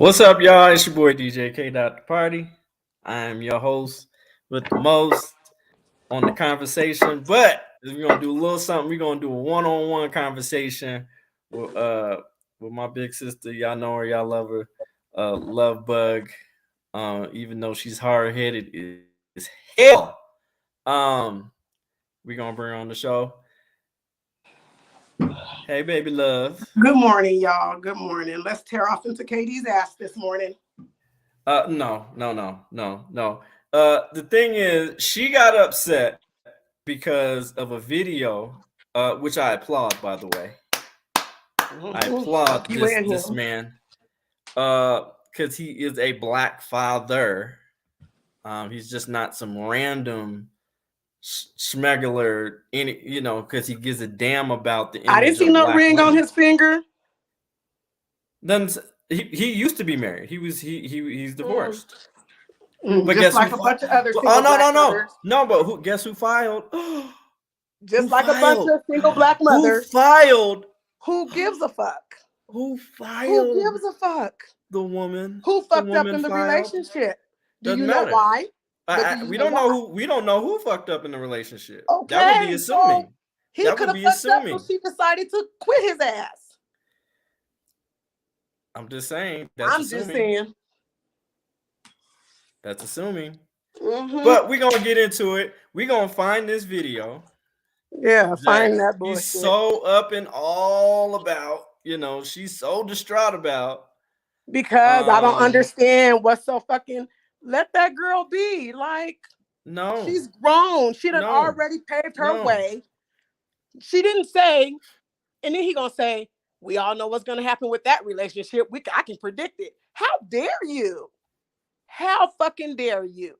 What's up, y'all? It's your boy DJ K. The Party. I am your host with the most on the conversation, but we're gonna do a little something. We're gonna do a one-on-one conversation with my big sister. Y'all know her, y'all love her, love bug. Even though she's hard-headed as hell. We're gonna bring her on the show. Hey, baby love. Good morning, y'all. Good morning. Let's tear off into Katie's ass this morning. No. The thing is, she got upset because of a video, which I applaud, by the way. I applaud this man, because he is a black father. He's just not some random smuggler, because he gives a damn about the image. I didn't see no ring on his finger. Then he used to be married. He's divorced. But just like a bunch of other single black mothers. No, but guess who filed? Just like a bunch of single black mothers. Who filed? Who gives a fuck? Who filed? Who gives a fuck? The woman. Who fucked up in the relationship? Do you know why? We don't know who. We don't know who fucked up in the relationship. Okay, that would be assuming. So he could have fucked up, so she decided to quit his ass. I'm just saying. That's assuming. Mm-hmm. But we're going to get into it. We're going to find this video. Yeah, find that bullshit. He's so up and all about, she's so distraught about. Because I don't understand what's so fucking, let that girl be. Like, no. She's grown. She done already paved her way. She didn't say, and then he going to say, we all know what's going to happen with that relationship. I can predict it. How dare you? How fucking dare you?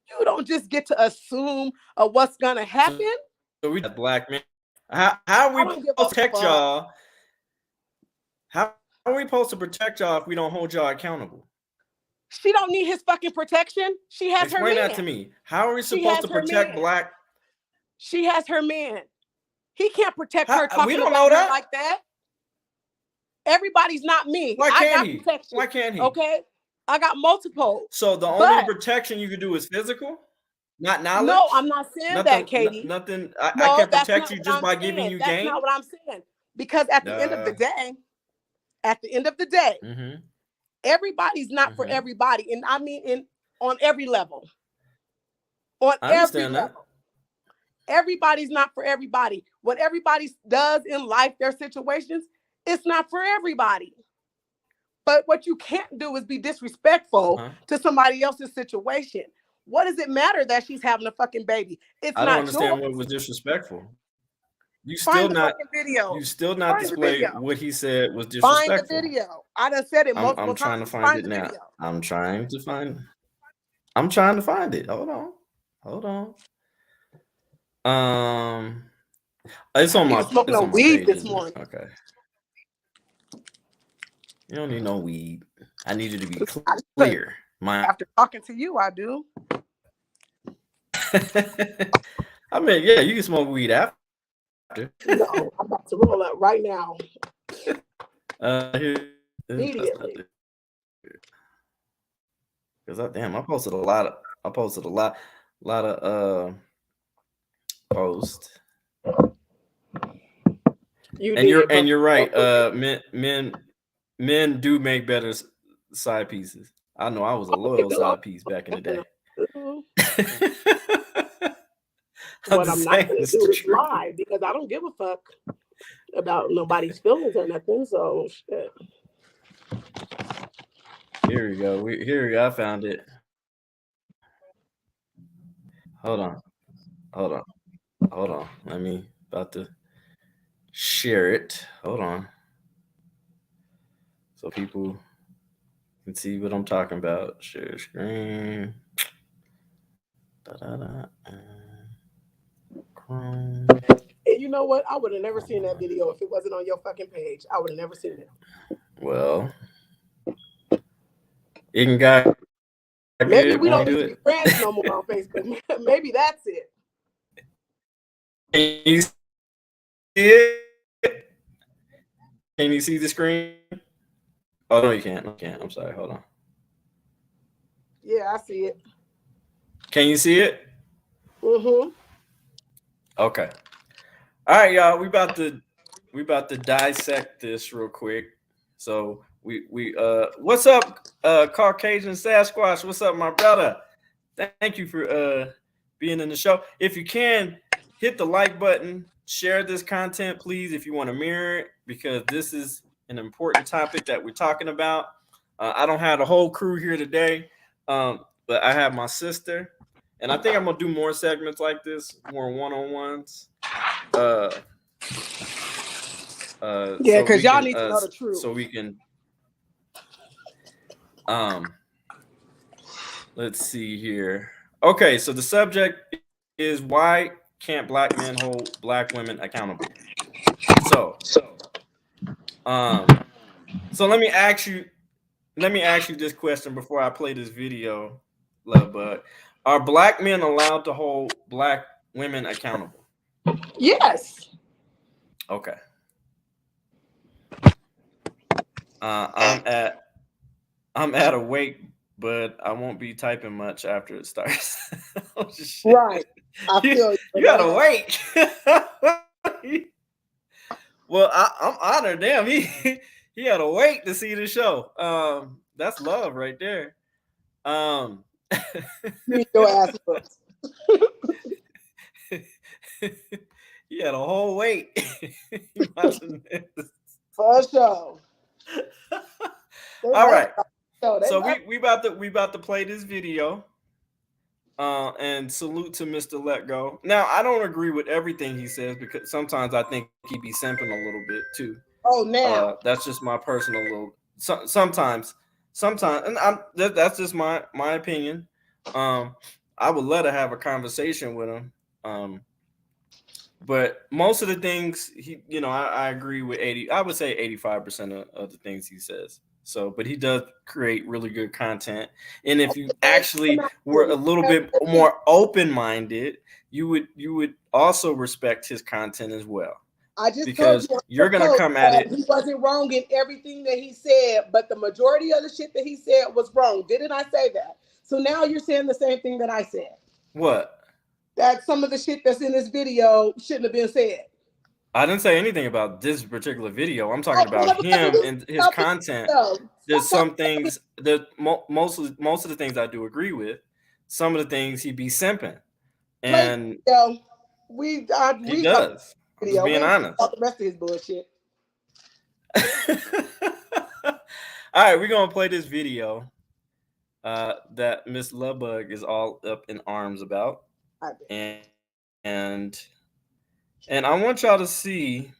You don't just get to assume of what's gonna happen. So we black men. How are we supposed to protect y'all? How are we supposed to protect y'all if we don't hold y'all accountable? She don't need his fucking protection. She has her man. Explain that to me. How are we supposed to protect black? She has her man. He can't protect her we don't know that like that. Everybody's not me. Why can't he? Why can't he? Okay. I got multiple. So the only protection you can do is physical, not knowledge? No, I'm not saying that, Katie. Nothing. I can protect you just by giving you game. That's not what I'm saying. Because at the end of the day, mm-hmm. everybody's not for everybody. And I mean on every level. Everybody's not for everybody. What everybody does in life, their situations, it's not for everybody. But what you can't do is be disrespectful to somebody else's situation. What does it matter that she's having a fucking baby? I don't understand what was disrespectful. You still not display what he said was disrespectful. Find the video. I done said it multiple times. I'm trying to find it now. I'm trying to find it. Hold on. It's on my. Smoking on weed this morning. Okay. You don't need no weed. I need you to be clear. After talking to you, I do. I mean, yeah, you can smoke weed after. No, I'm about to roll up right now. Immediately. Because I posted a lot of posts. You're right. Men do make better side pieces. I know I was a loyal side piece back in the day. What I'm not going to do is lie because I don't give a fuck about nobody's feelings or nothing. So shit. Here we go. I found it. Hold on. Let me about to share it. Hold on. So people can see what I'm talking about. Share screen. You know what? I would have never seen that video if it wasn't on your fucking page. I would have never seen it. Well, you can go. Maybe we don't need to be friends no more on Facebook. Maybe that's it. Can you see it? Can you see the screen? Oh no, you can't. No, you can't. I'm sorry. Hold on. Yeah, I see it. Can you see it? Mm-hmm. Okay. All right, y'all. We about to dissect this real quick. So what's up, Caucasian Sasquatch? What's up, my brother? Thank you for being in the show. If you can, hit the like button, share this content, please, if you want to mirror it, because this is an important topic that we're talking about. I don't have the whole crew here today, but I have my sister, and I think I'm gonna do more segments like this, more one-on-ones. Uh, Yeah, so because we y'all can need to know the truth. um let's see here. Okay, so the subject is why can't black men hold black women accountable? So, um, so let me ask you this question before I play this video, Love Bud. Are black men allowed to hold black women accountable? Yes. Okay. I'm at awake, but I won't be typing much after it starts. Oh, shit. Right. I You, feel you gotta wait. Well, I'm honored. Damn, he had to wait to see the show. That's love right there. Um, your ass up. he had a whole wait. Watching this. For sure. They All love right, it. So they so love we about to play this video. And salute to Mr. Let Go. Now, I don't agree with everything he says because sometimes I think he be simping a little bit too. Oh, now. That's just my personal little. Sometimes, and that's just my opinion. Um, I would love to have a conversation with him. But most of the things I agree with 80. I would say 85% of the things he says. So, but he does create really good content. And if you actually were a little bit more open minded, you would also respect his content as well. I just told Because you you're gonna come at it. he wasn't wrong in everything that he said, but the majority of the shit that he said was wrong. Didn't I say that? So now you're saying the same thing that I said. What? That some of the shit that's in this video shouldn't have been said. I didn't say anything about this particular video. I'm talking Oh, about him and his content. There's some things that most of the things I do agree with. Some of the things he be simping, and we he does. I'm just video. We being ain't honest. about the rest of his bullshit. All right, we're gonna play this video that Miss Lovebug is all up in arms about, and I want y'all to see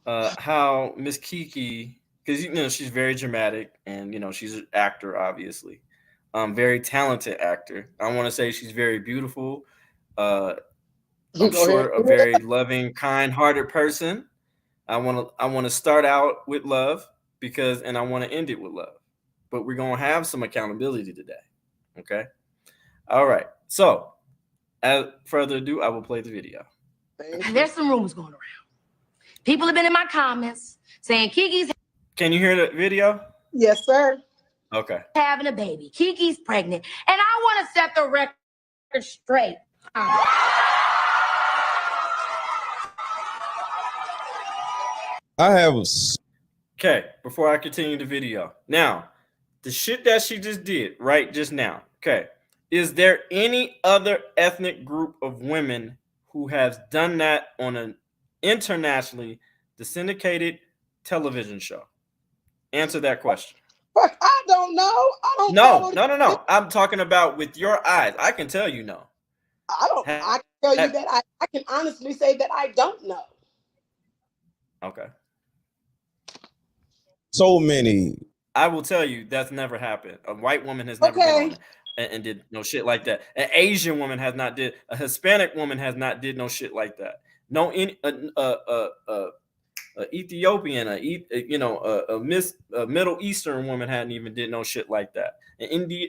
how Miss Kiki, because she's very dramatic, and she's an actor, obviously, very talented actor. I want to say she's very beautiful. Uh, I'm sure a very loving, kind-hearted person. I want to start out with love and I want to end it with love. But we're gonna have some accountability today. Okay. All right. So, as further ado, I will play the video. There's some rumors going around. People have been in my comments saying Kiki's. Can you hear the video? Yes, sir. Okay. Having a baby. Kiki's pregnant. And I want to set the record straight. I have Okay, before I continue the video. Now, the shit that she just did right just now. Okay. Is there any other ethnic group of women who has done that on an internationally syndicated television show? Answer that question. Fuck, I don't know. I don't No. I'm talking about with your eyes. I can tell you no. I can tell you that I can honestly say that I don't know. Okay. So many. I will tell you that's never happened. A white woman has never been on and did no shit like that. An Asian woman has not did. A Hispanic woman has not did no shit like that. No, Ethiopian, a Middle Eastern woman hadn't even did no shit like that. And India,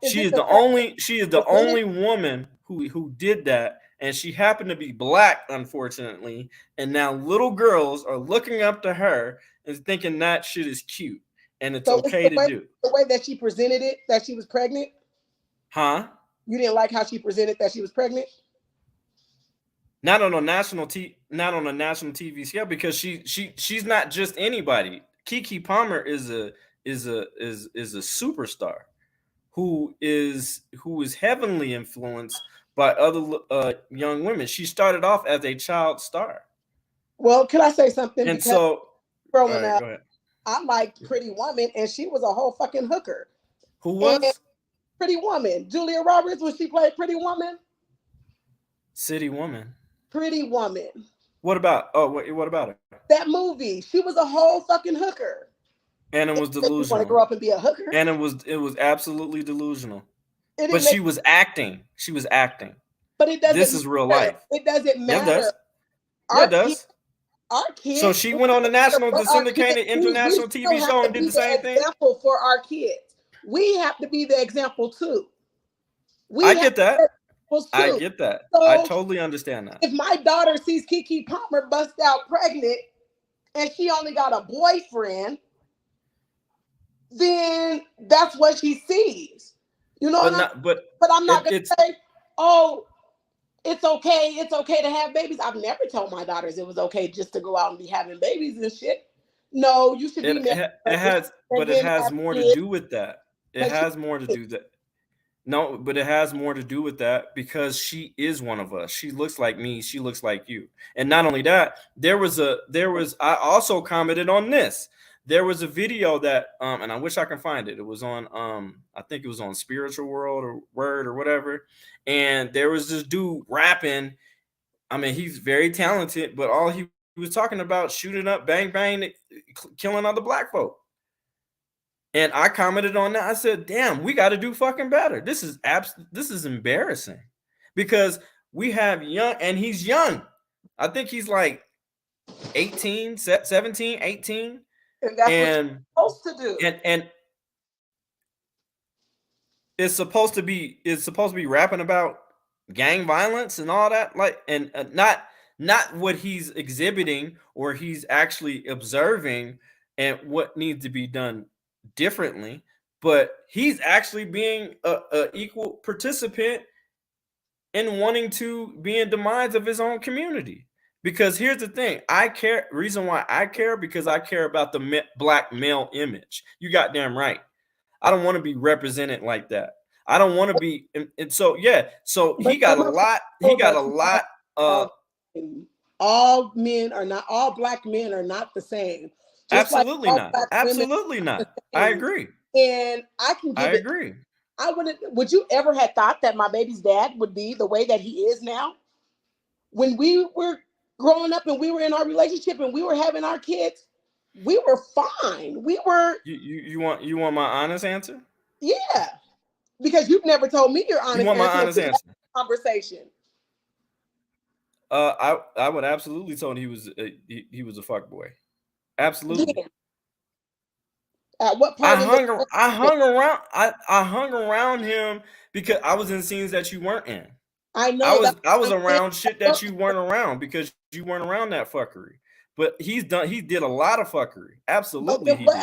she is the only woman who did that, and she happened to be black, unfortunately. And now little girls are looking up to her and thinking that shit is cute and it's So okay to do. The way that she presented it, that she was pregnant. Huh? You didn't like how she presented that she was pregnant? Not on a national TV scale, because she's not just anybody. Keke Palmer is a superstar who is heavily influenced by other young women. She started off as a child star. Well, can I say something? And because so, growing up, go ahead. I liked Pretty Woman, and she was a whole fucking hooker. Who was? And Pretty Woman. Julia Roberts, when she played Pretty Woman. City Woman. Pretty Woman. What about? Oh, what about her? That movie. She was a whole fucking hooker. And it was delusional. You want to grow up and be a hooker? And it was absolutely delusional. But she was acting. She was acting. But it doesn't. This is real life. It doesn't matter. Yeah, it does. Yeah, it does. Our kids. So she went on the syndicated international TV show and did the same thing. Example for our kids. We have to be the example too. I get that. I get that. So I totally understand that. If my daughter sees Keke Palmer bust out pregnant and she only got a boyfriend, then that's what she sees. You know, but I'm not gonna say, oh, it's okay to have babies. I've never told my daughters it was okay just to go out and be having babies and shit. No, you should be married. It has more to do with that. It has more to do that. No, but it has more to do with that because she is one of us. She looks like me. She looks like you. And not only that, I also commented on this. There was a video that, and I wish I can find it. It was on, I think it was on Spiritual World or Word or whatever. And there was this dude rapping. I mean, he's very talented, but all he was talking about shooting up, bang, bang, killing other black folk. And I commented on that. I said, damn, we got to do fucking better. This is embarrassing because we have young, and he's young. I think he's like 18, 17, 18. And that's what you're supposed to do. And it's supposed to be rapping about gang violence and all that, like, and not what he's exhibiting or he's actually observing and what needs to be done differently, but he's actually being a equal participant in wanting to be in demise of his own community. Because here's the thing, reason why I care, because I care about the black male image. You goddamn right. I don't want to be represented like that. I don't want to be, and so yeah. So he got a lot. All black men are not the same. Absolutely not. Absolutely not. I agree. And I can give I agree. I wouldn't. Would you ever have thought that my baby's dad would be the way that he is now? When we were growing up and we were in our relationship and we were having our kids, we were fine. We were. You want my honest answer? Yeah, because you've never told me your honest. You want my honest answer? Conversation. I would absolutely tell him he was a fuck boy. Absolutely. Yeah. At what part I hung around him because I was in scenes that you weren't in. I know. I was around shit that you weren't around because you weren't around that fuckery. But he did a lot of fuckery. Absolutely, he did.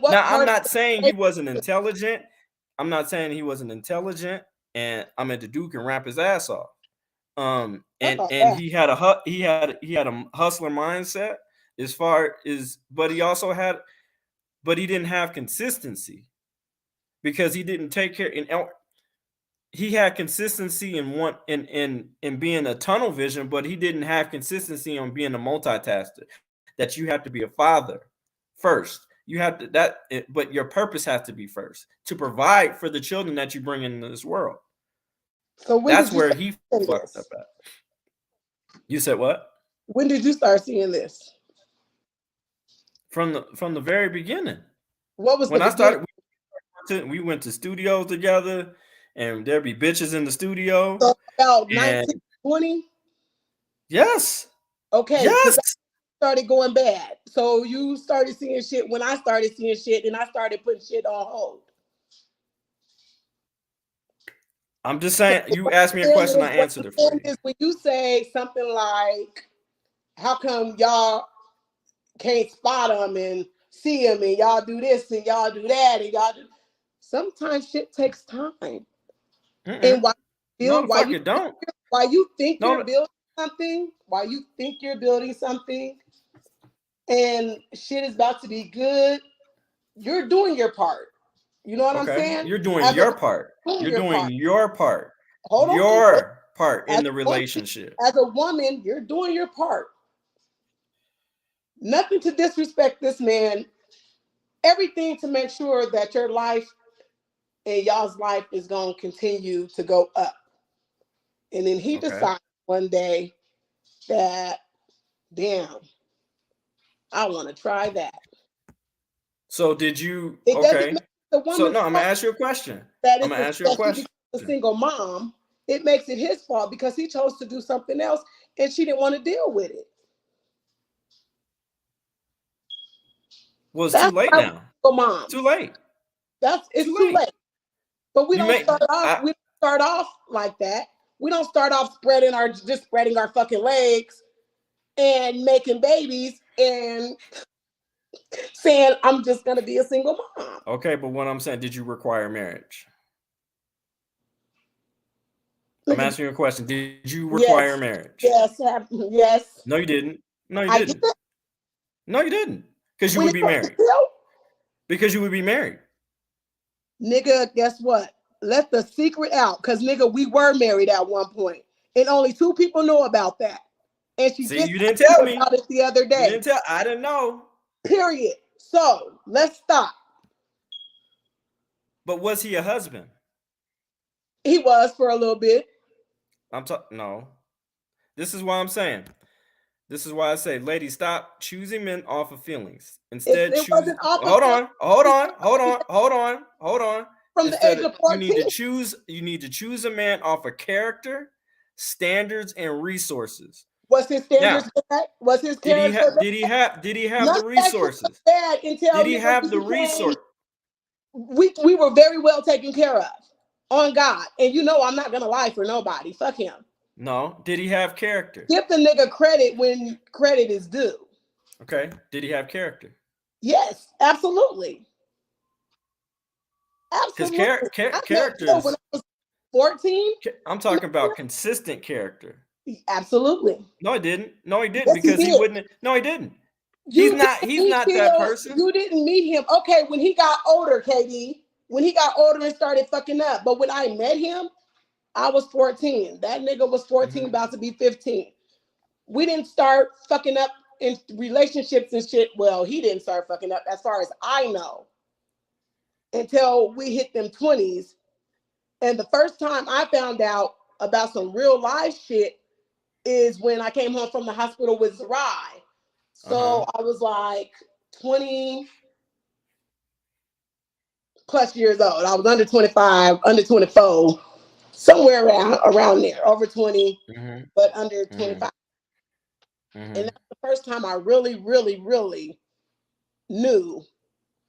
Now, I'm not saying he wasn't intelligent. I'm not saying he wasn't intelligent, and I mean the dude can rap his ass off. And he had a hustler mindset as far as, but he didn't have consistency because he didn't take care. He had consistency in being a tunnel vision, but he didn't have consistency on being a multitasker. That you have to be a father first. You have to but your purpose has to be first to provide for the children that you bring into this world. So that's where he fucked up at. You said what? When did you start seeing this? From the very beginning. What was when I started? We went to studios together, and there'd be bitches in the studio. So about 1920. Yes. Okay. Yes. Started going bad. So you started seeing shit when I started seeing shit, and I started putting shit on hold. I'm just saying, you asked me a question, I answered it for you. When you say something like, how come y'all can't spot them and see them, and y'all do this and y'all do that and y'all do. Sometimes shit takes time. And why No, the fuck it don't. Why you think you're building something, and shit is about to be good, you're doing your part. You know what I'm saying? You're doing your part. You're doing your part. Hold on. Your part in the relationship. As a woman, you're doing your part. Nothing to disrespect this man. Everything to make sure that your life and y'all's life is going to continue to go up. And then he decides one day that, damn, I want to try that. So did you? It doesn't make the woman's so no, I'm gonna ask you a question. I'm gonna ask you a question. A single mom, it makes it his fault because he chose to do something else and she didn't want to deal with it. Well, it's too late now. Mom. Too late. It's too late. But we don't start off. We don't start off like that. We don't start off spreading our fucking legs and making babies and saying I'm just gonna be a single mom. Okay, but what I'm saying, did you require marriage? I'm asking you a question. Did you require marriage? Yes. Yes. No, you didn't. No, you didn't. No, you didn't. Because you would be married. Because you would be married. Nigga, guess what? Let the secret out. Because, nigga, we were married at one point. And only 2 people know about that. And she just you didn't tell me about it the other day. You didn't tell. I didn't know. Period. So, let's stop. But was he a husband? He was for a little bit. No. This is why I'm saying. This is why I say, ladies, stop choosing men off of feelings. Instead, choose. Hold on. From the age of 14, you need to choose a man off of character, standards, and resources. Was his standards bad? Was his character bad? Did he have the resources? Bad until did he have the resources? We were very well taken care of. On God. And you know I'm not gonna lie for nobody. Fuck him. No. Did he have character? Give the nigga credit when credit is due. Okay. Did he have character? Yes, absolutely. Because characters. When I was 14. I'm talking about consistent character. Absolutely. No, he didn't. No, he didn't. Yes, because he wouldn't. No, he didn't. He's not that person. You didn't meet him. Okay, when he got older, KD. When he got older and started fucking up. But when I met him, I was 14. That nigga was 14, about to be 15. We didn't start fucking up in relationships and shit. Well, he didn't start fucking up as far as I know. Until we hit them 20s. And the first time I found out about some real life shit is when I came home from the hospital with Zerai. So I was like 20 plus years old. I was under 25, under 24, somewhere around there, over 20, but under 25. And that's the first time I really, really, really knew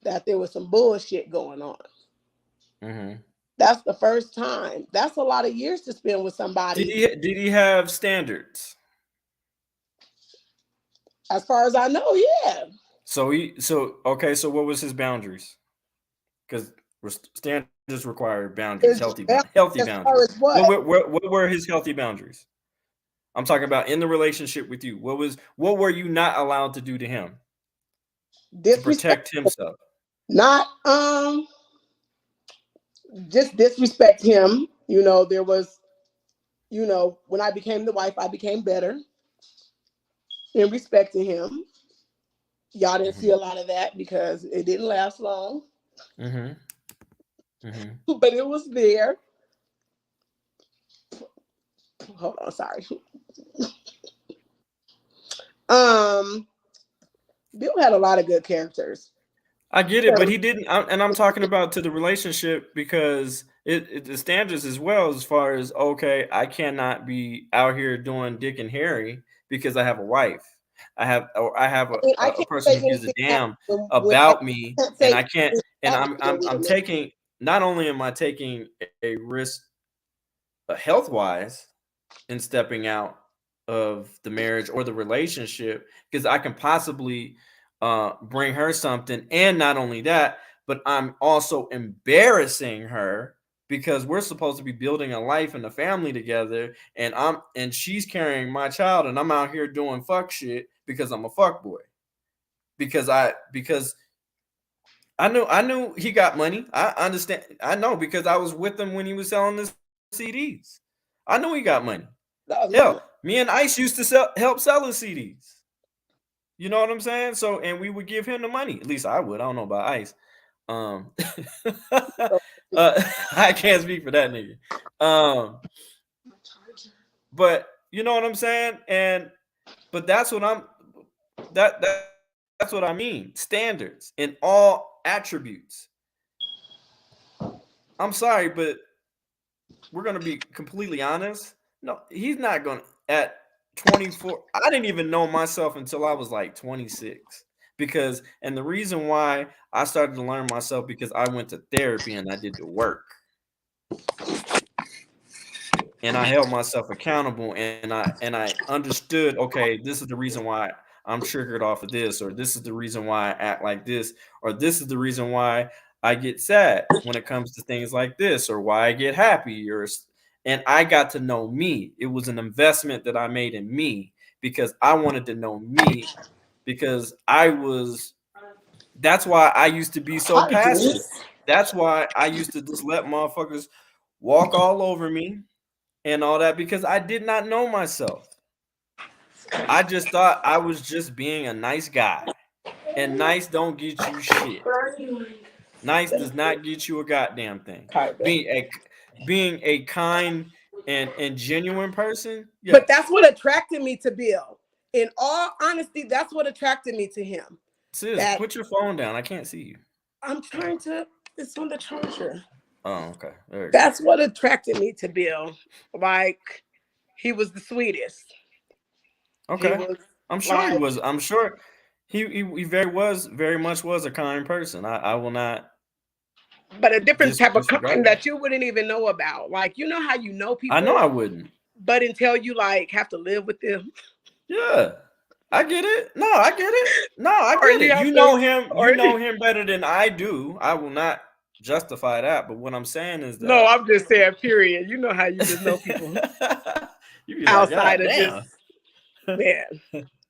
that there was some bullshit going on. That's the first time. That's a lot of years to spend with somebody. Did he have standards? As far as I know, yeah. So what was his boundaries? Because standards require boundaries, healthy boundaries. What were his healthy boundaries? I'm talking about in the relationship with you. What were you not allowed to do to him to protect himself? Not just disrespect him. You know, there was, when I became the wife, I became better in respecting him. Y'all didn't see a lot of that because it didn't last long. But it was there. Hold on, sorry. Bill had a lot of good characters. I get it, but he didn't. And I'm talking about to the relationship because the standards as well, as far as, okay, I cannot be out here doing Dick and Harry because I have a wife. I have a person who gives a damn about me, and I can't. And I'm taking. Not only am I taking a risk, health wise, in stepping out of the marriage or the relationship, because I can possibly bring her something, and not only that, but I'm also embarrassing her because we're supposed to be building a life and a family together, and she's carrying my child, and I'm out here doing fuck shit because I'm a fuck boy. Because I knew he got money. I understand. I know because I was with him when he was selling the CDs. I knew he got money. Hell, me and Ice used to help sell his CDs. You know what I'm saying? So, and we would give him the money. At least I would. I don't know about Ice. I can't speak for that nigga. But you know what I'm saying? But that's what that's what I mean. Standards in all attributes. I'm sorry, but we're gonna be completely honest. No, he's not gonna at 24. I didn't even know myself until I was like 26. And the reason why I started to learn myself because I went to therapy and I did the work. And I held myself accountable and I understood, okay, this is the reason why I'm triggered off of this, or this is the reason why I act like this, or this is the reason why I get sad when it comes to things like this, or why I get happy, and I got to know me. It was an investment that I made in me because I wanted to know me because that's why I used to be so passive. That's why I used to just let motherfuckers walk all over me and all that because I did not know myself. I just thought I was just being a nice guy. And nice don't get you shit. Nice does not get you a goddamn thing. Being a kind and genuine person. Yes. But that's what attracted me to Bill. In all honesty, that's what attracted me to him. Sis, put your phone down. I can't see you. I'm trying to. It's on the charger. Oh, okay. That's what attracted me to Bill. Like, he was the sweetest. Okay. I'm sure he was. I'm sure he very much was a kind person. I will not. But a different type of kind that you wouldn't even know about. Like, you know how you know people? I know I wouldn't. But until you like have to live with them. Yeah. I get it. No, I get it. No, I get it. You know him. You know him better than I do. I will not justify that. But what I'm saying is that. No, I'm just saying, period. You know how you just know people outside of just, man.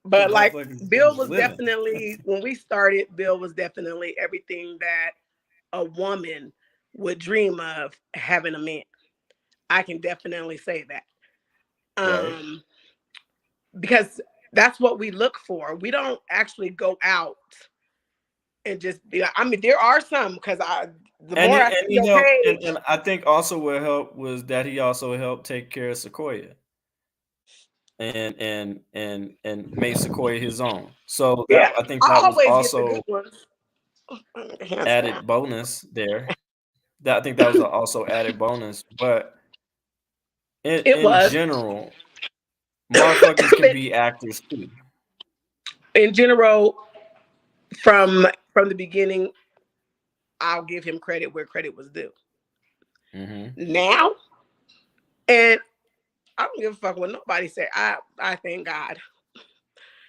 But like, Bill was definitely, when we started, Bill was definitely everything that a woman would dream of having a man. I can definitely say that. Right. Because that's what we look for. We don't actually go out and just be like, I mean, there are some because I think also what helped was that he also helped take care of Sequoia and made Sequoia his own. So that, I think that was also added bonus there. I think that was also added bonus, but in general, motherfuckers can be actors too. In general, from the beginning, I'll give him credit where credit was due. Mm-hmm. Now, and I don't give a fuck what nobody say. I thank God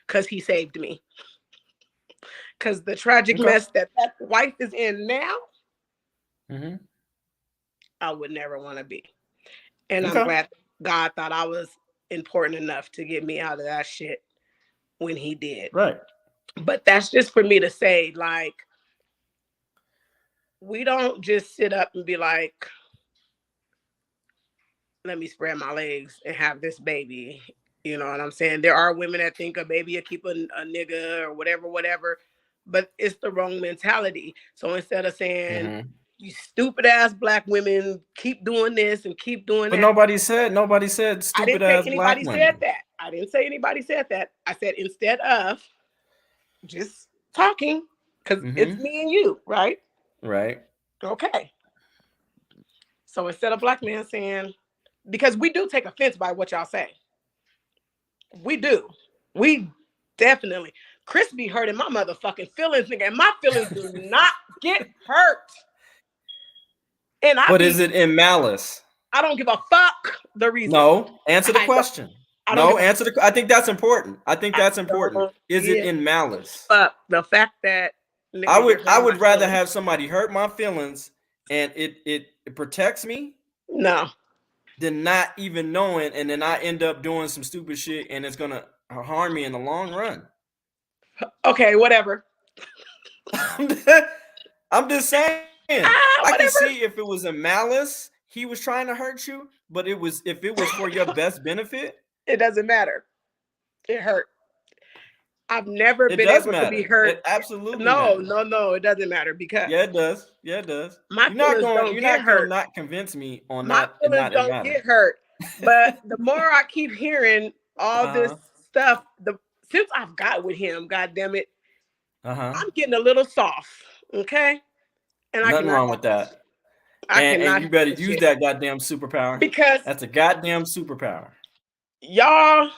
because he saved me. Because the tragic mess that wife is in now, I would never want to be. And I'm glad God thought I was important enough to get me out of that shit when he did. Right. But that's just for me to say, like, we don't just sit up and be like, let me spread my legs and have this baby. You know what I'm saying? There are women that think a baby will keep a nigga or whatever. But it's the wrong mentality. So instead of saying, you stupid ass black women, keep doing this and keep doing that. But nobody said stupid ass black women. I didn't say anybody said that. I said instead of just talking, because it's me and you, right? Right. Okay. So instead of black men saying, because we do take offense by what y'all say. We do. We definitely. Chris be hurting my motherfucking feelings, nigga, and my feelings do not get hurt. But is it in malice? I don't give a fuck the reason. No, answer the question. Answer the. I think that's important. Is it in malice? But the fact that I would rather have somebody hurt my feelings and it protects me. No. Than not even knowing, and then I end up doing some stupid shit, and it's gonna harm me in the long run. Okay, whatever. I'm just saying. I can see if it was a malice, he was trying to hurt you, but if it was for your best benefit, it doesn't matter. It hurt. I've never been able to be hurt. It absolutely no, it doesn't matter because it does. My feelings don't get hurt. Not convince me on my that. My feelings don't get hurt. But the more I keep hearing all this stuff, since I've got with him, God damn it, I'm getting a little soft. Okay, and nothing wrong with that. And you better use that goddamn superpower because that's a goddamn superpower, y'all.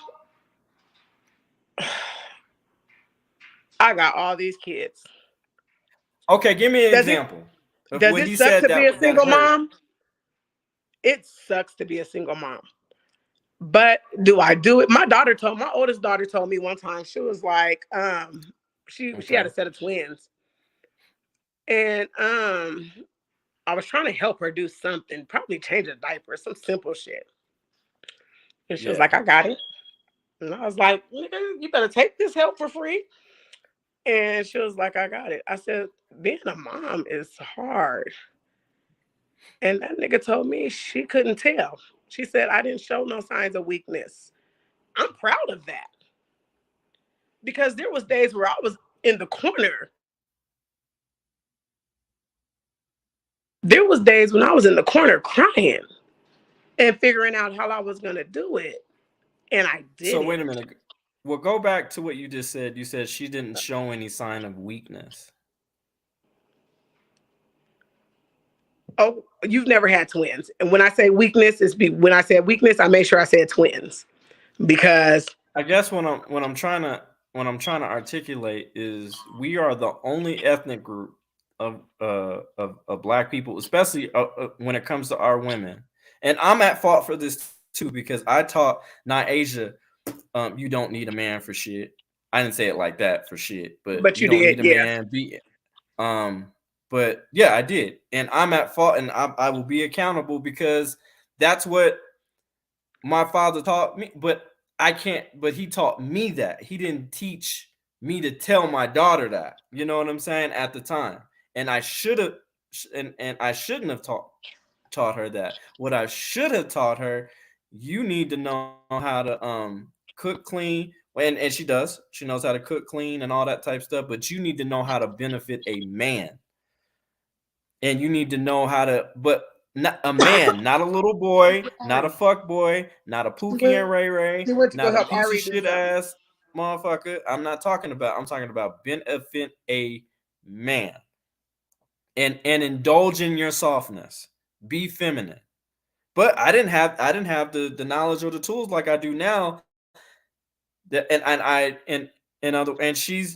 I got all these kids. Okay, give me an example. Does it suck to be a single mom? It sucks to be a single mom. But do I do it? My oldest daughter told me one time, she was like, she had a set of twins. And I was trying to help her do something, probably change a diaper, some simple shit. And she was like, I got it. And I was like, you better take this help for free. And she was like, I got it. I said, being a mom is hard. And that nigga told me she couldn't tell. She said, I didn't show no signs of weakness. I'm proud of that. Because there was days where I was in the corner. There was days when I was in the corner crying and figuring out how I was going to do it. And I did. So wait a minute. Well, go back to what you just said. You said she didn't show any sign of weakness. Oh, you've never had twins. And when I say weakness, when I said weakness, I make sure I said twins. Because I guess what I'm trying to articulate is we are the only ethnic group of Black people, especially when it comes to our women. And I'm at fault for this too, because I taught Asia, you don't need a man for shit. I didn't say it like that for shit, but you don't need a man. But yeah, I did, and I'm at fault, and I will be accountable because that's what my father taught me. But I can't. But he taught me that. He didn't teach me to tell my daughter that. You know what I'm saying? At the time, and I should have, and I shouldn't have taught her that. What I should have taught her, you need to know how to cook, clean, and she does. She knows how to cook, clean, and all that type stuff. But you need to know how to benefit a man. And you need to know how to, but not a man, not a little boy, not a fuck boy, not a Pookie and Ray Ray, not a piece of shit ass motherfucker. I'm talking about benefit a man. And indulge in your softness. Be feminine. But I didn't have the knowledge or the tools like I do now. And she's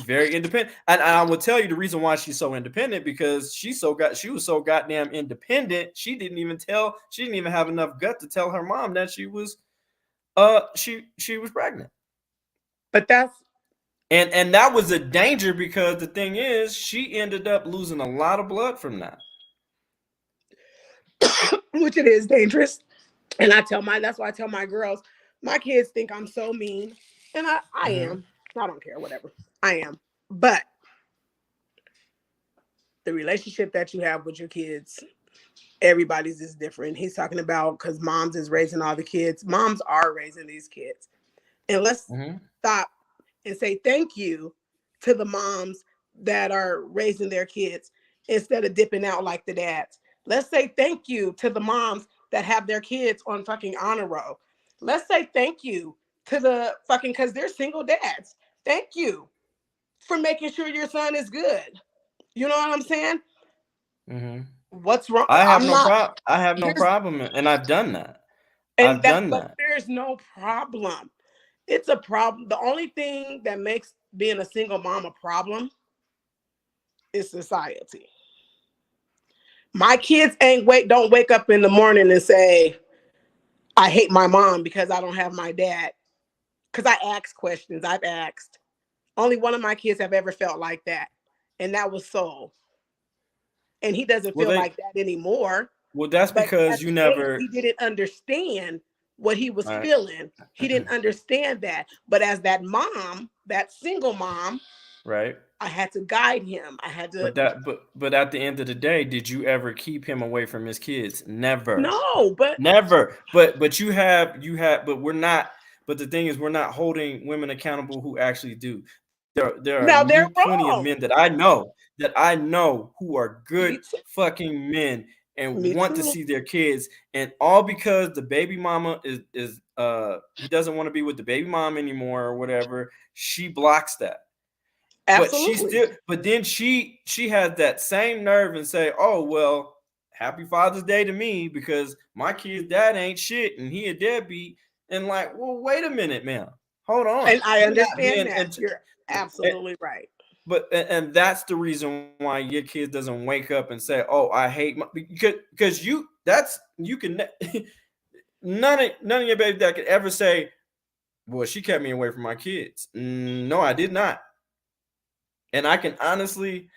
very independent, and I will tell you the reason why she's so independent, because she was so goddamn independent. She didn't even have enough gut to tell her mom that she was pregnant. But that's and that was a danger, because the thing is, she ended up losing a lot of blood from that, which it is dangerous. And that's why I tell my girls, my kids think I'm so mean. And I am. I don't care, whatever. I am. But the relationship that you have with your kids, everybody's is different. He's talking about because moms is raising all the kids. Moms are raising these kids. And let's stop and say thank you to the moms that are raising their kids instead of dipping out like the dads. Let's say thank you to the moms that have their kids on fucking honor roll. Let's say thank you to the fucking, because they're single dads. Thank you for making sure your son is good. You know what I'm saying? What's wrong? I have no problem, and I've done that. But there's no problem. It's a problem. The only thing that makes being a single mom a problem is society. My kids don't wake up in the morning and say, I hate my mom because I don't have my dad. Because I ask questions. I've asked. Only one of my kids have ever felt like that. And that was Soul. And he doesn't Well, feel like that anymore. that's But because at you the age, never. he didn't understand what he was All right. feeling. He didn't understand that. But as that mom, that single mom, Right. I had to guide him. I had to. But at the end of the day, did you ever keep him away from his kids? Never. No, but Never. But you have but we're not, but the thing is we're not holding women accountable who actually do. There are now they're plenty of wrong. men that I know who are Me good too. fucking men and Me want to too. see their kids, and all because the baby mama is he doesn't want to be with the baby mom anymore or whatever, she blocks that. But she Absolutely. still, but then she has that same nerve and say, "Oh well, happy Father's Day to me because my kid's dad ain't shit and he a deadbeat." And like, well, wait a minute, man, hold on, And I you're not understand being that. and You're absolutely right. but and that's the reason why your kid doesn't wake up and say, "Oh, I hate my," because you can none of your baby dad could ever say, "Well, she kept me away from my kids." No, I did not. And I can honestly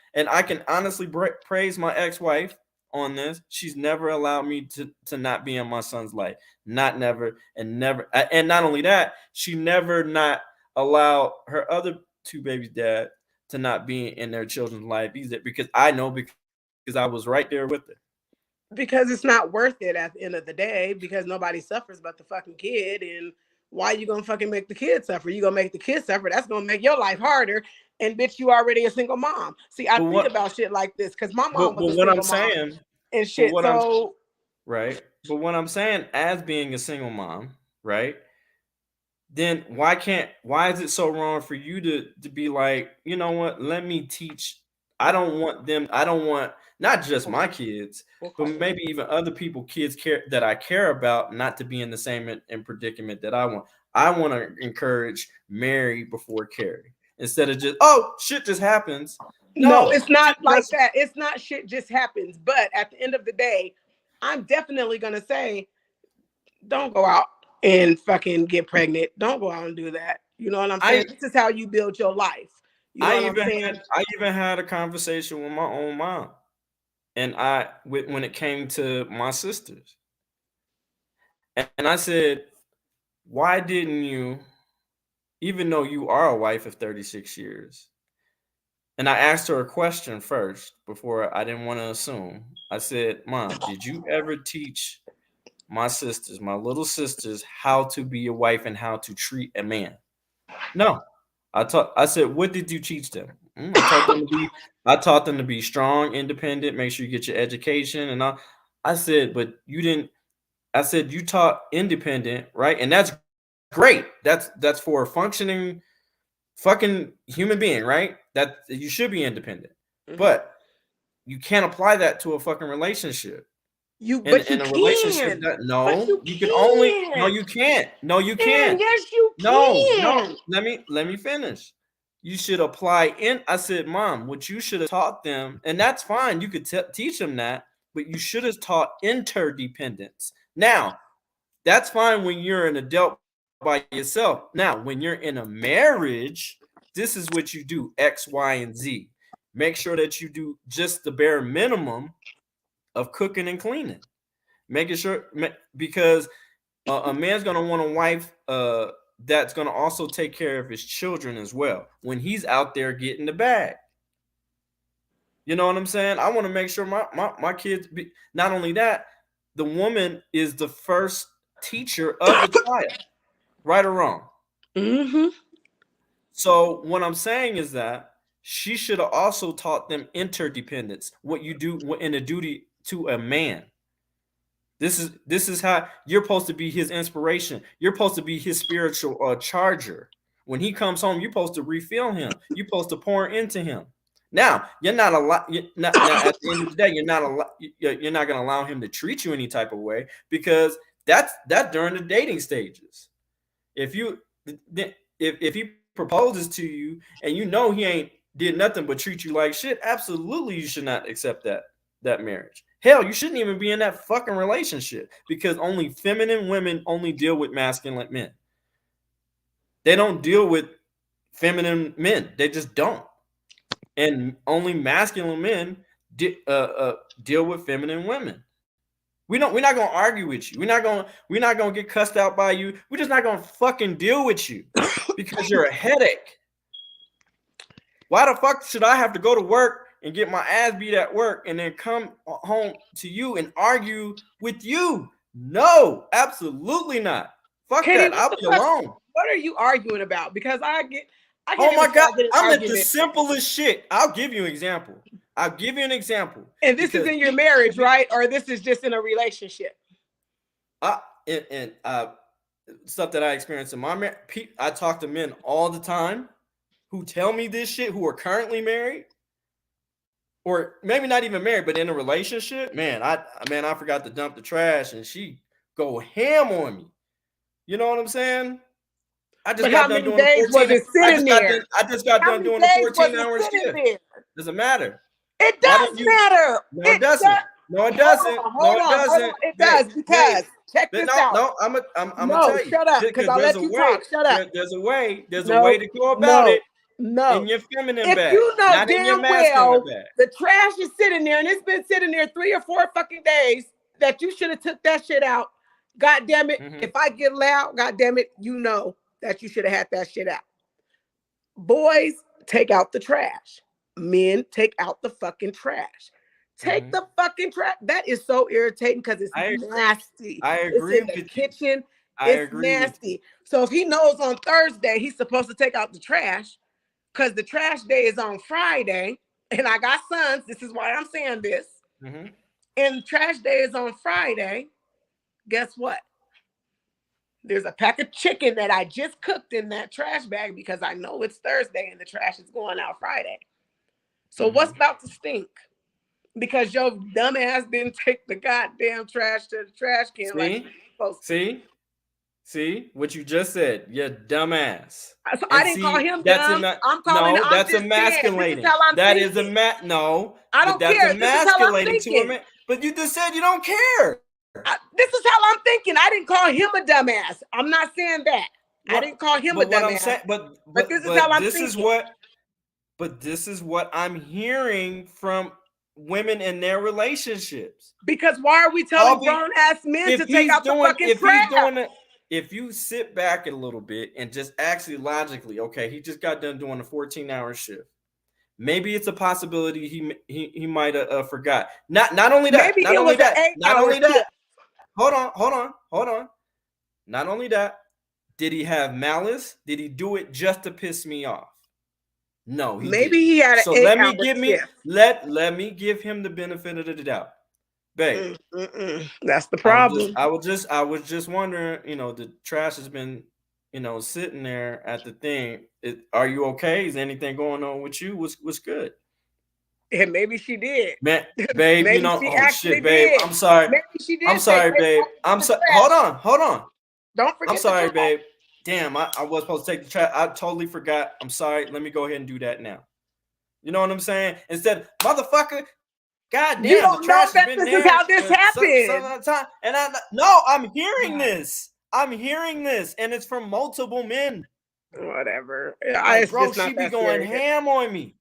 praise my ex-wife on this. She's never allowed me to not be in my son's life. Not never and never. And not only that, she never not allowed her other two babies' dad to not be in their children's life either. Because I know, because I was right there with her. Because it's not worth it at the end of the day, because nobody suffers but the fucking kid. And why you gonna fucking make the kid suffer? You gonna make the kid suffer. That's gonna make your life harder. And bitch, you already a single mom. See, I But think what? about shit like this because my But mom was but a what I'm single mom saying. and But shit. what I'm So right. But what I'm saying, as being a single mom, right? Then why is it so wrong for you to be like, you know what, let me teach. I don't want not just hold my on, kids, we'll but call maybe even other people kids care that I care about not to be in the same in predicament that I want to encourage Mary before Carrie instead of just, oh, shit just happens. no, No, it's not shit like just that. It's not shit just happens. But at the end of the day, I'm definitely gonna say, don't go out and fucking get pregnant. Don't go out and do that. You know what I'm I saying? This is how you build your life. You know what I'm saying? I even had a conversation with my own mom, and when it came to my sisters, and I said, why didn't you, even though you are a wife of 36 years, and I asked her a question first before, I didn't want to assume. I said, Mom, did you ever teach my sisters, my little sisters, how to be a wife and how to treat a man? No. I said, what did you teach them? I taught them to be strong, independent, make sure you get your education and all. I said, but you didn't. I said, you taught independent, right? And that's great. That's for a functioning fucking human being, right? That you should be independent. Mhm. But you can't apply that to a fucking relationship. And But you in a relationship can. that But no, you you can only no, can. you can't. No, you And can't. yes, you No. can. Let me finish. You should apply in. I said, Mom, what you should have taught them, and that's fine. You could teach them that, but you should have taught interdependence. Now, that's fine when you're an adult by yourself. Now, when you're in a marriage, this is what you do: X, Y, and Z. Make sure that you do just the bare minimum of cooking and cleaning. Making sure because a man's gonna want a wife that's gonna also take care of his children as well when he's out there getting the bag. You know what I'm saying? I want to make sure my kids be, not only that, the woman is the first teacher of the child, right or wrong. Mm-hmm. So what I'm saying is that she should have also taught them interdependence, what you do in a duty to a man. This is how you're supposed to be his inspiration. You're supposed to be his spiritual charger. When he comes home, you're supposed to refill him. You're supposed to pour into him. Now, you're not a lot. Now, at the end of the day, you're not going to allow him to treat you any type of way because that's during the dating stages. If you if he proposes to you and you know he ain't did nothing but treat you like shit, absolutely you should not accept that marriage. Hell, you shouldn't even be in that fucking relationship because only feminine women only deal with masculine men. They don't deal with feminine men. They just don't. And only masculine men deal with feminine women. We're not gonna argue with you. We're not gonna get cussed out by you. We're just not gonna fucking deal with you because you're a headache. Why the fuck should I have to go to work and get my ass beat at work and then come home to you and argue with you? No, absolutely not. Fuck Kenny, that. I'll be alone. What are you arguing about? Because I get. Oh my God, I'm at the simplest shit. I'll give you an example. And this is in your marriage, right? Or this is just in a relationship? Stuff that I experienced in my marriage. I talk to men all the time who tell me this shit, who are currently married, or maybe not even married, but in a relationship. Man, I forgot to dump the trash, and she go ham on me. You know what I'm saying? I just got done doing the 14. I just got done doing the 14-hour shift. Doesn't matter. It does matter. No, it doesn't. No, it doesn't. Hold on. It does because check this out. No, I'm gonna tell you. Shut up, because I'll let you talk. Shut up. There's a way to go about it. No. In your feminine if bag. You know not damn in your well bag. The trash is sitting there and it's been sitting there 3 or 4 fucking days that you should have took that shit out. God damn it. Mm-hmm. If I get loud, god damn it, you know that you should have had that shit out. Boys, take out the trash. Men, take out the fucking trash. Take the fucking trash. That is so irritating because it's nasty. I agree. It's in the kitchen. It's nasty. So if he knows on Thursday he's supposed to take out the trash, because the trash day is on Friday, and I got sons. This is why I'm saying this. Mm-hmm. And trash day is on Friday. Guess what? There's a pack of chicken that I just cooked in that trash bag because I know it's Thursday and the trash is going out Friday. So what's about to stink? Because your dumb ass didn't take the goddamn trash to the trash can. See what you just said, you dumbass. So I didn't call him dumb. I'm calling him. That's emasculating. That is no. I don't care. This is how I'm thinking. But you just said you don't care. This is how I'm thinking. I didn't call him a dumbass. I'm not saying that. I didn't call him a dumbass. But this is how I'm thinking. But this is what I'm hearing from women in their relationships. Because why are we telling grown ass men to take out the fucking trash? If you sit back a little bit and just actually logically, okay, he just got done doing a 14-hour shift. Maybe it's a possibility he might have forgot. Not only that. Maybe not only that. Hold on. Not only that. Did he have malice? Did he do it just to piss me off? No, he had an 8-hour shift. Let me give him the benefit of the doubt. Babe, that's the problem. I was just wondering, the trash has been, sitting there at the thing. Are you okay? Is anything going on with you? What's good? And maybe she did. Man, babe, oh shit, babe. Did. I'm sorry. Maybe she did. I'm sorry, babe. I'm sorry. Hold on. Don't forget. I'm sorry, babe. Damn, I was supposed to take the trash. I totally forgot. I'm sorry. Let me go ahead and do that now. You know what I'm saying? Instead, motherfucker. God damn, you don't the trash know that has been this is how this happened. Some time. And I'm hearing this. And it's from multiple men. Whatever. Bro, she be going ham on me.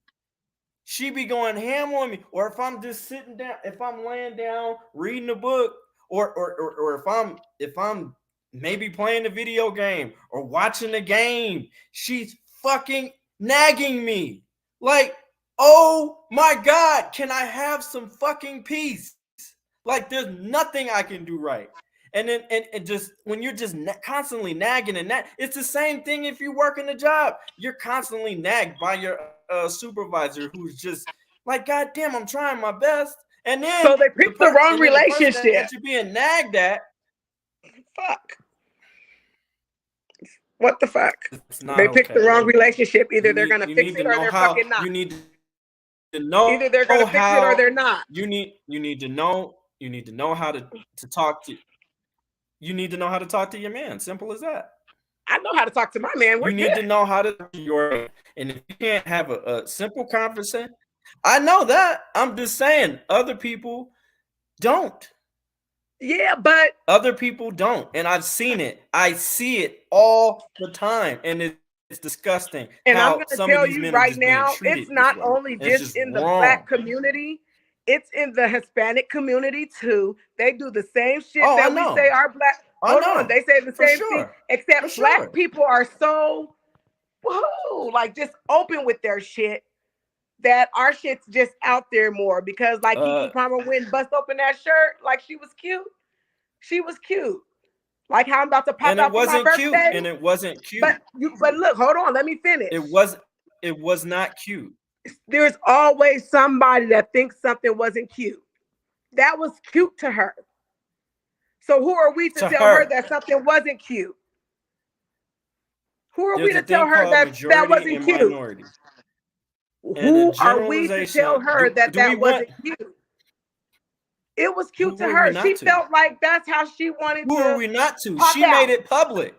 Or if I'm just sitting down, if I'm laying down reading a book, or if I'm maybe playing a video game or watching a game, she's fucking nagging me. Like, oh my God, can I have some fucking peace? Like, there's nothing I can do right. And then, and just when you're just constantly nagging and that, it's the same thing if you work in a job. You're constantly nagged by your supervisor who's just like, God damn, I'm trying my best. And then so they picked the wrong relationship. That you're being nagged at. Fuck. What the fuck? They picked the wrong relationship. Either they're gonna fix it or they're fucking not. You need to know. Either they're gonna fix it or they're not. You need to know. You need to know how to talk to. You need to know how to talk to your man. Simple as that. I know how to talk to my man. You need to know how to talk to your man. And if you can't have a simple conversation, I know that. I'm just saying, other people don't. Yeah, but other people don't, and I've seen it. I see it all the time, and it's disgusting and I'm how going to some of tell these you men are right just being now, it's treated this not way. only And it's just just in the wrong. Black community, it's in the Hispanic community too. They do the same shit Oh, I that we know. say our Black. I Hold on, know. they say the For same thing, sure. except For Black sure. people are so woohoo, like just open with their shit that our shit's just out there more because like Kiki Palmer went and bust open that shirt like she was cute. She was cute. Like how I'm about to pop And it out for my wasn't cute. birthday. And it wasn't cute. But look, hold on, let me finish. It was not cute. There's always somebody that thinks something wasn't cute. That was cute to her. So who are we to tell her that something wasn't cute? Who are we There's a to tell thing her called that that majority wasn't and cute? minority. And in Who are we to tell generalization, her that do we that wasn't want? cute? It was cute to Who are we her. not She to? felt like that's how she wanted Who are to we not to? pop She out. made it public.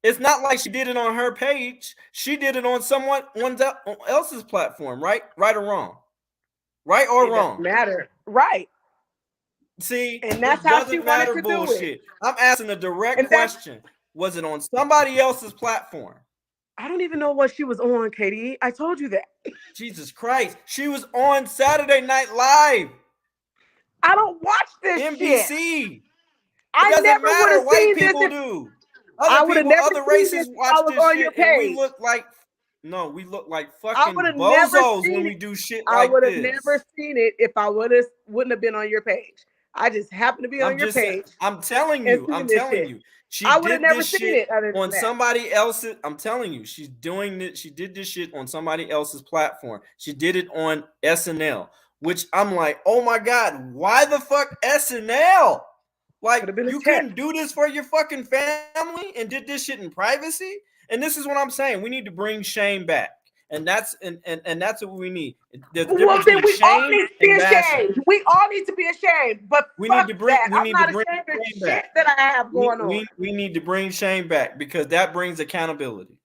It's not like she did it on her page. She did it on someone else's platform, right? Right or wrong? Right or It wrong? doesn't matter. Right. See, And that's it how she doesn't wanted matter to do it. bullshit. I'm asking a direct And that's question. Was it on somebody else's platform? I don't even know what she was on, Katie. I told you that. Jesus Christ. She was on Saturday Night Live. I don't watch this NBC. shit. It doesn't never would matter. have White seen this people if do. I Other would have people, never other seen this races if watch I was this on your shit, and we page. look like we look like I would fucking have never bozos seen when we it. do shit I like would have this. never seen it if I wouldn't have been on your page. I just happened to be on your page. I'm telling and you. seeing I'm this telling shit. you. She I would have did never this seen shit it other than on that. somebody else's. I'm telling you, she's doing it. She did this shit on somebody else's platform. She did it on SNL, which I'm like, oh my God, why the fuck SNL? Like, you couldn't do this for your fucking family and did this shit in privacy? And this is what I'm saying. We need to bring shame back. And that's that's what we need. There's a difference between shame and bashing. We all need to be ashamed. But We fuck need to bring that. we I'm need not to bring ashamed of shame shit back. that I have going on. We need to bring shame back because that brings accountability.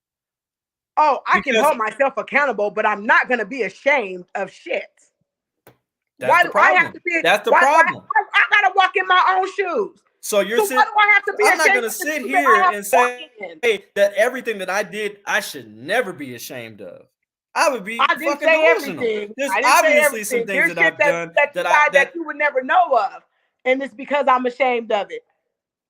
Oh, I can hold myself accountable, but I'm not gonna be ashamed of shit. Why do I have to be? That's the problem. I gotta walk in my own shoes. So you're why do I have to be I'm not ashamed gonna sit here and say that everything that I did I should never be ashamed of. I would be fucking delusional. There's obviously some things that I've done that you would never know of, and it's because I'm ashamed of it.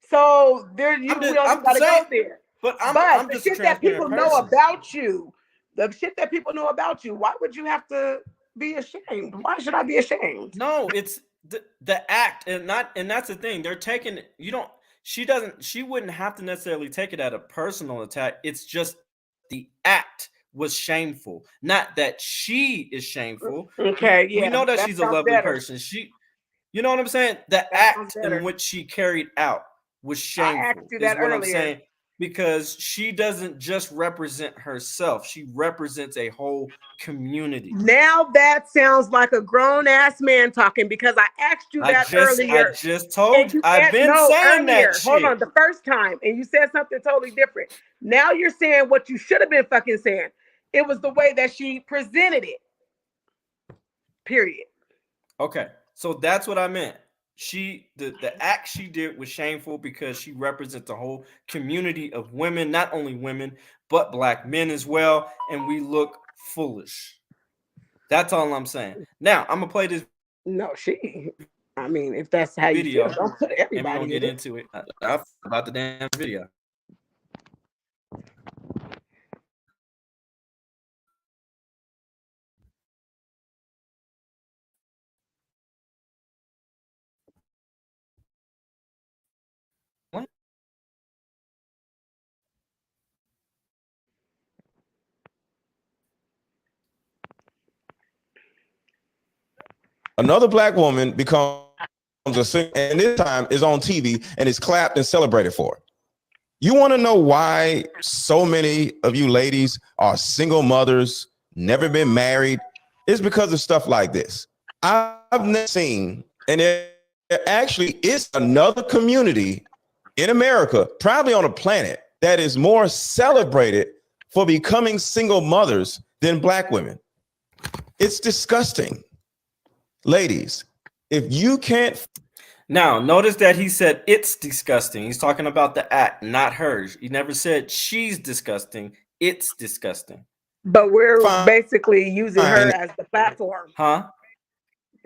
So we don't even gotta go there. But I'm the just shit that people know about you, the shit that people know about you, why would you have to be ashamed? Why should I be ashamed? No, it's the act, and that's the thing. They're taking she wouldn't have to necessarily take it at a personal attack. It's just the act was shameful, not that she is shameful. Okay, yeah, we know that she's a lovely person. You know what I'm saying? The act in which she carried out was shameful. I asked you is that what earlier. I'm saying, because she doesn't just represent herself; she represents a whole community. Now that sounds like a grown ass man talking, because I asked you that earlier. I just told you. I've been saying that shit. Hold on, the first time, and you said something totally different. Now you're saying what you should have been fucking saying. It was the way that she presented it. Period. Okay, so that's what I meant. The act she did was shameful because she represents a whole community of women, not only women, but black men as well, and we look foolish. That's all I'm saying. Now, I'm gonna play this. No, I mean, if that's how video, you feel, don't put everybody and we're gonna get into it. About the damn video. Another black woman becomes a singer, and this time is on TV and is clapped and celebrated for. You want to know why so many of you ladies are single mothers, never been married? It's because of stuff like this. I've never seen, and there actually is another community in America, probably on the planet, that is more celebrated for becoming single mothers than black women. It's disgusting. Ladies, if you can't. Now, notice that he said it's disgusting. He's talking about the act, not hers. He never said she's disgusting. It's disgusting. But we're Fine. basically using her as the platform. Huh?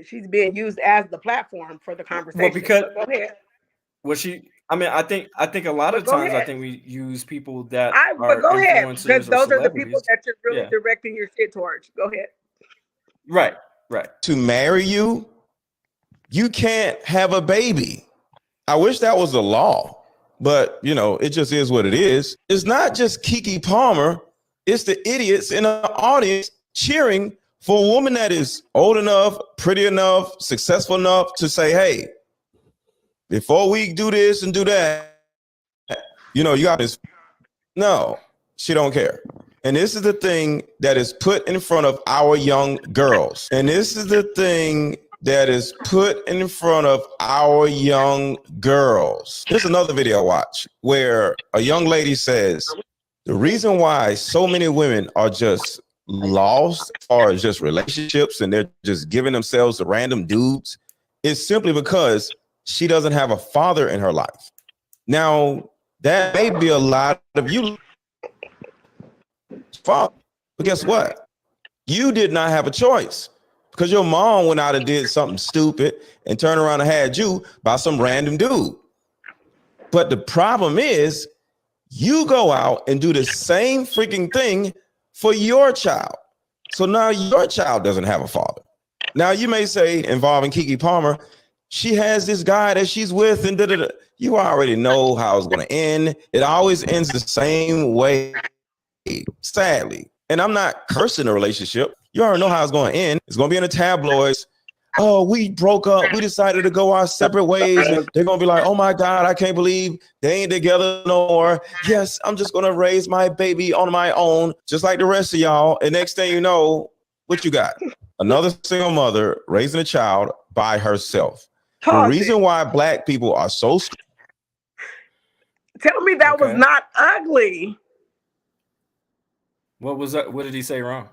She's being used as the platform for the conversation. Well, because go ahead. I think a lot of times I think we use people that are go ahead, influencers because those or are the people celebrities. that you're really directing your shit towards. Go ahead. Right. To marry you, you can't have a baby. I wish that was the law, but it just is what it is. It's not just Keke Palmer. It's the idiots in the audience cheering for a woman that is old enough, pretty enough, successful enough to say, hey, before we do this and do that, you got this. No, she don't care. And this is the thing that is put in front of our young girls. And this is the thing that is put in front of our young girls. Here's another video watch where a young lady says, the reason why so many women are just lost as far as just relationships and they're just giving themselves to random dudes is simply because she doesn't have a father in her life. Now, that may be a lot of you, father, but guess what? You did not have a choice because your mom went out and did something stupid and turned around and had you by some random dude. But the problem is, you go out and do the same freaking thing for your child. So now your child doesn't have a father. Now you may say, involving Keke Palmer, she has this guy that she's with and da-da-da. You already know how it's going to end. It always ends the same way, sadly. And I'm not cursing the relationship. You already know how it's going to end. It's going to be in the tabloids. Oh, we broke up. We decided to go our separate ways. And they're going to be like, oh my God, I can't believe they ain't together no more. Yes, I'm just going to raise my baby on my own, just like the rest of y'all. And next thing you know, what you got? Another single mother raising a child by herself. The reason why Black people are so... Tell me that was not ugly. What was that? What did he say wrong?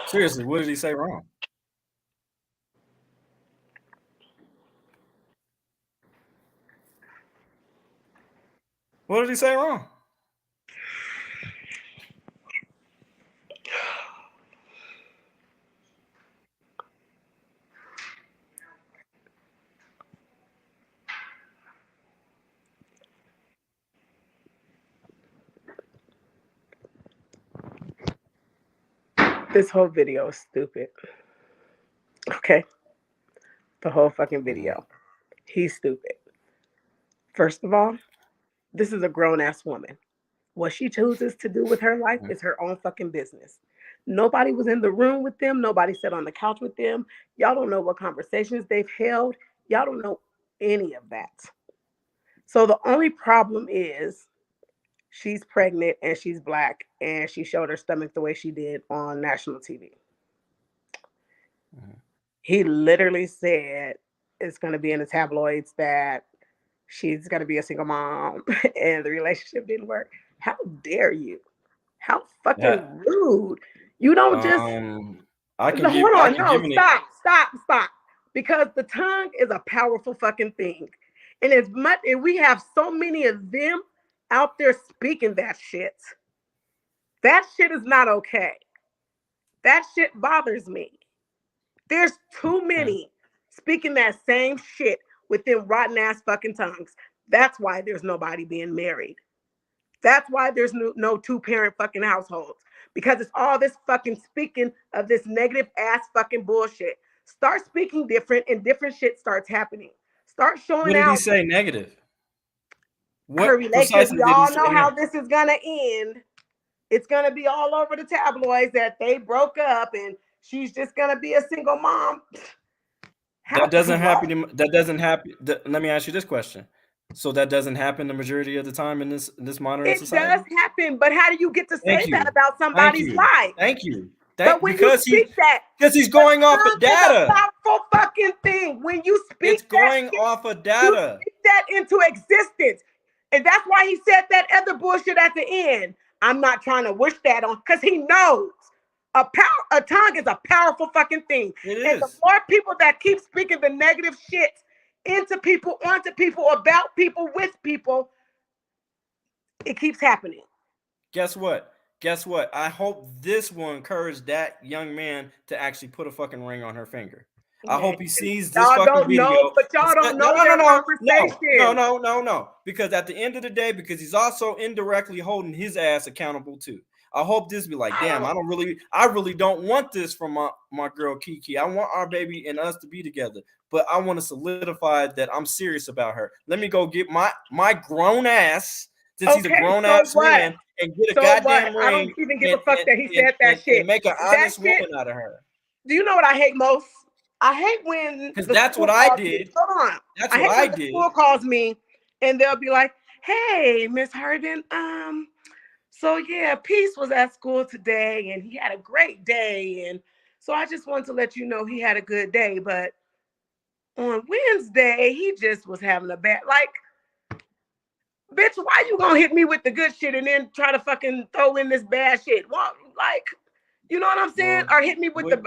Seriously, what did he say wrong? What did he say wrong? This whole video is stupid. Okay? The whole fucking video. He's stupid. First of all, this is a grown-ass woman. What she chooses to do with her life is her own fucking business. Nobody was in the room with them. Nobody sat on the couch with them. Y'all don't know what conversations they've held. Y'all don't know any of that. So the only problem is she's pregnant and she's Black and she showed her stomach the way she did on national TV. He literally said it's going to be in the tabloids that she's going to be a single mom and the relationship didn't work. How dare you? How fucking rude. You don't just... Stop. Because the tongue is a powerful fucking thing. And as much as we have so many of them out there speaking that shit is not okay. That shit bothers me. There's too many speaking that same shit with them rotten ass fucking tongues. That's why there's nobody being married. That's why there's no two-parent fucking households. Because it's all this fucking speaking of this negative ass fucking bullshit. Start speaking different and different shit starts happening. Start showing out. What did he say negative? What precisely did he say? We all know how this is going to end. It's going to be all over the tabloids that they broke up and she's just going to be a single mom. That doesn't happen. Let me ask you this question. So that doesn't happen the majority of the time in this modern society? It does happen, but how do you get to say that about somebody's life? Thank you. But when you speak because he's going off of data. It's a powerful fucking thing. When you speak, it's going off of data. You speak that into existence, and that's why he said that other bullshit at the end. I'm not trying to wish that on, because he knows A tongue is a powerful fucking thing. It and is. The more people that keep speaking the negative shit into people, onto people, about people, with people, it keeps happening. Guess what? I hope this will encourage that young man to actually put a fucking ring on her finger. I hope he sees this y'all fucking don't video. know, but y'all don't know their conversation. No. Because at the end of the day, because he's also indirectly holding his ass accountable too. I hope this be like, damn, I really don't want this from my girl Kiki. I want our baby and us to be together, but I want to solidify that I'm serious about her. Let me go get my grown ass, since he's a grown ass man, and get a goddamn ring. I don't even give a fuck that he said that shit. And make an honest woman out of her. Do you know what I hate most? I hate when, because that's what I did. Hold on. That's what I did. The school calls me and they'll be like, "Hey, Miss Harden, so yeah, Peace was at school today and he had a great day, and so I just wanted to let you know he had a good day, but on Wednesday he just was having a bad, like, bitch, why you gonna hit me with the good shit and then try to fucking throw in this bad shit? Well, like, you know what I'm saying? Or hit me with the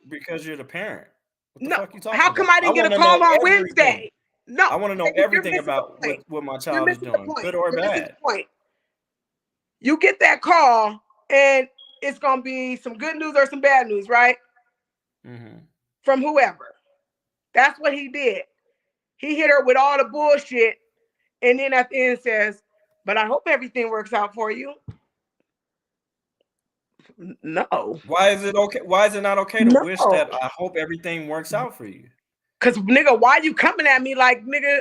because you're the parent. What the fuck you talking how come about? I didn't get a call on Wednesday? No, I want to know everything about what my child is doing, good or bad. You get that call and it's gonna be some good news or some bad news, right? Mm-hmm. From whoever. That's what he did. He hit her with all the bullshit, and then at the end says, "But I hope everything works out for you." No. Why is it okay? Why is it not okay to wish that I hope everything works out for you? Cause nigga, why you coming at me like, nigga?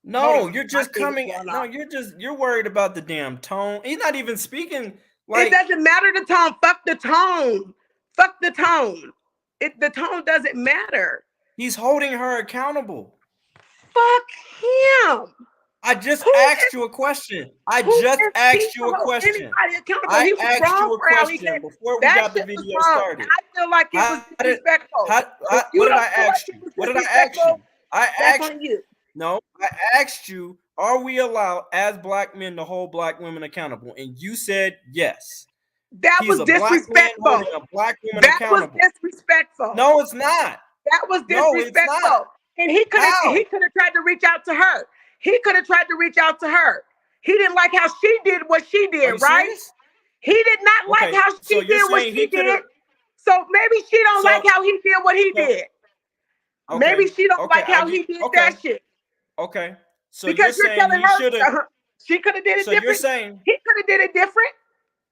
No, you're just coming. No, you're worried about the damn tone. He's not even speaking. Like, it doesn't matter the tone. Fuck the tone. Fuck the tone. The tone doesn't matter. He's holding her accountable. Fuck him. I just asked you a question. I just asked you a question. I asked you a question before we got the video started. I feel like it was disrespectful. What did I ask you? What did I ask you? I asked you. No, I asked you, are we allowed as black men to hold black women accountable? And you said yes. That was disrespectful. Holding a black woman accountable. Was disrespectful. No, it's not. That was disrespectful. No, and he could have tried to reach out to her. He could have tried to reach out to her. He didn't like how she did what she did, right? Serious? He did not like how she did what she did. So maybe she don't like how he did what he did. Maybe she don't like how he did that shit. Okay. So because you're saying he should have. She could have did it different. You're saying he could have did it different.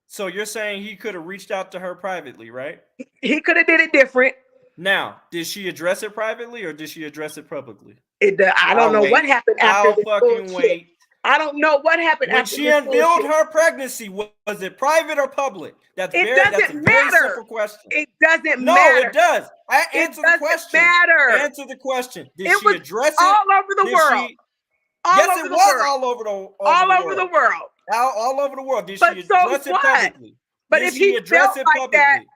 So you're saying he could have reached out to her privately, right? He could have did it different. Now, did she address it privately or did she address it publicly? I don't know what happened after this fucking wait. I don't know what happened when she unveiled her pregnancy. Was it private or public? That's a very simple question. It doesn't matter. No, it does. Answer the question. Answer the question. Did she address it all over the world? Yes, it was all over the world. All over the world. All over the world. Did she address it publicly? But if he addressed it publicly,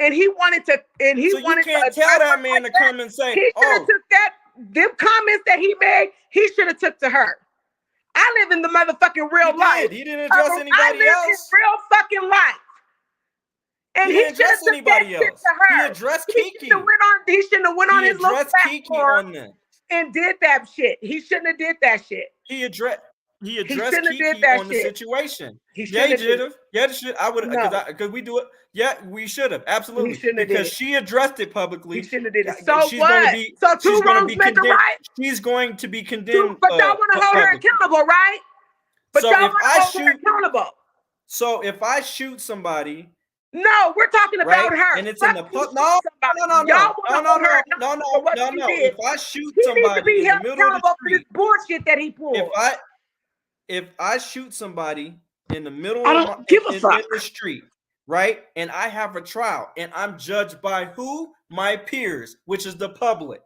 and he wanted to, you can't tell that man to come and say, he should have took them comments that he made. He should have took to her. I live in the motherfucking real life. He didn't address anybody else. I live in real fucking life. And he didn't address anybody else. To her. He addressed Kiki. He shouldn't have went on his little platform and did that shit. He shouldn't have did that shit. He addressed Kiki on the situation. He did have. Yeah, I would because we do it. Yeah, we should have absolutely because she addressed it publicly. He shouldn't have did it. So what? So two wrongs make a right. She's going to be condemned. But y'all want to hold her accountable, right? But y'all want to hold her accountable. So if I shoot somebody. No, we're talking about her. And it's in the no. If I shoot somebody in the middle of the street, bullshit that he pulled. If I shoot somebody in the middle of the street, right, and I have a trial, and I'm judged by who? My peers, which is the public.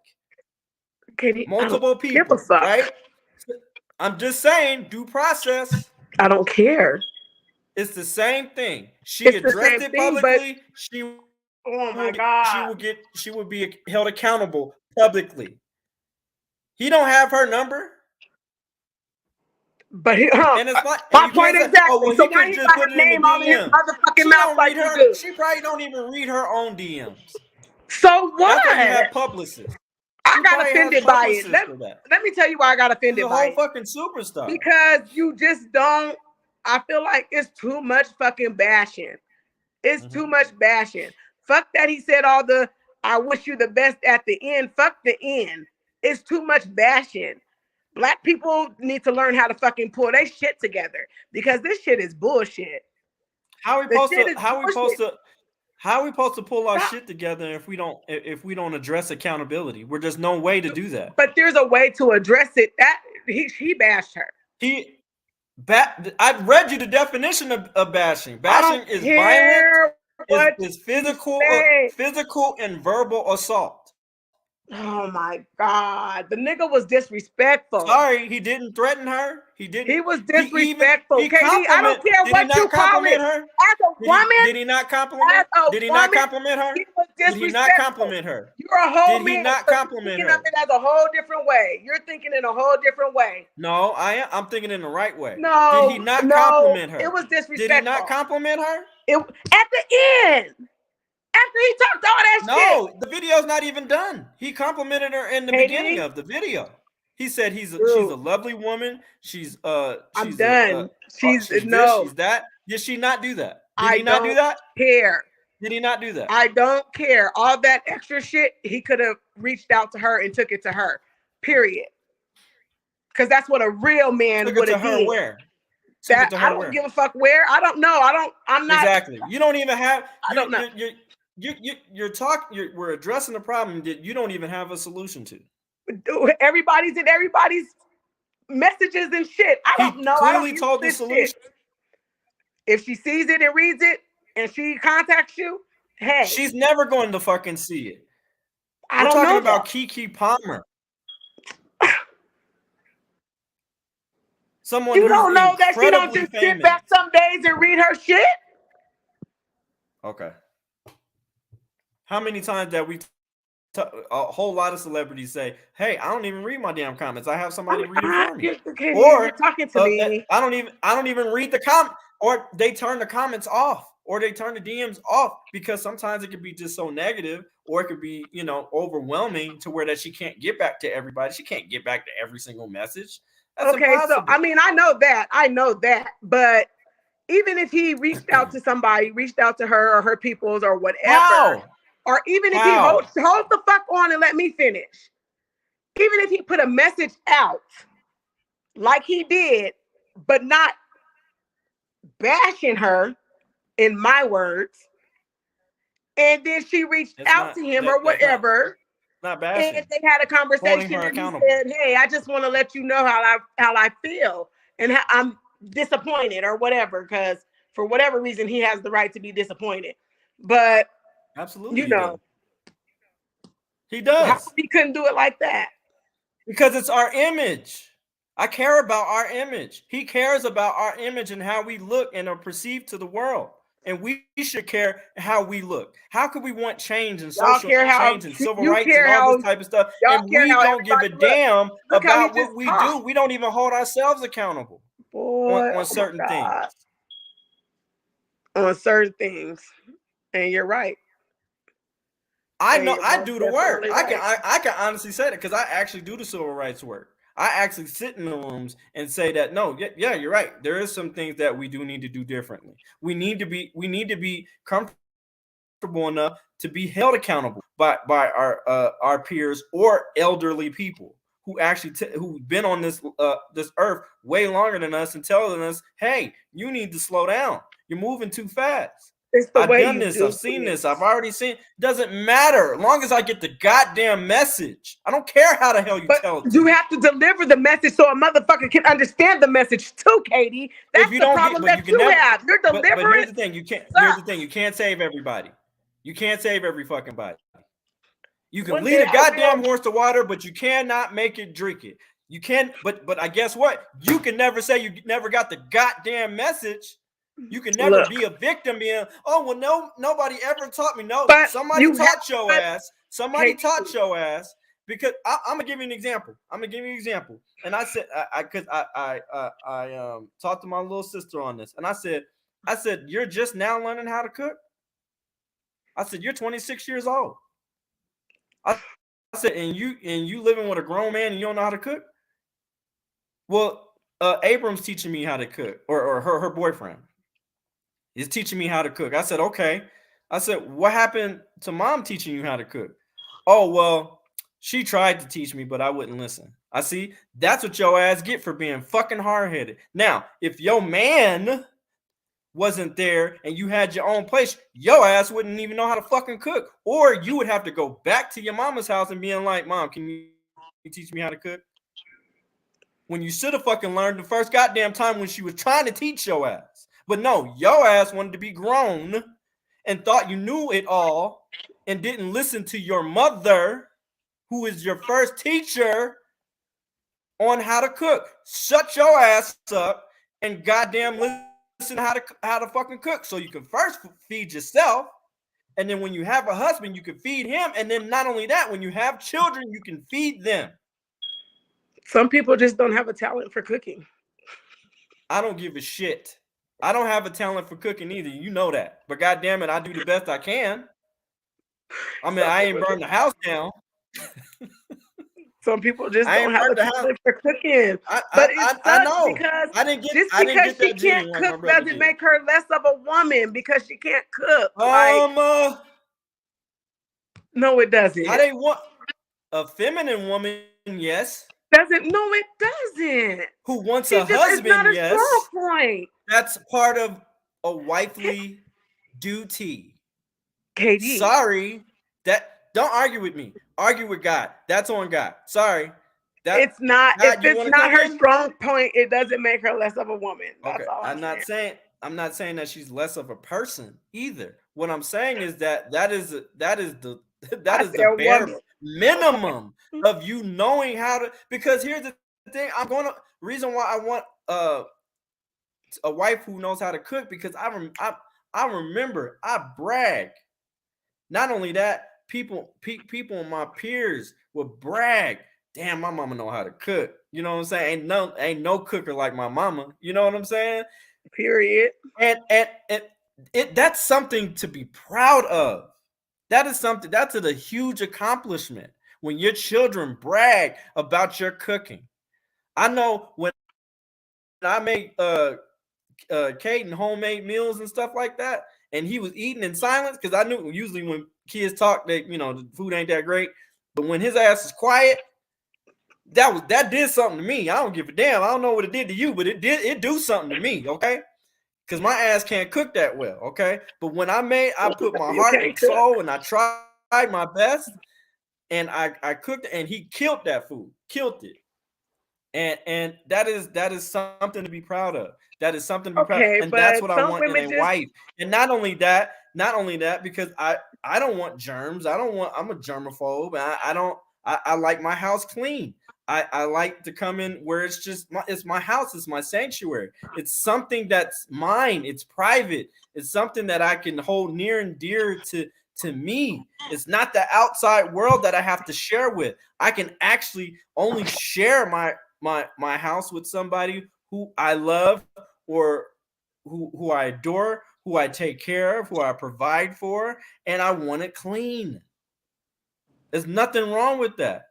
Multiple people, right? I'm just saying, due process. I don't care. It's the same thing. She addressed it publicly. She would be held accountable publicly. He don't have her number. But and it's not. my And you point can't say, exactly. "Oh, well, So he why could he just got put her it in the name all in his DM." motherfucking She mouth don't like read you her. do? She probably don't even read her own DMs. So what? That's why you have publicists. I She got probably has offended by it. publicists for that. Let me tell you why I got She's offended a by whole it. fucking superstar. Because you just don't. I feel like it's too much fucking bashing. It's too much bashing. Fuck that he said all the "I wish you the best" at the end. Fuck the end. It's too much bashing. Black people need to learn how to fucking pull their shit together because this shit is bullshit. How we The supposed shit to? is How we supposed bullshit. to? How are we supposed to pull our Stop. shit together if we don't address accountability? Where there's no way to do that. But there's a way to address it. That he bashed her. I read you the definition of bashing. Bashing is violent, is physical and verbal assault. Oh my God. The nigga was disrespectful. Sorry, he didn't threaten her. He didn't. He was disrespectful. He KD, I don't care did what you call it. her? As a woman, Did he not compliment? as a Did he woman, not compliment her? he was Did he not disrespectful. compliment her? You're a whole Did man. he not So you're compliment thinking her? of it as a whole different way. You're thinking in a whole different way. No, I'm thinking in the right way. No, Did he not compliment her? It was disrespectful. Did he not compliment her? At the end, after he talked all that shit. No, the video's not even done. He complimented her in the beginning of the video. He said she's a lovely woman. She's I'm done. She's this, she's that. Did she not do that? Did he not do that? Care. Did he not do that? I don't care. All that extra shit, he could have reached out to her and took it to her. Period. Because that's what a real man would have did. Where? I don't give a fuck where. I don't know. I'm not exactly. You don't even have. I don't know. You're talking. We're addressing a problem that you don't even have a solution to. Everybody's in everybody's messages and shit. I don't know. Clearly told the solution. Shit. If she sees it and reads it and she contacts you, hey, she's never going to fucking see it. We're talking about Keke Palmer. Someone you don't know that she don't just sit back some days and read her shit. Okay. How many times that a whole lot of celebrities say, "Hey, I don't even read my damn comments. I have somebody read it for me." Okay, or you're talking to me. I don't even read the comment, or they turn the comments off, or they turn the DMs off because sometimes it could be just so negative, or it could be overwhelming to where that she can't get back to everybody. She can't get back to every single message. That's impossible. So I mean, I know that, but even if he reached out to somebody, reached out to her or her peoples or whatever, or even if he hold the fuck on and let me finish, even if he put a message out like he did, but not bashing her, in my words, and then she reached out to him or whatever. Not bashing. And they had a conversation and he said, "Hey, I just want to let you know how I feel and how I'm disappointed or whatever, because for whatever reason he has the right to be disappointed." But absolutely, he does. He couldn't do it like that because it's our image. I care about our image. He cares about our image and how we look and are perceived to the world. And we should care how we look. How could we want change and social change and civil rights and all this type of stuff, and we don't give a damn about what we do? We don't even hold ourselves accountable on certain things. On certain things, and you're right. I know I do the work. Right. I can honestly say that because I actually do the civil rights work. I actually sit in the rooms and say that no, yeah, you're right. There is some things that we do need to do differently. We need to be comfortable enough to be held accountable by our peers or elderly people who actually who've been on this earth way longer than us and telling us, "Hey, you need to slow down. You're moving too fast." I've done this. I've seen this. I've already seen. Doesn't matter. As long as I get the goddamn message. I don't care how the hell you tell it. You have to deliver the message so a motherfucker can understand the message too, Katie. That's the problem that you have. You're delivering. But here's the thing. You can't. Here's the thing. You can't save everybody. You can't save every fucking body. You can lead a goddamn horse to water, but you cannot make it drink it. You can. But I guess what? You can never say you never got the goddamn message. You can never be a victim being, "Oh, well, nobody ever taught me." No, somebody taught your ass. Somebody taught your ass. because I'm gonna give you an example. And I said, I talked to my little sister on this, and I said, you're just now learning how to cook. I said, you're 26 years old. I said, and you living with a grown man and you don't know how to cook. Well, Abram's teaching me how to cook, or her boyfriend is teaching me how to cook. I said, okay. I said, what happened to mom teaching you how to cook? Oh, well, she tried to teach me, but I wouldn't listen. I see. That's what your ass get for being fucking hard-headed. Now, if your man wasn't there and you had your own place, your ass wouldn't even know how to fucking cook. Or you would have to go back to your mama's house and being like, Mom, can you teach me how to cook? When you should have fucking learned the first goddamn time when she was trying to teach your ass. But no, your ass wanted to be grown and thought you knew it all and didn't listen to your mother, who is your first teacher on how to cook. Shut your ass up and goddamn listen how to fucking cook, so you can first feed yourself, and then when you have a husband, you can feed him, and then not only that, when you have children, you can feed them. Some people just don't have a talent for cooking. I don't give a shit. I don't have a talent for cooking either. You know that. But goddamn it, I do the best I can. I mean, I ain't burned the house down. Some people just don't have a talent for cooking. But I know. Because just because she can't cook doesn't make her less of a woman because she can't cook. No, it doesn't. I didn't want a feminine woman, yes. No, it doesn't. Who wants a husband, yes. Point. That's part of a wifely duty. KD. Sorry. Don't argue with me. Argue with God. That's on God. Sorry. It's not. If it's not her strong point, it doesn't make her less of a woman. That's all I'm not saying that she's less of a person either. What I'm saying is that is the bare minimum of you knowing how to. Because here's the thing. Reason why I want a wife who knows how to cook, because I remember I brag. Not only that, people and my peers would brag. Damn, my mama know how to cook. You know what I'm saying? Ain't no cooker like my mama. You know what I'm saying? Period. And that's something to be proud of. That's a huge accomplishment when your children brag about your cooking. I know when I make Caden homemade meals and stuff like that, and he was eating in silence, because I knew usually when kids talk, they the food ain't that great. But when his ass is quiet, that did something to me. I don't give a damn. I don't know what it did to you, but it do something to me, okay? Because my ass can't cook that well, okay? But when I put my heart and soul, and I tried my best, and I cooked it, and he killed that food, killed it. And that is something to be proud of. That is something to be proud of. And that's what I want in a wife. And not only that, because I don't want germs. I'm a germaphobe. I like my house clean. I like to come in where it's my house, it's my sanctuary. It's something that's mine, it's private. It's something that I can hold near and dear to me. It's not the outside world that I have to share with. I can actually only share my house with somebody who I love, or who I adore, who I take care of, who I provide for, and I want it clean. There's nothing wrong with that.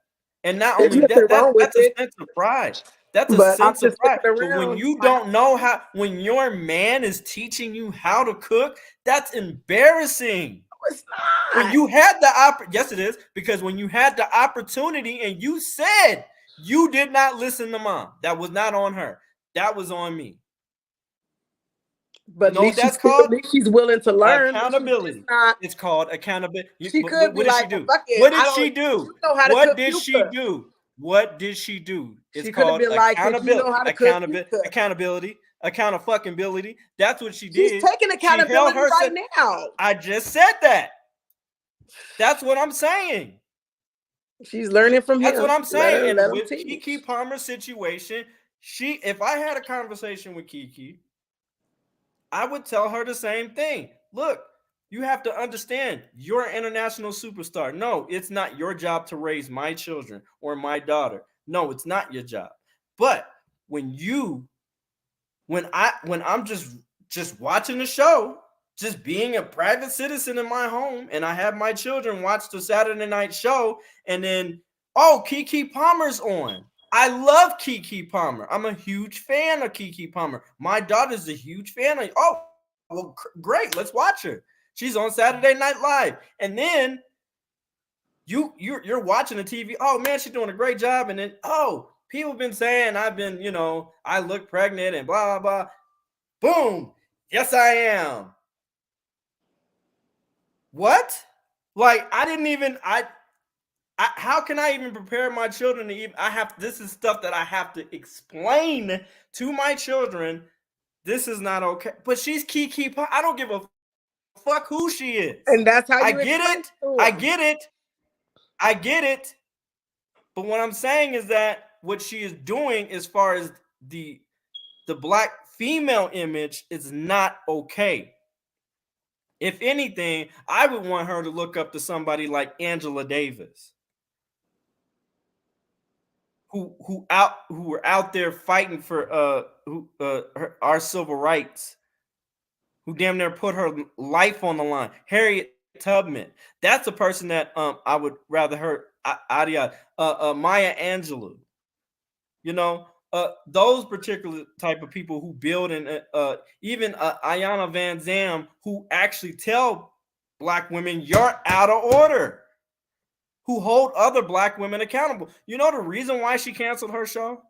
And not only that, that's a sense of pride. That's a sense of pride. But when you don't know how, when your man is teaching you how to cook, that's embarrassing. It's not. When you had yes, it is, because when you had the opportunity and you said you did not listen to mom, that was not on her. That was on me. But that's called. At least she's willing to learn. Accountability. It's called accountability. She could be like, what did she do? What did she do? What did she do? It's called accountability. Accountability. That's what she did. She's taking accountability right now. I just said that. That's what I'm saying. She's learning from him. That's what I'm saying. And with Kiki Palmer's situation, if I had a conversation with Kiki, I would tell her the same thing. Look, You have to understand you're an international superstar. No, it's not your job to raise my children or my daughter. No, it's not your job. But when I'm just watching the show, just being a private citizen in my home, and I have my children watch the Saturday night show, and then Keke Palmer's on. I love Keke Palmer. I'm a huge fan of Keke Palmer. My daughter's a huge fan of. Well, great. Let's watch her. She's on Saturday Night Live, and then you're watching the TV. Oh man, she's doing a great job. And then people have been saying I've been, I look pregnant and blah blah blah. Boom. Yes, I am. What? Like I didn't even how can I even prepare my children to even? This is stuff that I have to explain to my children. This is not okay. But she's Keke. I don't give a fuck who she is. And that's how you I get it. I get it. I get it. But what I'm saying is that what she is doing as far as the black female image is not okay. If anything, I would want her to look up to somebody like Angela Davis, who were out there fighting for our civil rights, who damn near put her life on the line. Harriet Tubman. That's a person that I would rather her Maya Angelou. Those particular type of people who build and even Ayanna Van Zam, who actually tell black women you're out of order, who hold other black women accountable. You know the reason why she canceled her show?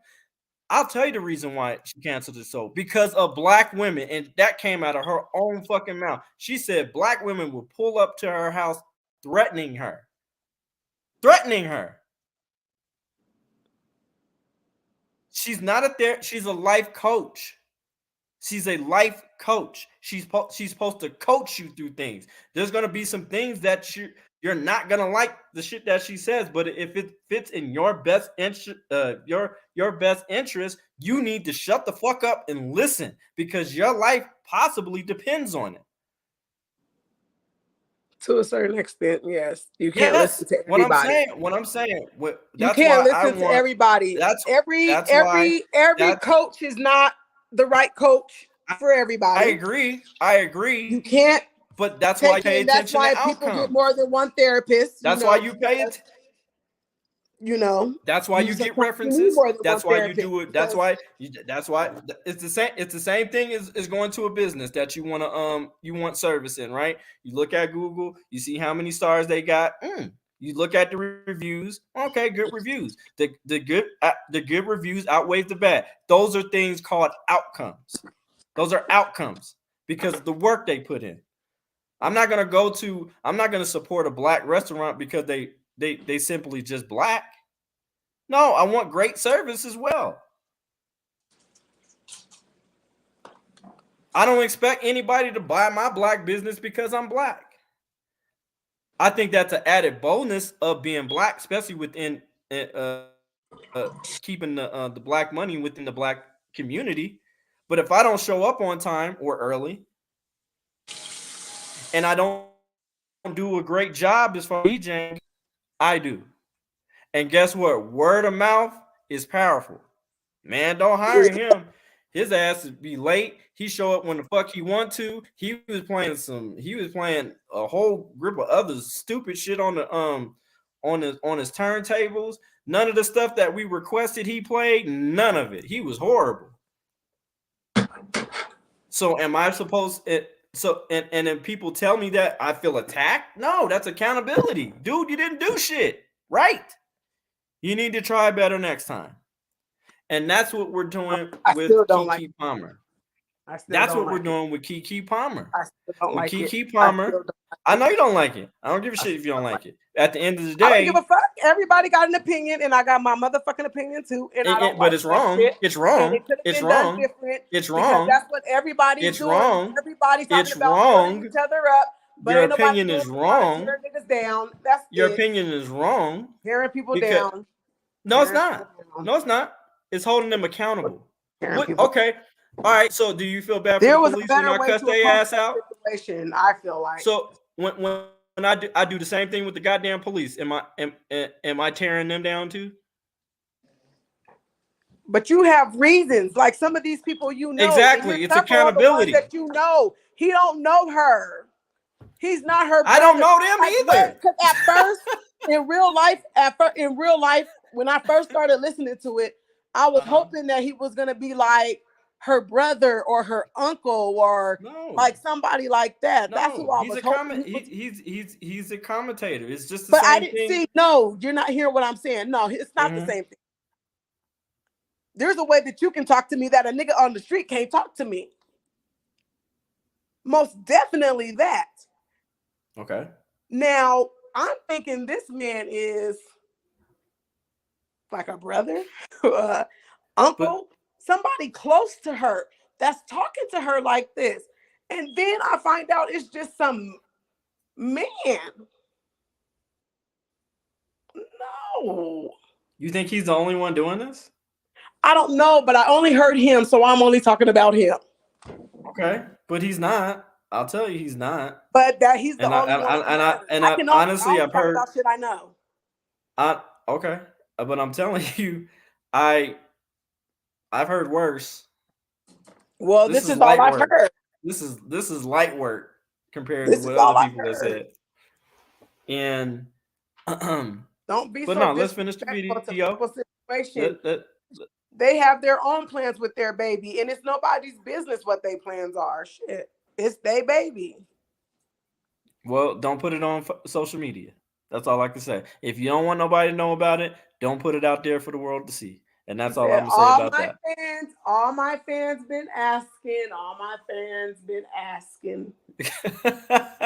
I'll tell you the reason why she canceled the show. Because of black women, and that came out of her own fucking mouth. She said black women would pull up to her house threatening her. She's not a therapist. She's a life coach. She's a life coach. She's supposed to coach you through things. There's going to be some things that you're not going to like the shit that she says, but if it fits in your best interest, your best interest, you need to shut the fuck up and listen, because your life possibly depends on it. To a certain extent, yes. You can't listen to everybody. What I'm saying. You can't listen to everybody. Every coach is not the right coach for everybody. I agree. You can't. But that's why you pay attention. That's why people get more than one therapist. That's why you pay it. That's why you get references. That's why you do it. That's why it's the same. It's the same thing as going to a business that you want service in, right? You look at Google, you see how many stars they got. You look at the reviews. Okay, good reviews. The good reviews outweighs the bad. Those are things called outcomes. Those are outcomes because of the work they put in. I'm not gonna support a black restaurant because they simply just black. No, I want great service as well. I don't expect anybody to buy my black business because I'm black. I think that's an added bonus of being black, especially within keeping the black money within the black community. But if I don't show up on time or early, and I don't do a great job as far as DJing, I do. And guess what? Word of mouth is powerful. Man, don't hire him. His ass would be late. He show up when the fuck he want to. He was playing a whole group of other stupid shit on his turntables. None of the stuff that we requested he played, none of it. He was horrible. So am I supposed it? So and then people tell me that I feel attacked? No, that's accountability. Dude, you didn't do shit. Right. You need to try better next time. And that's what we're doing with Keke Palmer. That's what we're doing with Keke Palmer. I still don't like Keke Palmer. I know you don't like it. I don't give a shit if you don't like it. At the end of the day, I don't give a fuck. Everybody got an opinion, and I got my motherfucking opinion too. And I don't. But it's wrong. It's wrong. It's wrong. It's wrong. That's what everybody's doing. Wrong. Everybody's talking about pulling each other up. But your opinion is wrong. Tearing niggas down. That's your opinion is wrong. Tearing people down. No, it's not. No, it's not. It's holding them accountable. Okay. All right. So, do you feel bad for the police when I cuss their ass out? situation. I feel like. So when I do the same thing with the goddamn police. Am I tearing them down too? But you have reasons. Like some of these people, you know, exactly. It's accountability. The ones that you know, he don't know her. He's not her brother. I don't know them either. Because at first, in real life, when I first started listening to it, I was hoping that he was gonna be like her brother or her uncle or like somebody like that. No, That's who I was hoping. He's a commentator. It's just the but same I didn't thing. see. No, you're not hearing what I'm saying. No, it's not the same thing. There's a way that you can talk to me that a nigga on the street can't talk to me. Most definitely that. Okay. Now, I'm thinking this man is like a brother, uncle, somebody close to her that's talking to her like this. And then I find out it's just some man. No. You think he's the only one doing this? I don't know, but I only heard him, so I'm only talking about him. Okay, but he's not. I'll tell you, he's not. But that he's the only one. And honestly, I've heard about shit I know. Okay, but I'm telling you, I've heard worse. Well, this is all I've heard. This is light work compared to what other people have said. And don't be. But so no, let's finish the video. They have their own plans with their baby, and it's nobody's business what their plans are. Shit, it's their baby. Well, don't put it on social media. That's all I can say. If you don't want nobody to know about it, don't put it out there for the world to see. And that's all I'm gonna say about that. All my fans been asking. All my fans been asking.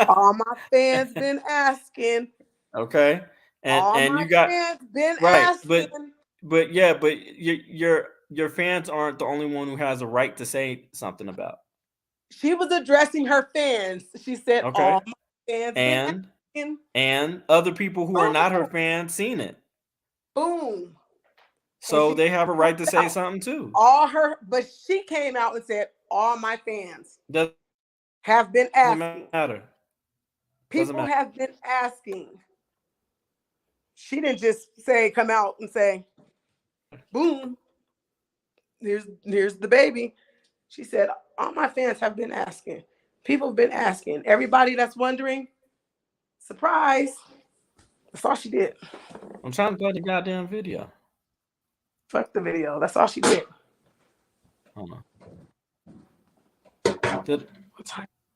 All my fans been asking. Okay, and you got fans been asking. But your fans aren't the only one who has a right to say something about. She was addressing her fans. She said, okay. All my fans and other people who are not her fans seen it. Boom. So they have a right to say something too. But she came out and said, all my fans have been asking. Doesn't matter. People have been asking. She didn't just come out and say, boom, here's the baby. She said, all my fans have been asking. People have been asking. Everybody that's wondering, surprise. That's all she did. I'm trying to play the goddamn video. Fuck the video. That's all she did. Hold on.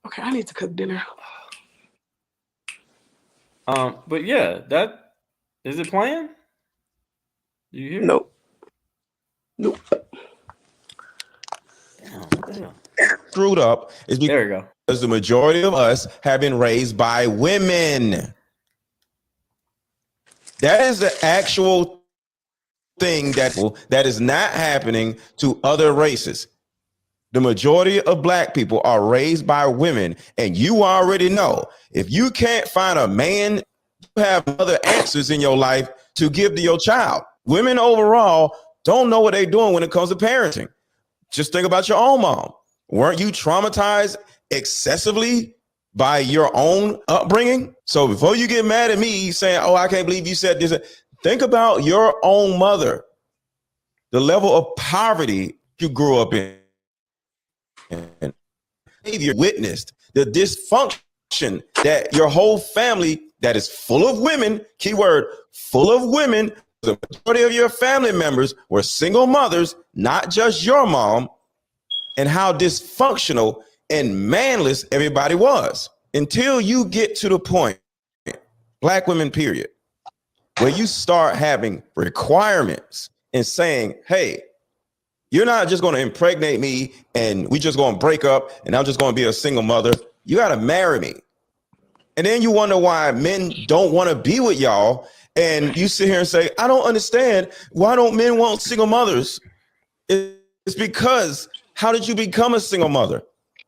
Okay, I need to cook dinner. But yeah, that is it playing? Do you hear? Nope. Screwed up is because there you go. The majority of us have been raised by women. That is the actual thing that is not happening to other races. The majority of black people are raised by women, and you already know if you can't find a man, you have other answers in your life to give to your child. Women overall don't know what they're doing when it comes to parenting. Just think about your own mom. Weren't you traumatized excessively by your own upbringing? So before you get mad at me saying, oh, I can't believe you said this, think about your own mother, the level of poverty you grew up in. And you witnessed the dysfunction that your whole family that is full of women, keyword, full of women, the majority of your family members were single mothers, not just your mom, and how dysfunctional and manless everybody was until you get to the point, black women, period, where you start having requirements and saying, hey, you're not just going to impregnate me and we just going to break up and I'm just going to be a single mother. You got to marry me. And then you wonder why men don't want to be with y'all. And you sit here and say, I don't understand. Why don't men want single mothers? It's because how did you become a single mother?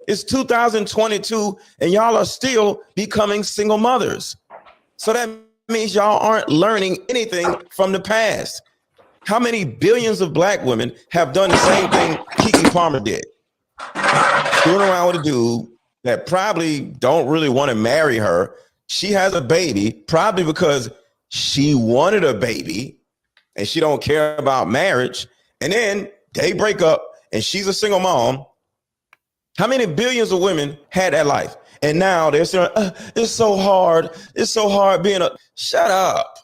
It's 2022 and y'all are still becoming single mothers. So that means y'all aren't learning anything from the past. How many billions of black women have done the same thing Keke Palmer did? Screwing around with a dude that probably don't really want to marry her. She has a baby, probably because she wanted a baby and she don't care about marriage. And then they break up and she's a single mom. How many billions of women had that life? And now they're saying, it's so hard. It's so hard being a, shut up.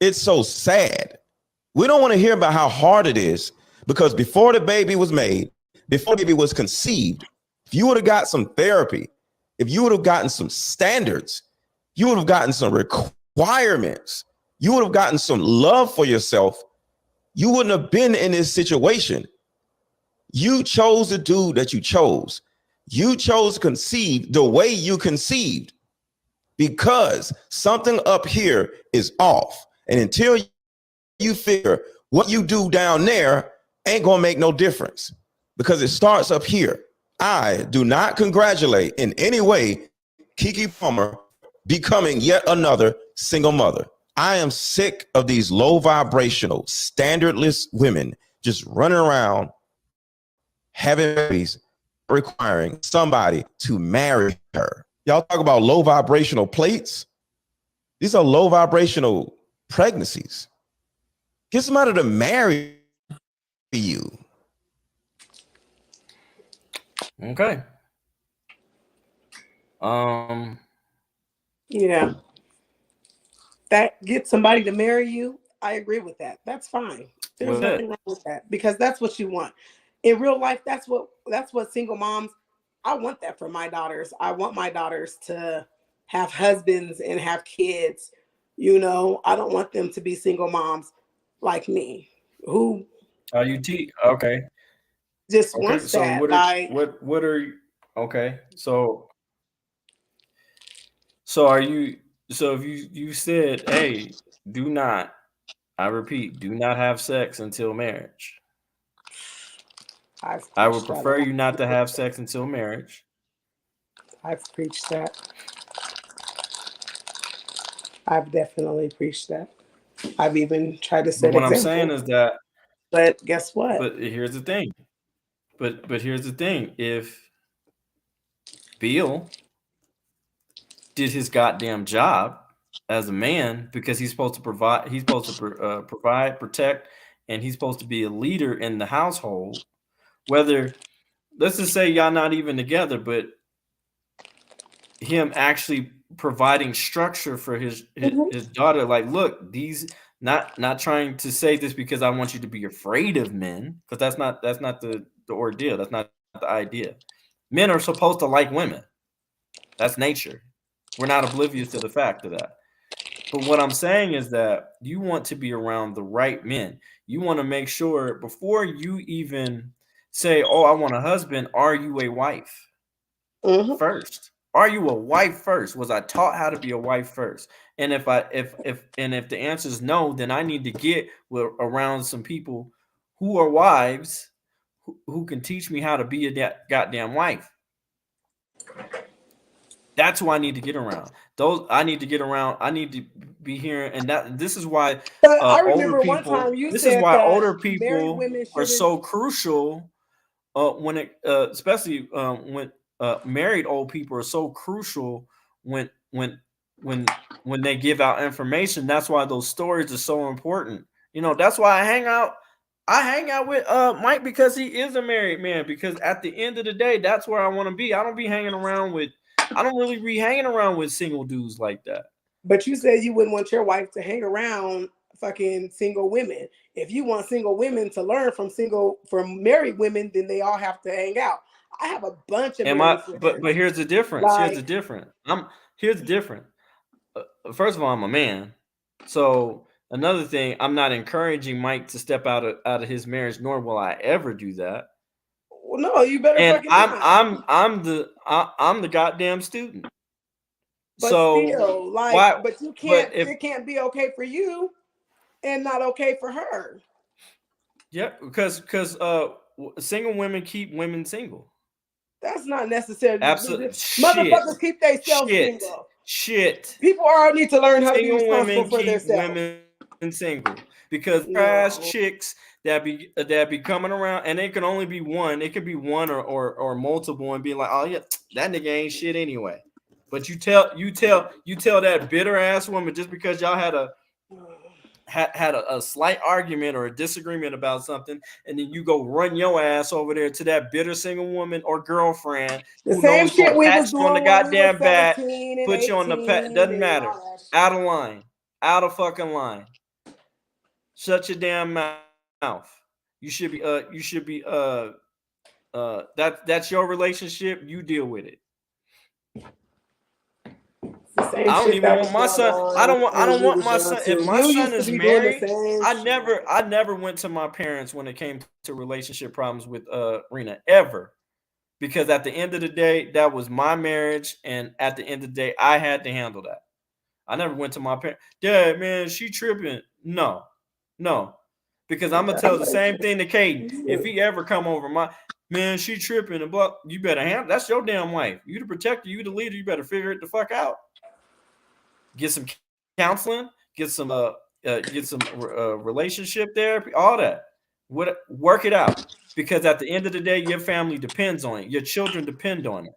It's so sad. We don't want to hear about how hard it is, because before the baby was made, before the baby was conceived, if you would have got some therapy, if you would have gotten some standards, you would have gotten some requirements, you would have gotten some love for yourself, you wouldn't have been in this situation. You chose the dude that you chose. You chose to conceive the way you conceived because something up here is off. And until you figure what you do down there ain't gonna make no difference, because it starts up here. I do not congratulate in any way Keke Palmer becoming yet another single mother. I am sick of these low vibrational, standardless women just running around having babies, requiring somebody to marry her. Y'all talk about low vibrational plates. These are low vibrational pregnancies. Get somebody to marry you. Okay. Yeah. That get somebody to marry you. I agree with that. That's fine. There's nothing wrong with that, because that's what you want. In real life, that's what single moms, I want that for my daughters. I want my daughters to have husbands and have kids. You know, I don't want them to be single moms like me, who okay. just Okay, wants so that. what are you, okay? So are you, so if you said, hey, do not, I repeat, do not have sex until marriage. I would prefer you not to have sex until marriage. I've preached that. I've definitely preached that. I've even tried to But set what I'm saying examples. is that, But guess what? but here's the thing. But here's the thing. If Bill did his goddamn job as a man, because he's supposed to provide, provide, protect, and he's supposed to be a leader in the household. Whether, let's just say y'all not even together, but him actually providing structure for his daughter. Like, look, these, not trying to say this because I want you to be afraid of men, because that's not the ordeal. That's not the idea. Men are supposed to like women. That's nature. We're not oblivious to the fact of that. But what I'm saying is that you want to be around the right men. You want to make sure before you even say, "Oh, I want a husband," are you a wife first? Are you a wife first? Was I taught how to be a wife first? And if the answer is no, then I need to get around some people who are wives who can teach me how to be a goddamn wife. That's who I need to get around. I need to get around. I need to be hearing, and this is why I older remember one people. time you This is said why that older married people women are shouldn't. so crucial. When it, especially when married old people are so crucial when they give out information. That's why those stories are so important. You know, that's why I hang out. I hang out with Mike, because he is a married man. Because at the end of the day, that's where I want to be. I don't really be hanging around with single dudes like that. But you said you wouldn't want your wife to hang around fucking single women. If you want single women to learn from married women, then they all have to hang out. I have a bunch of married friends. But here's the difference. Here's the difference. First of all, I'm a man. So another thing, I'm not encouraging Mike to step out of his marriage, nor will I ever do that. Well, no, you better And fucking not. I'm the goddamn student. But so still, like, why? but you But can't. It can't be okay for you and not okay for her. Yeah, because single women keep women single. That's not necessarily. Absolutely. Motherfuckers keep themselves single. Shit. People all need to learn how to be Single responsible women for keep themselves. women single because trash chicks that be coming around, and it can only be one. It could be one or multiple, and be like, oh yeah, that nigga ain't shit anyway. But you tell that bitter ass woman just because y'all had a slight argument or a disagreement about something, and then you go run your ass over there to that bitter single woman or girlfriend The who same knows shit gonna we pat was you on the doing when we goddamn was back, 17 and put you on the 18 doesn't and matter, all that shit. out of line, out of fucking line. Shut your damn mouth. You should be that's your relationship. You deal with it. I don't even want my son. I don't want my son. If my son is married, I never went to my parents when it came to relationship problems with Rena ever. Because at the end of the day, that was my marriage, and at the end of the day, I had to handle that. I never went to my parents. Dad, man, she tripping. No. Because I'm gonna tell the same thing to Caden. If he ever come over, man, she tripping and blah, you better handle. That's your damn wife. You the protector, you the leader. You better figure it the fuck out. Get some counseling. Get some relationship therapy. All that. Work it out. Because at the end of the day, your family depends on it. Your children depend on it.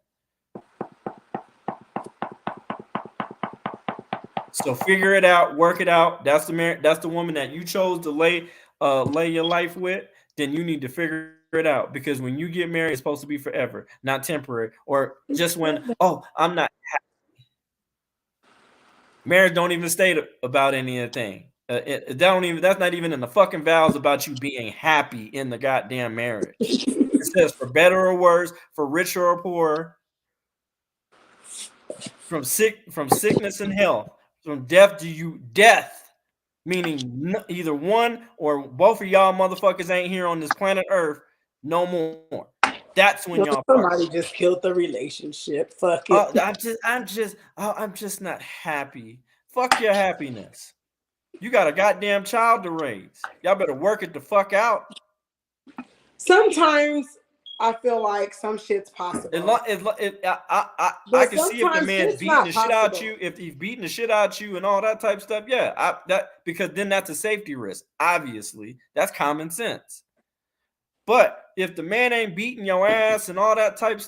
So figure it out, work it out. That's the woman that you chose to lay your life with. Then you need to figure it out, because when you get married, it's supposed to be forever, not temporary, or just when I'm not happy. Marriage don't even state about anything. That's not even in the fucking vows about you being happy in the goddamn marriage. It says for better or worse, for richer or poorer, from sickness and health, from death to death, meaning either one or both of y'all motherfuckers ain't here on this planet Earth no more. That's when y'all somebody just killed the relationship. Fuck it. I'm just not happy. Fuck your happiness. You got a goddamn child to raise. Y'all better work it the fuck out. Sometimes I feel like some shit's possible. I can see if the man's beating the shit out you, if he's beating the shit out you and all that type of stuff. Yeah, because then that's a safety risk. Obviously, that's common sense. But if the man ain't beating your ass and all that type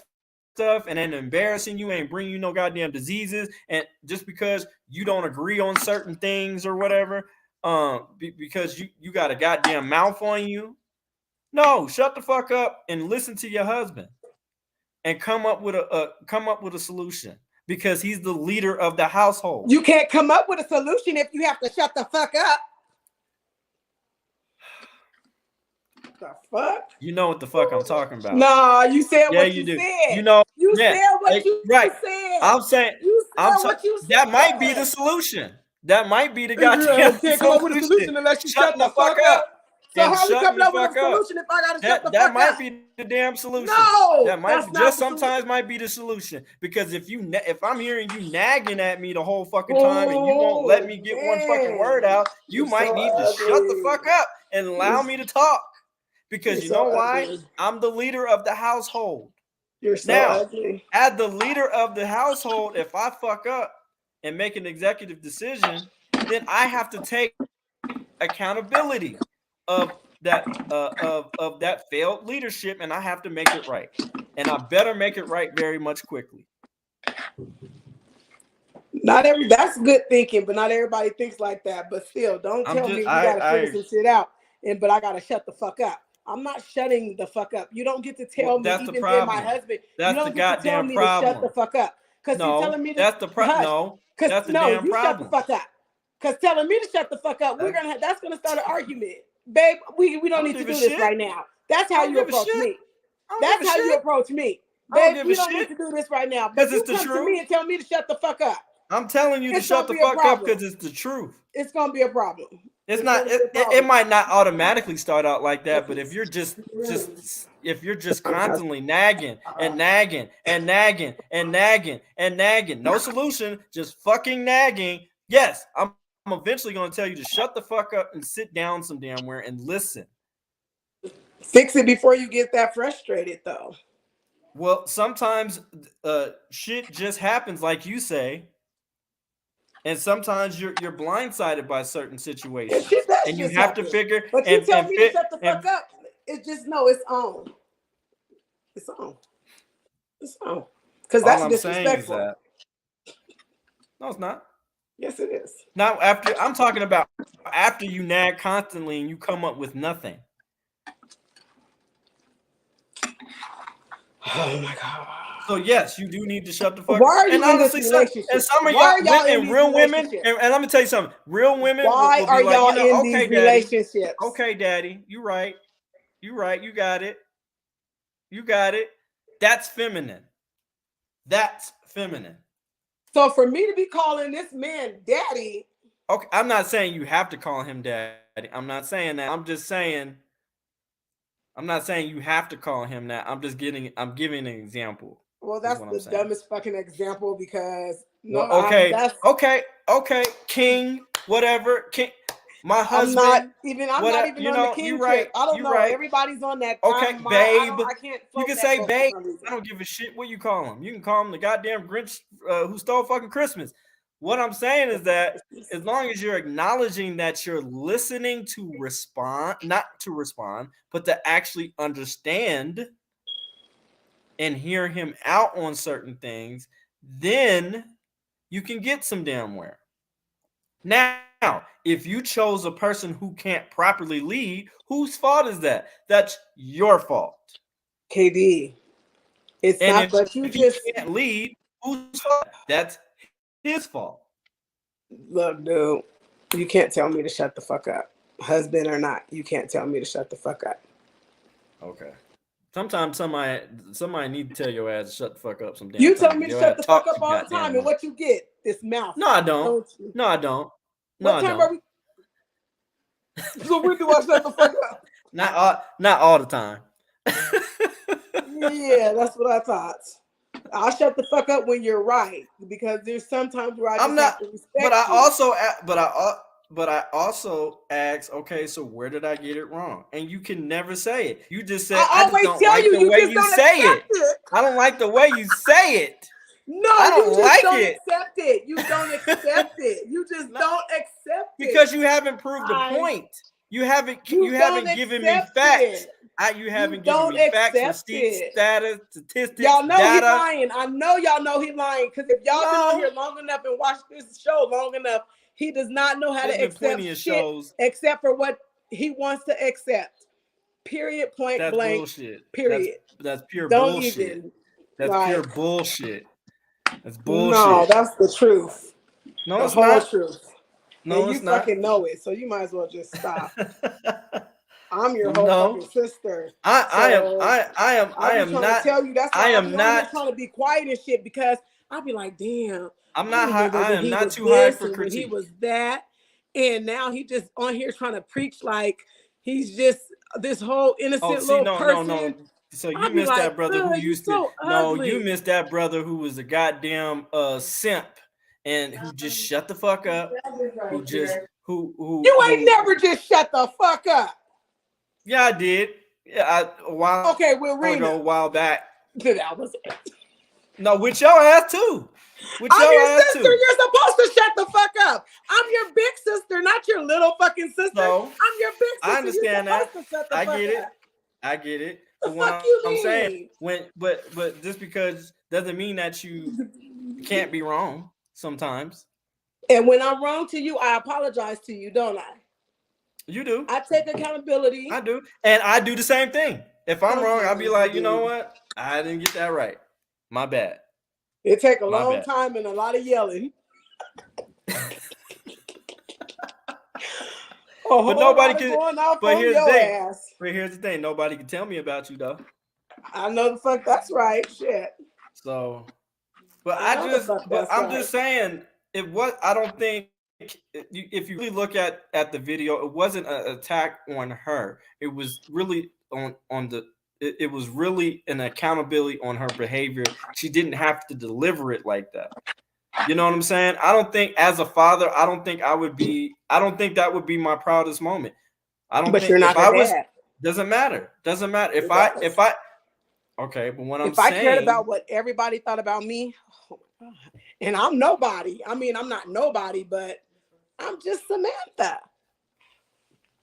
stuff and ain't embarrassing you, ain't bringing you no goddamn diseases, and just because you don't agree on certain things or whatever, because you got a goddamn mouth on you. No, shut the fuck up and listen to your husband, and come up with a solution, because he's the leader of the household. You can't come up with a solution if you have to shut the fuck up. The fuck? You know what the fuck I'm talking about. Nah, you said what you do. said. You know, you said what you said. I'm saying what you said. That might be the solution. That might be the goddamn can't come up with a solution unless you shut the fuck up. So how are we coming up with a solution if I gotta shut the fuck up? That might be the damn solution. No, that might just sometimes might be the solution. Because if I'm hearing you nagging at me the whole fucking time and you won't let me get one fucking word out, you might need to shut the fuck up and allow me to talk. Because you know why? I'm the leader of the household. You're so ugly. As the leader of the household, if I fuck up and make an executive decision, then I have to take accountability of that of that failed leadership, and I have to make it right. And I better make it right very much quickly. That's good thinking, but not everybody thinks like that. But still, don't tell me we gotta figure some shit out, but I gotta shut the fuck up. I'm not shutting the fuck up. You don't get to tell me, even being my husband. That's you don't the get to tell goddamn me problem. To shut the fuck up. Because you're telling me to that's the problem. No, that's the damn you problem. Shut the fuck up. Because telling me to shut the fuck up, that's gonna start an argument. Babe, we don't need to do this right now. That's how you approach me. That's how you approach me. Babe, we don't need to do this right now. But you come to me and tell me to shut the fuck up. I'm telling you to shut the fuck up because it's the truth. It's gonna be a problem. It's not. It might not automatically start out like that, but if you're just constantly nagging and nagging and nagging and nagging and nagging, no solution, just fucking nagging. Yes, I'm eventually going to tell you to shut the fuck up and sit down some damn where and listen. Fix it before you get that frustrated, though. Well, sometimes shit just happens, like you say. And sometimes you're blindsided by certain situations, and you just have to happen. figure. But you tell me to shut the fuck and up. It's just no. It's on. It's on. It's on. Because all that's I'm saying is disrespectful. that no, it's not. Yes, it is. Now, after I'm talking about after you nag constantly and you come up with nothing. Oh my god. So yes, you do need to shut the fuck. Why are you and in this honestly, relationship? and some of Why are y'all in women, these real women, relationships? and let me tell you something. Real women Why will are be like, y'all in okay, these daddy, relationships? okay, daddy, you right, you got it, you got it. That's feminine. That's feminine. So for me to be calling this man daddy. Okay, I'm not saying you have to call him daddy. I'm not saying that. I'm just saying. I'm not saying you have to call him that. I'm giving an example. Well, that's the dumbest fucking example because okay, king, whatever, king, my husband. I'm not even on the king trip. I don't know. Right. Everybody's on that. Okay, babe. I can't. You can say babe. I don't give a shit what you call him. You can call him the goddamn Grinch who stole fucking Christmas. What I'm saying is that as long as you're acknowledging that you're listening to respond, not to respond, but to actually understand and hear him out on certain things, then you can get some damn where. Now, if you chose a person who can't properly lead, whose fault is that? That's your fault. KD, it's and not that you just can't lead. Whose fault? That's his fault. Look, dude, you can't tell me to shut the fuck up, husband or not. You can't tell me to shut the fuck up. Okay. Sometimes somebody need to tell your ass to shut the fuck up. Some damn. You tell me to shut the fuck up all the time, and what you get? This mouth. No, I don't. No, I don't. No, what time are we? So when do I shut the fuck up? Not all the time. Yeah, that's what I thought. I'll shut the fuck up when you're right, because there's sometimes where I just have to respect but I you. but I also ask, okay, so where did I get it wrong? And you can never say it. You just say, I just don't like the way you say it. I don't like the way you say it. No, I don't like it. Accept it. You don't accept it. You just don't accept it. Because you haven't proved the point. You haven't given me facts. You haven't given me facts, receipts, status, statistics. Y'all know he's lying. I know y'all know he's lying, because if y'all been on here long enough and watched this show long enough, he does not know how to accept shit except for what he wants to accept. Period. Point that's blank. Bullshit. Period. That's pure don't bullshit. Even, that's like, pure bullshit. That's bullshit. No, that's the truth. No, the it's whole not. Truth. No, and it's you not. fucking know it, so you might as well just stop. I'm your whole fucking sister. I am trying not. To tell you that's why I am not trying to be quiet and shit, because I'll be like, damn. I'm not high. I am not too high for critique. He was that, and now he just on here trying to preach like he's just this whole innocent person. No. So you missed that brother who used to. No, you missed that brother who was a goddamn simp and who just shut the fuck up. Who just who you ain't never just shut the fuck up. Yeah, I did. Yeah, a while. Okay, well, Rena. A while back. That was it. No, with your ass too. I'm your sister. Too. You're supposed to shut the fuck up. I'm your big sister, not your little fucking sister. So, I'm your big sister. I understand that. I get it. Up. I get it. The fuck you mean? I'm saying but just because doesn't mean that you can't be wrong sometimes. And when I'm wrong to you, I apologize to you, don't I? You do. I take accountability. I do. And I do the same thing. If I'm wrong, I'll be like, you know what? I didn't get that right. My bad. It take a long time and a lot of yelling. But nobody can. But here's the thing. But here's the thing. Nobody can tell me about you though. I know the fuck that's right. Shit. So, but I'm just saying it was. I don't think if you really look at the video, it wasn't an attack on her. It was really on the. It was really an accountability on her behavior. She didn't have to deliver it like that. You know what I'm saying? I don't think as a father, I don't think that would be my proudest moment. I don't think you're not if I was dad. Doesn't matter. If I okay, but what I'm saying, if I cared about what everybody thought about me, oh And I'm nobody. I mean, I'm not nobody, but I'm just Samantha.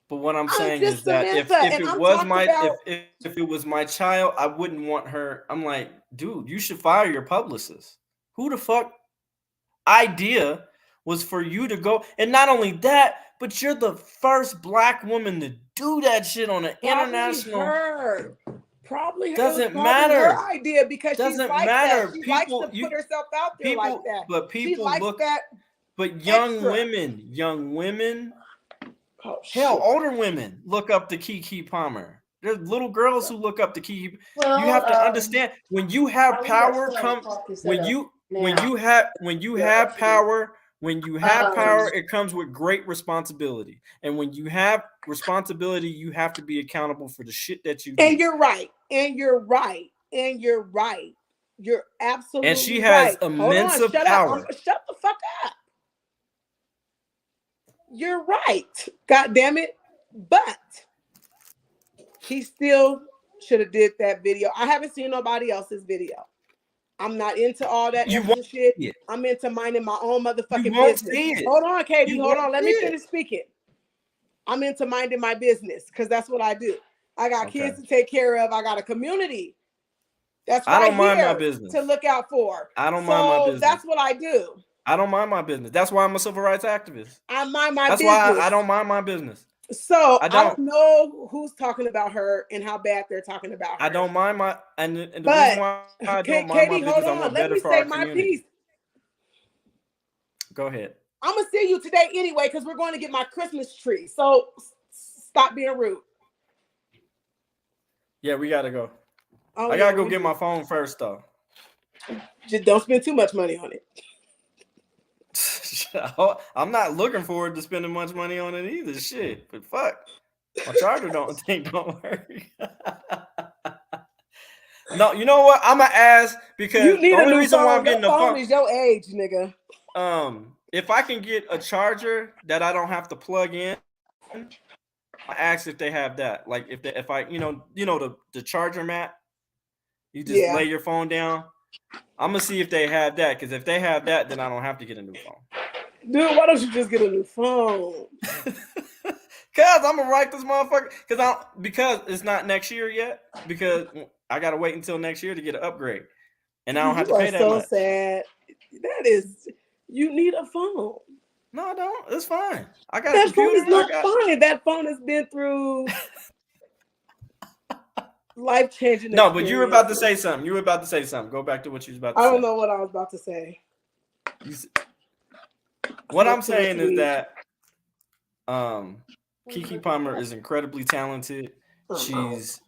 But what I'm saying is that if it was if it was my child, I wouldn't want her. I'm like, dude, you should fire your publicist. Who the fuck idea was for you to go? And not only that, but you're the first black woman to do that shit on an international. Probably doesn't matter. Her idea because doesn't she's like matter. that. She likes to put herself out there like that. But people look that. But young women. Oh, hell, older women look up to Keke Palmer. There's little girls who look up to Keke. Well, you have to understand when you have power. When you have power, it comes with great responsibility. And when you have responsibility, you have to be accountable for the shit that you do. And you're right. You're absolutely right. And she has immense power. Shut the fuck up. You're right. God damn it. But he still should have did that video. I haven't seen nobody else's video. I'm not into all that extra shit. I'm into minding my own motherfucking business. Hold on, Katie. Hold on. Let me finish speaking. I'm into minding my business because that's what I do. I got kids to take care of. I got a community. That's right. I don't mind my business to look out for. I don't mind my business. That's what I do. I don't mind my business. That's why I'm a civil rights activist. I mind my business. That's why I don't mind my business. So I don't know who's talking about her and how bad they're talking about her. I don't mind my and the reason why I don't mind my business, I want better for our community. Go ahead. I'm gonna see you today anyway because we're going to get my Christmas tree. So stop being rude. Yeah, we gotta go. I gotta go get my phone first though. Just don't spend too much money on it. I'm not looking forward to spending much money on it either. Shit, but fuck, my charger don't work. No, you know what? I'm gonna ask because you need the only reason why I'm getting the phone is your age, nigga. If I can get a charger that I don't have to plug in, I ask if they have that. Like if I the charger mat, you just lay your phone down. I'm gonna see if they have that because if they have that, then I don't have to get a new phone. Dude, why don't you just get a new phone? Cause I'm gonna write this motherfucker. Because it's not next year yet. Because I gotta wait until next year to get an upgrade, and I don't have to pay that much. So sad. That is, you need a phone. No, I don't. It's fine. I got a computer. That phone is not fine. That phone has been through life-changing. No, but you were about to say something. Go back to what you was about to say. I don't know what I was about to say. What I'm saying is that Keke Palmer is incredibly talented. She's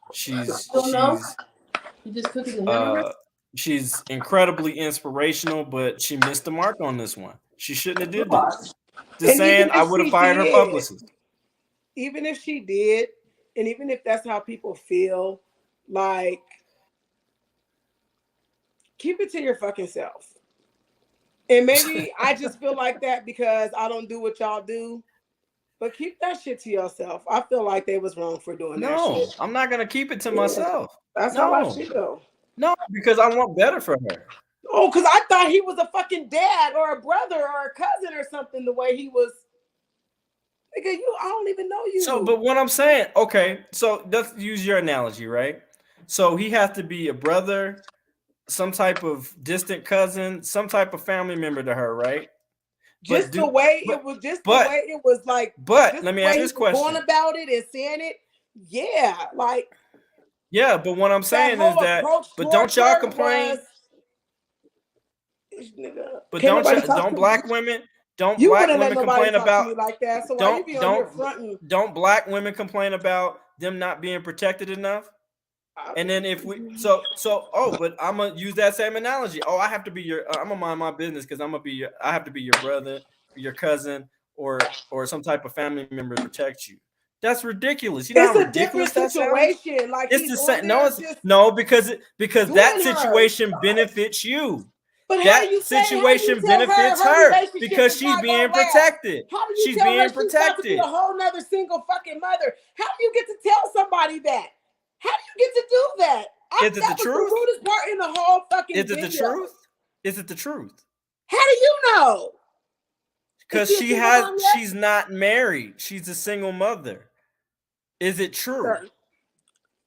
incredibly inspirational, but she missed the mark on this one. She shouldn't have did this. Just saying, I would have fired her publicist. Even if she did, and even if that's how people feel, like, keep it to your fucking self. And maybe I just feel like that because I don't do what y'all do. But keep that shit to yourself. I feel like they was wrong for doing that shit. No, I'm not going to keep it to myself. That's how I feel. No, because I want better for her. Oh, because I thought he was a fucking dad or a brother or a cousin or something the way he was. Nigga, I don't even know you. So, but what I'm saying, okay, so let's use your analogy, right? So he has to be a brother, some type of distant cousin, some type of family member to her, right? Just the way it was like. But let me ask this question: going about it and saying it, yeah, like. Yeah, but what I'm saying is that. But don't y'all complain? But don't black women complain about like that? So don't black women complain about them not being protected enough? And then if we but I'm gonna use that same analogy. Oh, I have to be I'm gonna mind my business because I have to be your brother, your cousin, or some type of family member to protect you. That's ridiculous. You know how ridiculous that situation. Like it's the same. No, because that situation benefits you. But that situation benefits her because she's being protected. She's being protected. She's a whole nother single fucking mother. How do you get to tell somebody that? How do you get to do that? Is it the truth? The rudest part in the whole fucking video. Is it the truth? Is it the truth? How do you know? Because she's not married. She's a single mother. Is it true?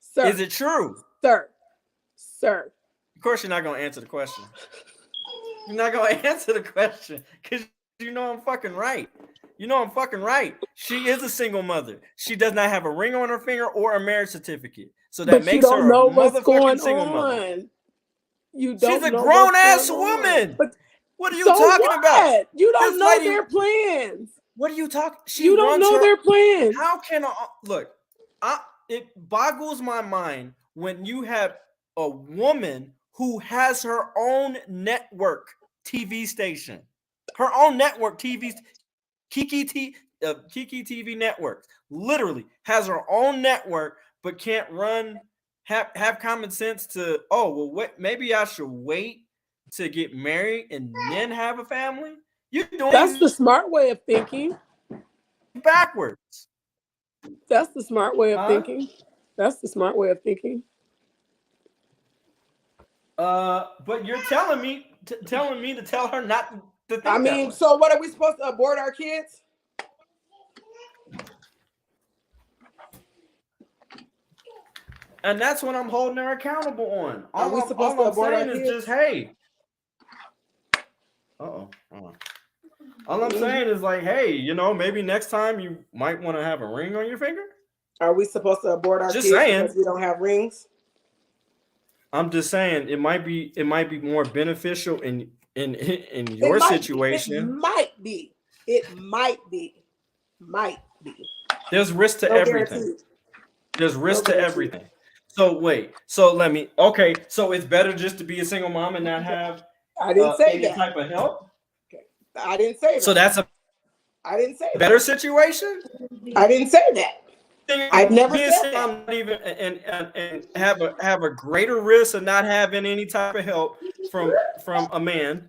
Sir. Is it true? Sir. Of course, you're not going to answer the question. You're not going to answer the question because you know I'm fucking right. You know I'm fucking right. She is a single mother. She does not have a ring on her finger or a marriage certificate. So that makes her a motherfucking single mother. You don't She's a grown ass woman. But what are you talking about? You don't know their plans. What are you talking? You don't know their plans. How can look? It boggles my mind when you have a woman who has her own network TV station, her own network TV, Kiki TV networks, literally has her own network, but can't have common sense to, maybe I should wait to get married and then have a family. That's the smart way of thinking. Backwards. That's the smart way of thinking. That's the smart way of thinking. But you're telling me to tell her not to think. I mean, so what are we supposed to abort our kids? And that's what I'm holding her accountable on. Are we supposed to abort our kids? Just, hey. All I'm saying is like, hey, maybe next time you might want to have a ring on your finger. Are we supposed to abort our kids because we don't have rings? I'm just saying it might be more beneficial in your situation. It might be. There's risk to everything. There's risk to everything. So wait. So so it's better just to be a single mom and not have any type of help? Okay. I didn't say that. So that's I didn't say better situation? I didn't say that. I've never said that. I'm not even and have a greater risk of not having any type of help from a man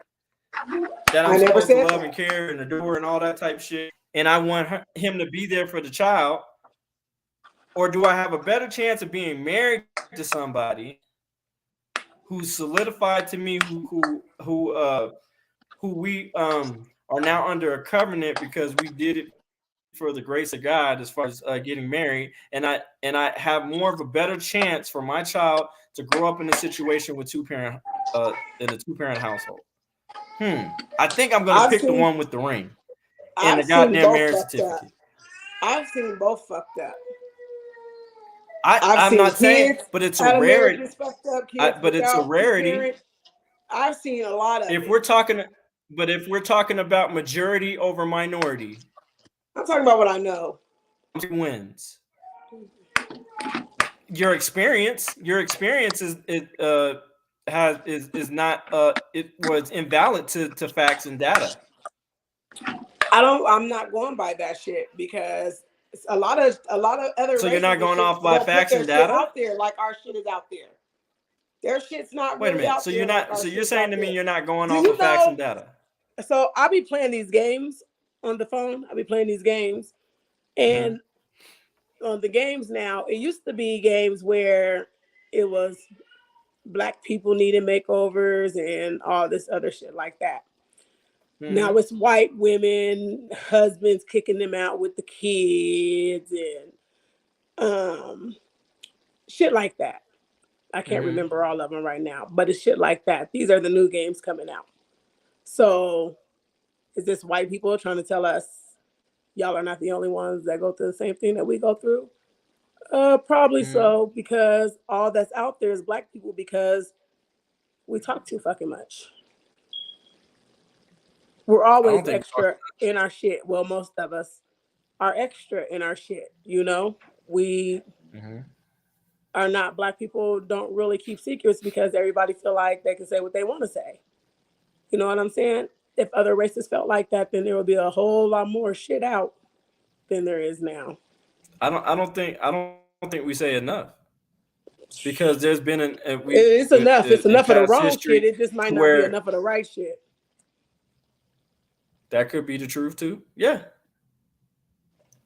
that I'm supposed to love and care and adore and all that type of shit, and I want him to be there for the child. Or do I have a better chance of being married to somebody who's solidified to me, who we are now under a covenant because we did it for the grace of God as far as getting married, and I have more of a better chance for my child to grow up in a situation with in a two-parent household. I think I'm gonna pick the one with the ring and the goddamn marriage certificate. I've seen both fucked up. I'm not saying, but it's a rarity. But it's a rarity. I've seen a lot of. If we're talking about majority over minority, I'm talking about what I know. Wins. Your experience is not it was invalid to facts and data. I'm not going by that shit because a lot of other. So you're not going off by facts and data out there, like our shit is out there. Their shit's not. Wait really a minute. So you're not. So you're saying to me you're not going off of facts and data. So I'll be playing these games on the phone. I'll be playing these games, and on the games now, it used to be games where it was Black people needing makeovers and all this other shit like that. Now it's white women, husbands kicking them out with the kids and shit like that. I can't remember all of them right now, but it's shit like that. These are the new games coming out. So is this white people trying to tell us y'all are not the only ones that go through the same thing that we go through? Probably so, because all that's out there is Black people because we talk too fucking much. We're always extra in our shit. Well, most of us are extra in our shit. We are not. Black people don't really keep secrets because everybody feel like they can say what they want to say. You know what I'm saying? If other races felt like that, then there would be a whole lot more shit out than there is now. I don't think we say enough because there's been it's enough. It's enough of the wrong shit. It just might not be enough of the right shit. That could be the truth too. Yeah.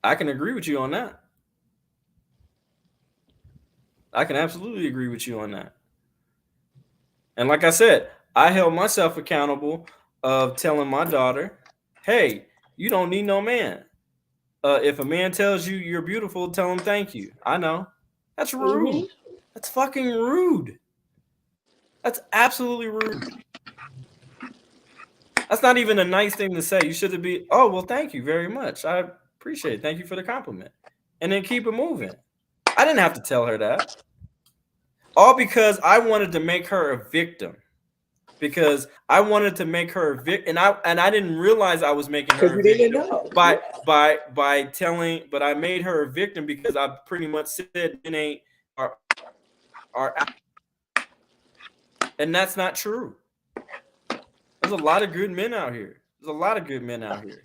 I can agree with you on that. I can absolutely agree with you on that. And like I said, I held myself accountable of telling my daughter, "Hey, you don't need no man. If a man tells you you're beautiful, tell him thank you." I know that's rude. That's fucking rude. That's absolutely rude. That's not even a nice thing to say. You should be, "Oh, well, thank you very much. I appreciate it. Thank you for the compliment." And then keep it moving. I didn't have to tell her that. All because I wanted to make her a victim. Because I wanted to make her a victim, and I didn't realize I was making her a victim by telling, but I made her a victim because I pretty much said men ain't are, and that's not true. There's a lot of good men out here. There's a lot of good men out here.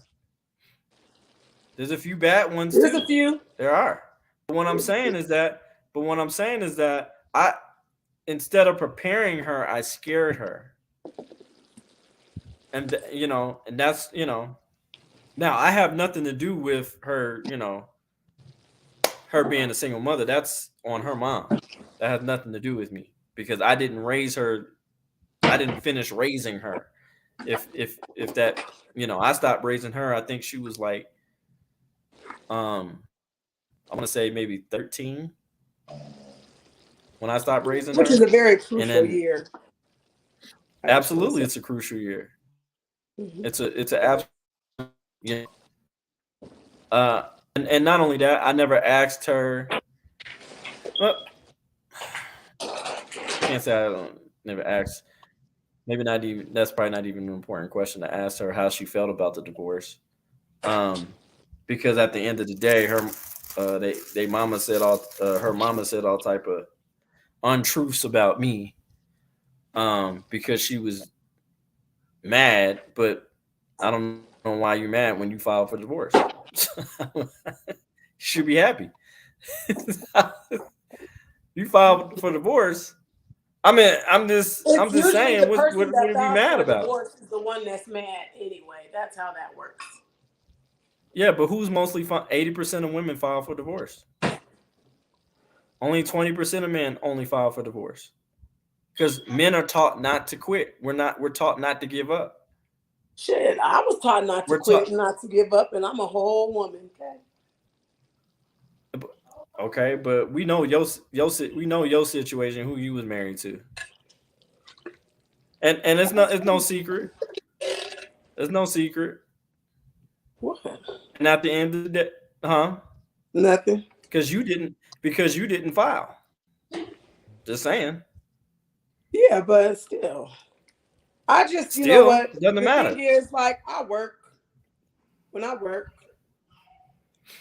There's a few bad ones too. There's a few. There are. But what I'm saying is that I, instead of preparing her, I scared her. And and that's, now I have nothing to do with her, her being a single mother. That's on her mom. That has nothing to do with me because I didn't raise her. I didn't finish raising her. If that, I stopped raising her. I think she was like, I want to say maybe 13 when I stopped raising her. Which is a very crucial year. Absolutely, it's a crucial year. Mm-hmm. It's a absolute, yeah. And not only that, I never asked her. Well, can't say I never asked. Maybe not even. That's probably not even an important question to ask her how she felt about the divorce. Because at the end of the day, her mama said all type of untruths about me. Because she was mad, but I don't know why you're mad when you filed for divorce. You should be happy. You filed for divorce. I mean, I'm just saying, what would you be mad about? Divorce is the one that's mad anyway. That's how that works. Yeah, but who's mostly 80% of women file for divorce. Only 20% of men only file for divorce. Because men are taught not to quit. We're taught not to give up. Shit, I was taught not to quit, not to give up, and I'm a whole woman. Okay, but we know your situation, who you was married to, and it's no secret. There's no secret. What? And at the end of the day, nothing. Because you didn't file. Just saying. Yeah, but still, I just you know what doesn't matter. Thing is, like, when I work,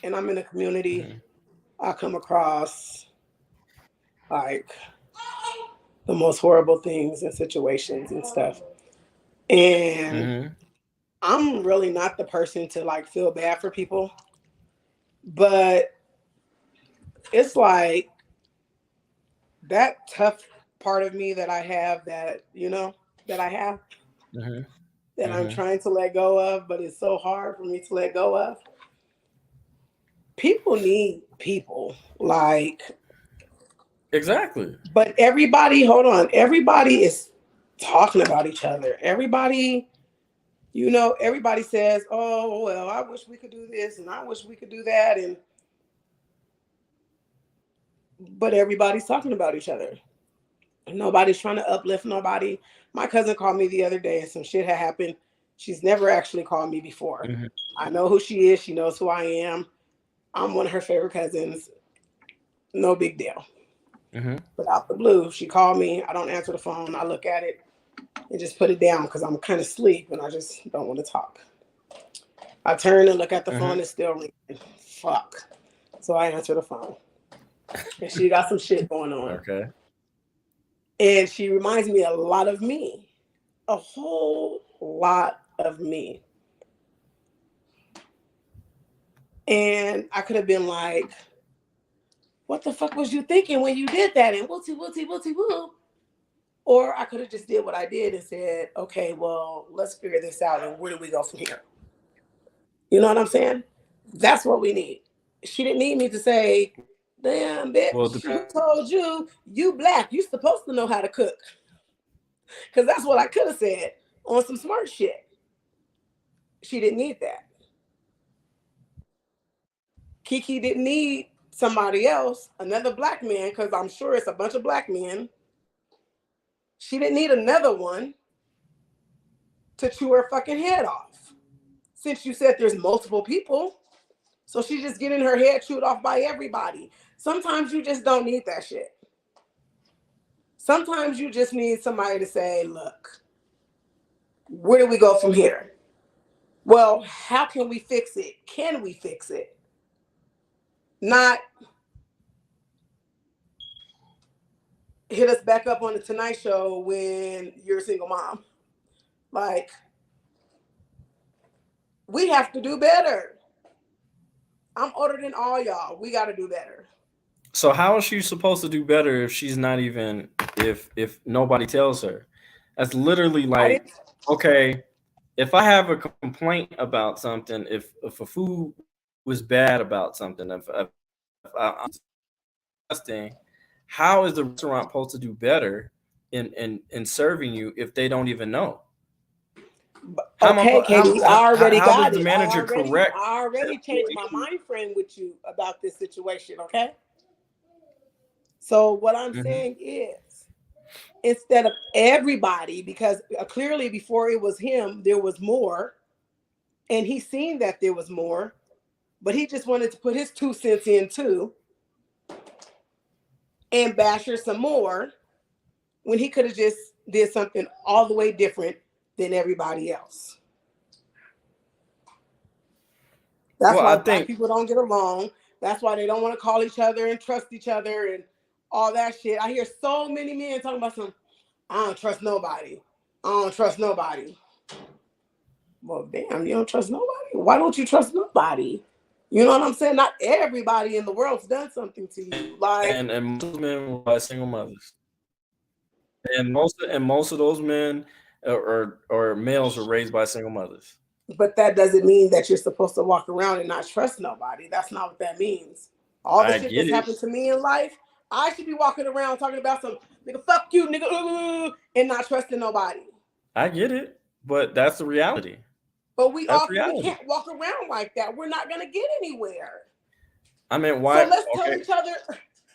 and I'm in a community. Mm-hmm. I come across like the most horrible things and situations and stuff. And I'm really not the person to like feel bad for people. But it's like that tough part of me that I have that I'm trying to let go of, but it's so hard for me to let go of. People need people, like, exactly. But everybody is talking about each other. Everybody says, "Oh, well, I wish we could do this and I wish we could do that." But everybody's talking about each other. Nobody's trying to uplift nobody. My cousin called me the other day and some shit had happened. She's never actually called me before. Mm-hmm. I know who she is. She knows who I am. I'm one of her favorite cousins. No big deal. Mm-hmm. But out the blue, she called me. I don't answer the phone. I look at it and just put it down because I'm kind of asleep and I just don't want to talk. I turn and look at the phone. It's still ringing. Fuck. So I answer the phone. And she got some shit going on. Okay. And she reminds me a lot of me. A whole lot of me. And I could have been like, what the fuck was you thinking when you did that? And woo. Or I could have just did what I did and said, okay, well, let's figure this out. And where do we go from here? You know what I'm saying? That's what we need. She didn't need me to say, damn, bitch, who told you Black? You supposed to know how to cook. Because that's what I could have said on some smart shit. She didn't need that. Kiki didn't need somebody else, another black man, because I'm sure it's a bunch of black men. She didn't need another one to chew her fucking head off. Since you said there's multiple people, so she's just getting her head chewed off by everybody. Sometimes you just don't need that shit. Sometimes you just need somebody to say, look, where do we go from here? Well, how can we fix it? Can we fix it? Not hit us back up on the Tonight Show when you're a single mom. Like, we have to do better. I'm older than all y'all. We got to do better. So how is she supposed to do better if she's not even, if nobody tells her? That's literally like, okay, if I have a complaint about something, if a food was bad about something, if I'm disgusting, how is the restaurant supposed to do better in serving you if they don't even know? Okay, Katie, I already got it. I already changed my mind frame with you about this situation, okay? So what I'm saying is, instead of everybody, because clearly before it was him, there was more, and he seen that there was more, but he just wanted to put his 2 cents in too, and bash her some more, when he could have just did something all the way different than everybody else. That's why black people don't get along. That's why they don't want to call each other and trust each other and all that shit. I hear so many men talking about I don't trust nobody. I don't trust nobody. Well, damn, you don't trust nobody? Why don't you trust nobody? You know what I'm saying? Not everybody in the world's done something to you. Like, and most men were by single mothers. And most of those men or males were raised by single mothers. But that doesn't mean that you're supposed to walk around and not trust nobody. That's not what that means. All the shit that's happened to me in life, I should be walking around talking about some nigga, fuck you, nigga, and not trusting nobody. I get it, but that's the reality. But we can't walk around like that. We're not gonna get anywhere. I mean, why? So let's tell each other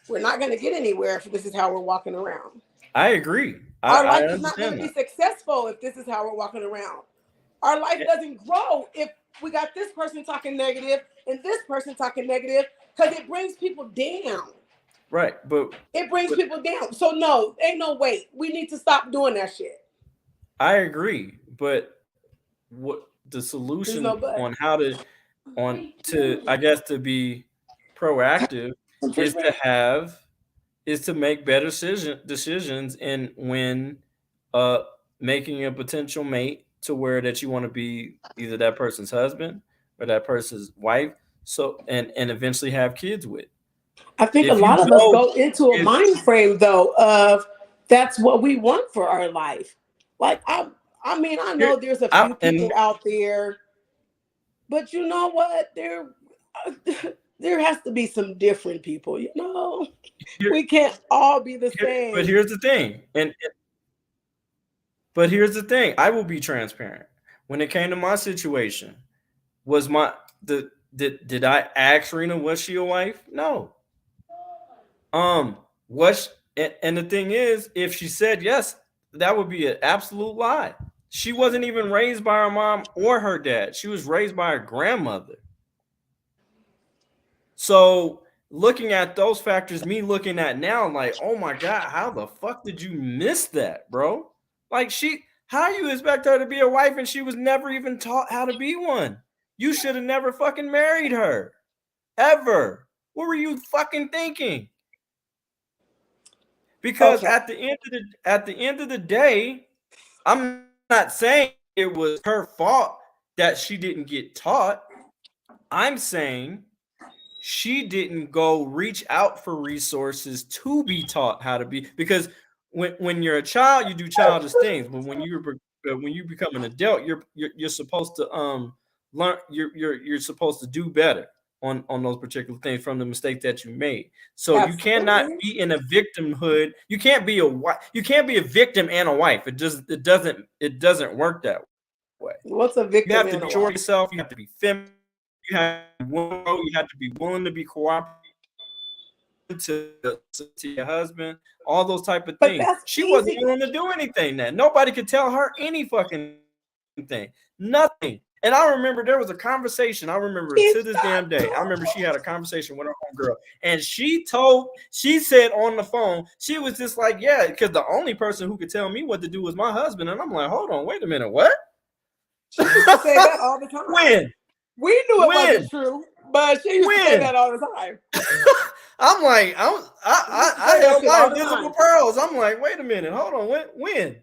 we're not gonna get anywhere if this is how we're walking around. I agree. Our life is not gonna be successful if this is how we're walking around. Our life doesn't grow if we got this person talking negative and this person talking negative, because it brings people down. Right, but it brings people down. So no, ain't no way. We need to stop doing that shit. I agree, but what the solution on how to I guess to be proactive is to make better decisions in when making a potential mate to where that you want to be either that person's husband or that person's wife, so and eventually have kids with. I think a lot of us go into a mind frame though of that's what we want for our life. Like I mean, I know there's a few people out there, but you know what? There has to be some different people, you know. We can't all be the same. But here's the thing, I will be transparent. When it came to my situation, did I ask Rena, was she a wife? No. And the thing is, if she said yes, that would be an absolute lie. She wasn't even raised by her mom or her dad. She was raised by her grandmother. So looking at those factors, me looking at now, like, oh my God, how the fuck did you miss that, bro? Like how you expect her to be a wife and she was never even taught how to be one? You should have never fucking married her. Ever. What were you fucking thinking? Because at the end of the day, I'm not saying it was her fault that she didn't get taught. I'm saying she didn't go reach out for resources to be taught how to be, because when you're a child, you do childish things, but when you become an adult, you're supposed to learn. You're supposed to do better. on those particular things from the mistake that you made. So Absolutely. you cannot be in a victimhood. You can't be a wife. You can't be a victim and a wife. It doesn't work that way. What's a victim? You have to be sure of yourself. You have to be feminine. You have to be willing, you have to be willing to be cooperative to your husband, all those type of things. She wasn't willing to do anything then. Nobody could tell her any fucking thing. Nothing. And I remember there was a conversation. I remember it to this damn day. I remember she had a conversation with her homegirl. And she said on the phone, she was just like, yeah, because the only person who could tell me what to do was my husband. And I'm like, hold on, wait a minute, what? She used to say that all the time. When? We knew it wasn't true, but she used to say that all the time. I'm like, I held my invisible pearls. I'm like, wait a minute, hold on, when?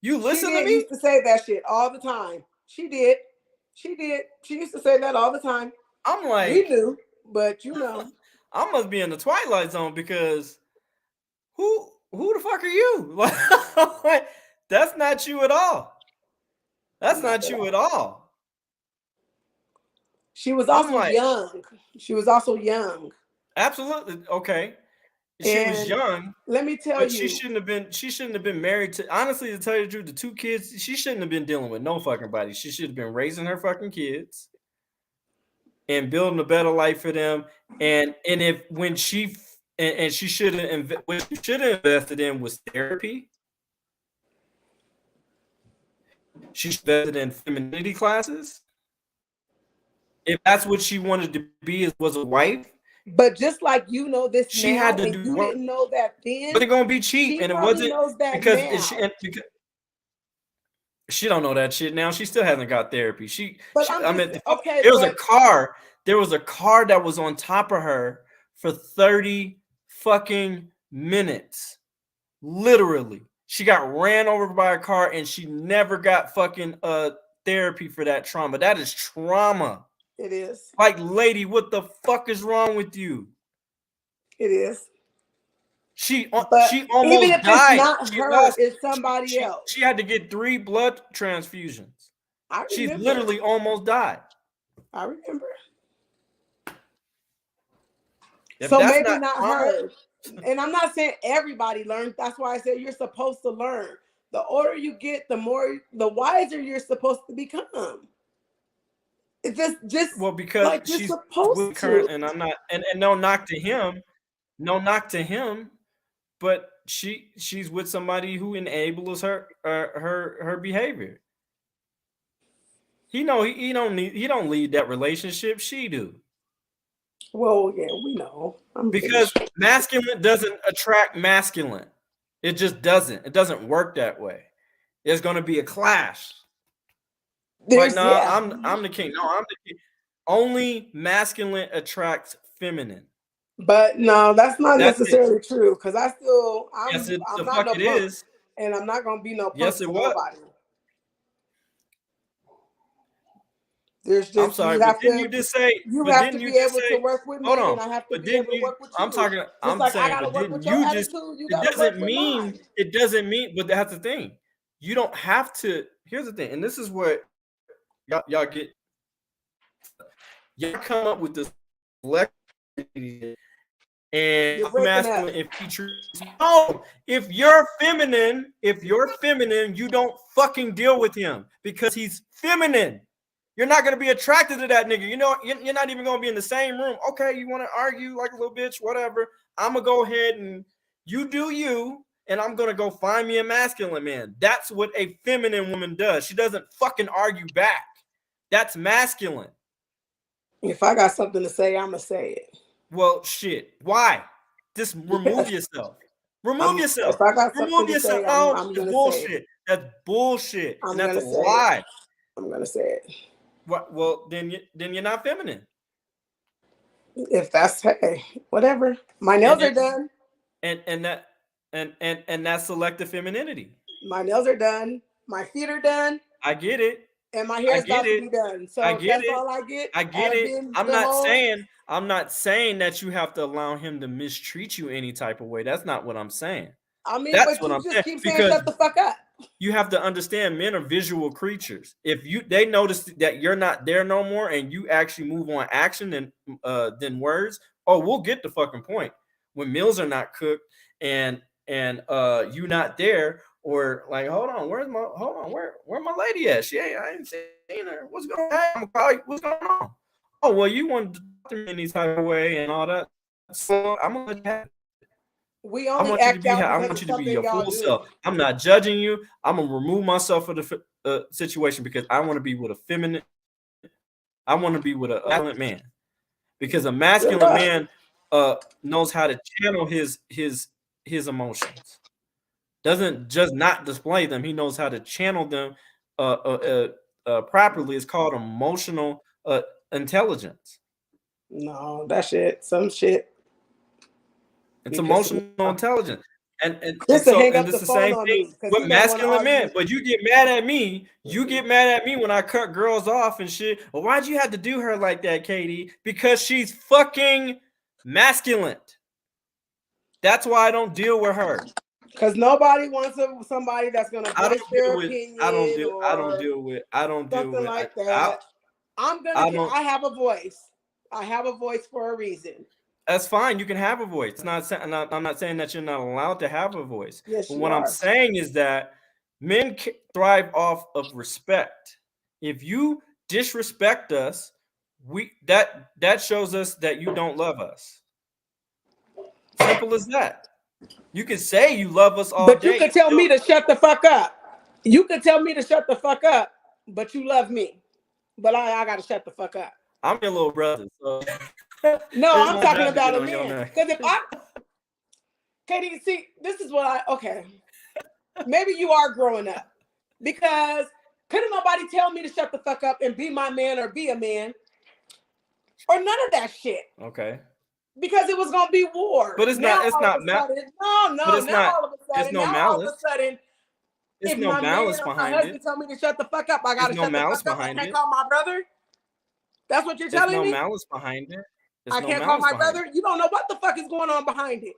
You listen to me? She used to say that shit all the time. She did. She used to say that all the time. I'm like, we knew, but you know, I must be in the Twilight Zone because who the fuck are you? Like, that's not you at all. That's not you at all. She was also young. She was also young. Absolutely. Okay. She was young. Let me tell you. She shouldn't have been married to, honestly, to tell you the truth, the 2 kids, she shouldn't have been dealing with no fucking body. She should have been raising her fucking kids and building a better life for them. And if when she and she should have what she should have invested in was therapy. She invested in femininity classes. If that's what she wanted to be, was a wife. But just like you know this, she now, had to and do you work. Didn't know that then. But it's gonna be cheap, and it wasn't because she don't know that shit now. She still hasn't got therapy. There was a car that was on top of her for 30 fucking minutes. Literally, she got ran over by a car, and she never got fucking therapy for that trauma. That is trauma. It is. Like, lady, what the fuck is wrong with you? It is. She almost even if died. It's not her, it's somebody else. She had to get 3 blood transfusions. She literally almost died. I remember. So maybe not her. And I'm not saying everybody learns. That's why I said you're supposed to learn. The older you get, the wiser you're supposed to become. It's just because like she's supposed to. To. And I'm not, and no knock to him, but she's with somebody who enables her behavior. He don't lead that relationship. She do. Well, yeah, we know. Because masculine doesn't attract masculine. It just doesn't. It doesn't work that way. There's going to be a clash. I'm the king. No, I'm the king. Only masculine attracts feminine. But no, that's not necessarily true. Because I'm the not fuck no it punk, is. and I'm not gonna be no punk yes, it to was. nobody. There's just I'm sorry, but didn't you just say you have to be able to work with me, and I have to be able to work with you. I'm saying, but didn't you just? It doesn't mean. But that's the thing. You don't have to. Here's the thing, and this is what y'all get. Y'all come up with this and masculine and features. No, if you're feminine, you don't fucking deal with him because he's feminine. You're not gonna be attracted to that nigga. You know, you're not even gonna be in the same room. Okay, you want to argue like a little bitch, whatever. I'm gonna go ahead and you do you, and I'm gonna go find me a masculine man. That's what a feminine woman does. She doesn't fucking argue back. That's masculine. If I got something to say, I'm gonna say it. Well, shit. Why? Just remove yourself. Remove yourself. If I got something to say, I'm that's gonna bullshit. say it. That's bullshit. I'm and that's gonna a say lie. It. I'm gonna say it. What? Well, then you're not feminine. If that's whatever. My nails are done. And that's selective femininity. My nails are done. My feet are done. I get it. And my hair's about to be done. So that's all I get. I get it. I'm not saying that you have to allow him to mistreat you any type of way. That's not what I'm saying. I mean, that's but what you I'm just saying. keep saying shut the fuck up. you have to understand men are visual creatures. If they notice that you're not there no more and you actually move on action than words, oh, we'll get the fucking point. When meals are not cooked and you not there, or like, hold on, where my lady at? I ain't seen her. What's going on? I'm gonna call you. What's going on? Oh, well, you wanted to talk to me in these type of way and all that. So I'm gonna let you have it. We only act out I because want of you to be something your y'all full do. self. I'm not judging you. I'm gonna remove myself from the situation because I want to be with a feminine. I want to be with a masculine man, because a masculine man knows how to channel his emotions. Doesn't just not display them. He knows how to channel them properly. It's called emotional intelligence. No, that shit, some shit. It's emotional intelligence. And Just to hang up it's the the phone same on thing me because with he don't want to masculine argue. men. But you get mad at me. You get mad at me when I cut girls off and shit. Well, why'd you have to do her like that, Katie? Because she's fucking masculine. That's why I don't deal with her. Because nobody wants somebody that's gonna voice their opinion. I don't deal with something like that. I have a voice. I have a voice for a reason. That's fine. You can have a voice. I'm not saying that you're not allowed to have a voice. Yes, but what I'm saying is that men thrive off of respect. If you disrespect us, that shows us that you don't love us. Simple as that. You can say you love us all but day. you can tell me to shut the fuck up. You can tell me to shut the fuck up, but you love me. But I gotta shut the fuck up. I'm your little brother. So no, I'm talking about a man. Because if Katie, see, this is what okay. Maybe you are growing up. Because couldn't nobody tell me to shut the fuck up and be my man or be a man? Or none of that shit. Okay. Because it was gonna be war. But it's not malice. It's no malice behind my husband tell me to shut the fuck up, I gotta shut the fuck up. I can't call my brother. That's what you're telling me? There's no malice behind it. I can't call my brother. You don't know what the fuck is going on behind it.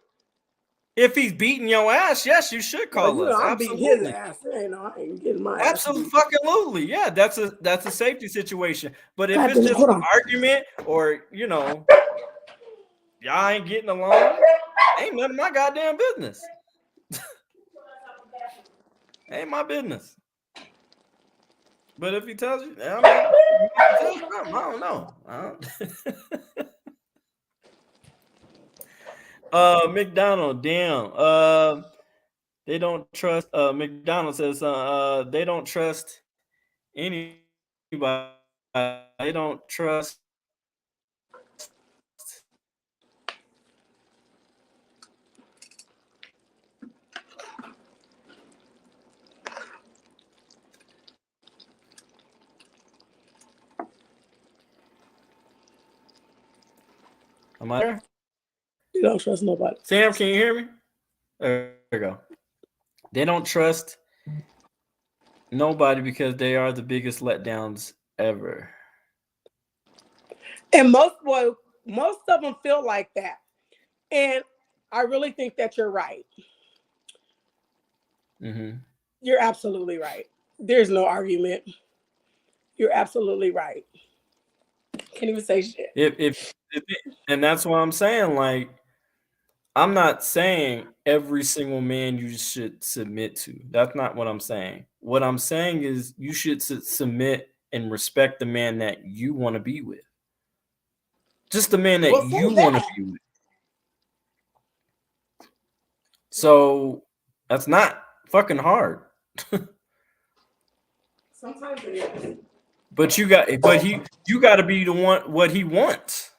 If he's beating your ass, yes, you should call us. I'm beating his ass. I ain't getting my ass. Absolutely. Yeah, that's a safety situation. But if it's just an argument or y'all ain't getting along, ain't none of my goddamn business. Ain't my business. But if he tells you, I don't know. McDonald, damn. They don't trust. McDonald says they don't trust anybody. They don't trust. Am I there? You don't trust nobody. Sam, can you hear me? There we go. They don't trust nobody because they are the biggest letdowns ever. And most of them feel like that. And I really think that you're right. Mm-hmm. You're absolutely right. There's no argument. You're absolutely right. Can't even say shit. And that's what I'm saying. Like, I'm not saying every single man you should submit to. That's not what I'm saying. What I'm saying is you should submit and respect the man that you want to be with. Just the man that you want to be with. So that's not fucking hard. Sometimes it is. But you got to be the one what he wants.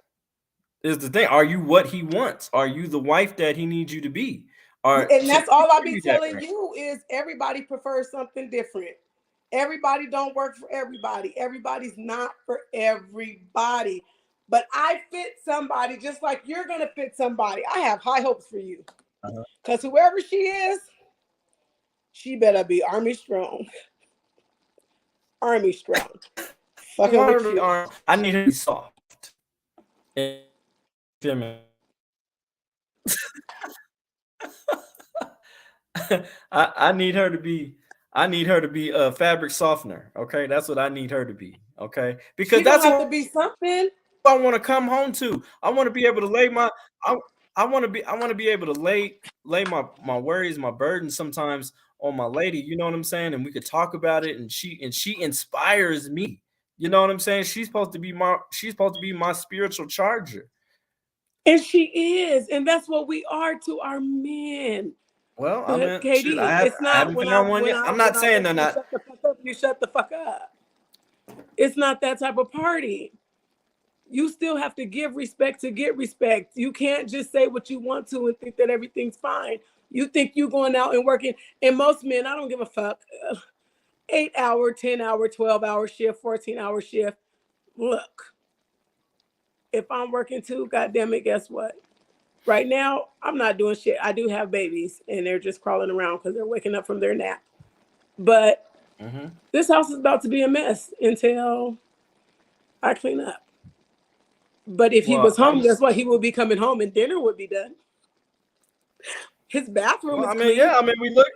Is the thing. Are you what he wants? Are you the wife that he needs you to be? And that's all I'll be telling you is everybody prefers something different. Everybody don't work for everybody. Everybody's not for everybody. But I fit somebody just like you're going to fit somebody. I have high hopes for you. Because whoever she is, she better be Army strong. Army strong. Fucking with you. I need her to be soft. I need her to be I need her to be a fabric softener. Okay, that's what I need her to be. Okay, because She gonna that's have what to be something. I want to come home to. I want to be able to lay my. I want to be. I want to be able to lay my worries, my burdens sometimes on my lady. You know what I'm saying? And we could talk about it. And she inspires me. You know what I'm saying? She's supposed to be my spiritual charger. And she is, and that's what we are to our men. Well, I But mean, shit, KD, it's I not haven't found one yet. I'm not saying when they're I not. shut the fuck up, you shut the fuck up. It's not that type of party. You still have to give respect to get respect. You can't just say what you want to and think that everything's fine. You think you going out and working, and most men, I don't give a fuck. 8-hour, 10-hour, 12-hour shift, 14-hour shift. Look, if I'm working too, goddamn it, guess what? Right now, I'm not doing shit. I do have babies, and they're just crawling around because they're waking up from their nap. But this house is about to be a mess until I clean up. But if he was home, guess what? He would be coming home and dinner would be done. His bathroom is clean. Yeah, I mean, we look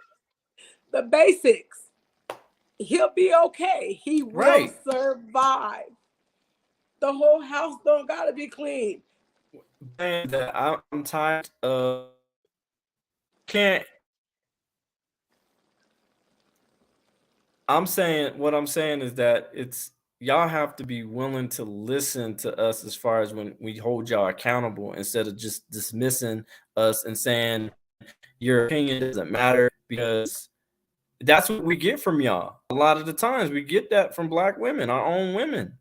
the basics. He'll be okay. He will survive. The whole house don't gotta be clean. And I'm tired of can't. What I'm saying is that it's y'all have to be willing to listen to us as far as when we hold y'all accountable instead of just dismissing us and saying your opinion doesn't matter, because that's what we get from y'all. A lot of the times we get that from Black women, our own women.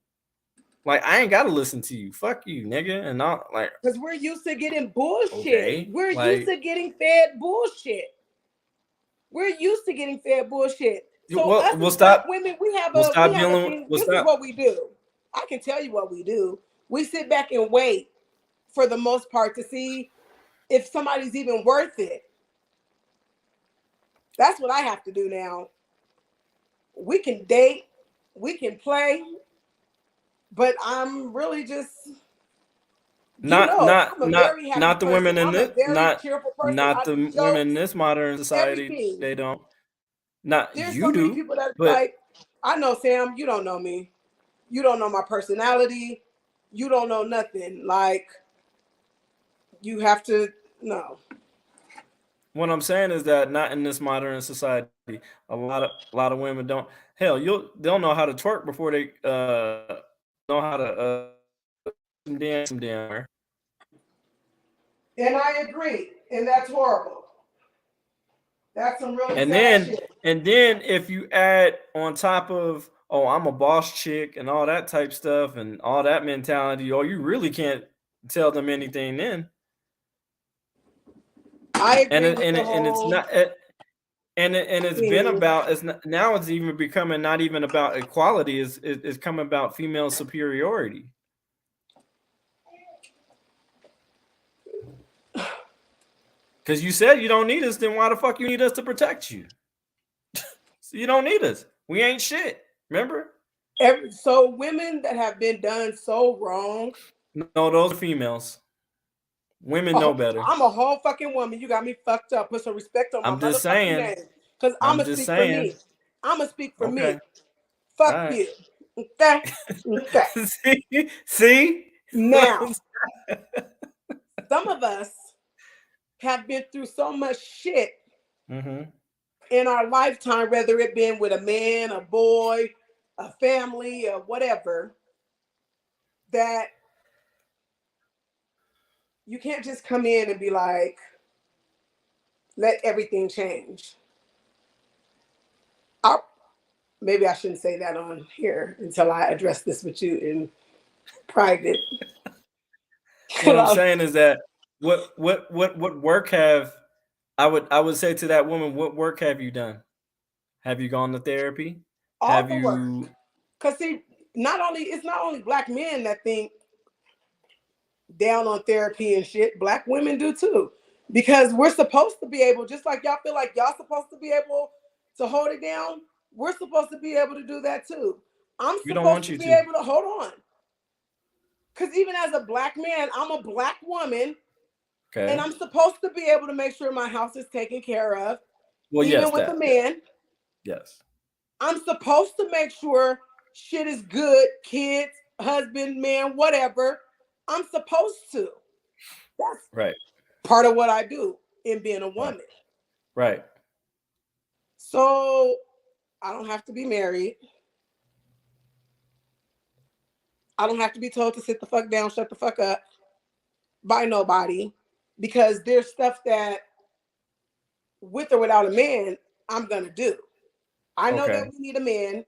Like, I ain't gotta listen to you. Fuck you, nigga. And not like, because we're used to getting bullshit. Okay, we're used to getting fed bullshit. We're used to getting fed bullshit. So us as Black women, we have a thing. This is what we do. I can tell you what we do. We sit back and wait for the most part to see if somebody's even worth it. That's what I have to do now. We can date, we can play, but I'm really just not the person. women in this not the women in this modern society. Everything. They don't. Not There's you so many do, people that but like, I know, Sam, you don't know me. You don't know my personality. You don't know nothing. Like, you have to know. What I'm saying is that not in this modern society. A lot of women don't. Hell, they'll know how to twerk before they know how to dance some damn. And I agree, and that's horrible. That's some really and sad then shit. And then if you add on top of, oh, I'm a boss chick and all that type stuff and all that mentality, or you really can't tell them anything then. I agree it's been about, now it's even becoming not even about equality, it's coming about female superiority. Because you said you don't need us, then why the fuck you need us to protect you? So you don't need us. We ain't shit. Remember? So women that have been done so wrong. No, those are females. Women know better. I'm a whole fucking woman. You got me fucked up. Put some respect on my motherfucking name. Because I'm going to speak for me. I'm going to speak for me. Fuck you. Okay? Okay. See? Now, some of us have been through so much shit in our lifetime, whether it been with a man, a boy, a family, or whatever, that you can't just come in and be like, let everything change. Maybe I shouldn't say that on here until I address this with you in private. What I'm saying is that what work have I would say to that woman, what work have you done? Have you gone to therapy? All the work. Because see, it's not only Black men that think down on therapy and shit. Black women do too. Because we're supposed to be able, just like y'all feel like y'all supposed to be able to hold it down, we're supposed to be able to do that too. I'm supposed to be able to hold on. Because even as a Black man, I'm a Black woman. Okay. And I'm supposed to be able to make sure my house is taken care of. Well, even with a man. Yes. I'm supposed to make sure shit is good, kids, husband, man, whatever. I'm supposed to. That's right. part of what I do in being a woman. Right. So I don't have to be married. I don't have to be told to sit the fuck down, shut the fuck up by nobody, because there's stuff that with or without a man, I'm gonna do. I know that we need a man.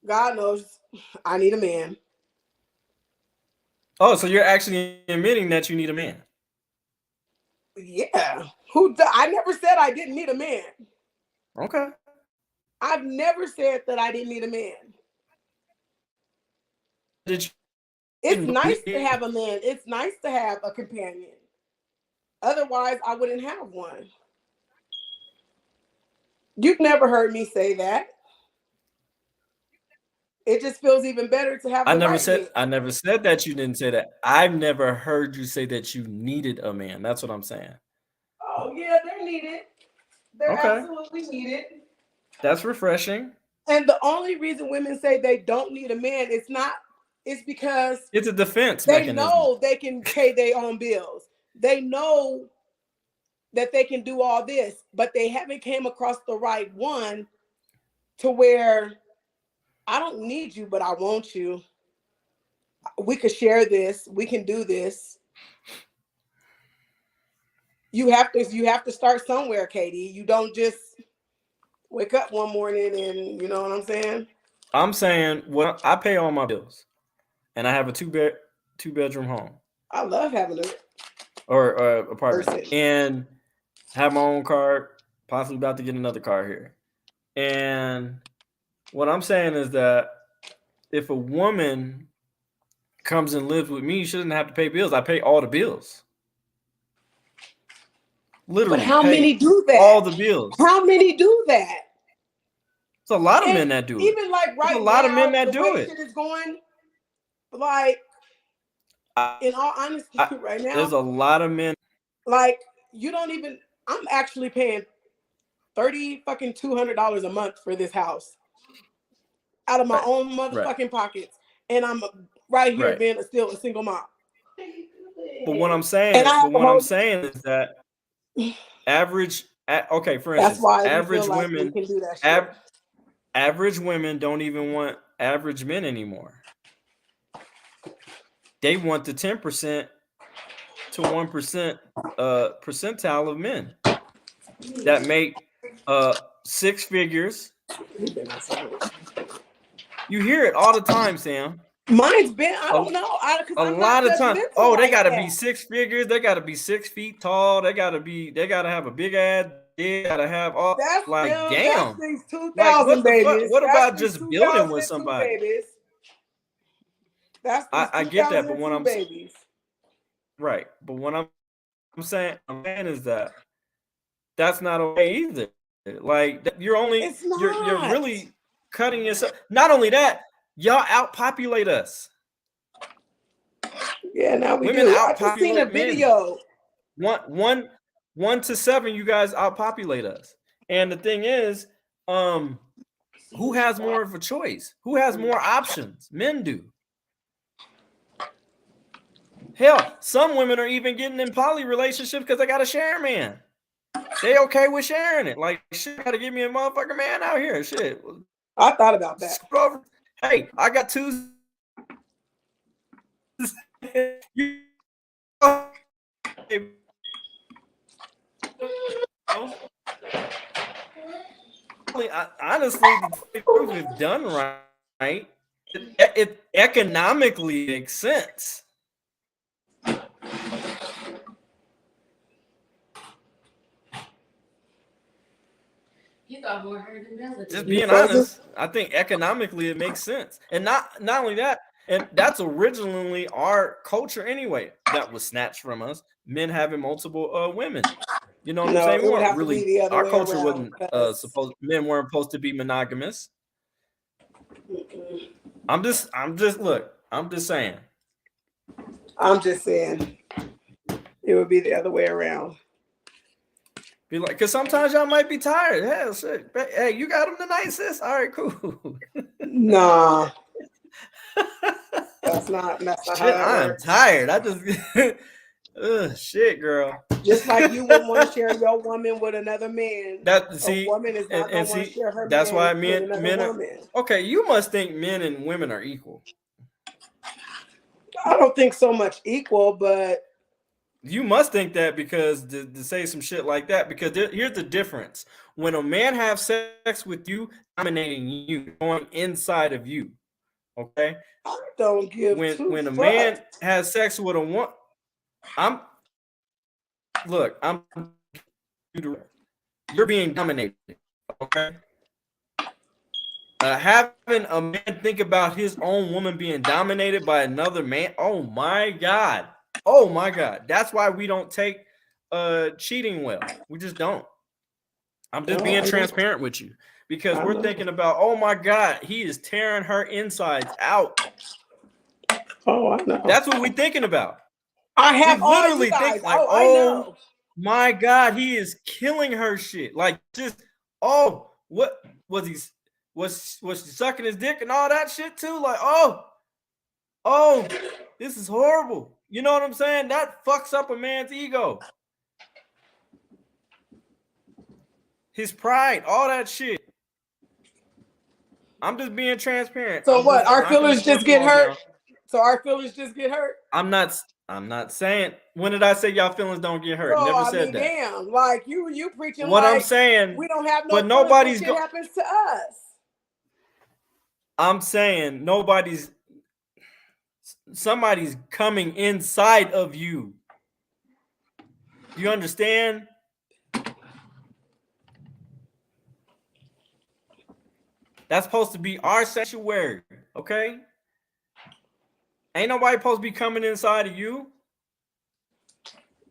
God knows I need a man. Oh, so you're actually admitting that you need a man? Yeah. I never said I didn't need a man. Okay. I've never said that I didn't need a man. It's nice to have a man. It's nice to have a companion. Otherwise, I wouldn't have one. You've never heard me say that. It just feels even better to have the right man. I never said that you didn't say that. I've never heard you say that you needed a man. That's what I'm saying. Oh, yeah, they're needed. They're absolutely needed. That's refreshing. And the only reason women say they don't need a man is because it's a defense they mechanism. know they can pay their own bills. They know that they can do all this, but they haven't came across the right one to where I don't need you, but I want you. We could share this. We can do this. You have to start somewhere, Katie. You don't just wake up one morning and you know what I'm saying? I'm saying, well, I pay all my bills, and I have a two-bedroom home. I love having or apartment, and have my own car. Possibly about to get another car here. And what I'm saying is that if a woman comes and lives with me, she doesn't have to pay bills. I pay all the bills. Literally, but how many do that? All the bills. How many do that? It's a lot of men that do it. Even like right now, a lot of men that do it. Shit is going, like, in all honesty, right now, there's a lot of men. Like, you don't even. I'm actually paying $200 a month for this house out of my own motherfucking pockets, and I'm right here being still a single mom. But what I'm saying, is that average. Okay, for instance, that's why average we feel women like we can do that shit. Average women don't even want average men anymore. They want the 10% to 1% percentile of men that make six figures. You hear it all the time, Sam. Mine's been, I don't know. A lot of times. Oh, they gotta be six figures. They gotta be 6 feet tall. They gotta have a big ass. They gotta have all. That's like, them, damn. That's these 2,000 babies. What about just building with somebody? Babies. That's I get that, but when I'm babies. Right, but what I'm saying is that that's not okay either. Like, you're really cutting yourself. Not only that, y'all outpopulate us. Yeah, now we Women do. outpopulate I just seen a video. 1 to 7, you guys outpopulate us. And the thing is, who has more of a choice? Who has more options? Men do. Hell, some women are even getting in poly relationships because they got to share a man. They okay with sharing it. Like, shit, gotta give me a motherfucking man out here. Shit. I thought about that. Hey, I got two. Honestly, the truth is done right. It economically makes sense. You got more hurt than relative. Just being honest, I think economically it makes sense, and not only that, and that's originally our culture anyway. That was snatched from us. Men having multiple women. You know what I'm saying? We weren't really. Our culture wasn't supposed. Men weren't supposed to be monogamous. I'm just saying. I'm just saying. It would be the other way around. Be like, because sometimes y'all might be tired. Hell, shit. Hey, you got him tonight, sis? All right, cool. Nah. That's not how Shit, that I'm works. tired. I just shit, girl. Just like you wouldn't want to share your woman with another man. A woman is not gonna want to share her that's why man with another woman. Okay, you must think men and women are equal. I don't think so much equal, but you must think that because to say some shit like that, because here's the difference. When a man have sex with you, dominating you, going inside of you, okay? I don't give when a fucks. man has sex with a woman, you're being dominated, okay? Having a man think about his own woman being dominated by another man, oh my god, that's why we don't take cheating well. We just don't. I'm just being transparent with you, because we're thinking about, oh my god, he is tearing her insides out. Oh, I know. That's what we're thinking about. I have literally think like, I know. My god, he is killing her shit. Like, just, oh, what was he? Was she sucking his dick and all that shit too? Like, oh, this is horrible. You know what I'm saying? That fucks up a man's ego, his pride, all that shit. I'm just being transparent. So what? Our feelings just get hurt. So our feelings just get hurt. I'm not saying. When did I say y'all feelings don't get hurt? No, Never said that. Damn, like you preaching. What like I'm saying, we don't have no. But nobody's shit happens to us. I'm saying somebody's coming inside of you. You understand? That's supposed to be our sanctuary, okay? Ain't nobody supposed to be coming inside of you.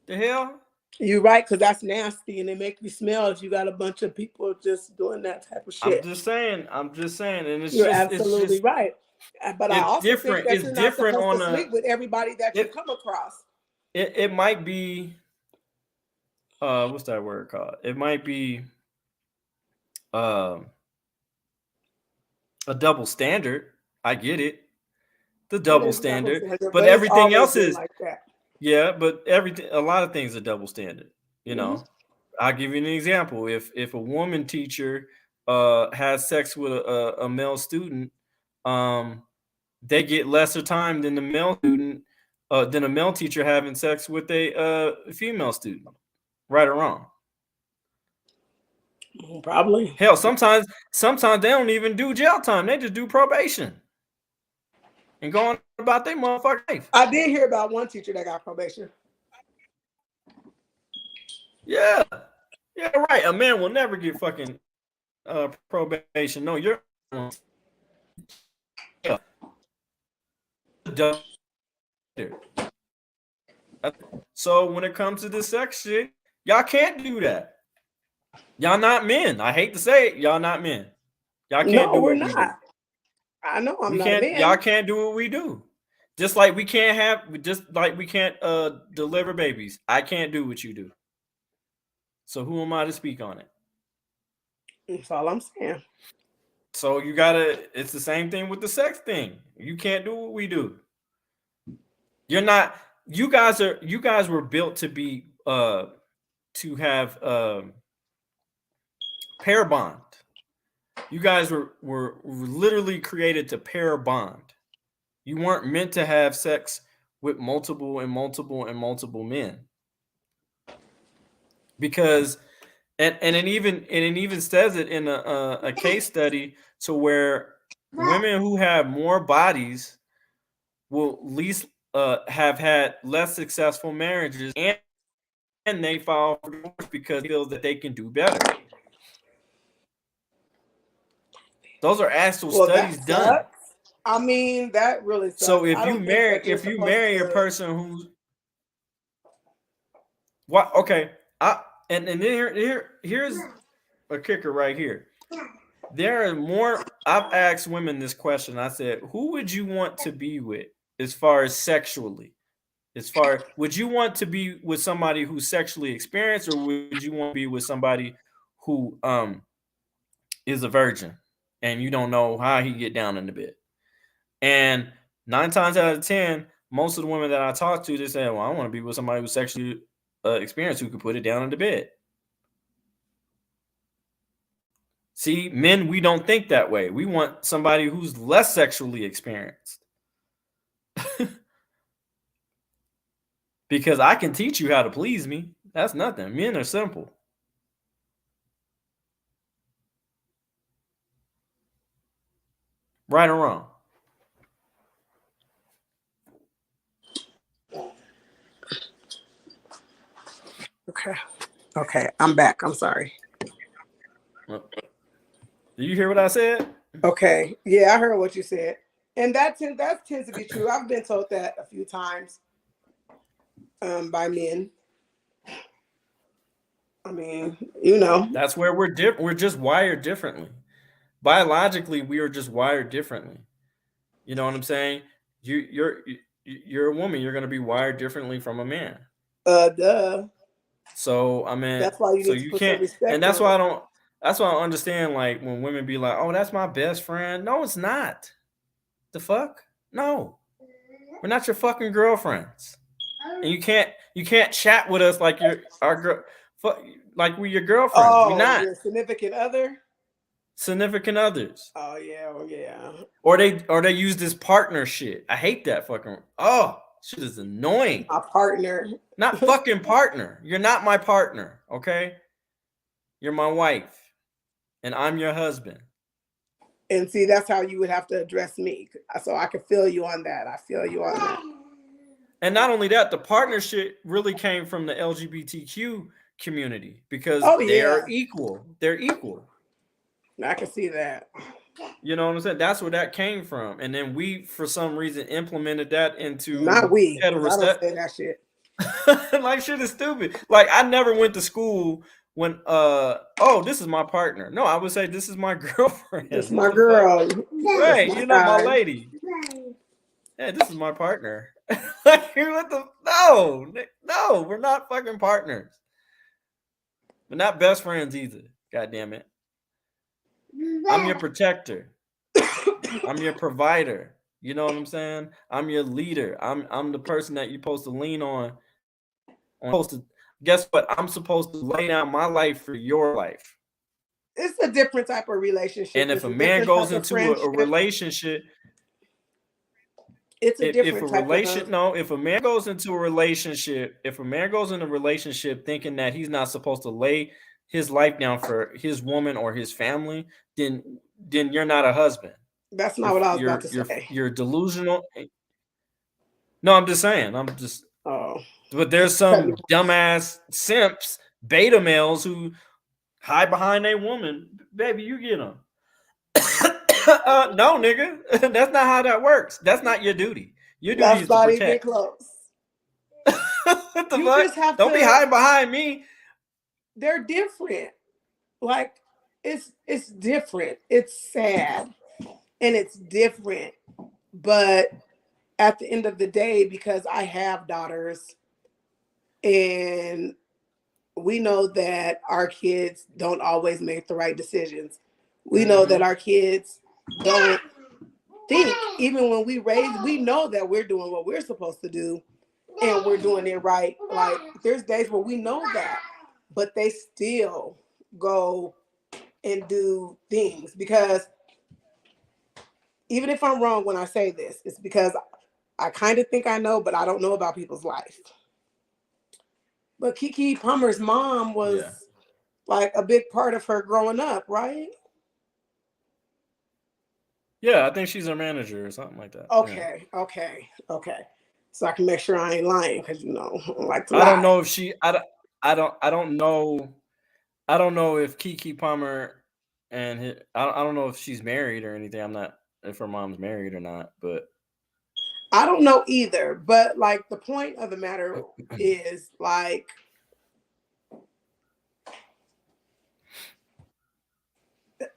The hell? You're right, because that's nasty and it makes you smell if you got a bunch of people just doing that type of shit. I'm just saying, and you're absolutely right. But I also think that you're not supposed to sleep with everybody that you come across. It might be, what's that word called? It might be a double standard. I get it. The double standard. But everything else is like that. Yeah, but a lot of things are double standard. You know, I'll give you an example. If a woman teacher has sex with a male student, they get lesser time than the male student, than a male teacher having sex with a female student. Right or wrong? Probably. Hell, sometimes they don't even do jail time. They just do probation and go on about their motherfucking life. I did hear about one teacher that got probation. Yeah, right. A man will never get fucking probation. No, you're so when it comes to this sex shit, y'all can't do that. Y'all not men. I hate to say it, y'all not men. Y'all can't do what we do. I know I'm not a man. Y'all can't do what we do. Just like we can't deliver babies. I can't do what you do. So who am I to speak on it? That's all I'm saying. So it's the same thing with the sex thing. You can't do what we do. You guys were built to be to have pair bond. You guys were literally created to pair bond. You weren't meant to have sex with multiple men. Because and it even says it in a case study to where women who have more bodies will least have had less successful marriages, and they file for divorce because they feel that they can do better. Those are actual studies done. I mean, that really sucks. So if you marry a person who's what? Okay, and here's a kicker right here. There are more. I've asked women this question. I said, "Who would you want to be with as far as sexually? As far, would you want to be with somebody who's sexually experienced, or would you want to be with somebody who is a virgin and you don't know how he get down in the bed? And 9 times out of 10, most of the women that I talk to, they say, "Well, I want to be with somebody who's sexually experienced who could put it down in the bed." See, men, we don't think that way. We want somebody who's less sexually experienced. Because I can teach you how to please me. That's nothing. Men are simple. Right or wrong? Okay, I'm back. I'm sorry. Do you hear what I said? Okay, yeah, I heard what you said, and that tends to be true. I've been told that a few times by men. I mean, that's where we're different. We're just wired differently. Biologically, we are just wired differently. You know what I'm saying? You're a woman. You're going to be wired differently from a man. Duh. So I mean, that's why you so need to you put can't, some respect. and that's why I don't. That's why I understand, like, when women be like, "Oh, that's my best friend." No, it's not. The fuck? No, we're not your fucking girlfriends, and you can't chat with us like you're our girl, like we're your girlfriends. Oh, We're not your significant other. significant others. Oh yeah, yeah. Or they use this partner shit. I hate that fucking. Oh, shit is annoying. My partner. Not fucking partner. You're not my partner, okay? You're my wife, and I'm your husband. And see, that's how you would have to address me. So I can feel you on that. I feel you on that. And not only that, the partnership really came from the LGBTQ community because they are equal. They're equal. I can see that. You know what I'm saying? That's where that came from. And then we, for some reason, implemented that into not we. I don't say that shit. Like, shit is stupid. Like, I never went to school when oh, this is my partner. No, I would say this is my girlfriend. This is my girl. Right, you know, my lady. Yeah, this is my partner. Like, what the no, we're not fucking partners. We're not best friends either. God damn it. I'm your protector. I'm your provider. You know what I'm saying? I'm your leader. I'm the person that you're supposed to lean on. Guess what? I'm supposed to lay down my life for your life. It's a different type of relationship. And if a man goes into a relationship, it's a different type of. No, if a man goes into a relationship, thinking that he's not supposed to lay his life down for his woman or his family, then you're not a husband. That's not what I was about to say. You're delusional. No, I'm just saying. Oh. But there's some dumbass simps, beta males who hide behind a woman. Baby, you get them. No, nigga. That's not how that works. That's not your duty. Your duty is to protect. Even close. What the fuck? Don't be hiding behind me. They're different. Like, it's different. It's sad. And it's different. But at the end of the day, because I have daughters, and we know that our kids don't always make the right decisions. We know that our kids don't think, even when we know that we're doing what we're supposed to do and we're doing it right. Like, there's days where we know that, but they still go and do things. Because even if I'm wrong when I say this, it's because I kind of think I know, but I don't know about people's life. But Keke Palmer's mom was like a big part of her growing up, right? Yeah, I think she's her manager or something like that. Okay. So I can make sure I ain't lying, because I don't like to lie. I don't know if she. I don't know. I don't know if Keke Palmer and I don't know if she's married or anything. I'm not if her mom's married or not, but I don't know either. But like, the point of the matter is, like,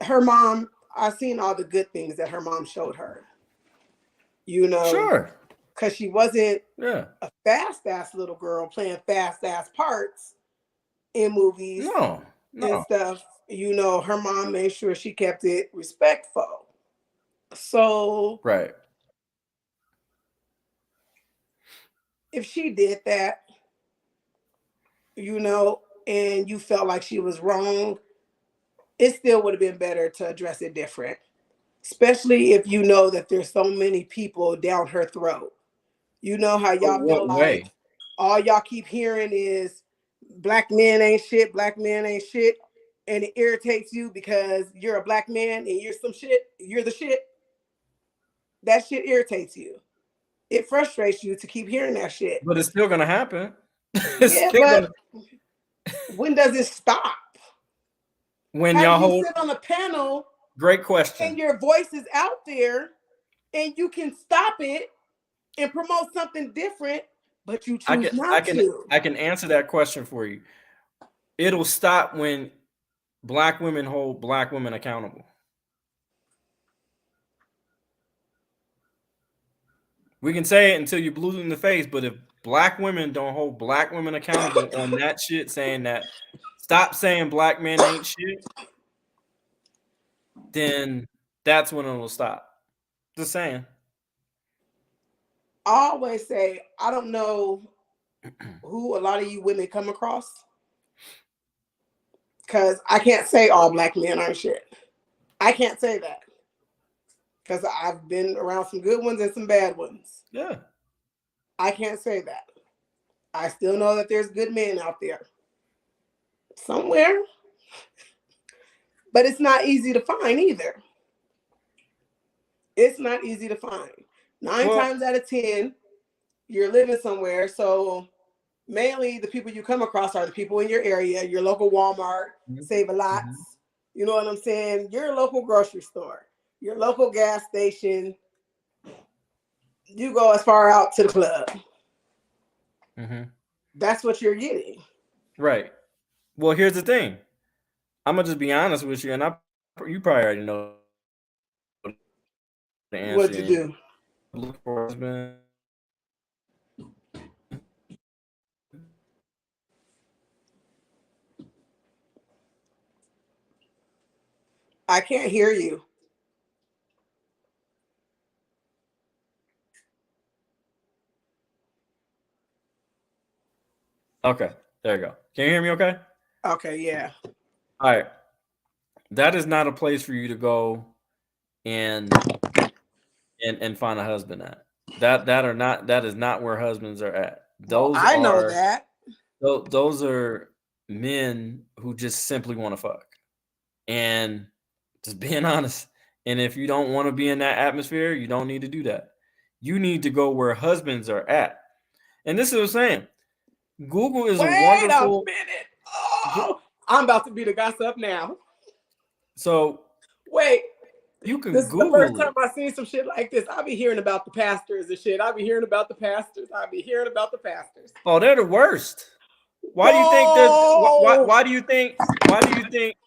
her mom, I've seen all the good things that her mom showed her. Sure. because she wasn't a fast-ass little girl playing fast-ass parts in movies and stuff. You know, her mom made sure she kept it respectful. So right. if she did that, you know, and you felt like she was wrong, it still would have been better to address it different. Especially if you know that there's so many people down her throat. You know how y'all feel like all y'all keep hearing is black men ain't shit, black men ain't shit. And it irritates you because you're a black man and you're some shit, you're the shit. That shit irritates you. It frustrates you to keep hearing that shit. But it's still gonna happen. When does it stop? When y'all you sit on a panel, great question, and your voice is out there, and you can stop it and promote something different, but you choose not to. I can answer that question for you. It'll stop when black women hold black women accountable. We can say it until you're blue in the face, but if black women don't hold black women accountable on that shit, saying that stop saying black men ain't shit, then that's when it will stop. Just saying. I always say, I don't know who a lot of you women come across, because I can't say all black men aren't shit. I can't say that, because I've been around some good ones and some bad ones. Yeah. I can't say that. I still know that there's good men out there somewhere, but it's not easy to find either. It's not easy to find. 9 times out of 10, you're living somewhere, so mainly the people you come across are the people in your area, your local Walmart, Save-A-Lots, you know what I'm saying? Your local grocery store, your local gas station. You go as far out to the club. That's what you're getting. Right. Well, here's the thing. I'm gonna just be honest with you, and you probably already know the answer. What to do? Look for husband. I can't hear you. Okay, there you go. Can you hear me okay? Okay, yeah. All right. That is not a place for you to go and find a husband at. That is not where husbands are at. I know that. Those are men who just simply want to fuck. And just being honest. And if you don't want to be in that atmosphere, you don't need to do that. You need to go where husbands are at. And this is what I'm saying. Google is Wait wonderful. a minute. Oh, I'm about to be the gossip now. So wait. You can this Google is the first it. time I seen some shit like this. I'll be hearing about the pastors and shit. I'll be hearing about the pastors. Oh, they're the worst. Why do you think that?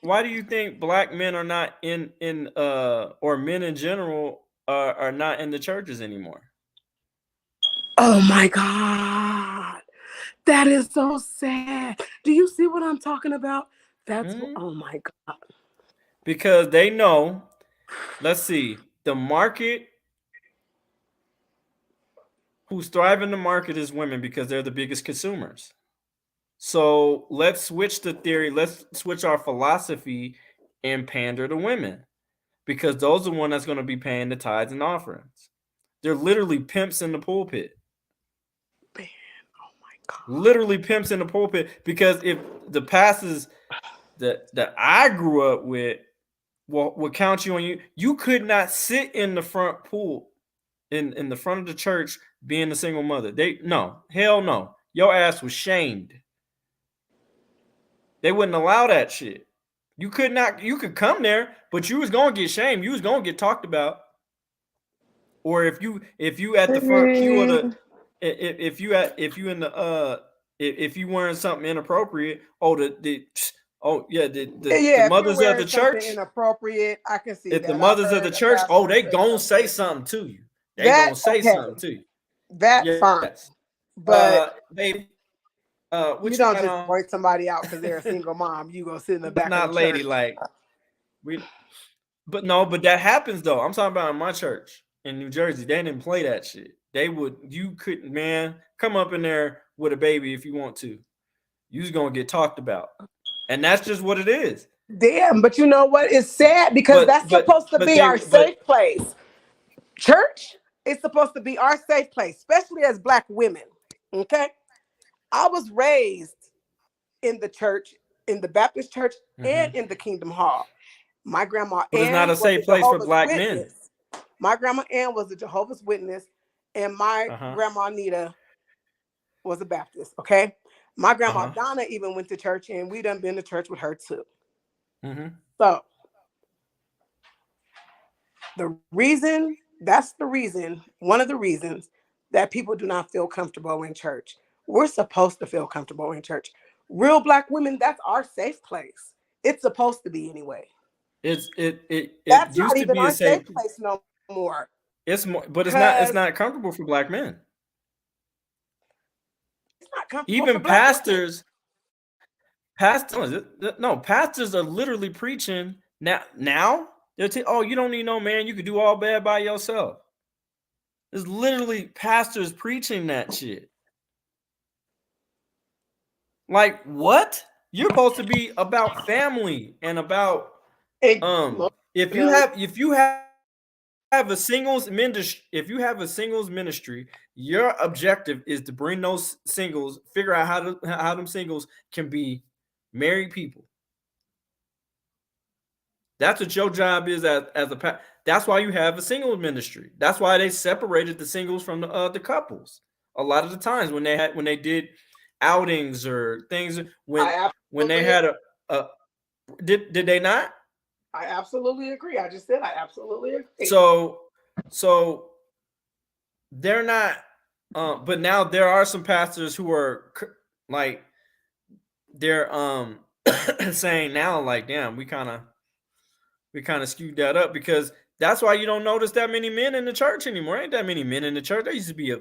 Why do you think black men are not in or men in general are not in the churches anymore? Oh my God, that is so sad. Do you see what I'm talking about? Oh my God. Because they know. Let's see, the market. Who's thriving the market is women because they're the biggest consumers. So let's switch the theory. Let's switch our philosophy and pander to women, because those are the ones that's going to be paying the tithes and offerings. They're literally pimps in the pulpit. Man, oh my God. Literally pimps in the pulpit, because if the pastors that I grew up with will count you on, you could not sit in the front pool in the front of the church being a single mother. Hell no. Your ass was shamed. They wouldn't allow that shit. You could come there, but you was gonna get shamed. You was gonna get talked about. Or if you at the front pew of the if you wearing something inappropriate, the mothers of the church inappropriate, I can see if that. the mothers of the church, they gonna say something to you. They gonna say something to you. That's fine. But baby, you don't just point somebody out because they're a single mom. You go sit in the back not of the lady church. like we. But no, but that happens though. I'm talking about in my church in New Jersey. They didn't play that shit. You couldn't, man, come up in there with a baby if you want to. You's gonna get talked about. And that's just what it is. Damn, but you know what? It's sad because that's supposed to be our safe place. Church is supposed to be our safe place, especially as Black women. Okay? I was raised in the church, in the Baptist church, and in the Kingdom Hall. My grandma But it's not a safe place for Black men. My grandma Ann was a Jehovah's Witness, and my grandma Nita was a Baptist. Okay, my grandma Donna even went to church, and we done been to church with her too. So one of the reasons that people do not feel comfortable in church. We're supposed to feel comfortable in church. Real Black women, that's our safe place. It's supposed to be anyway. It that's used not to even be our a safe place no more. It's more, but it's not comfortable for Black men. It's not comfortable. Even for Black pastors are literally preaching now. They'll tell, oh, you don't need no man. You could do all bad by yourself. There's literally pastors preaching that shit. Like, what? You're supposed to be about family and about if you have a singles ministry, your objective is to bring those singles, figure out how them singles can be married people. That's what your job is as a. That's why you have a singles ministry. That's why they separated the singles from the couples. A lot of the times when they did outings or things when they had a did they not? I absolutely agree. I just said I absolutely agree. So they're not. But now there are some pastors who are like they're saying now like, damn, we kind of skewed that up because that's why you don't notice that many men in the church anymore. Ain't that many men in the church? There used to be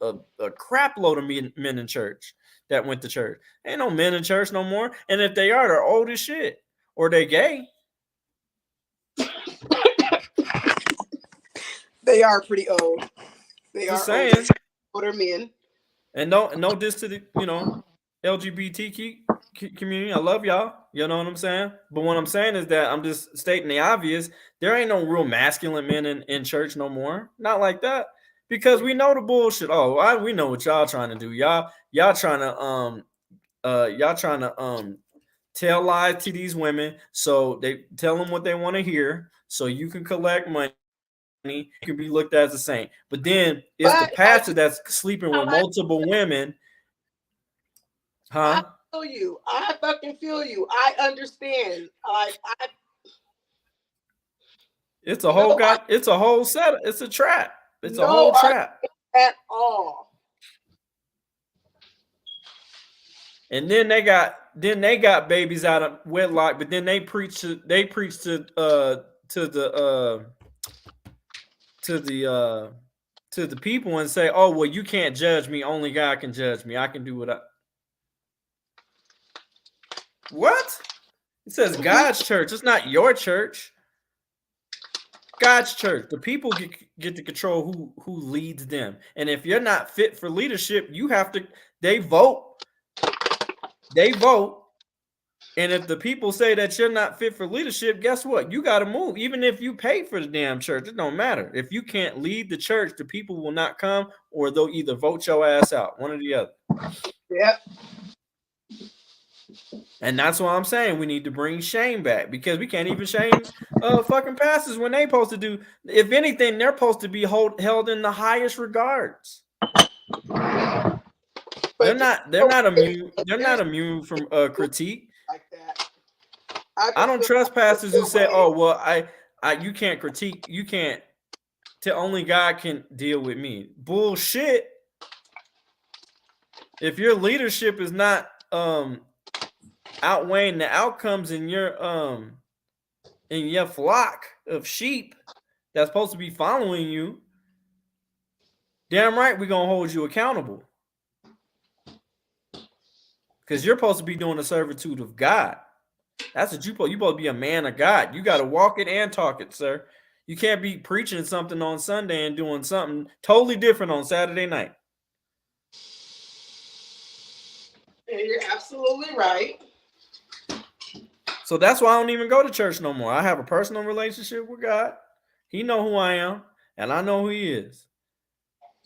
a crap load of men in church that went to church. Ain't no men in church no more. And if they are, they're old as shit or they gay. They are pretty old. They Just are saying. older men. And no diss to the LGBT community. I love y'all. You know what I'm saying? But what I'm saying is that I'm just stating the obvious. There ain't no real masculine men in church no more. Not like that. Because we know the bullshit. Oh, we know what y'all trying to do. Y'all trying to tell lies to these women so they tell them what they want to hear so you can collect money. You can be looked at as a saint. But then it's the pastor that's sleeping with multiple women. Huh? I feel you. I fucking feel you. I understand. It's a whole it's a whole setup. It's a trap. It's a whole trap. At all. And then they got babies out of wedlock, but then they preach to the people and say, oh, well, you can't judge me. Only God can judge me. I can do what? It says God's church. It's not your church. God's church. The people get to control who leads them. And if you're not fit for leadership, they vote. And if the people say that you're not fit for leadership, guess what? You got to move. Even if you pay for the damn church, it don't matter. If you can't lead the church, the people will not come, or they'll either vote your ass out, one or the other. Yep. And that's why I'm saying we need to bring shame back, because we can't even shame fucking pastors when they supposed to do. If anything, they're supposed to be held in the highest regards. They're not immune. They're not immune from critique. Like that. I don't trust pastors who say, "Oh, well, you can't critique. You can't. Only God can deal with me." Bullshit. If your leadership is not outweighing the outcomes in your flock of sheep that's supposed to be following you, Damn right, we're gonna hold you accountable. Because you're supposed to be doing the servitude of God. That's what you're supposed to be, a man of God. You got to walk it and talk it, sir. You can't be preaching something on Sunday and doing something totally different on Saturday night. And you're absolutely right. So that's why I don't even go to church no more. I have a personal relationship with God. He know who I am, and I know who he is.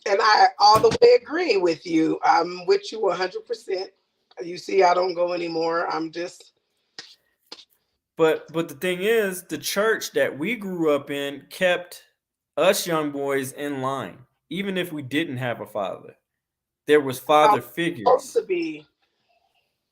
And I all the way agree with you. I'm with you 100%. You see, I don't go anymore. I'm just. But the thing is, the church that we grew up in kept us young boys in line, even if we didn't have a father. There was father figures. Supposed to be.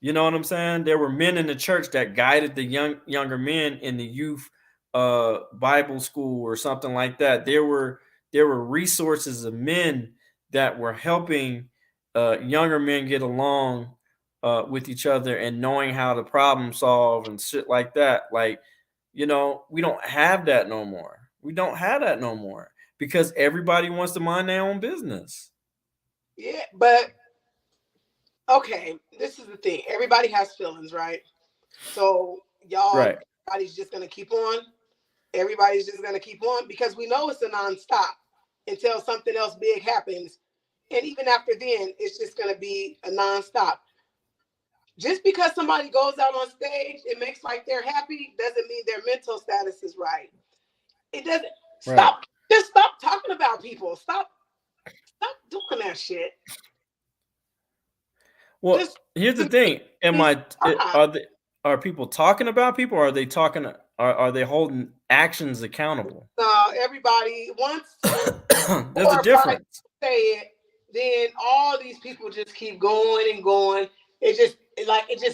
You know what I'm saying? There were men in the church that guided the younger men in the youth Bible school or something like that. There were resources of men that were helping younger men get along with each other and knowing how to problem solve and shit like that. Like, you know, we don't have that no more. We don't have that no more because everybody wants to mind their own business. Yeah, but okay, this is the thing. Everybody has feelings, right? So y'all, right. Everybody's just gonna keep on. Everybody's just gonna keep on because we know it's a nonstop until something else big happens, and even after then, it's just gonna be a nonstop. Just because somebody goes out on stage, it makes like they're happy, doesn't mean their mental status is right. It doesn't. Right. Stop. Just stop talking about people. Stop doing that shit. Well, here's the thing. Are people talking about people, or are they talking? Are they holding actions accountable? Everybody once there's a difference. Say it, then all these people just keep going and going. It just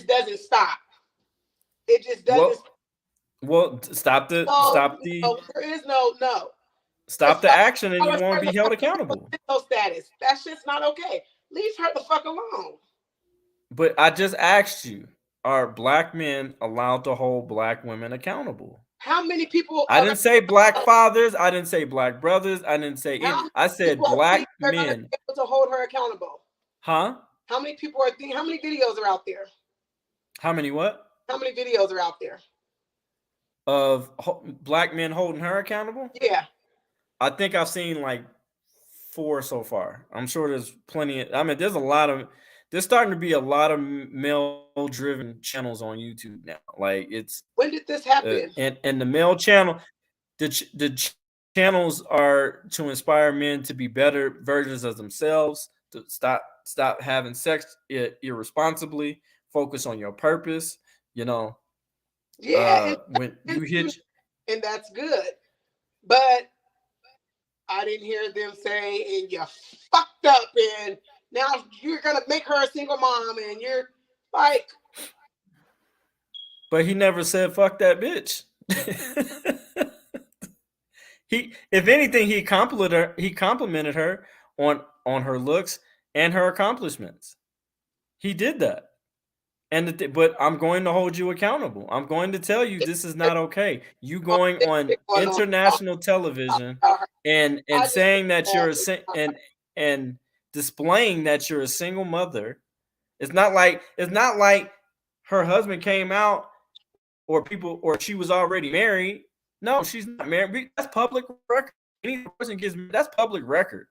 doesn't stop. It just doesn't. Well, stop the. There is no. Stop the action, and you won't be held accountable. No status. That's just not okay. Leave her the fuck alone. But I just asked you: are black men allowed to hold black women accountable? How many people? I didn't say black fathers. I didn't say black brothers. I didn't say any. I said black men. Able to hold her accountable. Huh? How many people are? How many videos are out there? How many what? How many videos are out there of black men holding her accountable? Yeah. I think I've seen like 4 so far. I'm sure there's plenty. There's starting to be a lot of male-driven channels on YouTube now. Like it's. When did this happen? And the male channel, the channels are to inspire men to be better versions of themselves, to stop having sex irresponsibly, focus on your purpose. You know. Yeah. When you hit. And that's good, but I didn't hear them say, and you fucked up, and now you're going to make her a single mom, and you're like. But he never said, fuck that bitch. If anything, he complimented her on her looks and her accomplishments. He did that. But I'm going to hold you accountable. I'm going to tell you this is not okay. You going on international television and saying that you're and displaying that you're a single mother. It's not like her husband came out or she was already married. No, she's not married. That's public record. Any person gets married, that's public record.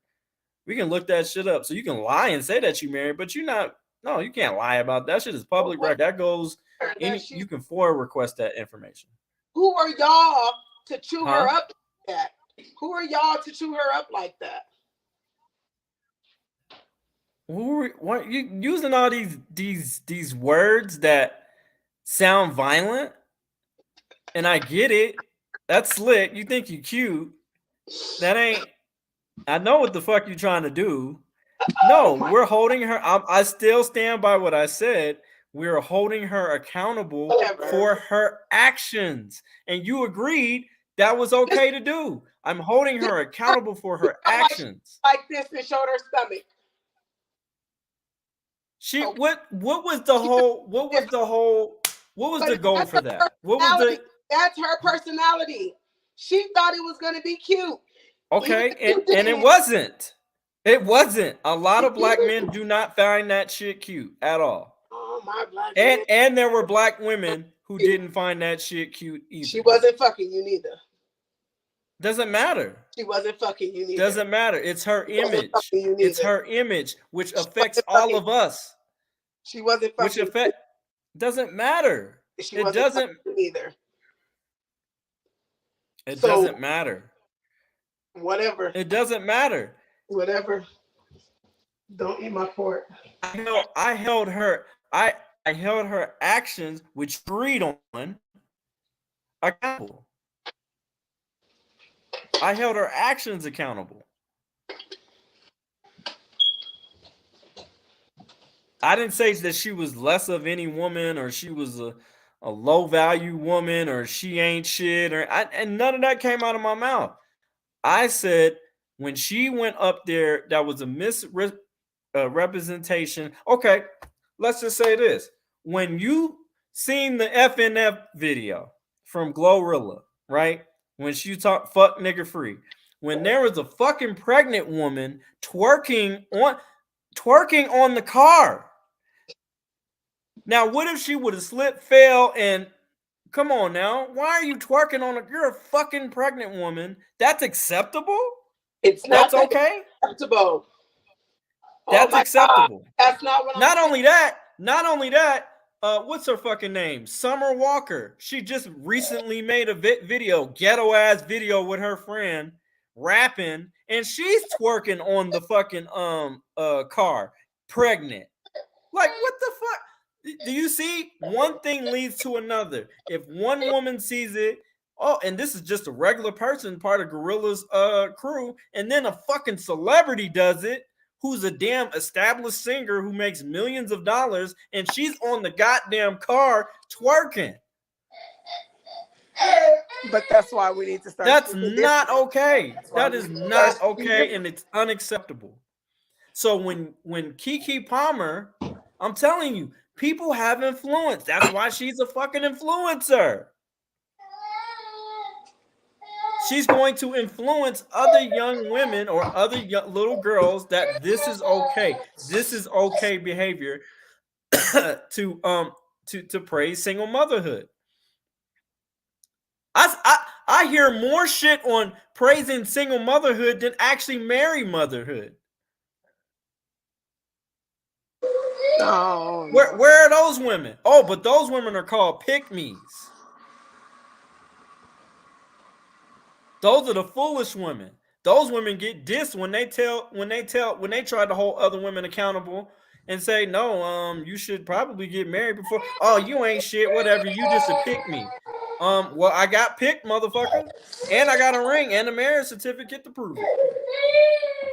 We can look that shit up. So you can lie and say that you married, but you're not. No, you can't lie about that. Shit is public record. That goes. You can FOIA request that information. Who are y'all to chew her up like that? Who are y'all to chew her up like that? What you using all these words that sound violent? And I get it. That's slick. You think you cute. That ain't. I know what the fuck you're trying to do. No, we're holding her. I still stand by what I said. We're holding her accountable for her actions. And you agreed that was okay to do. I'm holding her accountable for her actions. Like this and showed her stomach. What was the goal for that? That's her personality. She thought it was going to be cute. Okay, and it wasn't. It wasn't. A lot of black men do not find that shit cute at all. Oh, my black and there were black women who didn't find that shit cute either. She wasn't fucking you neither. Doesn't matter. She wasn't fucking you neither. Doesn't matter. It's her image. It's her image, which affects all of us. She wasn't fucking. Which affect doesn't matter. It doesn't either. It doesn't matter. Whatever. It doesn't matter. Whatever. Don't eat my pork. I held her actions, which agreed on, accountable. I held her actions accountable. I didn't say that she was less of any woman, or she was a low value woman, or she ain't shit, and none of that came out of my mouth. I said when she went up there, that was a misrepresentation. Okay, let's just say this: when you seen the FNF video from Glorilla, right? When she talked fuck nigga free, when there was a fucking pregnant woman twerking on the car. Now, what if she would have slipped, fell, and come on now? Why are you twerking on you're a fucking pregnant woman? That's acceptable? It's not. That's okay? Acceptable. That's acceptable. God. That's not what I'm Not only that, what's her fucking name? Summer Walker. She just recently made a video, ghetto ass video with her friend rapping, and she's twerking on the fucking car, pregnant. Like, what the fuck? Do you see? One thing leads to another. If one woman sees it, and this is just a regular person, part of Gorilla's crew, and then a fucking celebrity does it, who's a damn established singer who makes millions of dollars, and she's on the goddamn car twerking. But that's why we need to start. That's not okay. That is not okay, and it's unacceptable. So when Keke Palmer, I'm telling you, people have influence. That's why she's a fucking influencer. She's going to influence other young women or other little girls that this is okay. This is okay behavior to praise single motherhood. I hear more shit on praising single motherhood than actually married motherhood. Oh, where are those women? Oh, but those women are called pick-me's. Those are the foolish women. Those women get dissed when they try to hold other women accountable and say, no, you should probably get married before. Oh, you ain't shit, whatever. You just a pick-me. Well, I got picked, motherfucker, and I got a ring and a marriage certificate to prove it,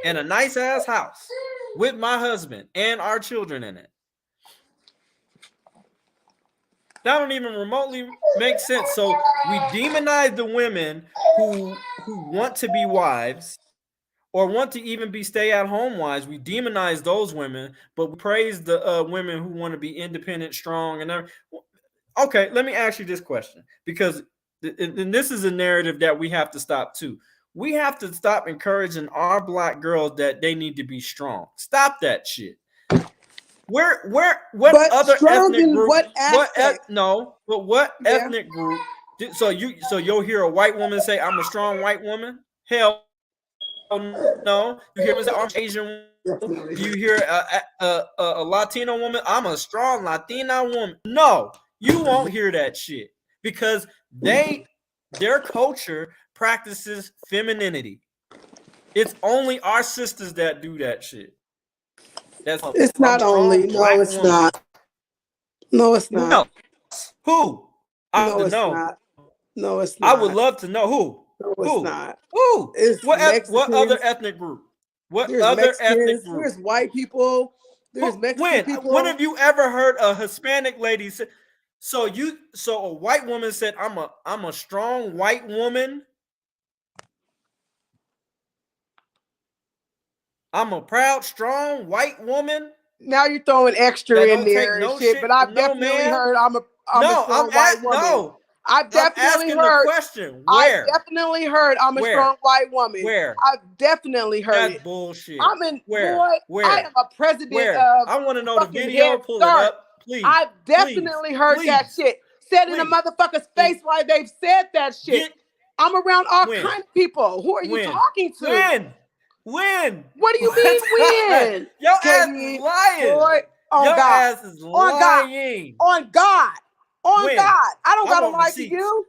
and a nice ass house with my husband and our children in it. That don't even remotely make sense. So we demonize the women who want to be wives or want to even be stay-at-home wives. We demonize those women, but we praise the women who want to be independent, strong, and everything. Okay, let me ask you this question, because and this is a narrative that we have to stop too. We have to stop encouraging our black girls that they need to be strong. Stop that shit. What other ethnic group? What ethnic group? So you'll hear a white woman say, "I'm a strong white woman." Hell no. You hear an Asian woman? You hear a Latino woman? I'm a strong Latina woman. No, you won't hear that shit, because their culture practices femininity. It's only our sisters that do that shit. It's not only. No, it's not. No, it's not. No. Who? No, it's not. No, it's not. I would love to know who. No, it's not. Who? What other ethnic group? What other ethnic group? There's white people. There's Mexican people. When have you ever heard a Hispanic lady say? So a white woman said, "I'm a strong white woman. I'm a proud, strong white woman." Now you're throwing extra in there and shit, but I've definitely heard I'm a strong white woman. I've definitely heard. The question. Where? I definitely heard I'm a strong white woman. Where? I've definitely heard it. That's bullshit. I'm in. Where? Boy, Where? I am a president Where? of. I want to know the video. Pull it Start. up, please. I've definitely heard that shit said in a motherfucker's face while they've said that shit. I'm around all kind of people. Who are you talking to? When? What do you mean when? Your ass is lying. Boy, your ass is lying. On God. On God. I don't gotta lie to you.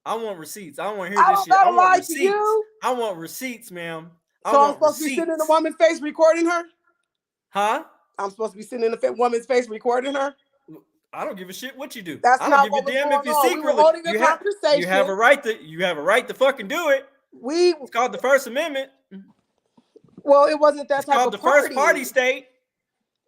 I want receipts. I don't want to hear this shit. I want receipts. To you. I want receipts, ma'am. So I'm supposed to be sitting in a woman's face recording her? Huh? I'm supposed to be sitting in a woman's face recording her? I don't give a shit what you do. That's I not don't give a damn if you secretly. You have a right to fucking do it. It's called the First Amendment. Well, it wasn't that type of party. It's called the first party state.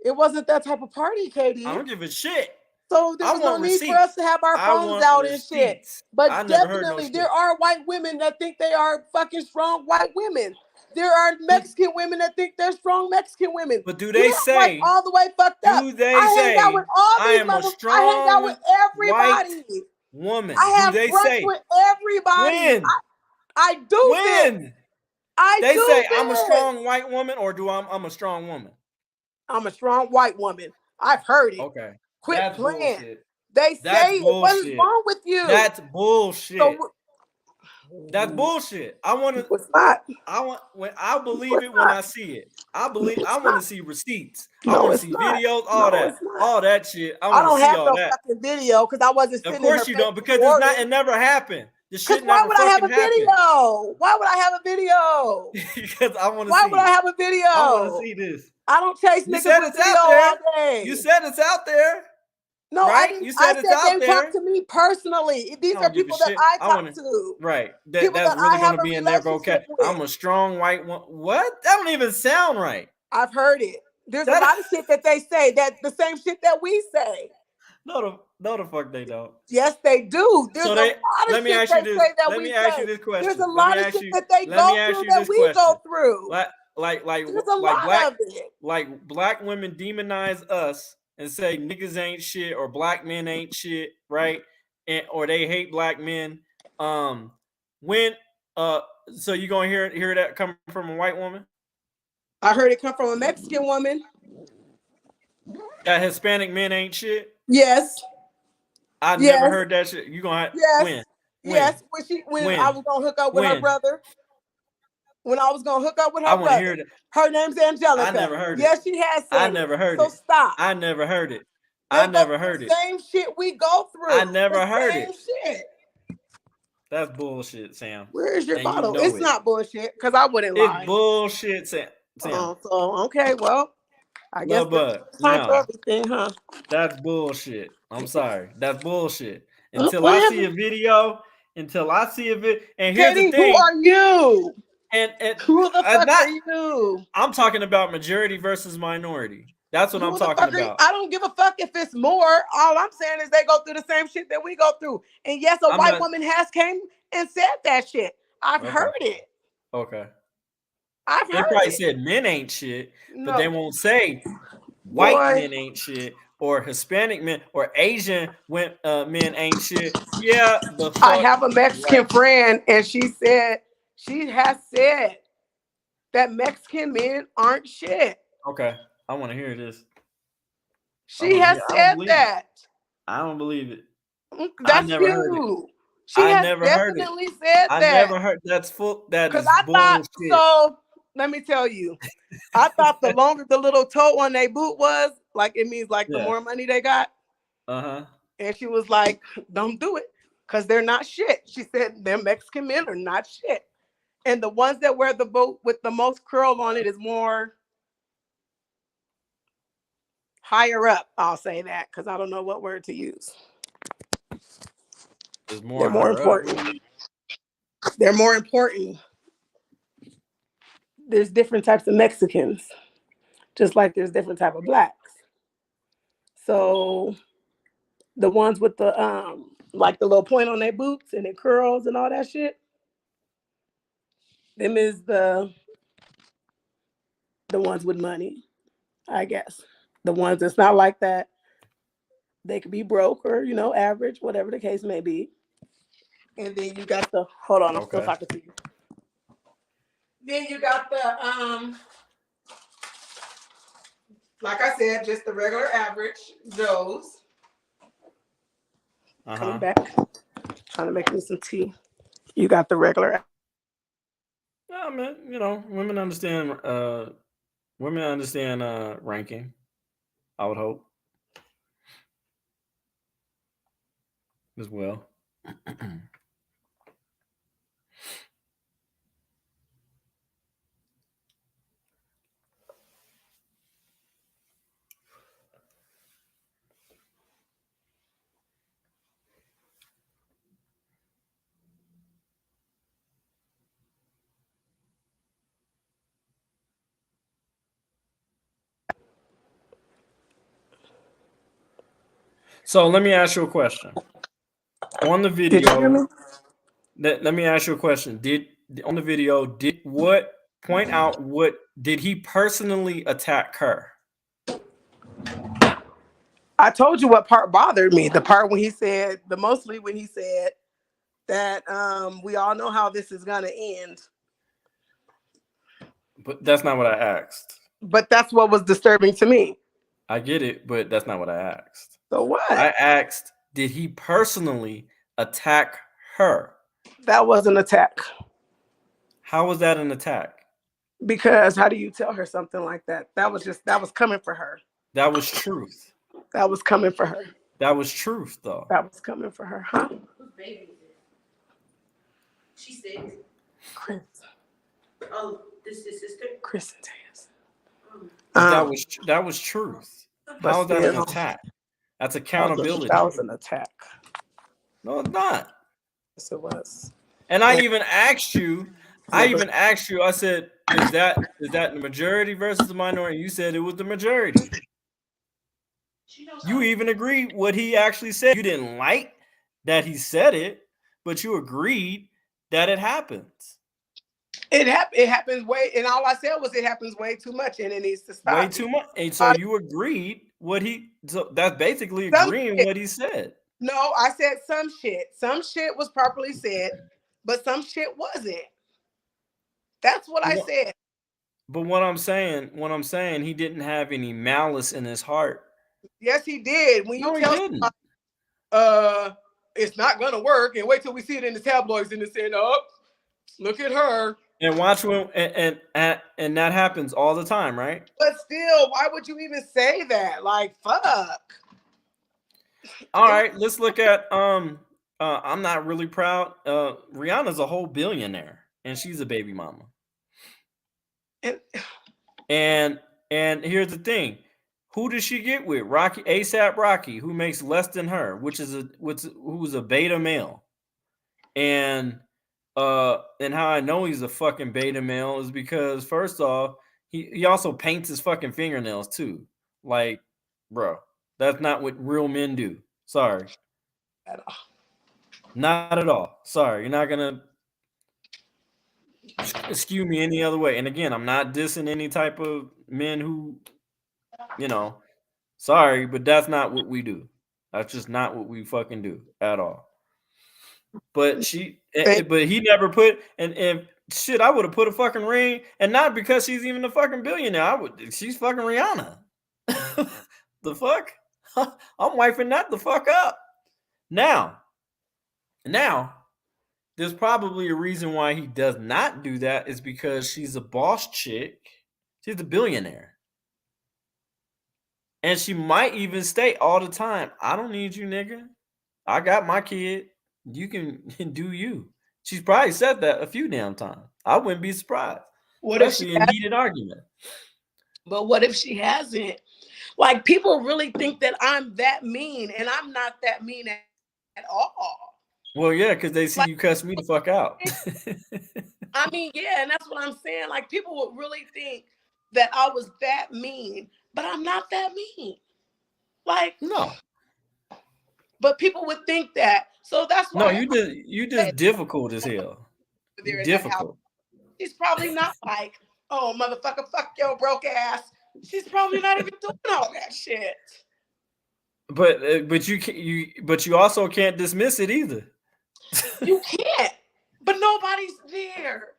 It wasn't that type of party, Katie. I don't give a shit. So there's no need for us to have our phones out and shit. But definitely there are white women that think they are fucking strong white women. There are Mexican women that think they're strong Mexican women. But do they say all the way fucked up? Do they say hang out with all I am a strong I hang out with everybody. White woman? I have brunch with everybody. When? I do when? This. I they do say this. I'm a strong white woman, or do I'm a strong woman? I'm a strong white woman. I've heard it. Okay. Quit That's playing. Bullshit. They say what's wrong with you? That's bullshit. So, that's bullshit. I want to. I believe it when I see it. I want to see receipts. I want to see videos. All that shit. I don't have no fucking video because I wasn't. Of course you don't, because it's not. It never happened. This shit why never would I have a happened. video? Why would I have a video? Because I want to. Why would I have a video? I want to see this. I don't chase niggas with video all day. You said it's out there. No, right? I didn't. You said it's out there. Talk to me personally. These are people that I talk to. Right. That's really going to be in their vocabulary. I'm a strong white woman. What? That don't even sound right. I've heard it. There's a lot of shit that they say, that the same shit that we say. No, the fuck they don't. Yes, they do. There's a lot of let me shit ask you they this. say that Let we me say. ask you this question. There's a lot of shit that they go through that we go through. Like black women demonize us and say niggas ain't shit or black men ain't shit, right? Or they hate black men. So you gonna hear that coming from a white woman? I heard it come from a Mexican woman. That Hispanic men ain't shit? Yes. I've never heard that shit. You gonna when? Yes. When I was gonna hook up with her brother. When I was gonna hook up with her brother. Hear that. Her name's Angelica. I never heard it. Yes, she has said I never heard it. So stop. I never heard it. I never heard it. Same shit we go through. I never heard it. Shit. That's bullshit, Sam. Where is your bottle? It's not bullshit, because I wouldn't lie. It's bullshit, Sam. So okay, well, I guess time for everything, huh? That's bullshit. I'm sorry. That's bullshit. Until I see a video, and here's Katie, the thing. Who are you? And who the fuck are you? I'm talking about majority versus minority. That's what I'm talking about. I don't give a fuck if it's more. All I'm saying is they go through the same shit that we go through. And yes, a white woman has came and said that shit. I've heard it. Okay. I've heard it. They probably said men ain't shit, but they won't say white men ain't shit or Hispanic men or Asian men ain't shit. Yeah, I have a Mexican friend, and she has said that Mexican men aren't shit. Okay. I want to hear this. She has said that. I don't believe it. That's you. She has definitely said that. I never heard. That's full. That is bullshit. So let me tell you, I thought the longer the little toe on their boot was, like it means like the more money they got. And she was like, "Don't do it, because they're not shit." She said, "Them Mexican men are not shit, and the ones that wear the boot with the most curl on it is more." Higher up, I'll say that, because I don't know what word to use. They're more important. They're more important. There's different types of Mexicans, just like there's different type of blacks. So the ones with the like the little point on their boots and their curls and all that shit, them is the ones with money, I guess. The ones that's not like that, they could be broke or, average, whatever the case may be. And then you got the hold on, I'm Okay. still talking to you. Then you got the like I said, just the regular average Joes. Coming back, trying to make me some tea. You got the regular. I mean, you know, women understand ranking, I would hope. As well. So let me ask you a question. On the Did you hear video, me? let me ask you a question. Did on the video, did what point out what did he personally attack her? I told you what part bothered me. The part when he said, mostly when he said that we all know how this is gonna end. But that's not what I asked. But that's what was disturbing to me. I get it, but that's not what I asked. So what? I asked, did he personally attack her? That was an attack. How was that an attack? Because how do you tell her something like that? That was coming for her. That was truth. That was coming for her. That was truth, though. That was coming for her, huh? Whose baby is it? She's 6. Chris. Oh, this is sister? Chris and Taz. But that was truth. How is that an still, attack? That's accountability. That was an attack. No, it's not. Yes, it was. And I even asked you. I said, is that the majority versus the minority? You said it was the majority. You even agreed what he actually said. You didn't like that he said it, but you agreed that it happens. It happens way, and all I said was it happens way too much, and it needs to stop. Way too much. And so you agreed so that's basically agreeing what he said. No, I said some shit. Some shit was properly said, but some shit wasn't. That's what I said. But what I'm saying, he didn't have any malice in his heart. Yes, he did. When you tell somebody, it's not gonna work, and wait till we see it in the tabloids and they say, "Oh, look at her." And watch when and that happens all the time, right? But still, why would you even say that? Like, fuck. All right, let's look at I'm not really proud. Rihanna's a whole billionaire, and she's a baby mama. And here's the thing. Who does she get with? ASAP Rocky, who makes less than her, who's a beta male. And how I know he's a fucking beta male is because first off, he also paints his fucking fingernails too. Like, bro, that's not what real men do. Sorry. At all. Not at all. Sorry. You're not gonna skew me any other way. And again, I'm not dissing any type of men who, sorry, but that's not what we do. That's just not what we fucking do at all. But but he never put and shit. I would have put a fucking ring, and not because she's even a fucking billionaire. She's fucking Rihanna. The fuck? I'm wifing that the fuck up. Now, there's probably a reason why he does not do that is because she's a boss chick. She's a billionaire. And she might even state all the time, I don't need you, nigga. I got my kid. You can do you. She's probably said that a few damn times. I wouldn't be surprised. Especially in heated argument. But what if she hasn't? Like, people really think that I'm that mean, and I'm not that mean at all. Well, yeah, because they see you cuss me the fuck out. I mean, yeah, and that's what I'm saying. Like, people would really think that I was that mean, but I'm not that mean. Like, no. But people would think that. So that's why. No, you just difficult as hell. Difficult. She's probably not like, oh, motherfucker, fuck your broke ass. She's probably not even doing all that shit. But you also can't dismiss it either. You can't. But nobody's there.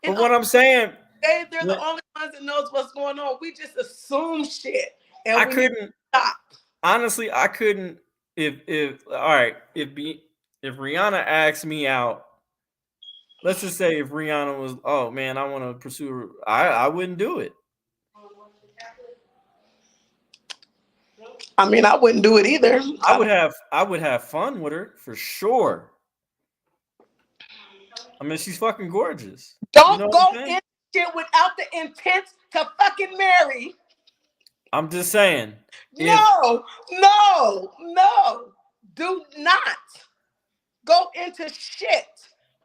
But what I'm saying, they're the only ones that knows what's going on. We just assume shit, and I we couldn't stop. Honestly. I couldn't. If all right, if Rihanna asked me out, let's just say if Rihanna was, oh man, I want to pursue her, I wouldn't do it. I mean, I wouldn't do it either. I would have fun with her for sure. I mean, she's fucking gorgeous. Don't go in shit without the intent to fucking marry. I'm just saying. No. Do not go into shit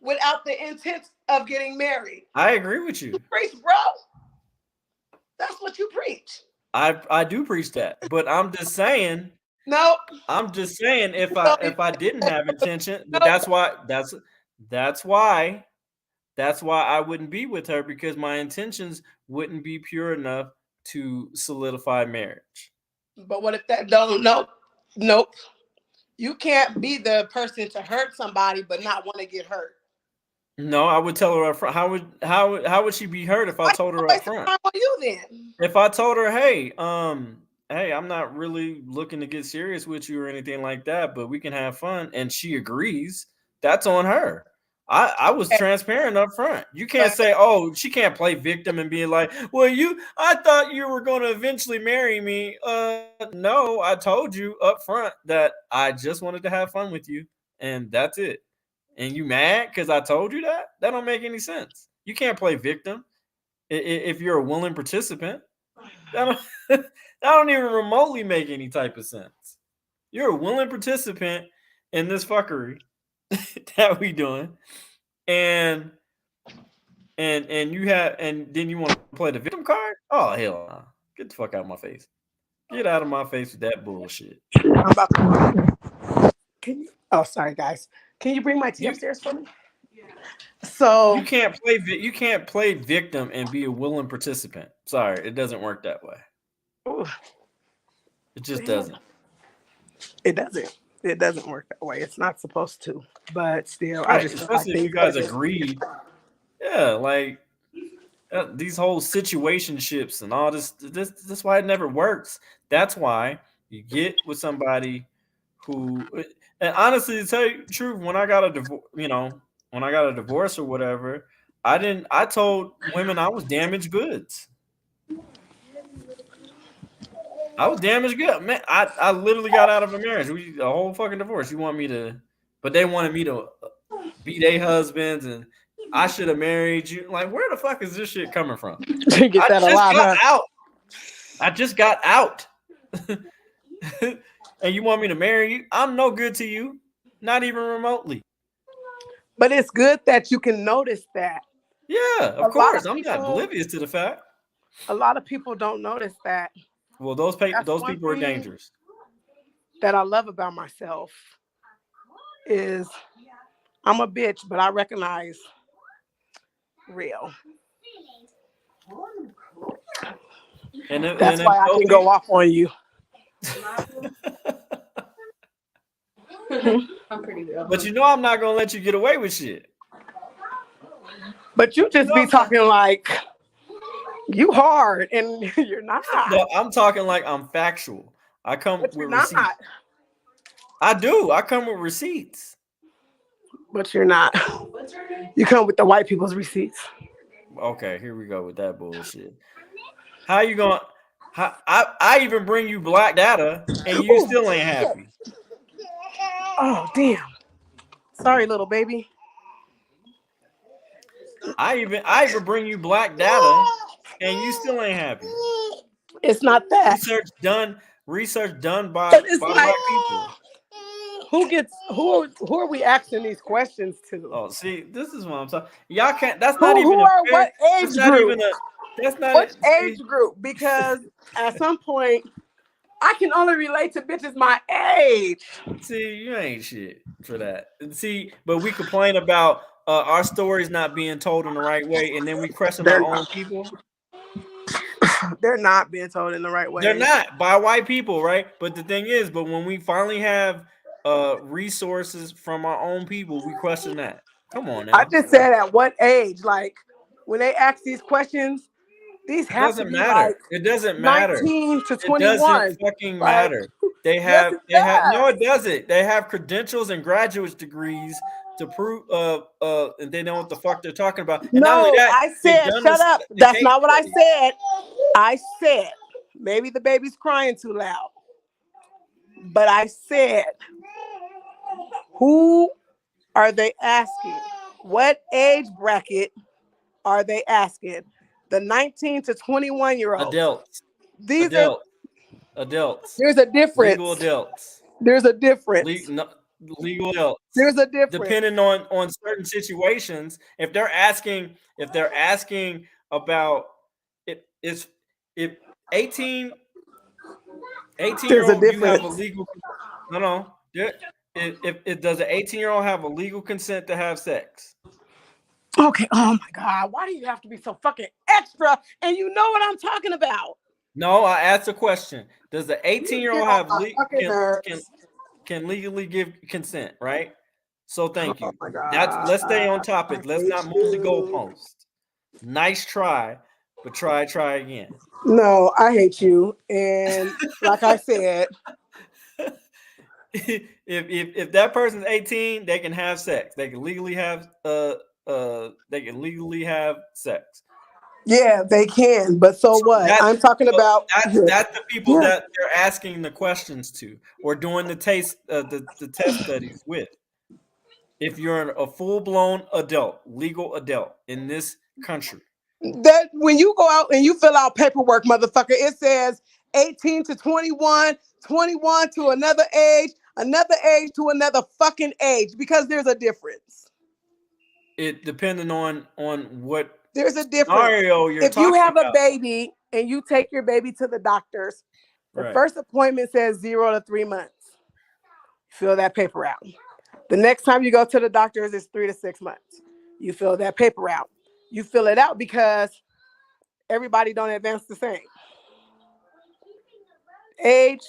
without the intent of getting married. I agree with you. You preach, bro. That's what you preach. I do preach that, but I'm just saying. No. I'm just saying if I didn't have intention, but that's why I wouldn't be with her, because my intentions wouldn't be pure enough to solidify marriage. But what if that don't? Nope. You can't be the person to hurt somebody but not want to get hurt. No, I would tell her up front. How would she be hurt if I told her up front? Time on you then. If I told her, hey, I'm not really looking to get serious with you or anything like that, but we can have fun, and she agrees, that's on her. I was transparent up front. You can't say, oh, she can't play victim and be like, well, I thought you were going to eventually marry me. No, I told you up front that I just wanted to have fun with you, and that's it. And you mad because I told you that? That don't make any sense. You can't play victim if you're a willing participant. That don't even remotely make any type of sense. You're a willing participant in this fuckery that we doing, and then you want to play the victim card? Oh hell no! Get the fuck out of my face! Get out of my face with that bullshit. I'm about to. Can you? Oh, sorry guys. Can you bring my tea upstairs for me? Yeah. So you can't play victim and be a willing participant. Sorry, it doesn't work that way. Ooh. It just doesn't. It doesn't. It doesn't work that way. It's not supposed to. But still, right. I just especially if you guys agreed. Yeah, like these whole situationships and all this. That's why it never works. That's why you get with somebody who. And honestly, to tell you the truth, when I got a divorce or whatever, I told women I was damaged goods. I was damaged good, man. I literally got out of a marriage. A whole fucking divorce. But they wanted me to be their husbands, and I should have married you. Like, where the fuck is this shit coming from? You get that a lot, huh? I just got out. And you want me to marry you? I'm no good to you, not even remotely. But it's good that you can notice that. Yeah, of course. I'm not oblivious to the fact. A lot of people don't notice that. Well, those people are dangerous. That I love about myself is I'm a bitch, but I recognize real. That's why I can go off on you. I'm pretty real. But I'm not gonna let you get away with shit. But you just be talking like you hard, and you're not. No, I'm talking like I'm factual. I come with receipts. I do. I come with receipts. But you're not. You come with the white people's receipts. Okay, here we go with that bullshit. How you going? I even bring you black data, and you still ain't happy. Oh damn! Sorry, little baby. I even bring you black data, and you still ain't happy. It's not that. Research done by black people. Who are we asking these questions to? Oh, see, this is what I'm talking. Y'all can't. That's not even. What age group? That's not what age group? Because at some point, I can only relate to bitches my age. See, you ain't shit for that. See, but we complain about our stories not being told in the right way, and then we question our own people. They're not being told in the right way. They're not by white people, right? But the thing is, when we finally have resources from our own people, we question that. Come on I now. just said at what age? Like when they ask these questions, these It have to doesn't be matter. like It doesn't matter. 19 to It doesn't 21. fucking Like, matter. yes, it They have no, does. it doesn't. They have credentials and graduate degrees to prove and they know what the fuck they're talking about. And not only No, that, I they've said, done shut up. the That's case not what I study. said. I said, maybe the baby's crying too loud. But I said, who are they asking? What age bracket are they asking? The 19 to 21-year-olds. Adults. These are, Adults. there's a Legal difference. adults. There's a difference. Legal adults. There's a difference. Depending on certain situations, if they're asking about it is if 18 year There's a old you have a difference. legal no if it does an 18-year-old have a legal consent to have sex? Okay. Oh my God. Why do you have to be so fucking extra? And you know what I'm talking about. No, I asked a question. Does the 18-year-old have fucking nerves. can legally give consent, right? So thank Oh you. my God. Let's stay on I topic. Let's hate not move the you. goalpost. Nice try, but try again. No, I hate you. And like I said, if that person's 18, they can have sex. They can legally have sex. yeah, they can. But so what? I'm talking about That's the people that they're asking the questions to or doing the test studies with. If you're a full-blown adult, legal adult in this country. that when you go out and you fill out paperwork, motherfucker, it says 18 to 21, 21 to another age to another fucking age, because there's a difference. It depending on what There's a difference. scenario you're If you talking have a about. baby and you take your baby to the doctors, the Right. first appointment says 0 to 3 months. Fill that paper out. The next time you go to the doctors is 3 to 6 months. You fill that paper out. You fill it out because everybody don't advance the same. Age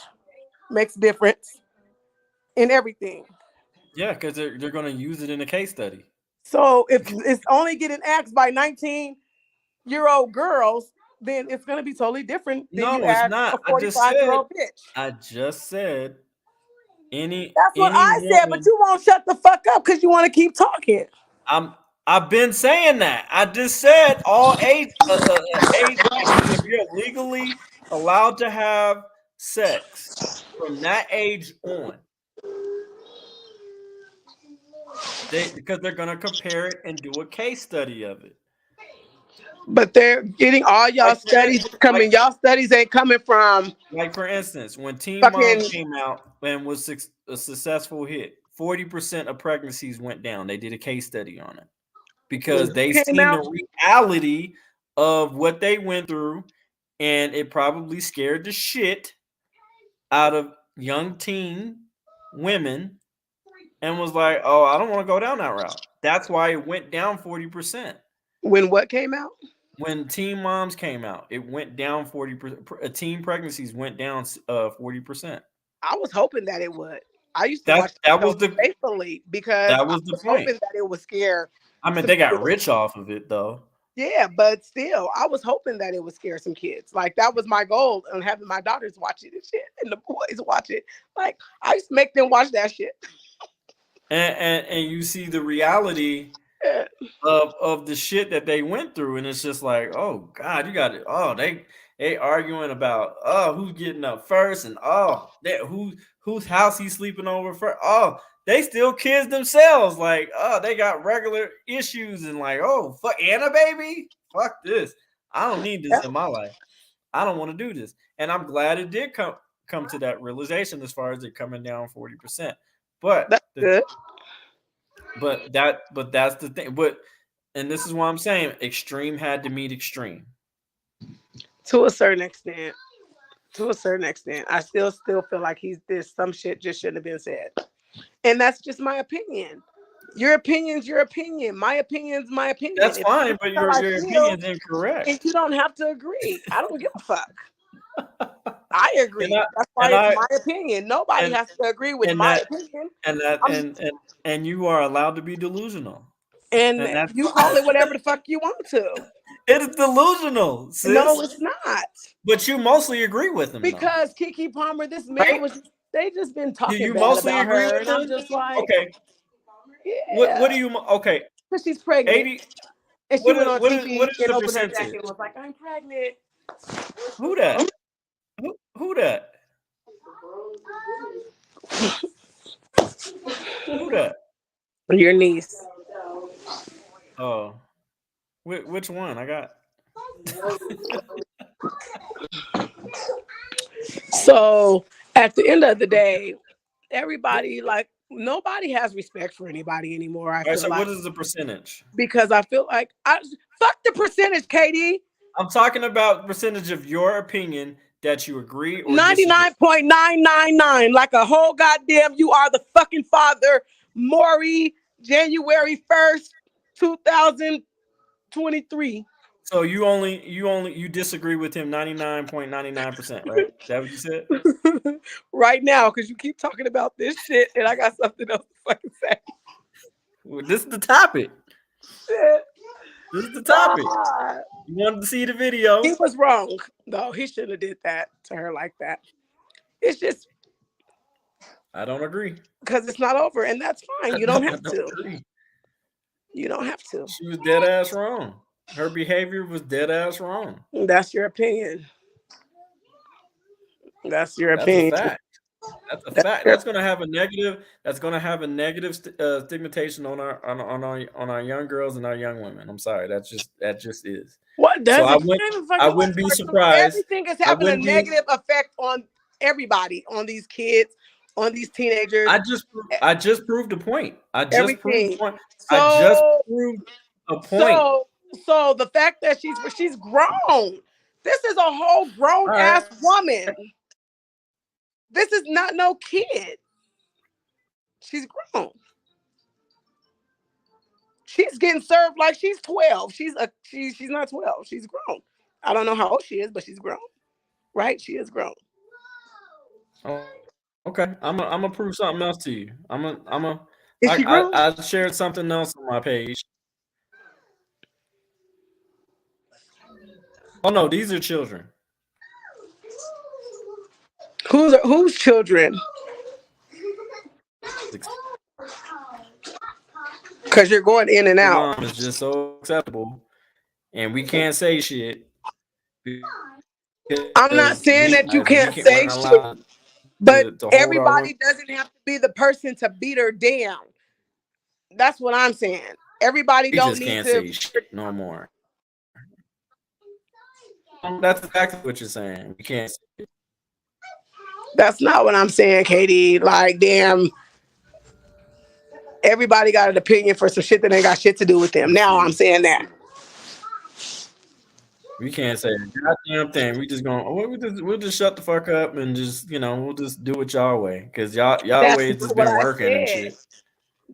makes difference in everything. Yeah, because they're going to use it in a case study. So if it's only getting asked by 19-year-old girls, then it's going to be totally different than you ask a 45-year-old bitch. I just said That's what I said, but you won't shut the fuck up because you want to keep talking. I've been saying that. I just said all age brackets. If you're legally allowed to have sex from that age on, because they're gonna compare it and do a case study of it. But they're getting all y'all studies coming. Y'all studies ain't coming from. Like for instance, when Teen Mom came out and was a successful hit, 40% of pregnancies went down. They did a case study on it because they seen the reality of what they went through, and it probably scared the shit out of young teen women and was like, oh, I don't want to go down that route. That's why it went down 40%. When what came out? When Teen Moms came out, it went down 40%. Teen pregnancies went down 40%. I was hoping that it would. I used to watch that was the faithfully because that was the point. Hoping that it would scare. I mean, they got rich off of it though. Yeah, but still, I was hoping that it would scare some kids. Like that was my goal, and having my daughters watch it and shit, and the boys watch it. Like I used to make them watch that shit. And you see the reality of the shit that they went through, and it's just like, oh God, you got it. Oh, they arguing about who's getting up first, and whose house he's sleeping over first. Oh, they still kids themselves. Like, they got regular issues, and like, oh, fuck Anna, baby, fuck this. I don't need this in my life. I don't want to do this. And I'm glad it did come to that realization as far as it coming down 40%. But that's good. But that's the thing. And this is what I'm saying. Extreme had to meet extreme. To a certain extent. I still feel like there's some shit just shouldn't have been said. And that's just my opinion. Your opinion's your opinion. My opinion's my opinion. That's fine, but your opinion's incorrect. And you don't have to agree. I don't give a fuck. I agree. That's why it's my opinion. Nobody has to agree with my opinion. And you are allowed to be delusional. And you call it whatever the fuck you want to. It is delusional, sis. No, it's not. But you mostly agree with him, because Keke Palmer, this man was. They just been talking you bad mostly about agree her, with and him? I'm just like, okay. Yeah. What do you? Okay. Because she's pregnant. 80. And she went on what TV is and the opened her percentage? jacket and was like, I'm pregnant. Who that? Who that? Who that? Your niece. Oh, which one? I got. So at the end of the day, everybody nobody has respect for anybody anymore. I feel so like. What is the percentage? Because I feel like fuck the percentage, Katie. I'm talking about percentage of your opinion that you agree or 99.999, like a whole goddamn. You are the fucking father, Maury, January 1st, 2023. So you disagree with him 99.99%, right? That what you said? Right now, because you keep talking about this shit, and I got something else to fucking say. Well, this is the topic. Shit. This is the topic. You wanted to see the video. He was wrong, though. He shouldn't have did that to her like that. It's just. I don't agree. Because it's not over, and that's fine. You don't have to. Agree. You don't have to. She was dead ass wrong. Her behavior was dead ass wrong. That's your opinion. That's your opinion. That's a fact. That's a fact. That's going to have a negative. That's going to have a negative stigmatization on our young girls and our young women. I'm sorry. That just is. What does so I wouldn't be surprised. Everything is having a negative effect on everybody, on these kids, on these teenagers. I just proved a point. I just proved a point. So the fact that she's grown. This is a whole grown ass woman. This is not no kid. She's grown. She's getting served like she's 12. She's not 12. She's grown. I don't know how old she is, but she's grown. Right? She is grown. Oh, okay. I'm gonna prove something else to you. I shared something else on my page. Oh no, these are children. Whose children? Because you're going in and out. It's just so acceptable, and we can't say shit. I'm not saying that you can't say shit, but everybody doesn't have to be the person to beat her down. That's what I'm saying. Everybody don't need to say shit no more. That's exactly what you're saying. We can't say it. That's not what I'm saying, Katie. Like, damn. Everybody got an opinion for some shit that ain't got shit to do with them. Now I'm saying that. We can't say a goddamn thing. We just we'll just shut the fuck up and just we'll just do it y'all way because y'all ways has been working and shit.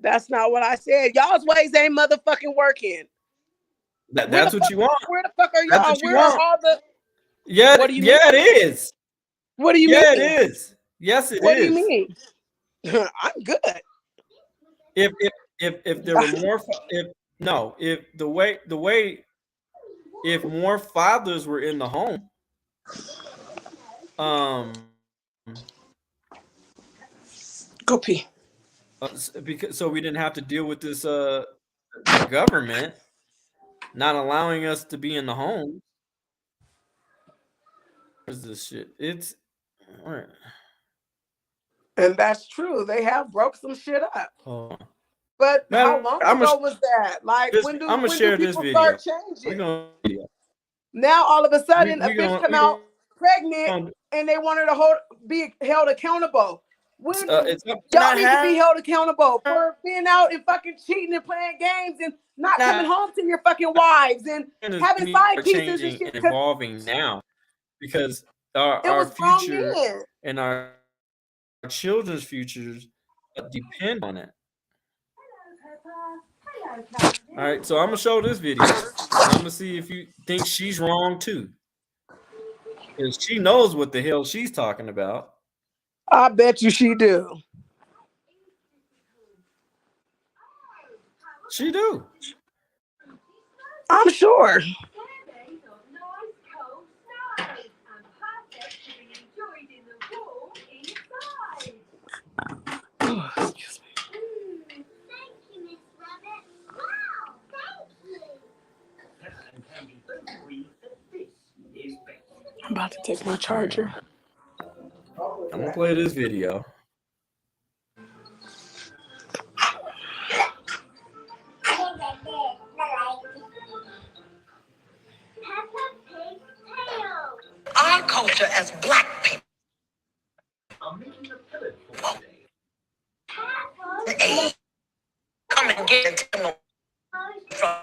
That's not what I said. Y'all's ways ain't motherfucking working. That's what you want. Where the fuck are y'all? Where are all the? Yeah, what do you mean? It is. What do you mean? Yeah, it is. Yes, it is. What do you mean? I'm good. If there were more, if more fathers were in the home, go pee. Because we didn't have to deal with this the government not allowing us to be in the home. What is this shit? It's all right. And that's true. They have broke some shit up. But how long ago was that? Like, when do people start changing? Now all of a sudden, a bitch come out pregnant and they want her to be held accountable. When y'all need to be held accountable for being out and fucking cheating and playing games and not coming home to your fucking wives and having side pieces and shit. Evolving now because our future and our children's futures depend on it. All right, so I'm gonna show this video. And I'm gonna see if you think she's wrong too. Because she knows what the hell she's talking about. I bet you she do. She do. I'm sure. Oh, excuse me. I'm about to take my charger. I'm gonna play this video. Our culture as black people. Hey, come and get it from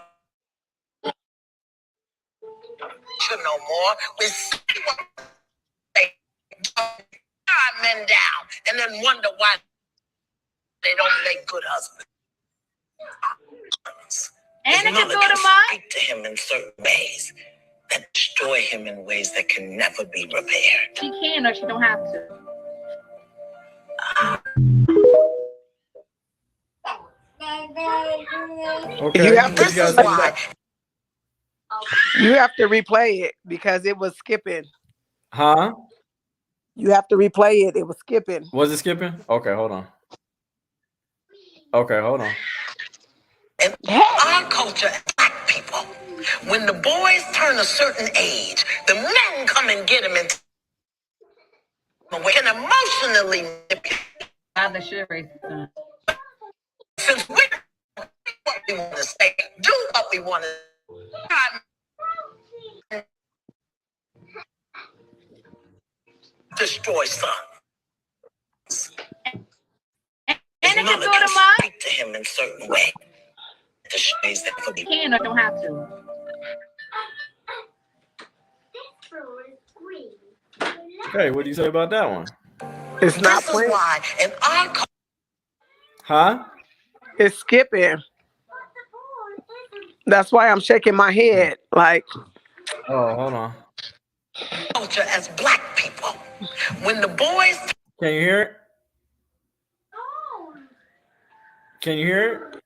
no more. We see what they tie men down and then wonder why they don't make good husbands. And his mother can speak to him in certain ways that destroy him in ways that can never be repaired. She can or she don't have to. Okay. You have to, This is why. You have to replay it because it was skipping. Huh? You have to replay it. It was skipping. Was it skipping? Okay, hold on. Okay, hold on. In our culture, black people, when the boys turn a certain age, the men come and get them and can emotionally manipulate. Since we do what we want to say, do what we want to destroy sons. His mother can speak to him in certain ways. Destroys that for can or don't have to. Okay, what do you say about that one? It's not This playing. is why in our culture. Huh? It's skipping. That's why I'm shaking my head. Like, Oh, hold on. Culture as black people, when the boys. Can you hear it? Can you hear it?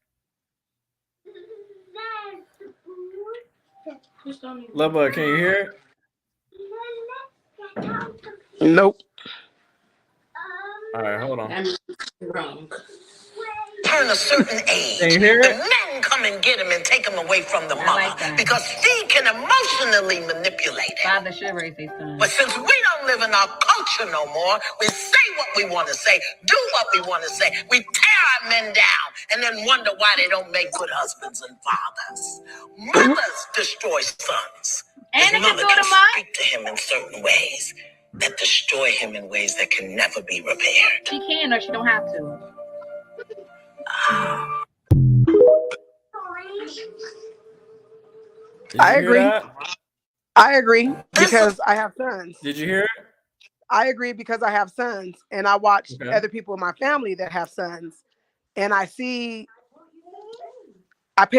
Love, can you hear it? nope. All right, hold on. Turn a certain age, Can you hear the it? men come and get him and take him away from the mother because he can emotionally manipulate him. Father should raise his son. But since we don't live in our culture no more, we say what we want to say, do what we want to say. We tear our men down and then wonder why they don't make good husbands and fathers. Mothers destroy sons. His mother can speak to him in certain ways that destroy him in ways that can never be repaired. She can or she don't have to. Did I you agree. hear that? I agree because I have sons. Did you hear it? I agree because I have sons and I watch Okay. other people in my family that have sons and I pay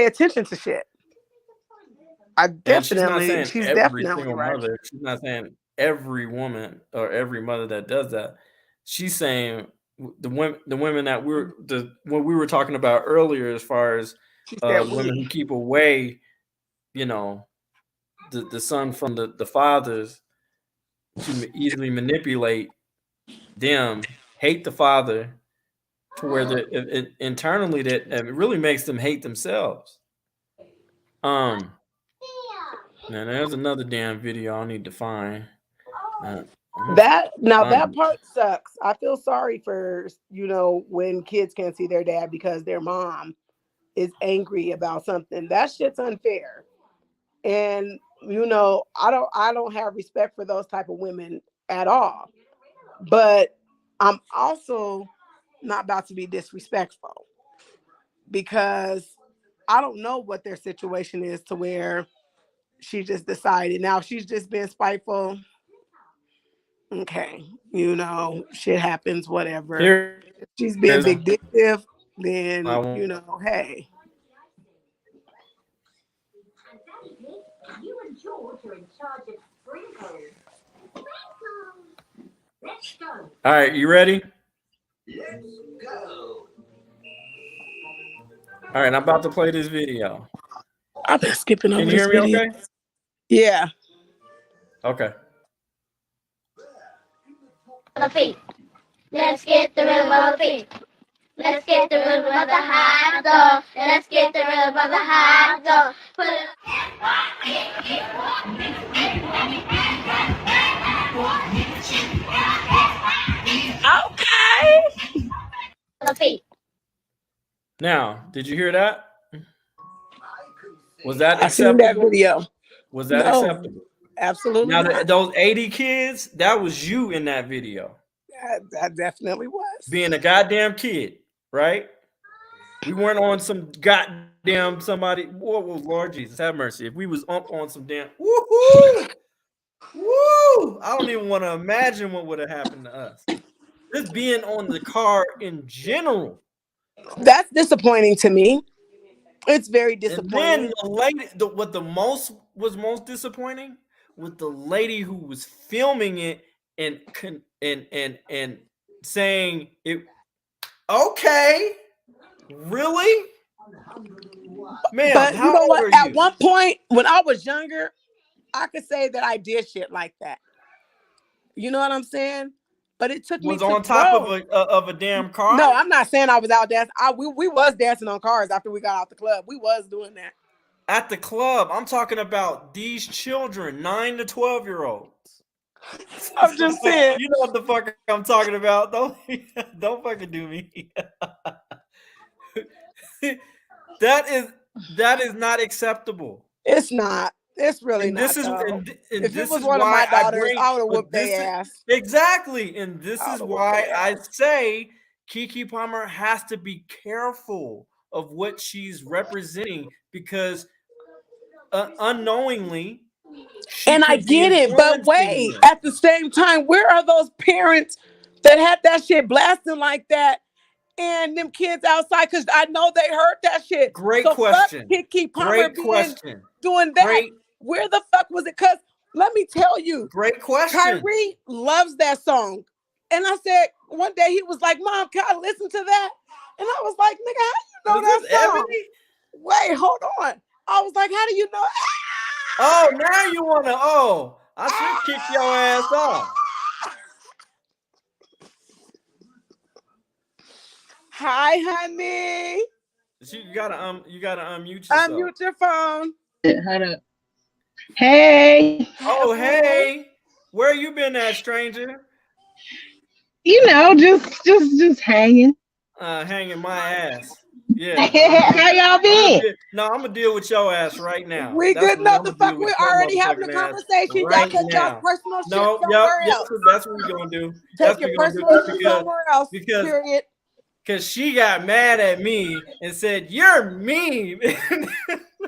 attention to shit. And she's not saying She's every definitely single right. mother. She's not saying every woman or every mother that does that. She's saying the women that what we were talking about earlier, as far as the women who keep away, the son from the fathers, to easily manipulate them, hate the father, to where internally that it really makes them hate themselves. Now there's another damn video I need to find. That part sucks. I feel sorry for when kids can't see their dad because their mom is angry about something. That shit's unfair. And I don't have respect for those type of women at all. But I'm also not about to be disrespectful because I don't know what their situation is to where she just decided. Now, if she's just being spiteful, okay, shit happens, whatever. If she's being vindictive, then, hey. All right, you ready? All right, I'm about to play this video. I've been skipping over Can you this hear me video. okay? Yeah. Okay. Let's get the rhythm of the beat. Let's get the rhythm of the hot dog. Let's get the rhythm of the hot dog. Put it. Okay. Now, did you hear that? Was that I seen that acceptable? video. Was that No, acceptable? absolutely Now, not. those 80 kids, that was you in that video. That definitely was. Being a goddamn kid, right? We weren't on some goddamn somebody. What was Lord Jesus? Have mercy. If we was up on some damn woohoo, woo! I don't even want to imagine what would have happened to us. Just being on the car in general. That's disappointing to me. It's very disappointing. And then the lady, what the most was most disappointing with the lady who was filming it and saying it. Okay, really, ma'am? But How you know old what? are At you? one point, when I was younger, I could say that I did shit like that. You know what I'm saying? But it took me Was to on top grow. of a damn car. No, I'm not saying I was out dancing. We was dancing on cars after we got out the club. We was doing that. At the club, I'm talking about these children, 9 to 12-year-olds. I'm just saying. You know what the fuck I'm talking about? Don't fucking do me. That is not acceptable. It's not. It's really And this not. is Though. and If this it was is one of why my daughters, I would have but whooped this their is ass. exactly, and this is why I ass. say Keke Palmer has to be careful of what she's representing because unknowingly, And I get it, but wait, at the same time, where are those parents that had that shit blasting like that and them kids outside? Because I know they heard that shit. Great so question. Fuck Keke Palmer Great being question. doing that. Great. Where the fuck was it? Because let me tell you, Great question. Kyrie loves that song. And I said, one day he was like, Mom, can I listen to that? And I was like, nigga, how you know Was that this song? Ebony? Wait, hold on. I was like, how do you know? Oh, now you want to, I should kick your ass off. Hi, honey. You gotta unmute yourself. Unmute your phone. Hold up. Hey. Oh, hey. Where you been at, stranger? You know, just hanging. Hanging my ass. Yeah. How y'all been? I'm gonna deal with your ass right now. We good enough to fuck. We're already having a conversation. Right y'all take y'all personal shit somewhere else. That's what we're gonna do. Take your personal shit somewhere else. Period. Because she got mad at me and said, "You're mean."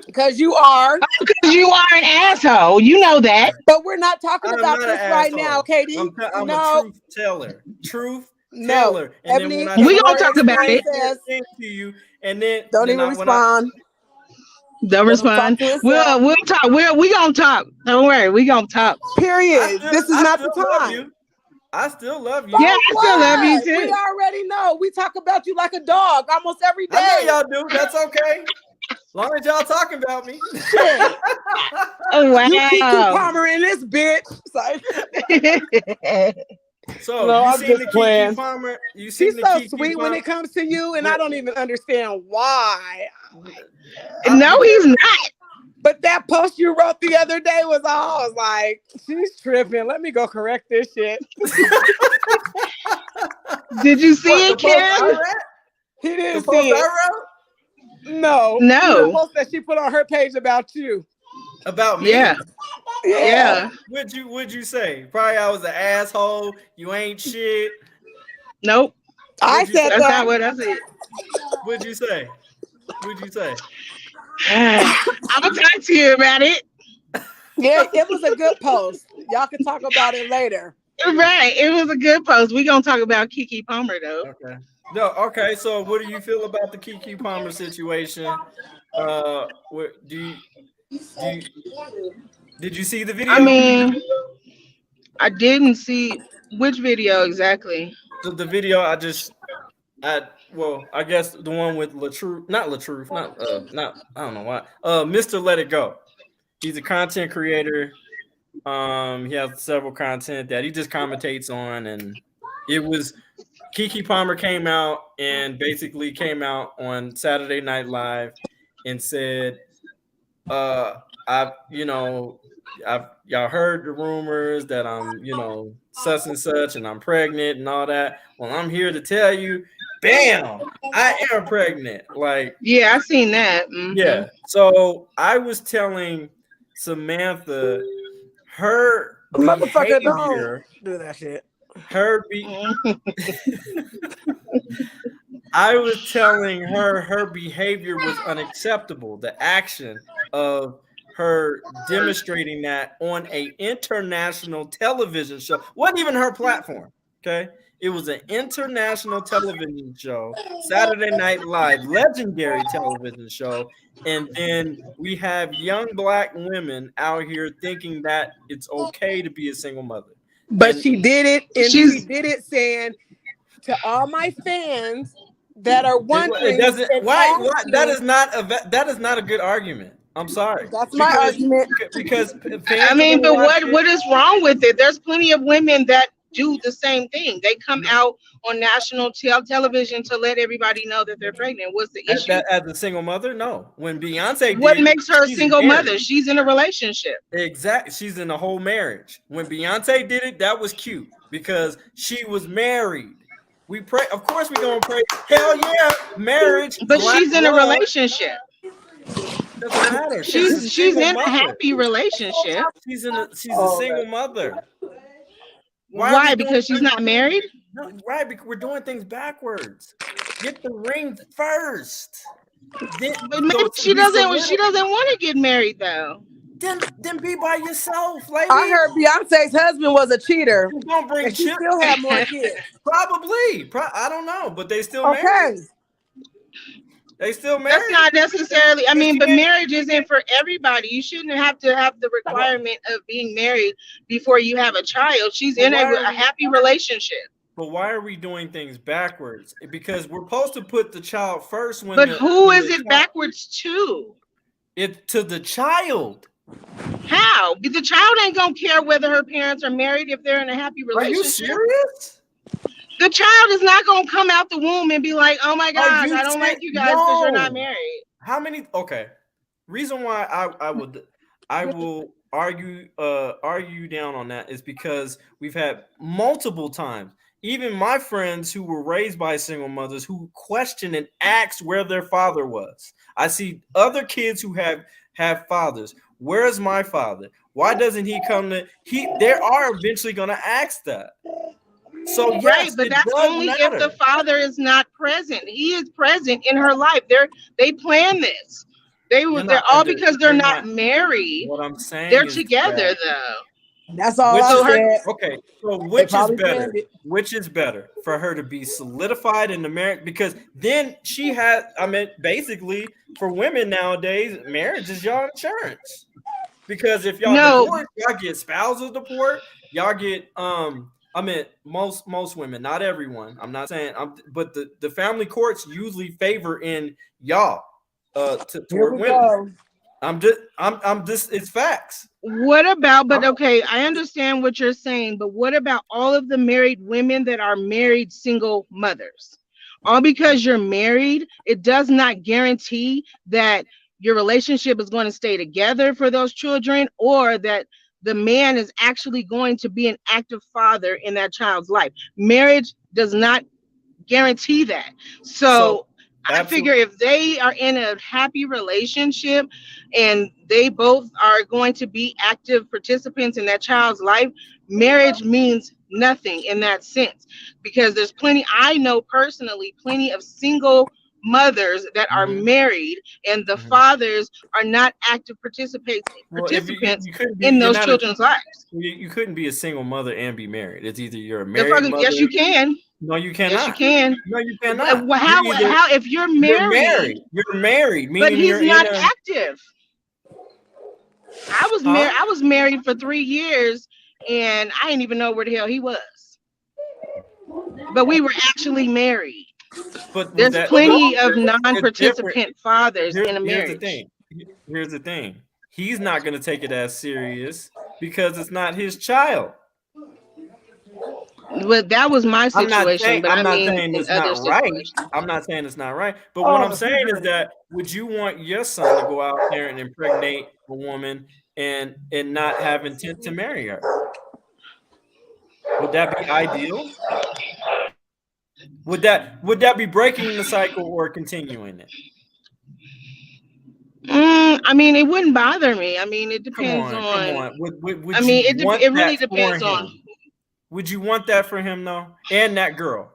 Because you are. Because you are an asshole. You know that. But we're not talking about this right now, Katie. I'm a truth teller. Truth teller. And Ebony, then when we gonna talk about it. To you, and then don't even respond. Don't respond. We'll talk. We gonna talk. Don't worry. We gonna talk. Period. This is not the time. I still love you. Yeah, I still love you too. We already know. We talk about you like a dog almost every day. I know y'all do. That's okay. As long as y'all talking about me. Oh wow. You keep Palmer in this bitch. So no, you seen the Keke Palmer? You seen She's so sweet when it comes to you, and I don't even understand why. No, he's not. But that post you wrote the other day was all, I was like, she's tripping. Let me go correct this shit. Did you see it, Kim? He didn't see it. No. No. The post that she put on her page about you. About me? Yeah. What'd you say? Probably I was an asshole. You ain't shit. Nope. I said that's not what I said. What'd you say? I'll talk to you about it. Yeah, it was a good post. Y'all can talk about it later. Right. It was a good post. We're gonna talk about Keke Palmer though. Okay. No, okay. So what do you feel about the Keke Palmer situation? Did you see the video? I mean, I didn't see Which video exactly? The video I guess the one with Latruth, not Latruth, not I don't know why. Mr. Let It Go. He's a content creator. He has several content that he just commentates on, and it was Keke Palmer came out on Saturday Night Live and said, I've y'all heard the rumors that I'm, such and such and I'm pregnant and all that. Well, I'm here to tell you, bam, I am pregnant." Like, yeah, I seen that. Yeah. So I was telling Samantha her Motherfucker, behavior, don't do that shit. I was telling her behavior was unacceptable. The action of her demonstrating that on a international television show wasn't even her platform. Okay. It was an international television show, Saturday Night Live, legendary television show. And then we have young Black women out here thinking that it's okay to be a single mother. But she did it, and she did it saying to all my fans that are wondering. It doesn't. Why? That is not a good argument. I'm sorry. That's my argument. Because I mean, but what is wrong with it? There's plenty of women that do the same thing. They come out on national television to let everybody know that they're pregnant. What's the issue? As a single mother, no. When Beyonce, what makes her a single mother? She's in a relationship. Exactly. She's in a whole marriage. When Beyonce did it, that was cute because she was married. We pray. Of course, we're gonna pray. Hell yeah, marriage. But she's in a relationship. Doesn't matter. She's in a happy relationship. She's a single mother. Why? Because she's not married? No, right. Because we're doing things backwards. Get the ring first. But maybe she doesn't want to get married though. Then be by yourself, lady. I heard Beyonce's husband was a cheater. Don't bring she still have more kids. Probably. I don't know, but they still married. They still married. That's not necessarily. I mean, but marriage isn't for everybody. You shouldn't have to have the requirement of being married before you have a child. She's in a happy relationship. But why are we doing things backwards? Because we're supposed to put the child first. But who is it backwards to? It to the child. How? The child ain't gonna care whether her parents are married if they're in a happy relationship. Are you serious? The child is not gonna come out the womb and be like, "Oh my gosh, I don't like you guys because you're not married." How many? Okay. Reason why I will argue down on that is because we've had multiple times. Even my friends who were raised by single mothers who questioned and asked where their father was. I see other kids who have fathers. Where's my father? Why doesn't he come to? They are eventually going to ask that. So yes, right, but that's only if the father is not present. He is present in her life. They plan this. They're all because they're not married. What I'm saying, they're together though. That's all I said. Okay, so which is better? Which is better for her to be solidified in the marriage? Because then she has. I mean, basically, for women nowadays, marriage is y'all insurance. Because if y'all divorce, y'all get spousal support. Y'all get I mean, most women, not everyone. I'm not saying. But the family courts usually favor in y'all toward women. I'm just. It's facts. What about? But okay, I understand what you're saying. But what about all of the married women that are married single mothers? All because you're married, it does not guarantee that your relationship is going to stay together for those children, or that the man is actually going to be an active father in that child's life. Marriage does not guarantee that. So I figure if they are in a happy relationship and they both are going to be active participants in that child's life, marriage means nothing in that sense. Because there's I know personally plenty of single mothers that are married and the fathers are not active participants in those children's lives. You couldn't be a single mother and be married. It's either you're a married mother. Yes, you can. No, you cannot. Yes, you can. No, you cannot. How if you're married? You're married, but he's not active. I was married. I was married for 3 years, and I didn't even know where the hell he was. but we were actually married. But with There's that, plenty of it's different. non-participant fathers in a Here's the marriage. thing. Here's the thing. He's not going to take it as serious because it's not his child. But that was my situation. But I'm I not mean, saying in it's other not right. situations. I'm not saying it's not right. But what I'm saying is that would you want your son to go out there and impregnate a woman and not have intent to marry her? Would that be ideal? Would that be breaking the cycle or continuing it? I mean, it wouldn't bother me. I mean, it Come depends on, come on. on. Would I you mean, want it really that for depends on. him? Would you want that for him though? And that girl?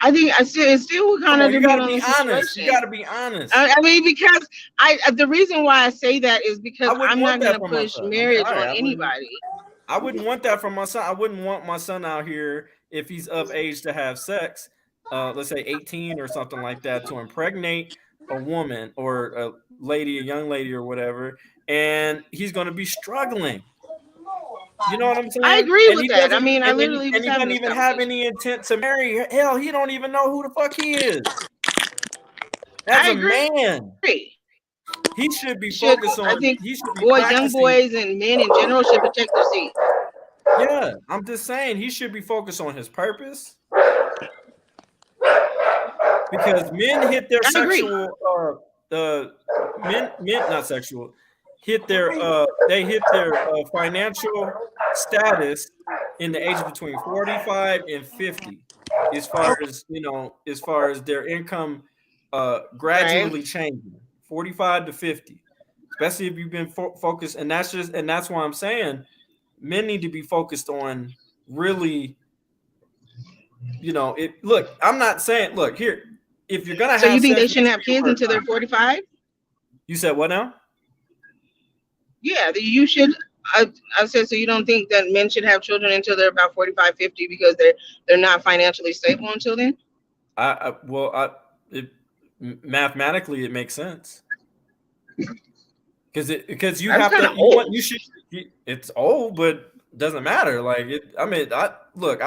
I think it still would kind of You depend gotta on be the honest. You situation. gotta be honest. I mean, because the reason why I say that is because I wouldn't I'm want not that going to for my push son. I'm marriage sorry. on anybody. I wouldn't want that for my son. I wouldn't want my son out here if he's of age to have sex, let's say 18 or something like that, to impregnate a woman or a young lady or whatever, and he's going to be struggling. You know what I'm I saying? agree And with he that. I doesn't, mean, I literally and was he having doesn't this even have conversation. any intent to marry. Hell, he don't even know who the fuck he is. As I a agree. man, he should be I focused think he should be young practicing. boys and men in general should protect their seed. Yeah, I'm just saying he should be focused on his purpose. Because men hit their I agree. sexual men not sexual hit their they hit their financial status in the age between 45 and 50, as far as their income Right. gradually changing 45 to 50, especially if you've been focused. And that's why I'm saying men need to be focused on really, look, I'm not saying, look here, if you're gonna So you have think they sex, make shouldn't sure have you kids work until they're on it. 45? You said what now? Yeah, you should. I said, so you don't think that men should have children until they're about 45, 50 because they're not financially stable until then? Mathematically it makes sense because you That's have kind to of old. it's old, but doesn't matter. Like I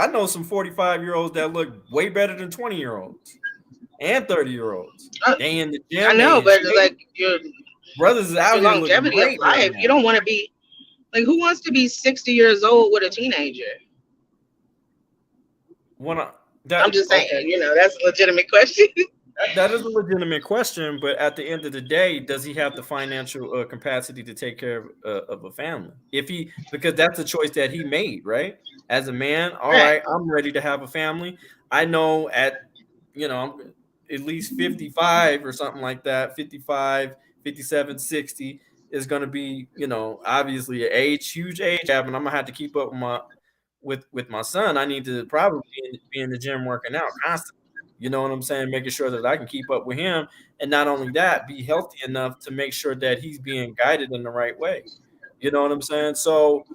know some 45-year-olds that look way better than 20-year-olds and 30-year-olds. They in the I gym, know, they in but shape. like Brothers is out your here looking longevity of great right life, you now. don't want to be like, who wants to be 60 years old with a teenager? I'm just saying, Okay. That's a legitimate question. That is a legitimate question, but at the end of the day, does he have the financial capacity to take care of a family? Because that's a choice that he made, right? As a man, all Right. right, I'm ready to have a family. I know I'm at least 55 or something like that, 55, 57, 60 is going to be, obviously a huge age gap, and I'm going to have to keep up with my son. I need to probably be in the gym working out constantly. You know what I'm saying? Making sure that I can keep up with him. And not only that, be healthy enough to make sure that he's being guided in the right way. You know what I'm saying? So,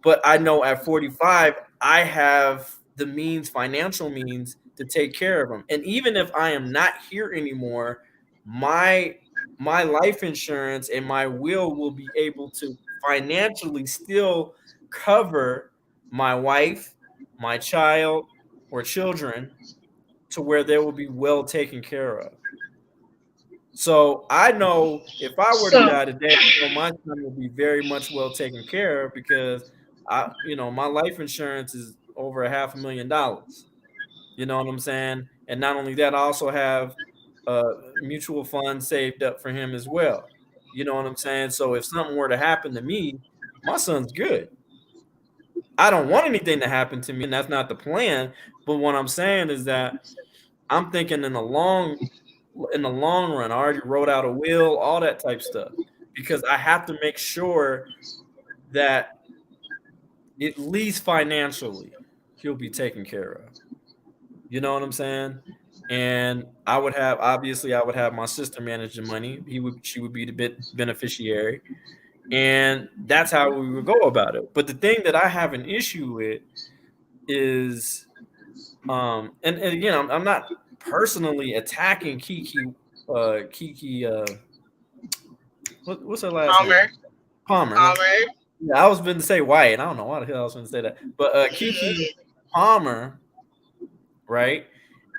but I know at 45, I have the financial means to take care of him. And even if I am not here anymore, my life insurance and my will be able to financially still cover my wife, my child, or children to where they will be well taken care of. So I know if I were to So, die today, my son will be very much well taken care of because my life insurance is over $500,000. You know what I'm saying? And not only that, I also have mutual funds saved up for him as well. You know what I'm saying? So if something were to happen to me, my son's good. I don't want anything to happen to me, and that's not the plan. But what I'm saying is that I'm thinking in the long run. I already wrote out a will, all that type stuff, because I have to make sure that at least financially he'll be taken care of. You know what I'm saying? And I would have my sister manage the money. She would be the beneficiary, and that's how we would go about it. But the thing that I have an issue with is, and again, I'm not personally attacking Kiki. Kiki, what's her last name? Palmer. Palmer. Palmer. Yeah, I was going to say White. I don't know why the hell I was going to say that. But Keke Palmer, right?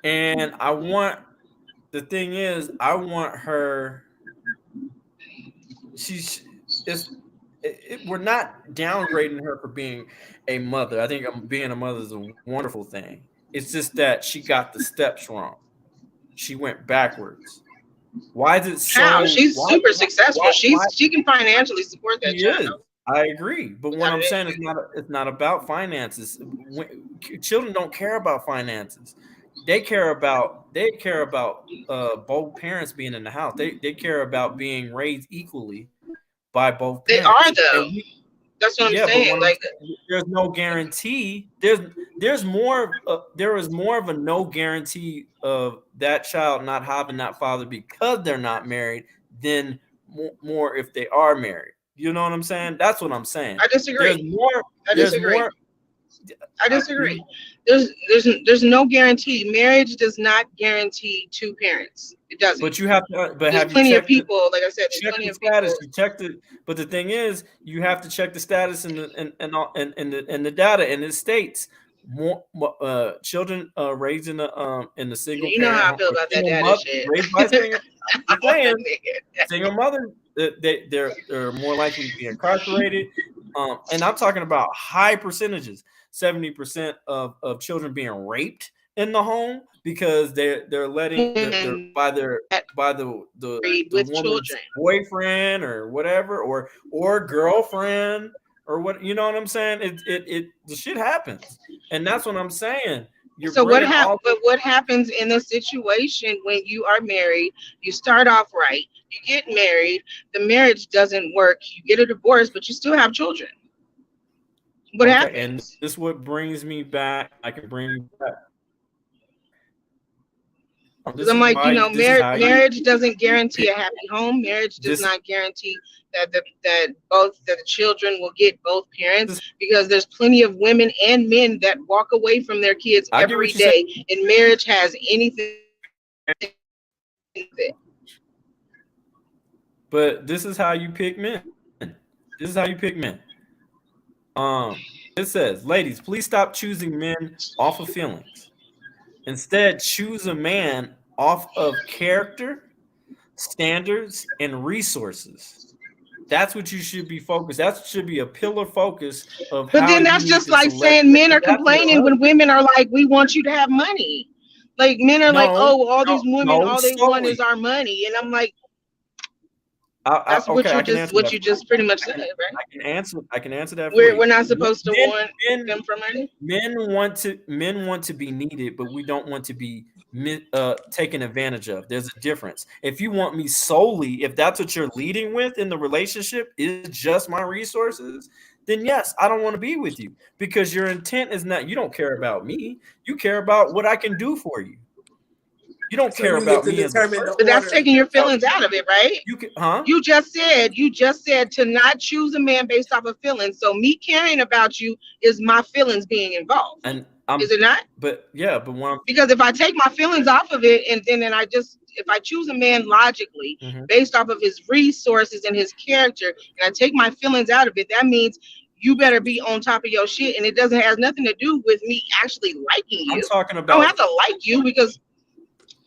And the thing is, I want her. She's it's we're not downgrading her for being a mother. I think being a mother is a wonderful thing. It's just that she got the steps wrong. She went backwards. Why is it How? so? She's super successful. Why She can financially support that she is? child I agree, but what without I'm an saying is issue. it's not about finances. Children don't care about finances. They care about both parents being in the house. They care about being raised equally by both They parents. are though. And we That's what I'm Yeah, but saying. what I'm Like, saying, there's no guarantee. There is more of a no guarantee of that child not having that father because they're not married than more if they are married. You know what I'm saying? That's what I'm saying. I There's disagree. more. I There's disagree. more. I disagree. There's no guarantee. Marriage does not guarantee two parents. It doesn't. But you have to. But There's have you plenty of checked it? people, like I said, there's Check plenty the of people. status. You checked it, but the thing is, you have to check the status in the data, and it states more children raised in the single You know parent how I home feel or about that single data mother shit. raised by single. I'm I just want saying, that nigga. single mother they're more likely to be incarcerated. And I'm talking about high percentages, 70% of children being raped in the home because they're letting they're by the With woman's children. boyfriend or whatever or girlfriend or what, you know what I'm saying? The shit happens, and that's what I'm saying. You're So bringing all but what happens in a situation when you are married? You start off right, you get married, the marriage doesn't work, you get a divorce, but you still have children. What okay, and happens? this what brings me back. I can bring you back. Because I'm like, This is how you marriage doesn't guarantee pick. a happy home. Marriage does This not guarantee that the children will get both parents, is. because there's plenty of women and men that walk away from their kids I get every what you're saying, day, and marriage has anything with it. but this is how you pick men. This is how you pick men. Um, it says, ladies, please stop choosing men off of feelings. Instead, choose a man off of character, standards, and resources. That's what you should be focused. That should be a pillar focus of But how then you that's need just to like select saying men are that for your complaining when husband. women are like, we want you to have money. Like, men are like, No, oh, all no, these women, no, all they want is solely. our money. And I'm like, that's Okay, I can answer what that. you just pretty much said, I right? I can answer that for you. We're not supposed to Men, want men, them for money. men want to be needed, but we don't want to be taken advantage of. There's a difference. If you want me solely, if that's what you're leading with in the relationship is just my resources, then yes, I don't want to be with you because your intent is not. You don't care about me. You care about what I can do for you. You don't So care you get about to me as a determine the But that's order. taking your person. feelings out of it, right? You can, huh? You just said to not choose a man based off of feelings. So me caring about you is my feelings being involved. And Is it not? but yeah, but when Because if I take my feelings off of it, and then if I choose a man logically Mhm. based off of his resources and his character, and I take my feelings out of it, that means you better be on top of your shit, and it doesn't have nothing to do with me actually liking I'm you. talking I don't about have to like you because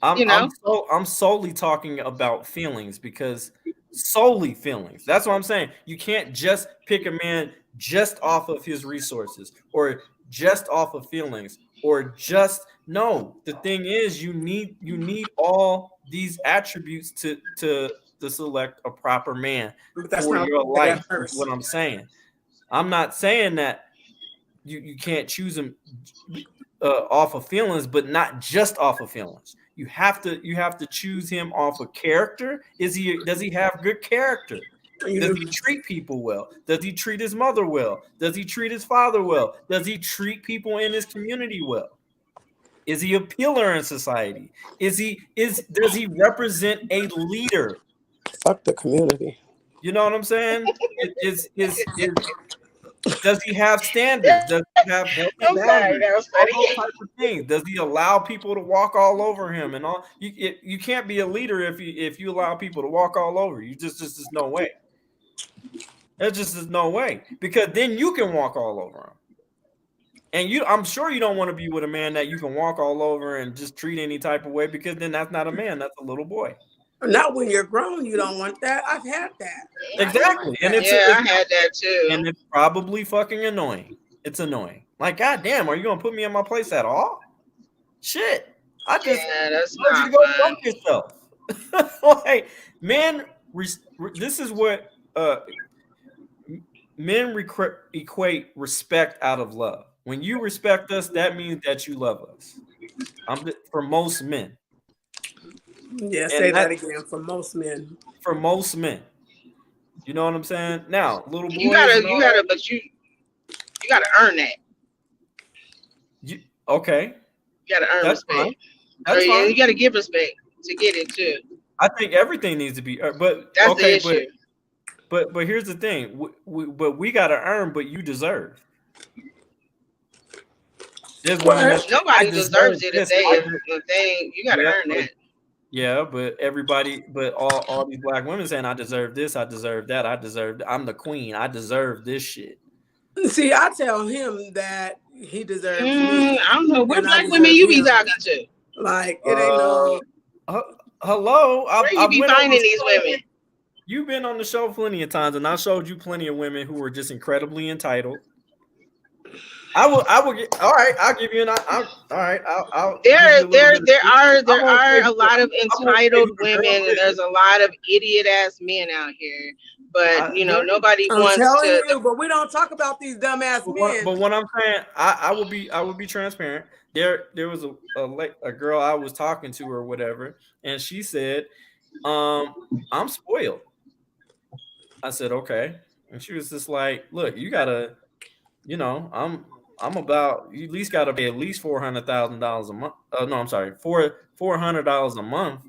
I'm solely talking about feelings because solely feelings. That's what I'm saying. You can't just pick a man just off of his resources or just off of feelings or just no. The thing is you need all these attributes to select a proper man But that's for not your like life at is what first. I'm saying. I'm not saying that you can't choose him off of feelings, but not just off of feelings. You have to choose him off of character. Does he have good character? Does You he treat people well? Does he treat his mother well? Does he treat his father well? Does he treat people in his community well? Is he a pillar in society? Does he represent a leader? fuck the community. You know what I'm saying? Does he have standards? Does he have healthy I'm sorry, boundaries? that was All funny. those type of things. Does he allow people to walk all over him and all? You can't be a leader if you allow people to walk all over you. Just no way. There just is no way, because then you can walk all over him. And I'm sure you don't want to be with a man that you can walk all over and just treat any type of way, because then that's not a man, that's a little boy. Not when you're grown, you don't want that. I've had that. Exactly. And I had that too. And it's probably fucking annoying. It's annoying. Like, goddamn, are you gonna put me in my place at all? Shit. That's want you to go fuck yourself. Like, men, this is what men equate respect out of love. When you respect us, that means that you love us. For most men. Yeah, say that again. For most men. For most men. You know what I'm saying? Now, little boys. You gotta earn that. Okay. You gotta earn respect. Fine. That's fine. You gotta give respect to get it too. I think everything needs to be earned, but that's the issue. But here's the thing. We gotta earn, but you deserve. Nobody deserves it if they you gotta earn that. Yeah, but all these black women saying, I deserve this, I deserve that, I'm the queen, I deserve this shit. See, I tell him that he deserves me. I don't know what black women you be talking to. Like, it ain't no. Hello, where you be finding these women? You've been on the show plenty of times, and I showed you plenty of women who were just incredibly entitled. I will get. All right, I'll give you an. All right, I'll. There are a lot of entitled women, and there's a lot of idiot ass men out here. But nobody wants to. But we don't talk about these dumbass men. But what I'm saying, I will be transparent. There was a girl I was talking to or whatever, and she said, "I'm spoiled." I said, "Okay," and she was just like, "Look, you gotta, I'm about, you at least got to pay at least $400,000 a month. No, I'm sorry, $400 a month."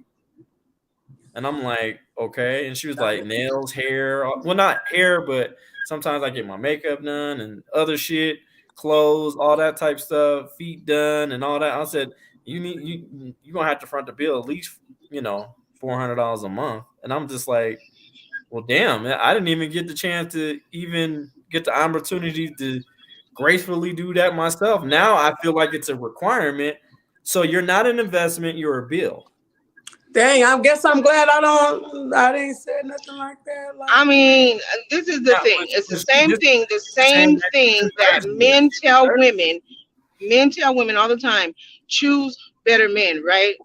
And I'm like, okay. And she was like, nails, hair. Well, not hair, but sometimes I get my makeup done and other shit, clothes, all that type stuff, feet done and all that. I said, you're gonna have to front the bill at least, $400 a month. And I'm just like, well, damn, I didn't even get the chance to even get the opportunity to gracefully do that myself. Now I feel like it's a requirement. So you're not an investment, you're a bill. Dang, I guess I'm glad I didn't say nothing like that. I mean, this is the thing. It's the same thing. The same thing that men tell women. Men tell women all the time, choose better men, right?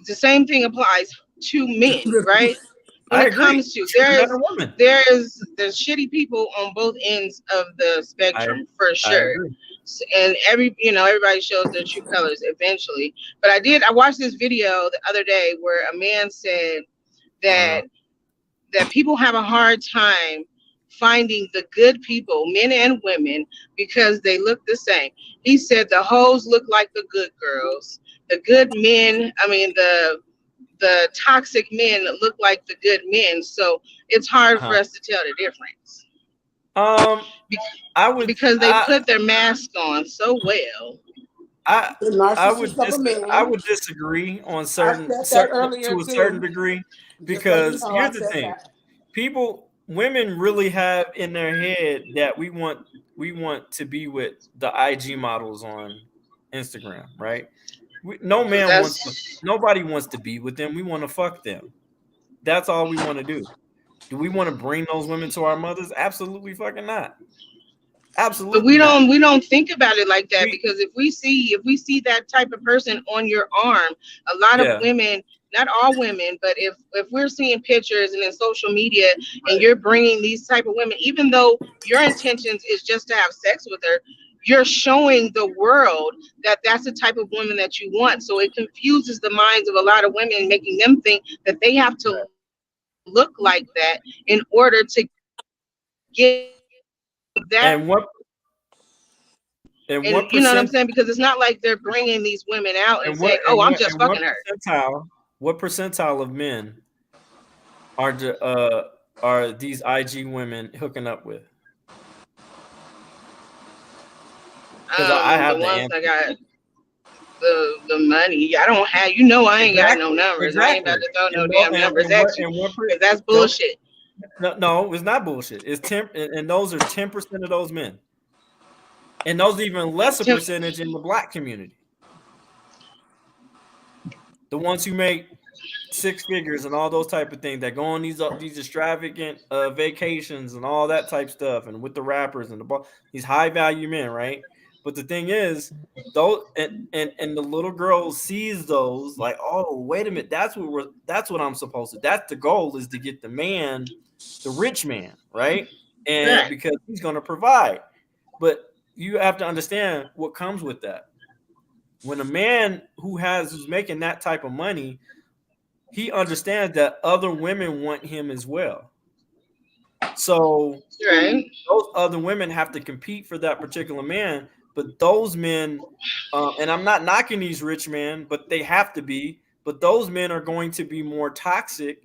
The same thing applies to men, right? When it comes to there's shitty people on both ends of the spectrum for sure. And everybody shows their true colors eventually. But I watched this video the other day where a man said that people have a hard time finding the good people, men and women, because they look the same. He said the hoes look like the good girls. The good men, the toxic men look like the good men. So it's hard for us to tell the difference. Because they put their mask on so well. I would disagree on to a certain degree, because here's the thing: women really have in their head that we want to be with the IG models on Instagram, right? Nobody wants to be with them. We want to fuck them. That's all we want to do. Do we want to bring those women to our mothers? Absolutely fucking not. Absolutely. But we don't think about it like that, because if we see that type of person on your arm, a lot of women, not all women, but if we're seeing pictures and in social media and you're bringing these type of women, even though your intentions is just to have sex with her, you're showing the world that that's the type of woman that you want. So it confuses the minds of a lot of women, making them think that they have to look like that in order to get that. And what you know what I'm saying? Because it's not like they're bringing these women out and saying, "Oh, I'm just fucking her." What percentile of men are these IG women hooking up with? Because I have the ones that got the money. I don't have. I ain't got no numbers. I ain't about to throw no damn numbers at you. Because that's bullshit. No, it's not bullshit. It's 10, and those are 10% of those men, and those even lesser percentage in the black community. The ones who make six figures and all those type of things that go on these extravagant vacations and all that type stuff, and with the rappers and these high value men, right? But the thing is, those and the little girl sees those like, oh, wait a minute, that's what I'm supposed to. That's the goal, is to get the man, the rich man, right? And because he's going to provide. But you have to understand what comes with that. When a man who's making that type of money, he understands that other women want him as well. So those other women have to compete for that particular man. But those men, and I'm not knocking these rich men, but they have to be. But those men are going to be more toxic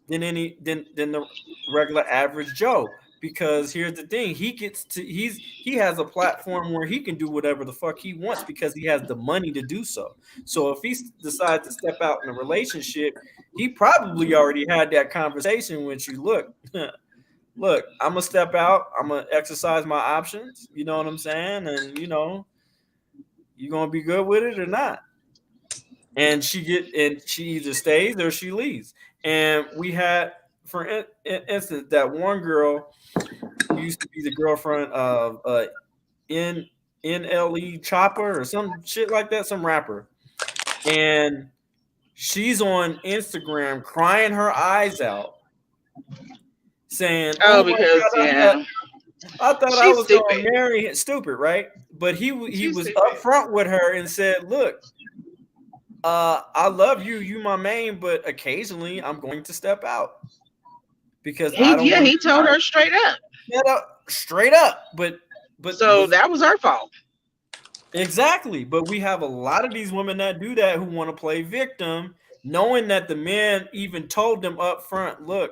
than the regular average Joe. Because here's the thing, he has a platform where he can do whatever the fuck he wants because he has the money to do so. So if he decides to step out in a relationship, he probably already had that conversation with you. Look, I'm gonna step out, I'm gonna exercise my options, you know what I'm saying? And you gonna be good with it or not. And she either stays or she leaves. And we had, for instance, that one girl who used to be the girlfriend of NLE Chopper or some shit like that, some rapper. And she's on Instagram crying her eyes out, saying, "Oh, because God, I thought I was going to marry him." Stupid, right? But he was upfront with her and said, "Look, I love you, you my main, but occasionally I'm going to step out because I don't." He told her straight up. But so that was her fault. Exactly. But we have a lot of these women that do that, who want to play victim, knowing that the man even told them up front, look,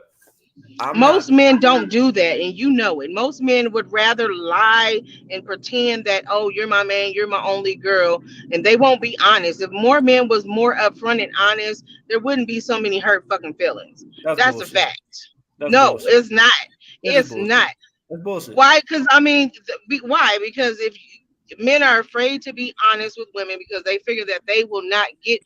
most men don't do that, and you know it. Most men would rather lie and pretend that, oh, you're my man, you're my only girl, and they won't be honest. If more men was more upfront and honest, there wouldn't be so many hurt fucking feelings. That's a fact. Bullshit. It's not. It's not. That's bullshit. Why? Because why? Because if men are afraid to be honest with women because they figure that they will not get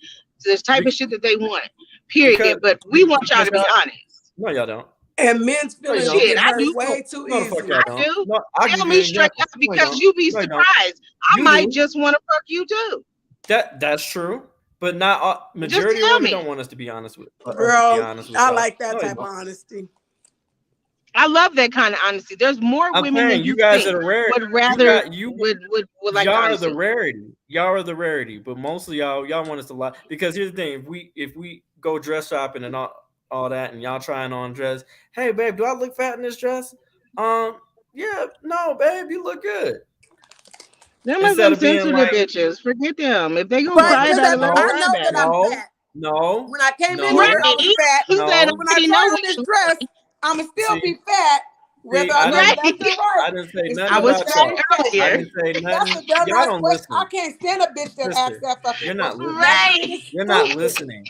this type of shit that they want. Period. But we want y'all to be honest. No, y'all don't. And men's feelings get hurt way too easy. I do. Tell me straight up, because you be surprised. I might just want to fuck you too. That's true, but not majority of women don't want us to be honest with. Girl, I like that type of honesty. I love that kind of honesty. There's more women than you guys that are rare. Would rather would like. Y'all are the rarity. Y'all are the rarity, but mostly y'all want us to lie. Because here's the thing: if we go dress shopping and all that, and y'all trying on dress, hey babe, do I look fat in this dress? Yeah, no, babe, you look good. Them are them sensitive bitches. Forget them. If they gonna cry about it, I know that I'm fat. No. When I came in here, I was fat. When I try on this dress, I'ma still be fat. Whether I didn't say nothing. I was fat earlier. I didn't say nothing. Y'all don't listen. I can't stand a bitch that acts that fucking. You're not listening. You're not listening.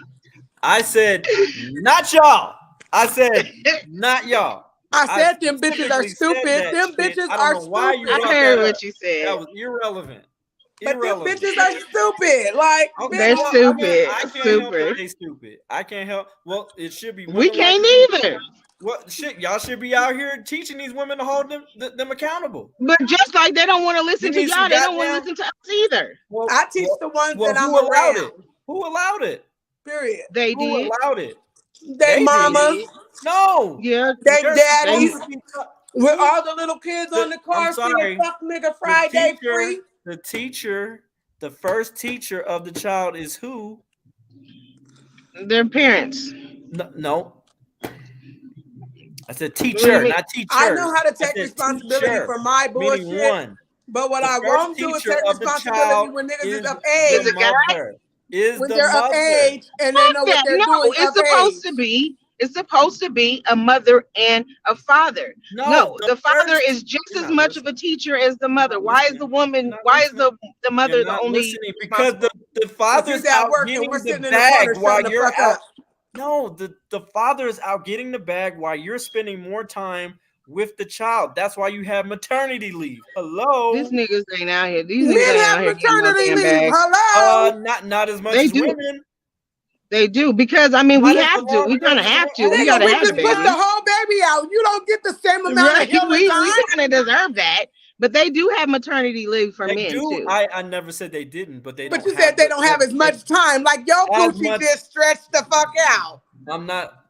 I said not y'all. I said not y'all. I said them bitches are stupid. Them bitches are stupid. I heard what you said. That was irrelevant. But them bitches are stupid. Like they're stupid. I can't help that they stupid. I can't help. Well, it should be. We can't either. What shit? Y'all should be out here teaching these women to hold them accountable. But just like they don't want to listen to y'all, they don't want to listen to us either. Well, I teach the ones that I'm around. Who allowed it? Period. They did. Who allowed it? They mama. No. Yeah. They daddies. With all the little kids on the car singing "Fuck Nigga Friday" free. The teacher, the first teacher of the child is who? Their parents. No. I said teacher, not teacher. I know how to take responsibility for my bullshit. But what I won't do is take responsibility when niggas is of age. When they're of age and they know what they're doing. It's supposed to be a mother and a father. No, the father is just as much of a teacher as the mother. Why is the woman? Why is the mother the only? Because the father's out getting the bag while you're out. No, the father is out getting the bag while you're spending more time with the child. That's why you have maternity leave. Hello. These niggas ain't out here. These niggas Men ain't have out here getting no maternity damn leave. bag. Hello. Not as much They as do. women. They do, because I mean Not we as have to. long We kind of because have to. We Nigga, gotta we have just the put the baby. whole baby out. You don't get the same amount Right. of healing We time. kind of deserve that. But they do have maternity leave for they men do. too. I never said they didn't, but they But don't you said have they don't have as much time. Like your as coochie much. just stretched the fuck out. I'm not.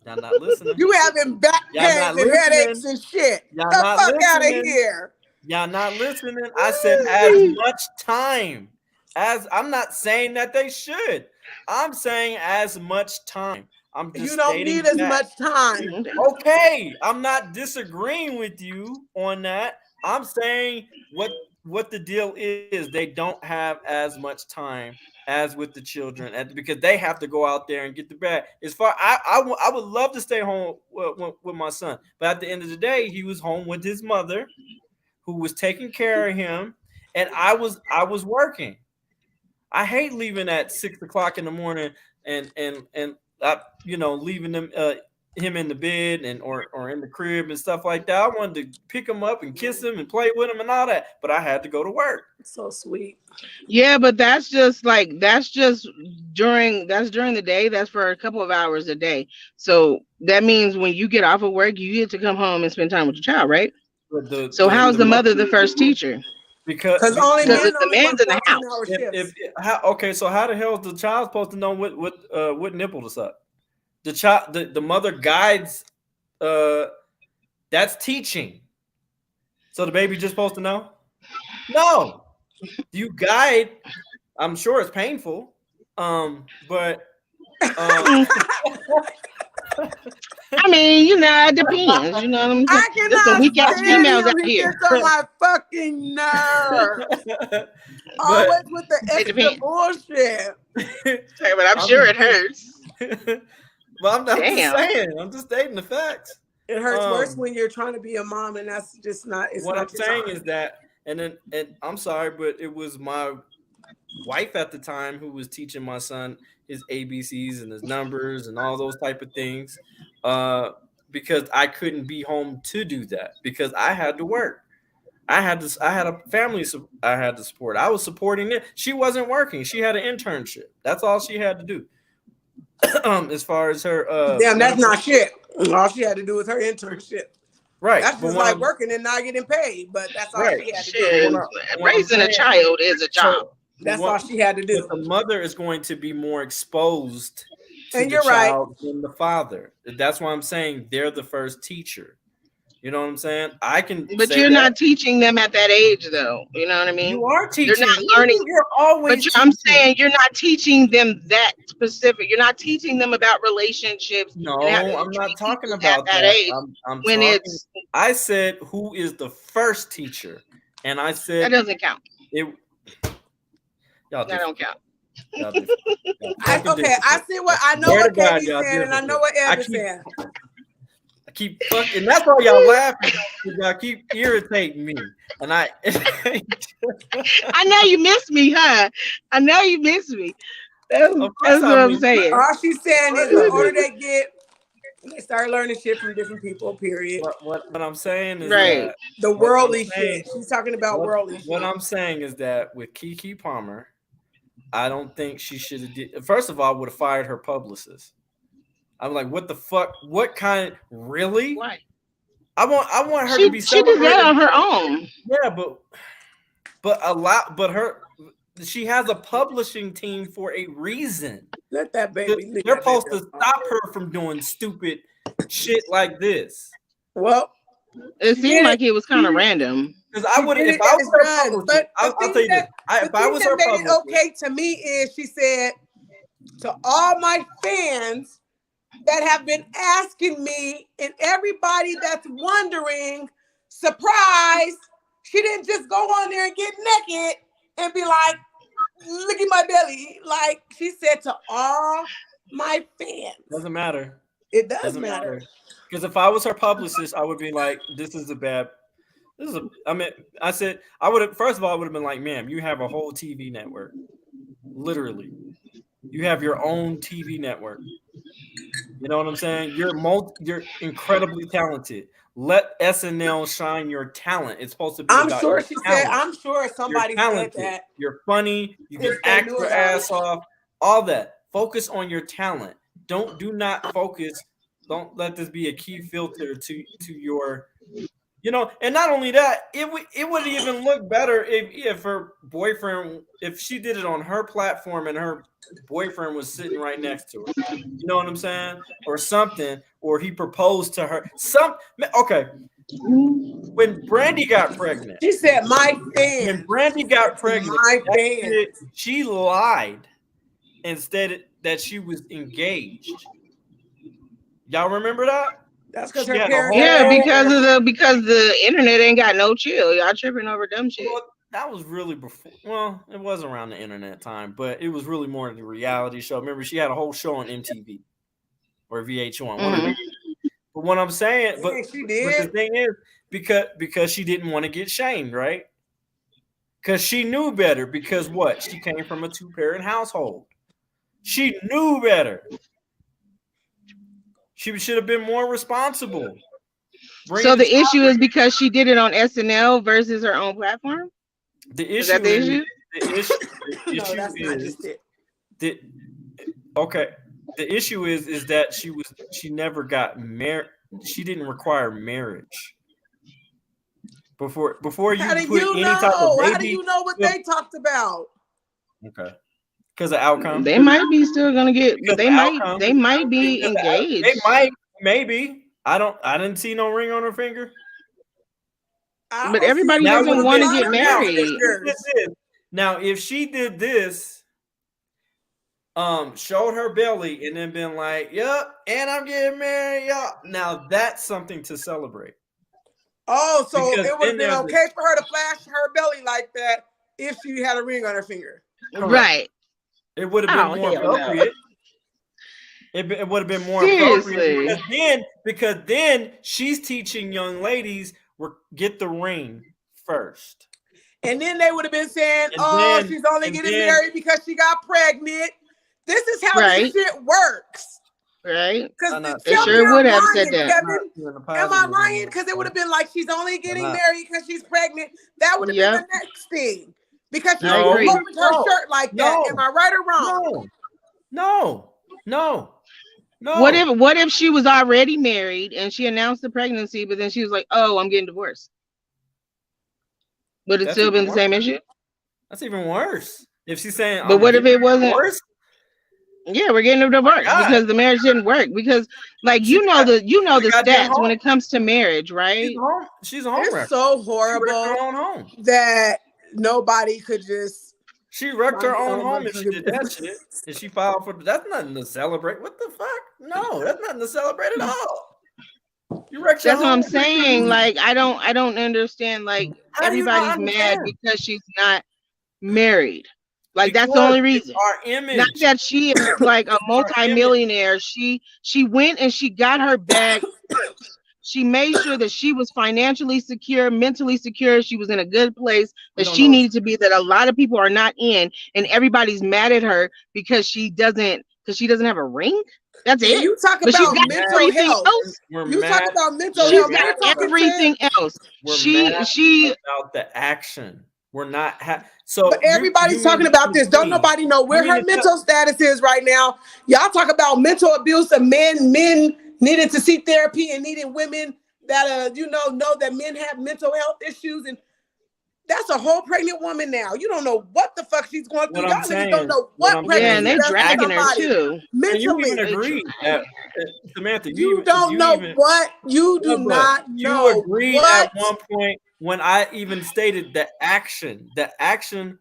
Y'all not listening. You having back Y'all pains not and headaches listening. and shit. Y'all The not fuck out of listening. here. Y'all not listening. I said as much time. As I'm not saying that they should. I'm saying as much time. I'm just You don't stating need as that. much time. Okay, I'm not disagreeing with you on that. I'm saying what the deal is. They don't have as much time as with the children, and because they have to go out there and get the bag. As far I would love to stay home with my son, but at the end of the day, he was home with his mother, who was taking care of him, and I was working. I hate leaving at 6 o'clock in the morning and leaving him in the bed and or in the crib and stuff like that. I wanted to pick him up and kiss him and play with him and all that, but I had to go to work. So sweet. Yeah, but that's just during the day. That's for a couple of hours a day. So that means when you get off of work, you get to come home and spend time with your child, right? But So how's the mother the first teacher? because Because only Because men if the only man's work in the house, 14-hour shifts. okay, so how the hell is the child supposed to know what nipple to suck? The mother guides. That's teaching. So the baby just supposed to know? No, you guide. I'm sure it's painful, but I mean, it depends. You know what I'm saying? I There's some cannot weak ass stand females him. out He here. gets on my fucking nerves. Always with the It extra depends. bullshit. But I'm sure it hurts. Well, I'm just Damn. saying. I'm just stating the facts. It hurts worse when you're trying to be a mom, and that's just not. It's What not I'm your saying time. is that, and I'm sorry, but it was my wife at the time who was teaching my son his ABCs and his numbers and all those type of things, because I couldn't be home to do that because I had to work. I had a family. I had to support. I was supporting it. She wasn't working. She had an internship. That's all she had to do. As far as her, Damn, that's not shit. All she had to do was her internship. right? That's just like working and not getting paid, but that's all she had to do. Raising a child is a job. That's all she had to do. But the mother is going to be more exposed to And the you're right. child than the father. That's why I'm saying they're the first teacher. You know what I'm saying? I can, but you're not teaching them at that age, though. You know what I mean? You are teaching. They're not learning. You're always. But I'm saying you're not teaching them that specific. You're not teaching them about relationships. No, I'm not talking about that that. age. I'm when talking, it's. I said who is the first teacher, and I said that doesn't count. Y'all that don't count. Okay, I see what I know what Katie's saying, and I know what Ed is saying. I keep fucking. That's why y'all laughing. Y'all keep irritating me, and I. I know you miss me, huh? I know you miss me. That's what I'm saying. All she's saying is the older they get, they start learning shit from different people. Period. What I'm saying is right. The worldly shit. She's talking about worldly shit. What I'm saying is that with Keke Palmer, I don't think she should have did. First of all, would have fired her publicist. I'm like, what the fuck? What kind? Really? Why? I want her to be. She did that on her own. Yeah, she has a publishing team for a reason. Let that baby. They're supposed to stop her from doing stupid shit like this. Well, it seemed like it was kind of random. Because I would, if I was her publicist, I'll tell you this. If I was her publicist, okay to me is she said to all my fans that have been asking me and everybody that's wondering, surprise, she didn't just go on there and get naked and be like, look at my belly. Like she said to all my fans. Doesn't matter. It doesn't matter. Because if I was her publicist, I would be like, I said, I would have, first of all, I would have been like, ma'am, you have a whole TV network. Literally. You have your own TV network. You know what I'm saying? You're incredibly talented. Let SNL shine your talent. It's supposed to be about your talent. I'm sure You're somebody said talented. that. You're funny. You can If they act knew your about ass off. All that. Focus on your talent. Do not focus. Don't let this be a key filter to your, and not only that, it would even look better if her boyfriend, if she did it on her platform and her boyfriend was sitting right next to her. You know what I'm saying? Or something, or he proposed to her. Okay. When Brandy got pregnant, She said, "My fans." when Brandy got pregnant, My fans. she lied and said that she was engaged. Y'all remember that? That's because She her had a parents. Yeah, whole. because the internet ain't got no chill. Y'all tripping over dumb shit. Well, that was really before. Well, it was around the internet time, but it was really more the reality show. Remember, she had a whole show on MTV or VH1. One of them. But what I'm saying, but she the did. thing is, because she didn't want to get shamed, right? Because she knew better. Because what? She came from a 2-parent household. She knew better. She should have been more responsible. So the issue is because she did it on SNL versus her own platform? The issue is that the issue? The issue No, that's is not just it. Okay. The issue is that she never got married. She didn't require marriage. Before you How do put you any know? type of baby. How do you know what they talked about? Okay. Because of outcome. They might be still gonna get. They might be Because engaged. They might, maybe. I didn't see no ring on her finger. But everybody doesn't want to get married. Now, if she did this, showed her belly and then been like, "Yep, and I'm getting married, y'all." Now that's something to celebrate. Oh, so Because it would have then been okay for her to flash her belly like that if she had a ring on her finger. Correct. Right. It would have been more appropriate. It would have been more appropriate because then she's teaching young ladies get the ring first. And then they would have been saying, "Oh, she's only getting married because she got pregnant." This is how this shit works. Right. Because they sure would have said that. Kevin, am I lying? Because it would have been like she's only getting married because she's pregnant. That would have been the next thing. Because she opened her shirt like that. Am I right or wrong? No. What if she was already married and she announced the pregnancy, but then she was like, "Oh, I'm getting divorced." Would it still been the same issue? That's even worse. If she's saying, but what if it wasn't worse? Yeah, we're getting a divorce because the marriage didn't work. Because, like, you know the stats when it comes to marriage, right? She's a home. It's so horrible that nobody could just. She wrecked her own home if she did that shit. And she filed for. That's nothing to celebrate. What the fuck? No, that's nothing to celebrate at all. You wrecked your home. That's what I'm saying. Like, I don't understand. Like, everybody's mad because she's not married. Like, that's the only reason. Our image. Not that she is like a multi-millionaire. She went and she got her bag. She made sure that she was financially secure, mentally secure. She was in a good place that she needed to be, that a lot of people are not in, and everybody's mad at her because she doesn't have a ring. That's it. You talk about mental health. You talk about mental health. She's got everything else. She about the action. We're not but everybody's talking about this. Don't nobody know where her mental status is right now. Y'all talk about mental abuse of men needing to see therapy and needing women that know that men have mental health issues, and that's a whole pregnant woman now. You don't know what the fuck she's going through. Y'all niggas don't know what pregnancy. And they're dragging her too. Mentally. And you even agree, Samantha. You don't know what you do not know. You agreed at one point when I even stated the action.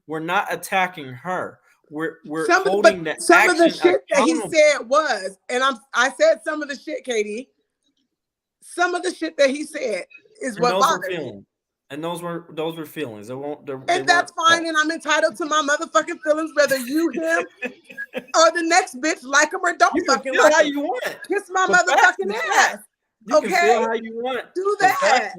We're not attacking her. We're holding the action. Some of the shit that he said was, and I said some of the shit, Katie. Some of the shit that he said is what bothered me. And those were feelings. And that's fine, and I'm entitled to my motherfucking feelings, whether you, him, or the next bitch like him or don't fucking like him. You want. Kiss my motherfucking ass. You can feel how you want. Do that.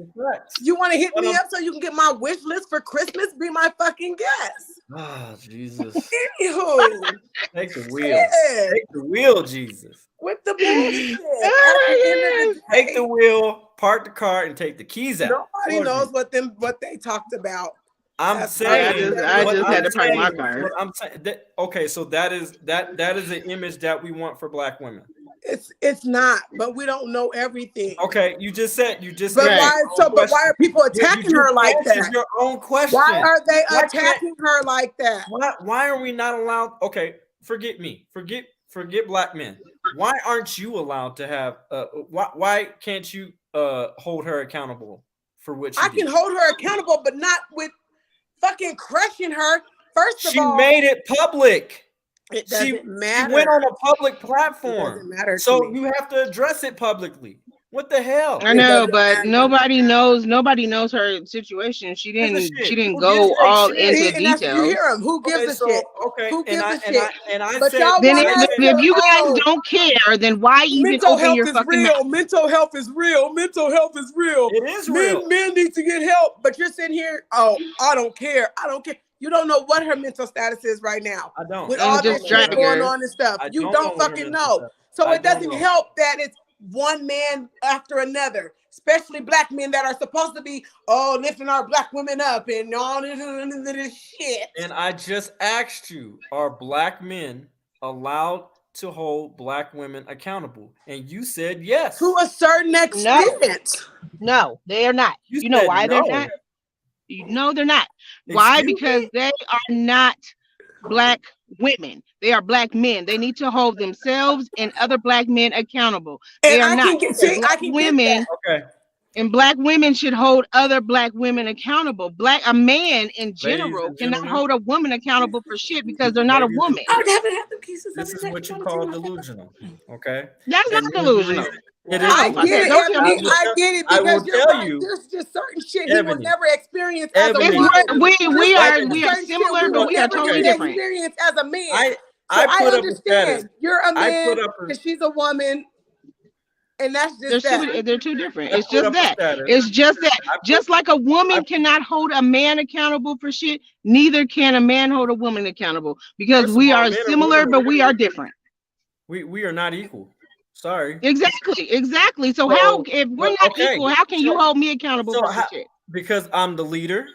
You want to hit me up so you can get my wish list for Christmas? Be my fucking guest. Oh, Jesus. Anywho. Take the wheel. Take the wheel, Jesus. With the bullshit. Oh, take the wheel, park the car, and take the keys out. Nobody knows what they talked about. I'm saying I just had to park my car. I'm saying that, okay, so that is an image that we want for Black women. It's not, but we don't know everything. Okay, you just said. But why are people attacking her like that? Your own question. Why are they attacking her like that? Why are we not allowed? Okay, forget me. Forget Black men. Why aren't you allowed to have? Why can't you hold her accountable for what she did? I can hold her accountable, but not with fucking crushing her. First of all, she made it public. It doesn't matter. She went on a public platform. It doesn't matter. So you have to address it publicly. What the hell? I know, but nobody knows her situation. She didn't go all into details. You hear him. Who gives a shit? Okay. Who gives a shit? And I but said, then if you guys don't care, then why even open your fucking mouth? Mental health is real. Mental health is real. It is real. Men need to get help. But you're sitting here, I don't care. I don't care. You don't know what her mental status is right now. I don't. With all this shit going on and stuff. You don't fucking know. So it doesn't help that it's one man after another, especially Black men that are supposed to be lifting our Black women up and all this shit. And I just asked you, are Black men allowed to hold Black women accountable? And you said yes. To a certain extent. No, they are not. You know why they're not? No, they're not. Why? Because they are not Black women. They are Black men. They need to hold themselves and other Black men accountable. They are not. Black women. Okay. And Black women should hold other Black women accountable. A man in general cannot hold a woman accountable for shit because they're not a woman. This is what you call delusional. Okay. That's not delusional. It is. I get it. I get it because there's just certain shit he will never experience as a woman. We are similar, but we are totally different. Experience as a man. I understand. You're a man and she's a woman. And that's just they're two different. It's just that. It's just that. Just like a woman cannot hold a man accountable for shit, neither can a man hold a woman accountable because we are similar, but we are different. We are not equal. Sorry. Exactly. So how, if we're not equal, how can you hold me accountable for shit? Because I'm the leader.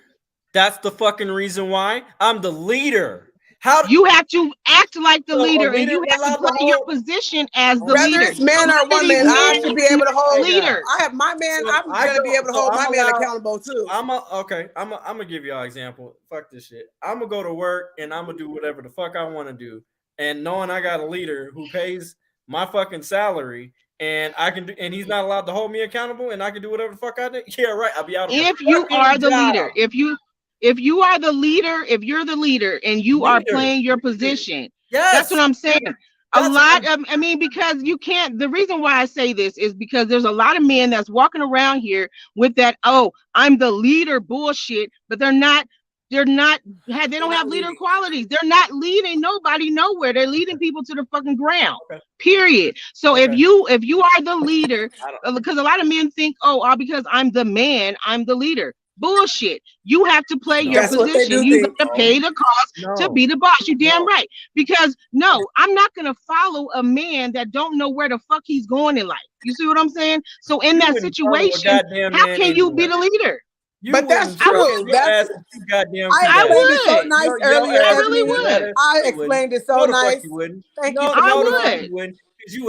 That's the fucking reason why. I'm the leader. How you have to act like the leader, and you have to play your position as the leader. Whether it's man or woman, I should be able to hold leader. I have my man. I'm gonna be able to hold my man accountable too. I'm gonna give y'all an example. Fuck this shit. I'm gonna go to work and I'm gonna do whatever the fuck I want to do, and knowing I got a leader who pays my fucking salary, and I can do, and he's not allowed to hold me accountable, and I can do whatever the fuck I do. Yeah, right. I'll be out of if you are the leader, if you are the leader, if you're the leader and you are playing your position, that's what I'm saying. Because you can't, the reason why I say this is because there's a lot of men that's walking around here with that, I'm the leader bullshit, but they don't have leader qualities. They're not leading nobody nowhere. They're leading people to the fucking ground. Period. So if you are the leader, because a lot of men think, because I'm the man, I'm the leader. Bullshit. You have to play your position. You have to pay the cost to be the boss. You damn right. Because I'm not gonna follow a man that don't know where the fuck he's going in life. You see what I'm saying? So in that situation, how can you be the leader? But that's true. I would. So nice earlier. I really would. I explained it so nice. Thank you. I would.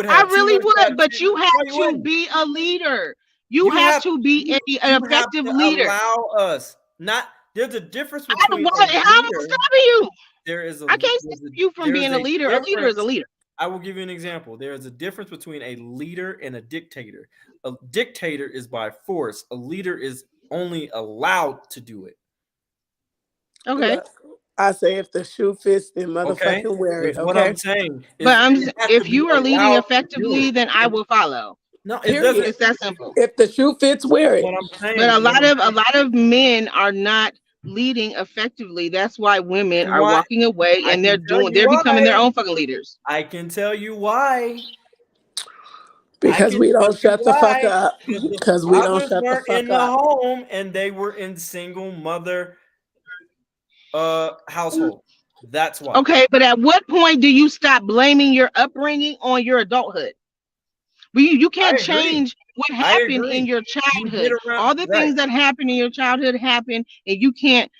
I really would. But you have to be a leader. You have to be an effective leader. Allow us. There's a difference between. How am I stopping you? I can't stop you from being a leader. A leader is a leader. I will give you an example. There is a difference between a leader and a dictator. A dictator is by force. A leader is only allowed to do it. Okay. I say if the shoe fits, then motherfucking wear it. Okay. What I'm saying. But if you are leading effectively, then I will follow. No, it doesn't. It's that simple. If the shoe fits, wear it. What I'm saying, but a lot of men are not leading effectively. That's why women are walking away and they're becoming their own fucking leaders. I can tell you why. Because we don't shut the fuck up. Because Because the we don't fathers shut the weren't fuck in the up. home and they were in single mother household. That's why. Okay, but at what point do you stop blaming your upbringing on your adulthood? You can't change what happened in your childhood. All the things that happened in your childhood happen, and you can't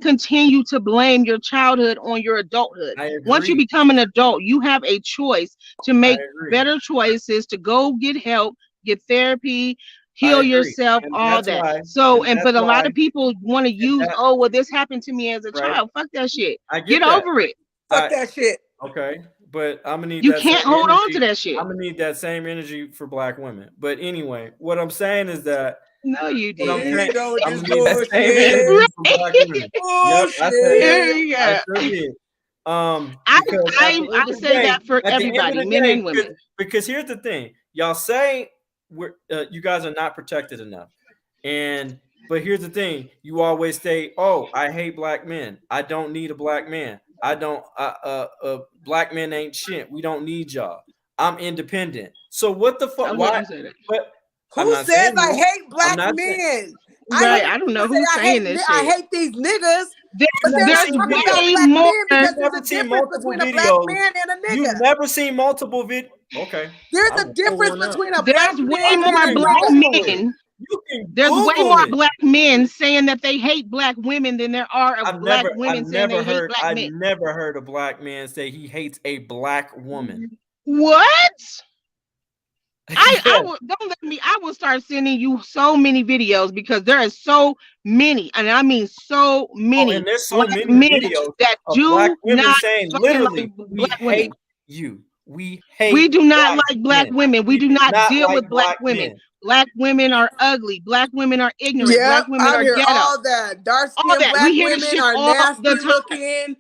continue to blame your childhood on your adulthood. Once you become an adult, you have a choice to make better choices, to go get help, get therapy, heal yourself, and all that. Why, so, but a lot of people want to use, oh, well, this happened to me as a child. Fuck that shit. Get over it. Fuck that shit. Okay, but I'm gonna need you that can't hold on to that shit. I'm gonna need that same energy for black women. But anyway, what I'm saying is that no, you did. I'm Here you go with I'm this gonna need that same bullshit. energy for black women. Yep, I said Bullshit. that. I sure did. I say that for everybody, men and women. Because here's the thing, y'all say you guys are not protected enough, but here's the thing, you always say, "Oh, I hate black men. I don't need a black man. I don't. Black men ain't shit. We don't need y'all. I'm independent." So what the fuck? Why? But who says I hate black men? I don't know who's saying this shit. I hate these niggas. But there's way more. Because there's a difference between a black man and a nigga. You've never seen multiple videos. Okay. There's a difference between a black man and a black man. There's way more black men saying that they hate black women than there are of black women saying they hate black men. I've never heard a black man say he hates a black woman. What? I will, don't let me. I will start sending you so many videos because there are so many, and I mean so many. And there's so many videos that do black women not saying literally, like we hate you. We hate. We do not like black women. We do not deal with black women. Men. Black women are ugly. Black women are ignorant. Yeah, black women are ghetto. All that. Dark skinned black women are nasty looking.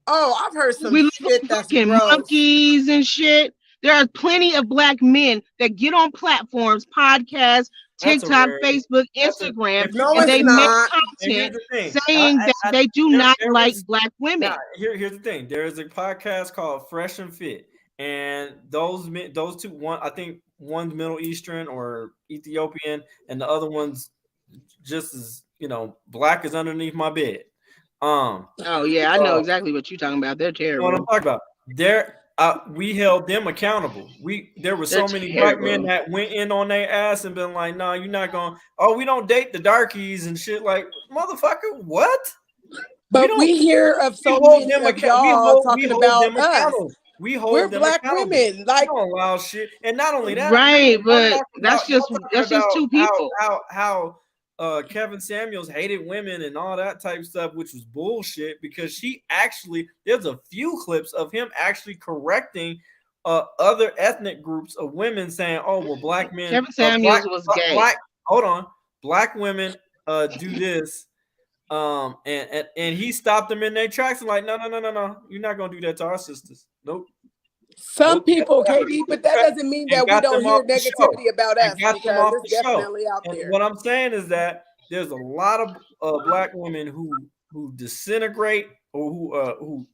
Oh, I've heard some shit that's gross. Monkeys and shit. There are plenty of black men that get on platforms, podcasts, TikTok, Facebook, Instagram, and they make content saying that they do not like black women. Here's the thing. There is a podcast called Fresh and Fit, and those two, I think one's Middle Eastern or Ethiopian, and the other one's just as black as underneath my bed. Oh yeah, I know exactly what you're talking about. They're terrible. What I'm talking about. We held them accountable. There were so many black men that went in on their ass and been like, "No, you're not going. Oh, we don't date the darkies and shit." Like, motherfucker, what? But we hear of so many of y'all talking about us. We're black women. Like, we don't allow shit, and not only that, right? But that's just two people. How Kevin Samuels hated women and all that type of stuff, which was bullshit, because there's a few clips of him actually correcting other ethnic groups of women saying, "Oh, well, black men." Kevin Samuels was gay. Black women do this, and he stopped them in their tracks and like, no, you're not gonna do that to our sisters. Nope. Some people, KD, but that doesn't mean that we don't hear negativity about us, because it's definitely out there. What I'm saying is that there's a lot of black women who disintegrate or who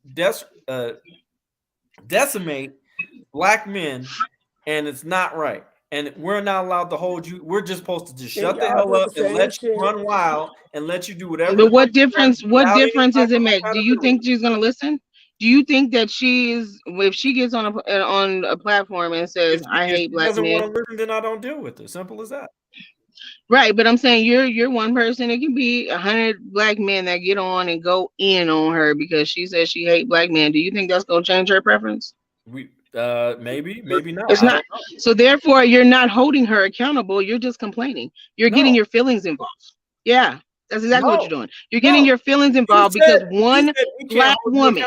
decimate black men, and it's not right. And we're not allowed to hold you. We're just supposed to just shut the hell up and let you run wild and let you do whatever. But what difference does it make? Do you think she's gonna listen? Do you think that if she gets on a platform and says, "I hate black men," doesn't want to listen, then I don't deal with it. Simple as that. Right, but I'm saying you're one person. It can be 100 black men that get on and go in on her because she says she hate black men. Do you think that's gonna change her preference? Maybe not. It's not. So therefore, you're not holding her accountable. You're just complaining. You're getting your feelings involved. Yeah, that's exactly what you're doing. You're getting your feelings involved because one black woman.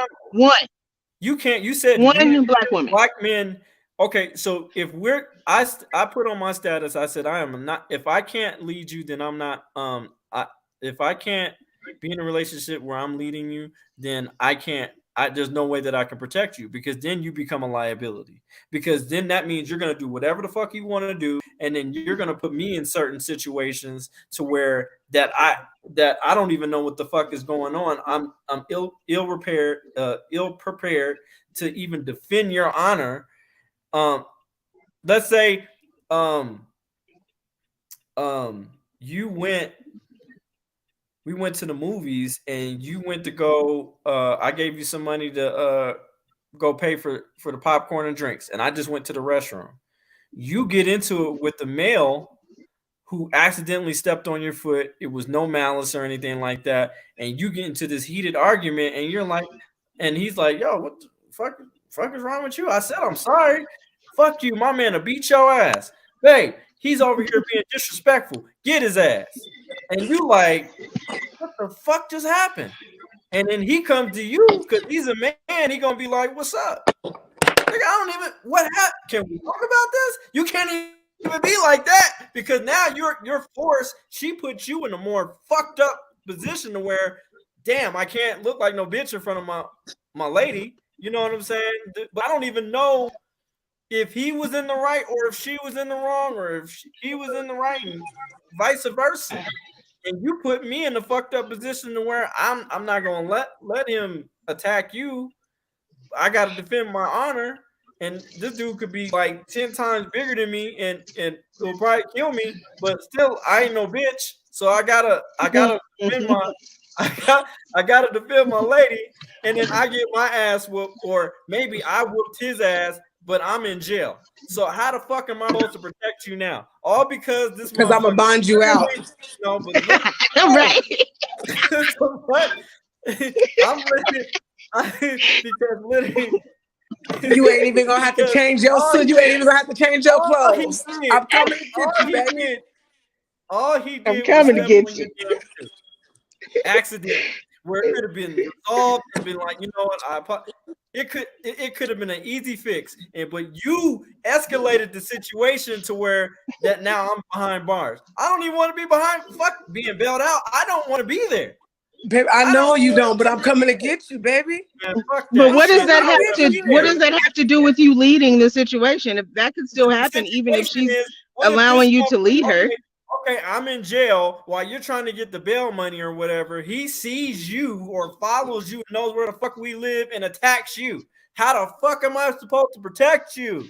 You can't. You said one black woman. Black men. Okay, so if I put on my status, I said I am not. If I can't lead you, then I'm not. If I can't be in a relationship where I'm leading you, then I can't. There's no way that I can protect you, because then you become a liability, because then that means you're going to do whatever the fuck you want to do. And then you're going to put me in certain situations to where that I don't even know what the fuck is going on. I'm ill prepared to even defend your honor. let's say you went we went to the movies and you went to go I gave you some money to go pay for the popcorn and drinks, and I just went to the restroom. You get into it with the male who accidentally stepped on your foot. It was no malice or anything like that, and you get into this heated argument, and you're like, and he's like, "Yo, what the fuck is wrong with you?" I said, "I'm sorry. Fuck you, my man will beat your ass." Hey, he's over here being disrespectful. Get his ass. And you like, what the fuck just happened? And then he comes to you because he's a man. He gonna be like, "What's up?" Nigga, I don't even. What happened? Can we talk about this? You can't even be like that because now you're forced. She put you in a more fucked up position to where, damn, I can't look like no bitch in front of my lady. You know what I'm saying? But I don't even know if he was in the right or if she was in the wrong or if he was in the right and vice versa. And you put me in the fucked up position to where I'm not gonna let him attack you. I gotta defend my honor. And this dude could be like 10 times bigger than me and will probably kill me, but still I ain't no bitch. So I gotta defend my I got I gotta defend my lady, and then I get my ass whooped, or maybe I whooped his ass, but I'm in jail. So how the fuck am I supposed to protect you now? All because this Because I'm gonna motherfucker bond you out. no, but look, Right. so what? I'm ready because literally You ain't even gonna have to change your suit. You ain't even gonna have to change your clothes. I'm coming to get you, baby. All he did I'm was coming to step get on you. your damn shoe. Accident. Where it could have been resolved and been like, you know what, it could have been an easy fix. But you escalated the situation to where that now I'm behind bars. I don't even want to be behind being bailed out. I don't want to be there. Baby, I know you don't, but I'm coming to get you, baby. Man, fuck But that what does shit. that I don't have want to to be what there. does that have to do with you leading the situation? If that could still happen, The even if situation she's is, what if this allowing you to lead her. okay, I'm in jail while you're trying to get the bail money or whatever. He sees you or follows you and knows where the fuck we live and attacks you. How the fuck am I supposed to protect you?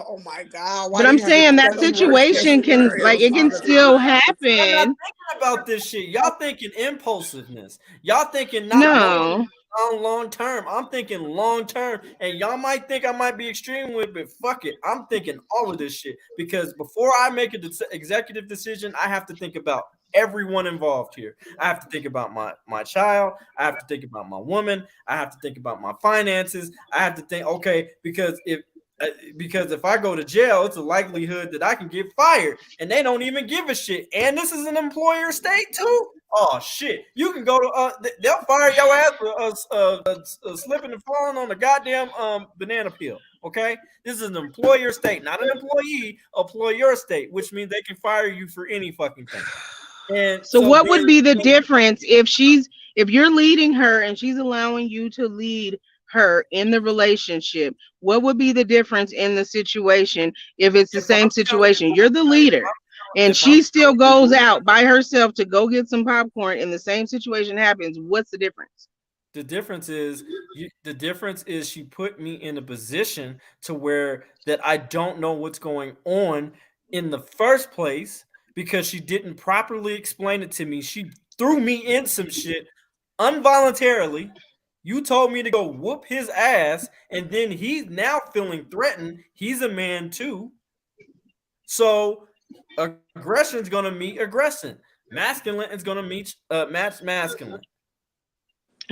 Oh my God. Why But do I'm you have to saying put that that in worst case situation can scenarios, it can honestly? still I'm not happen. thinking about this shit. Y'all thinking impulsiveness. Y'all thinking not knowing No. long term. I'm thinking long term. And y'all might think I might be extreme with, but fuck it. I'm thinking all of this shit because before I make an executive decision, I have to think about everyone involved here. I have to think about my child. I have to think about my woman. I have to think about my finances. I have to think, okay, because if I go to jail, it's a likelihood that I can get fired, and they don't even give a shit. And this is an employer state too. Oh shit! You can go to they'll fire your ass for slipping and falling on the goddamn banana peel. Okay, this is an employer state, not an employee. Employer state, which means they can fire you for any fucking thing. And So so what then, would be the difference if you're leading her and she's allowing you to lead her in the relationship? What would be the difference in the situation if it's the if I'm same telling, situation? You're the leader and if I'm she still goes out by herself to go get some popcorn and the same situation happens. What's the difference? The difference is she put me in a position to where that I don't know what's going on in the first place because she didn't properly explain it to me. She threw me in some shit involuntarily. You told me to go whoop his ass, and then he's now feeling threatened. He's a man too. So aggression is gonna meet aggression. Masculine is gonna match masculine.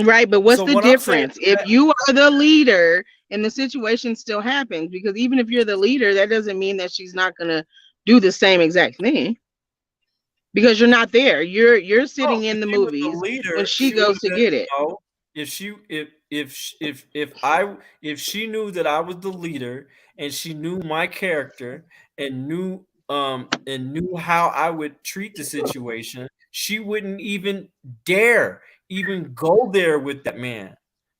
Right, but what's So the what I'm saying difference? If you are the leader and the situation still happens, because even if you're the leader, that doesn't mean that she's not gonna do the same exact thing. Because you're not there. You're no, sitting in if the she was the movies when leader, she she would goes have to been get it. no. If she if she knew that I was the leader and she knew my character and knew how I would treat the situation, she wouldn't even dare even go there with that man.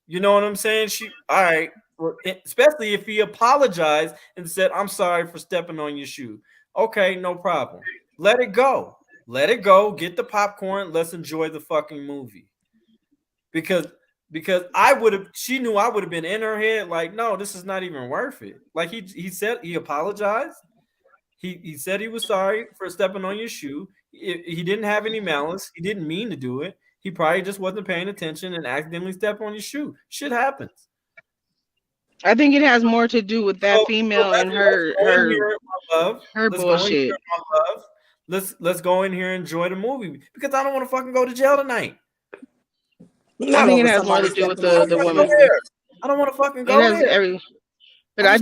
You know what I'm saying? She all right, especially if he apologized and said, "I'm sorry for stepping on your shoe." Okay, no problem. Let it go. Let it go. Get the popcorn. Let's enjoy the fucking movie. Because because she knew I would have been in her head like, no, this is not even worth it. Like he said, he apologized. He said he was sorry for stepping on your shoe. He didn't have any malice. He didn't mean to do it. He probably just wasn't paying attention and accidentally stepped on your shoe. Shit happens. I think it has more to do with that female and her bullshit. Let's go in here and enjoy the movie because I don't want to fucking go to jail tonight. I think it has more to do with the woman. I don't want to fucking go there. But I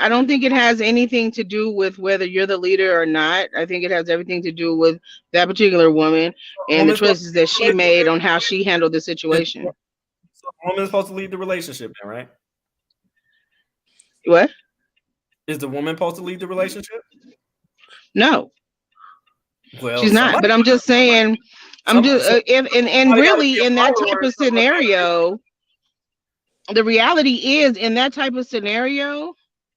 don't think it has anything to do with whether you're the leader or not. I think it has everything to do with that particular woman and the choices that she made on how she handled the situation. So the woman is supposed to lead the relationship then, right? What? Is the woman supposed to lead the relationship? No. Well, she's not. But I'm just saying, really in that type of scenario, the reality is in that type of scenario,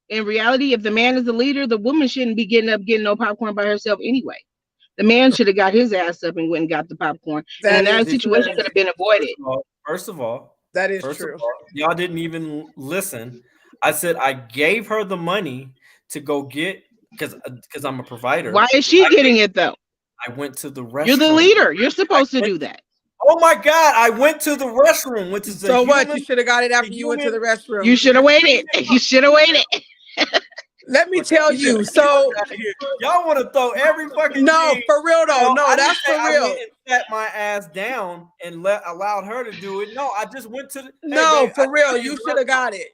in reality, if the man is the leader, the woman shouldn't be getting no popcorn by herself anyway. The man should have got his ass up and went and got the popcorn. And that situation could have been avoided. First of all, that is true. Y'all didn't even listen. I said I gave her the money to go get because I'm a provider. Why is she getting it though? I went to the restroom. You're the leader. You're supposed to do that. Oh my God! I went to the restroom, which is so what? You should have got it after you went to the restroom. You should have waited. You should have waited. Let me tell you. So y'all want to throw every fucking thing. For real though. No, that's for real. I went and sat my ass down and allowed her to do it. No, I just went to the. For real. You should have got it.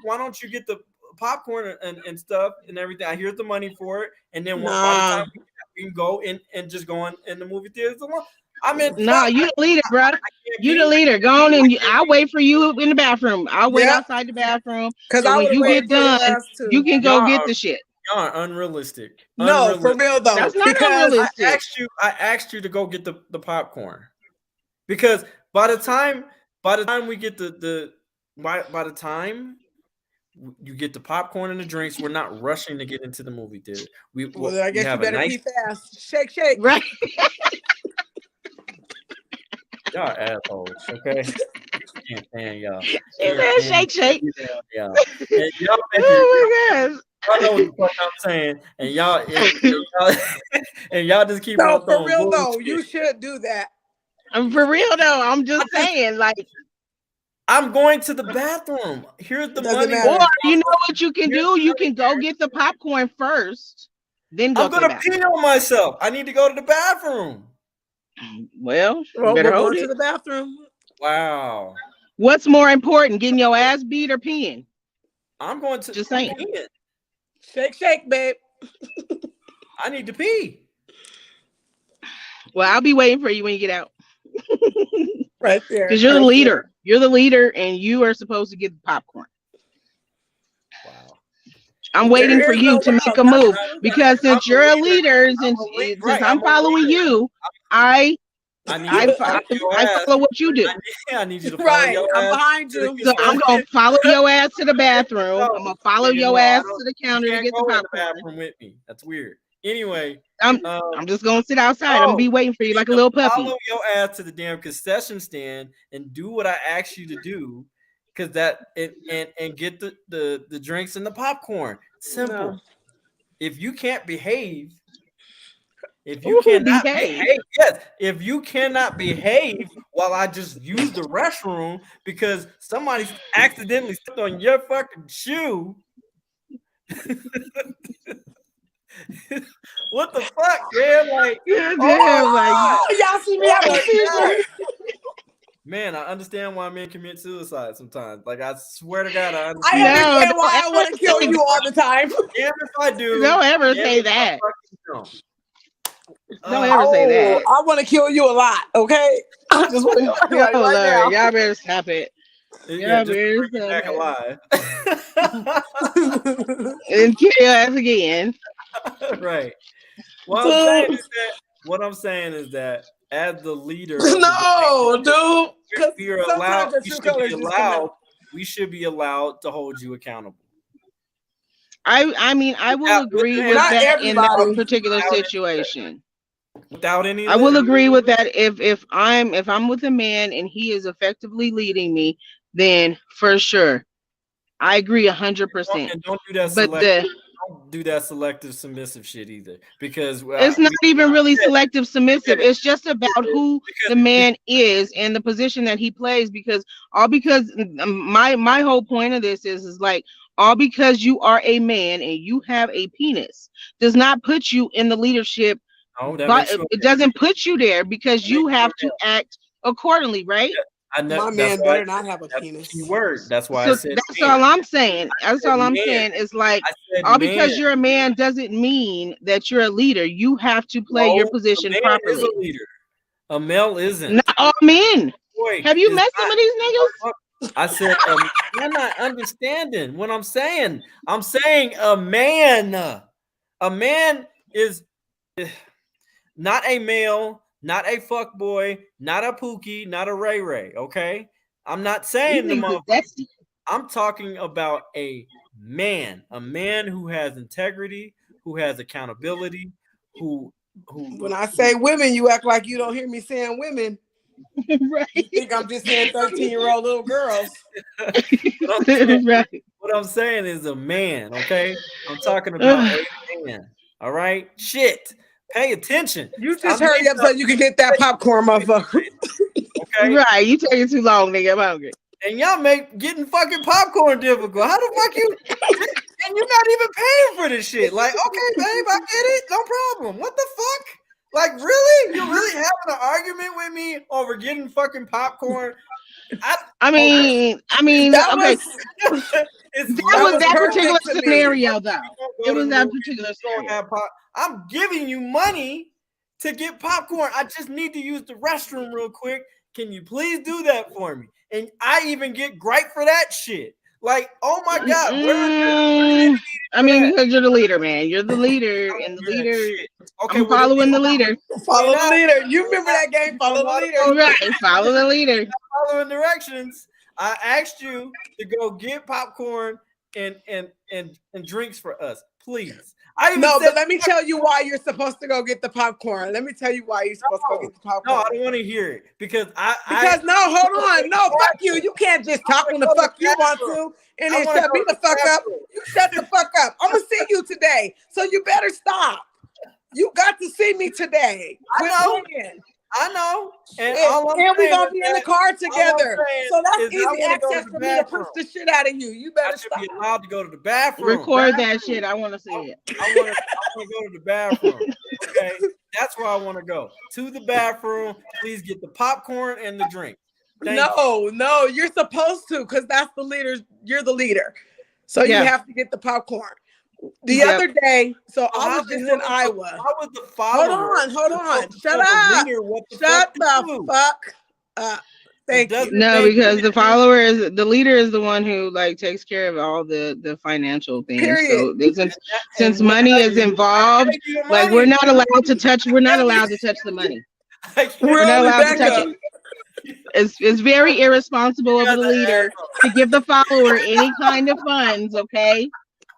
Why don't you get the popcorn and stuff and everything? Here's the money for it, and then by the time we can go and just go in the movie theaters alone. I mean, you the leader, bro. You the leader. Go on and I'll wait for you in the bathroom. I'll wait outside the bathroom. Because when you get done, you can go get the shit. Y'all are unrealistic. No, for real though. That's not unrealistic. I asked you to go get the popcorn because by the time we get by the time you get the popcorn and the drinks, we're not rushing to get into the movie theater. I guess you better be fast. Shake, right. Y'all assholes, okay? Can't stand y'all. Shake. Yeah. Y'all oh my gosh. I know what the fuck I'm saying, and y'all just keep. No, for real though, you should do that. For real though, I'm just saying, like, I'm going to the bathroom. Here's the money. Or you know what you can do? You can go get the popcorn first, then go. I'm gonna pee on myself. I need to go to the bathroom. Well, better hold it to the bathroom. Wow. What's more important, getting your ass beat or peeing? I'm going to just saying. Shake, babe. I need to pee. Well, I'll be waiting for you when you get out. Right there. Because you're the leader. There. You're the leader, and you are supposed to get the popcorn. Wow. I'm waiting for you to make a move because since you're a leader, since I'm following you, I follow what you do. I need you to follow your ass. I'm behind you. So I'm gonna follow your ass to the bathroom. I'm gonna follow your ass to the counter to get the popcorn. With me. That's weird. Anyway, I'm just gonna sit outside. I'm gonna be waiting for you like a little puppy. Follow your ass to the damn concession stand and do what I asked you to do. Because and get the drinks and the popcorn. Simple. No. If you can't behave, if you cannot behave while I just use the restroom because somebody accidentally stepped on your fucking shoe. What the fuck, man? Like, y'all see me having a seizure. Man, I understand why men commit suicide sometimes. Like, I swear to God, I understand. I understand why I want to kill you all the time. Damn if I do. Don't ever say that. Don't ever say that. I want to kill you a lot, okay? I just want to kill you right now. Y'all better stop it. Y'all better back alive. And kill your ass again. Right. What I'm saying is that as the leader, dude, we should be allowed to hold you accountable. I mean, I will agree with that in that particular situation. Without any, I will agree with that. If I'm with a man and he is effectively leading me, then for sure, I agree 100%. and don't do that But don't do that selective submissive shit either, because it's not even really selective submissive. It's just about who the man is and the position that he plays. Because my whole point of this is like, all because you are a man and you have a penis does not put you in the leadership. But it doesn't put you there, because you have to act accordingly, right? My man better not have a penis. Keyword. That's why I said that's all I'm saying. That's all I'm saying is like, all because you're a man doesn't mean that you're a leader. You have to play your position properly. Is a leader. A male isn't. Not all men. Have you met some of these niggas? I said, you're not understanding what I'm saying. I'm saying a man. A man is not a male, not a fuck boy, not a Pookie, not a Ray Ray. Okay, I'm not saying the motherfucker. I'm talking about a man who has integrity, who has accountability, who. When I say women, you act like you don't hear me saying women. Right. You think I'm just saying 13-year-old little girls. What I'm saying is a man. Okay, I'm talking about a man. All right, shit. Pay attention. You just hurry up so you can get that popcorn, motherfucker. Okay. Right, you taking too long, nigga. I'm hungry. And y'all make getting fucking popcorn difficult. How the fuck you? And you're not even paying for this shit. Like, okay, babe, I get it. No problem. What the fuck? Like, really? You're really having an argument with me over getting fucking popcorn? I mean, that okay. was that particular scenario, though. It was that particular scenario. I'm giving you money to get popcorn. I just need to use the restroom real quick. Can you please do that for me? And I even get gripe for that shit. Like, oh my God. I mean, because you're the leader, man. You're the leader, and the leader. Okay, I'm following the leader. Follow the leader. You remember that game? Follow the leader. Right. Follow the leader. Following directions. I asked you to go get popcorn and drinks for us, please. But let me tell you why you're supposed to go get the popcorn. Let me tell you why you're supposed to go get the popcorn. No, I don't want to hear it because hold on. No, fuck you. You can't just talk when the fuck you want to and then shut me the fuck up. You shut the fuck up. I'm gonna see you today, so you better stop. You got to see me today. I know. And we're gonna be in the car together. So that's easy access for me to push the shit out of you. You better stop. Be allowed to go to the bathroom. Record that shit. I want to see it. I want to go to the bathroom. Okay, that's where I want to go. To the bathroom. Please get the popcorn and the drink. No, you're supposed to, because that's the leader. You're the leader, so you have to get the popcorn. The other day, I was just in Iowa. Hold on. Shut up. Shut the fuck up. Thank you. No, because the follower is the leader is the one who like takes care of all the financial things. Period. So since money is involved, like we're not allowed to touch the money. We're not allowed to touch it. It's very irresponsible of the leader to give the follower any kind of funds, okay?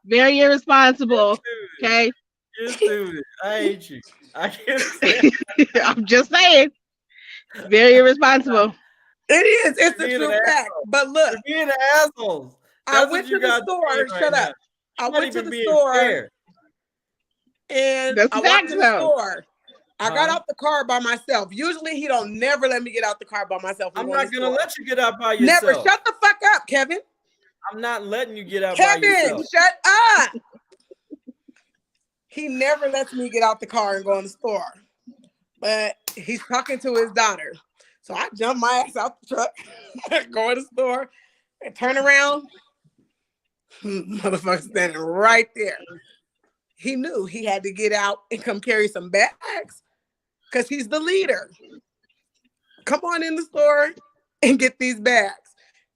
Very irresponsible. Okay. You're stupid. I hate you. I can't say I'm just saying. Very irresponsible. It is. It's the true fact. But look. You're being an asshole. I went to the store. Shut up. I went to the store. And I went to the store. I got out the car by myself. Usually he don't never let me get out the car by myself. I'm not going to let you get out by yourself. Never. Shut the fuck up, Kevin. I'm not letting you get out by yourself. Kevin, shut up. He never lets me get out the car and go in the store. But he's talking to his daughter. So I jump my ass out the truck, go in the store, and turn around. Motherfucker standing right there. He knew he had to get out and come carry some bags because he's the leader. Come on in the store and get these bags.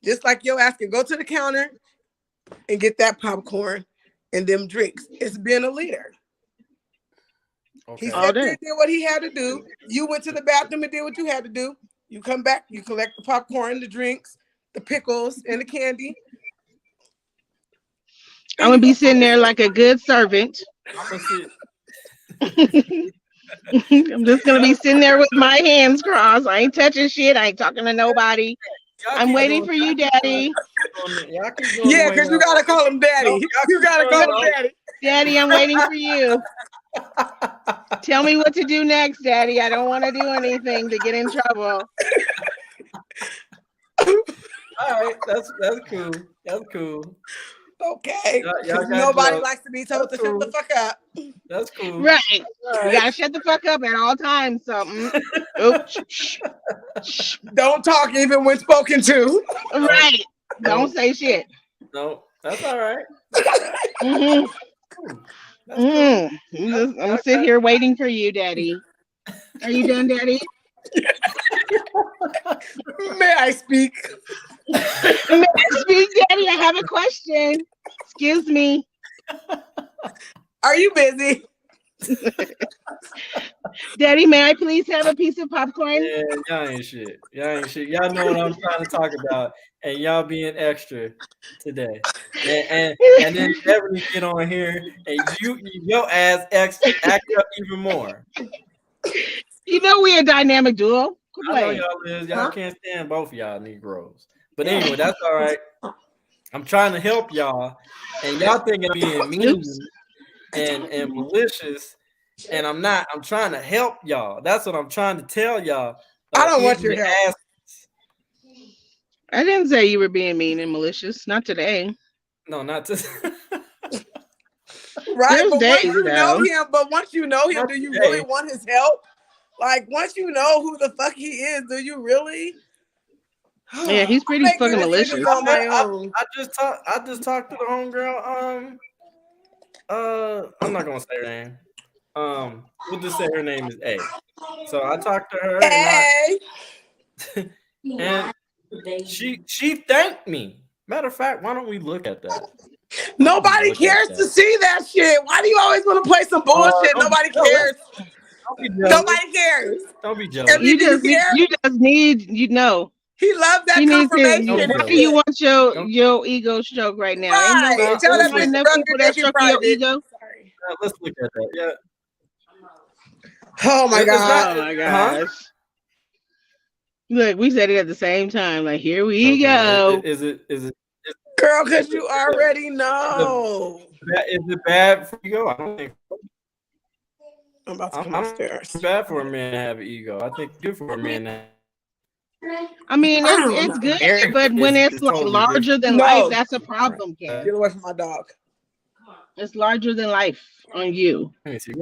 Just like your ass can go to the counter and get that popcorn and them drinks. It's being a leader. Okay. He said he did what he had to do. You went to the bathroom and did what you had to do. You come back, you collect the popcorn, the drinks, the pickles, and the candy. I'm gonna be sitting there like a good servant. I'm just gonna be sitting there with my hands crossed. I ain't touching shit. I ain't talking to nobody. I'm waiting for you, Daddy. Y'all keep going. Yeah, because you gotta call him Daddy. You gotta call him Daddy. Daddy, I'm waiting for you. Tell me what to do next, Daddy. I don't want to do anything to get in trouble. All right, that's cool. That's cool. Okay. Y'all Nobody likes to be told to shut the fuck up. That's cool. Right. You gotta shut the fuck up at all times. So, don't talk even when spoken to. Right. Don't say shit. No, that's all right. Mm-hmm. That's cool. I'm gonna sit here waiting for you, Daddy. Are you done, Daddy? May I speak? May I speak, Daddy? I have a question. Excuse me. Are you busy? Daddy, may I please have a piece of popcorn? Yeah, y'all ain't shit. Y'all know what I'm trying to talk about, and y'all being extra today. And then Beverly get on here, and your ass act up even more. You know we a dynamic duo. I know y'all is. Y'all can't stand both of y'all Negroes. But anyway, that's all right. I'm trying to help y'all, and y'all think I'm being mean and malicious, and I'm not. I'm trying to help y'all. That's what I'm trying to tell y'all. I don't want your help. I didn't say you were being mean and malicious. Not today. No, not to. Right, but once you know him, do you really want his help? Like, once you know who the fuck he is, do you really? Yeah, he's pretty fucking malicious. On my own. I just talked to the homegirl. I'm not gonna say her name. We'll just say her name is A. So I talked to her, and she thanked me. Matter of fact, why don't we look at that? Nobody cares to see that shit. Why do you always want to play some bullshit? Nobody cares. Nobody cares. Don't be jealous. You just need, you know. He loves that confirmation. Why do you want your ego stroke right now? Right. Ain't Tell that enough people that stroke your ego. Sorry. Let's look at that. Yeah. Oh my god. Oh my gosh. Look, we said it at the same time. Like, here we go. Is it? Girl, because you already know. Is it bad for ego? I don't think so. I'm about to come upstairs. It's bad for a man to have an ego. I think it's good for a man to have. I mean, it's good, but when it's like totally larger than life, that's a problem, Cant. Get away from my dog. It's larger than life on you. Let me see.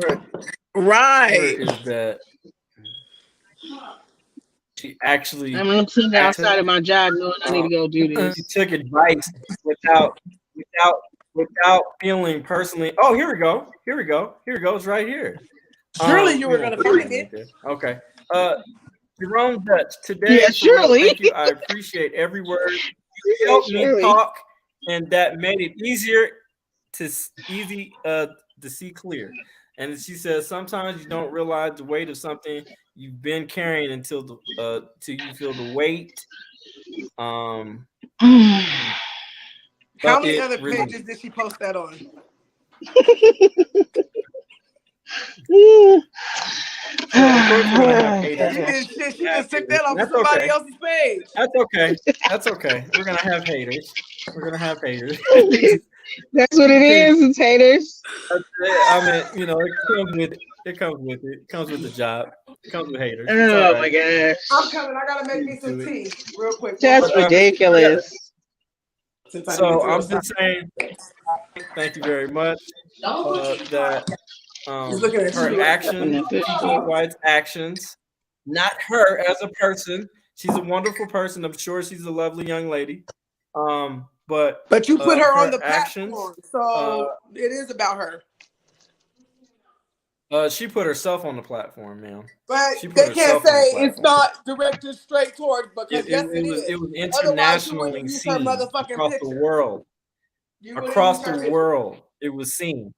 Where is that? She actually. I'm sitting outside of my job knowing I need to go do this. She took advice without feeling personally. Oh, here we go. It's right here. Surely you were gonna find it. Okay. Jerome Dutch today. Yeah, surely. Thank you. I appreciate every word. You helped me talk, and that made it easier to see clear. And she says sometimes you don't realize the weight of something you've been carrying until you feel the weight. How many other pages did she post that on? She just took that off somebody else's page. That's okay. We're gonna have haters. That's what it is. It's haters. I mean, it comes with it. It comes with the job. It comes with haters. Oh my gosh. I'm coming. I gotta make me some tea real quick. That's ridiculous. So I'm just saying, thank you very much. That her actions, Kiki White's actions, not her as a person. She's a wonderful person. I'm sure she's a lovely young lady. But you put her on the actions, platform, so it is about her. She put herself on the platform, man. But they can't say it's not directed straight towards, because it was internationally seen across the world. Across the world, it was seen.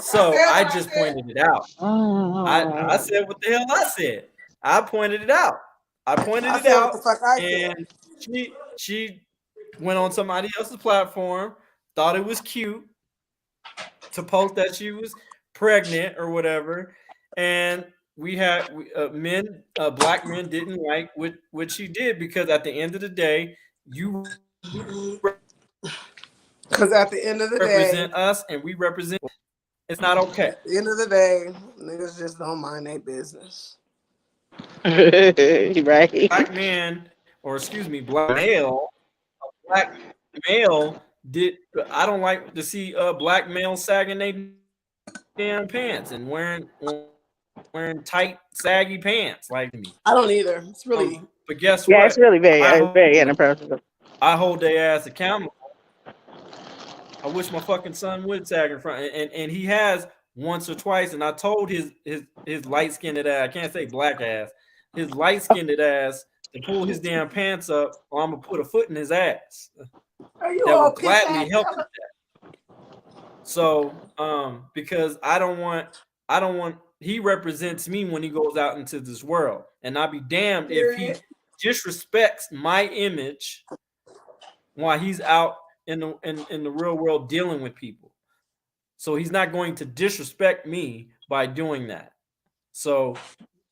So I just pointed it out. I said what the hell I said. I pointed it out. And she went on somebody else's platform, thought it was cute to post that she was pregnant or whatever, and black men didn't like what she did, because at the end of the day, you Because at the end of the day, represent us and we represent. It's not okay. At the end of the day, niggas just don't mind their business. Right. Black man, or excuse me, black male did. I don't like to see black males sagging their damn pants and wearing tight, saggy pants like me. I don't either. It's really. But guess Yeah, what? it's really very inappropriate. I hold their ass accountable. I wish my fucking son would sag in front, and he has once or twice. And I told his light skinned ass, I can't say black ass, his light skinned ass to pull his damn pants up, or I'm gonna put a foot in his ass. Are you That all would gladly pissed help with that. So, because I don't want. He represents me when he goes out into this world, and I'll be damned if he disrespects my image while he's out in the real world dealing with people. So he's not going to disrespect me by doing that. So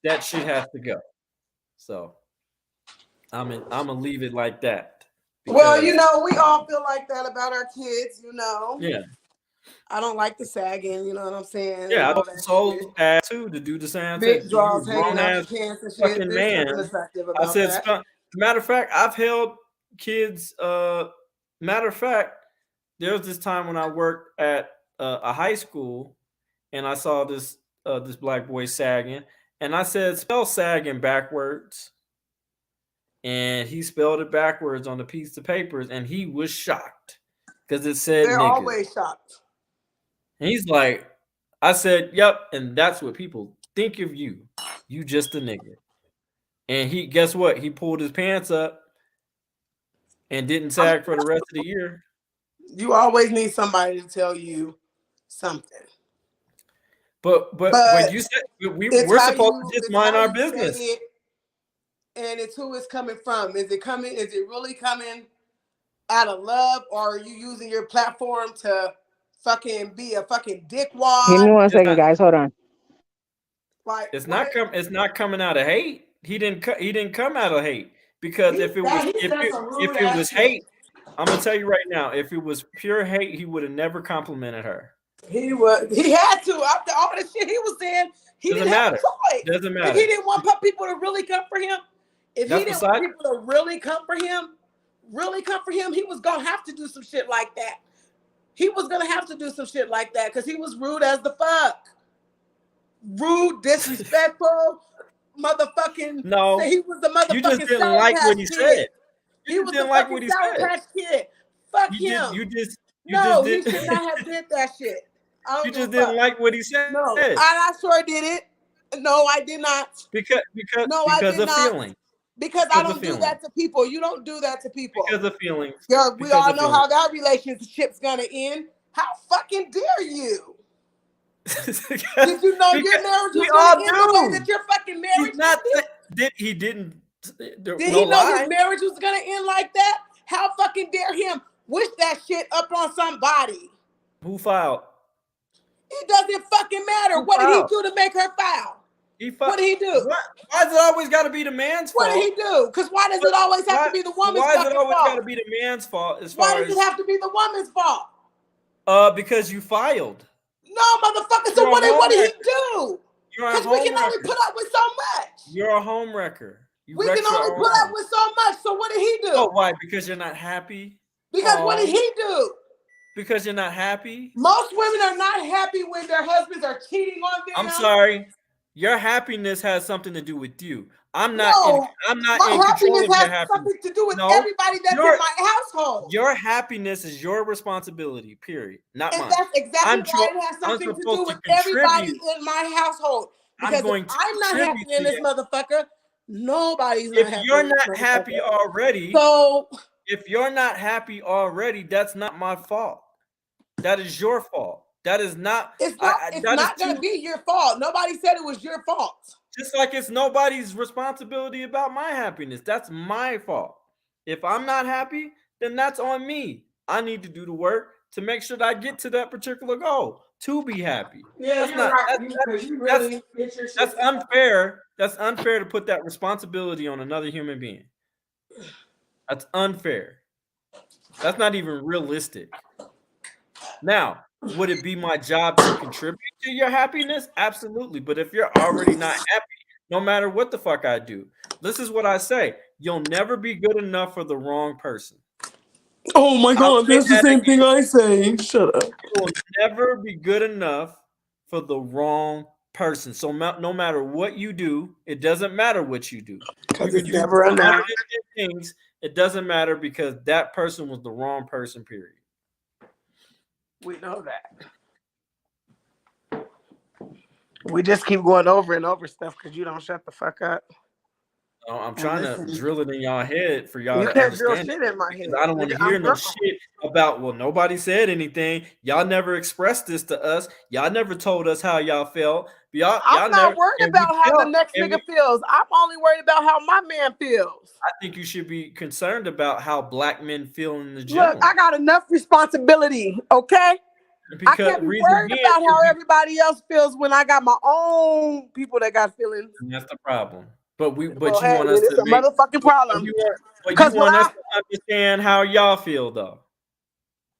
that shit has to go. So I'm gonna leave it like that. Well, you know, we all feel like that about our kids, you know. Yeah. I don't like the sagging, you know what I'm saying? Yeah, I all don't so ass too to do the same thing. Big draws hanging out the pants and shit. Fucking There's man. something attractive about I said, that. matter of fact, I've held kids. Matter of fact, there was this time when I worked at a high school, and I saw this black boy sagging, and I said, spell sagging backwards, and he spelled it backwards on the piece of papers, and he was shocked because it said They're niggas. always shocked. And he's like, I said, yep, and that's what people think of you. You just a nigga. And he, guess what? He pulled his pants up and didn't sag for the rest of the year. You always need somebody to tell you something. But you said we're supposed to just mind our business. And it's who it's coming from. Is it really coming out of love, or are you using your platform to fucking be a fucking dickwad? Give me 1 second, guys. Hold on. Like, it's not coming out of hate. He didn't come out of hate, because if it was hate, I'm gonna tell you right now, if it was pure hate, he would have never complimented her. He had to, after all the shit he was saying. He didn't have a choice. Doesn't matter. If he didn't want people to really come for him, he was gonna have to do some shit like that. He was gonna have to do some shit like that because he was rude as the fuck. Rude, disrespectful, motherfucking. No, he was the motherfucking. You just didn't like what he said. He was didn't like what he said. Patch Kid. Fuck him. He should not have did that shit. You just didn't like what he said. No, I sure did it. No, I did not. Because of feelings. Because I don't do that to people. You don't do that to people. Because of feelings. We all know how that relationship's gonna end. How fucking dare you? Did you know your marriage was gonna end the way that your fucking marriage Did he didn't? Did he know his marriage was gonna end like that? How fucking dare him wish that shit up on somebody? Who filed? It doesn't fucking matter. What did he do to make her file? What did he do? Why does it always got to be the man's fault? What did he do? Because why does it always have to be the woman's fault? Why does it always got to be the man's fault? Why does it have to be the woman's fault? Because you filed. No, motherfucker. So what did he do? Because we can only put up with so much. You're a home wrecker. We can only put up with so much. So what did he do? Oh, why? Because you're not happy? Because what did he do? Because you're not happy? Most women are not happy when their husbands are cheating on them. I'm sorry. Your happiness has something to do with you. I'm not in control of your happiness. Has something to do with everybody that's in my household. Your happiness is your responsibility, period. Not mine. That's exactly why it has something to do with everybody in my household. Because I'm not happy in this motherfucker, nobody's not happy. If you're not happy already, if you're not happy already, that's not my fault. That is your fault. That is not. It's not going to be your fault. Nobody said it was your fault. Just like it's nobody's responsibility about my happiness. That's my fault. If I'm not happy, then that's on me. I need to do the work to make sure that I get to that particular goal. to be happy. Yeah, That's you're not right. You really get your shit that's together. unfair. That's unfair to put that responsibility on another human being. That's unfair. That's not even realistic. Now, would it be my job to contribute to your happiness? Absolutely. But if you're already not happy, no matter what the fuck I do, this is what I say. You'll never be good enough for the wrong person. Oh my I'll God, say that's the that same again. thing I say. Shut up. You will never be good enough for the wrong person. So no matter what you do, it doesn't matter what you do. You Because can it's do never enough. 110 things. It doesn't matter because that person was the wrong person, period. We know that. We just keep going over and over stuff because you don't shut the fuck up. I'm trying to drill it in y'all head for y'all You to can't drill understand shit it in my because head. I don't want Nigga, to I'm hear no grown. shit about, well, nobody said anything. Y'all never expressed this to us. Y'all never told us how y'all felt. I'm Y'all not never, worried and we about how the felt, next and nigga feels. I'm only worried about how my man feels. I think you should be concerned about how black men feel in the Look, general. I got enough responsibility, okay? I Because can't be reason worried being about how is everybody else feels when I got my own people that got feelings. that's the problem. But Well, you hey, want then us it's to a make, motherfucking but problem. you Because when want us to understand how y'all feel though.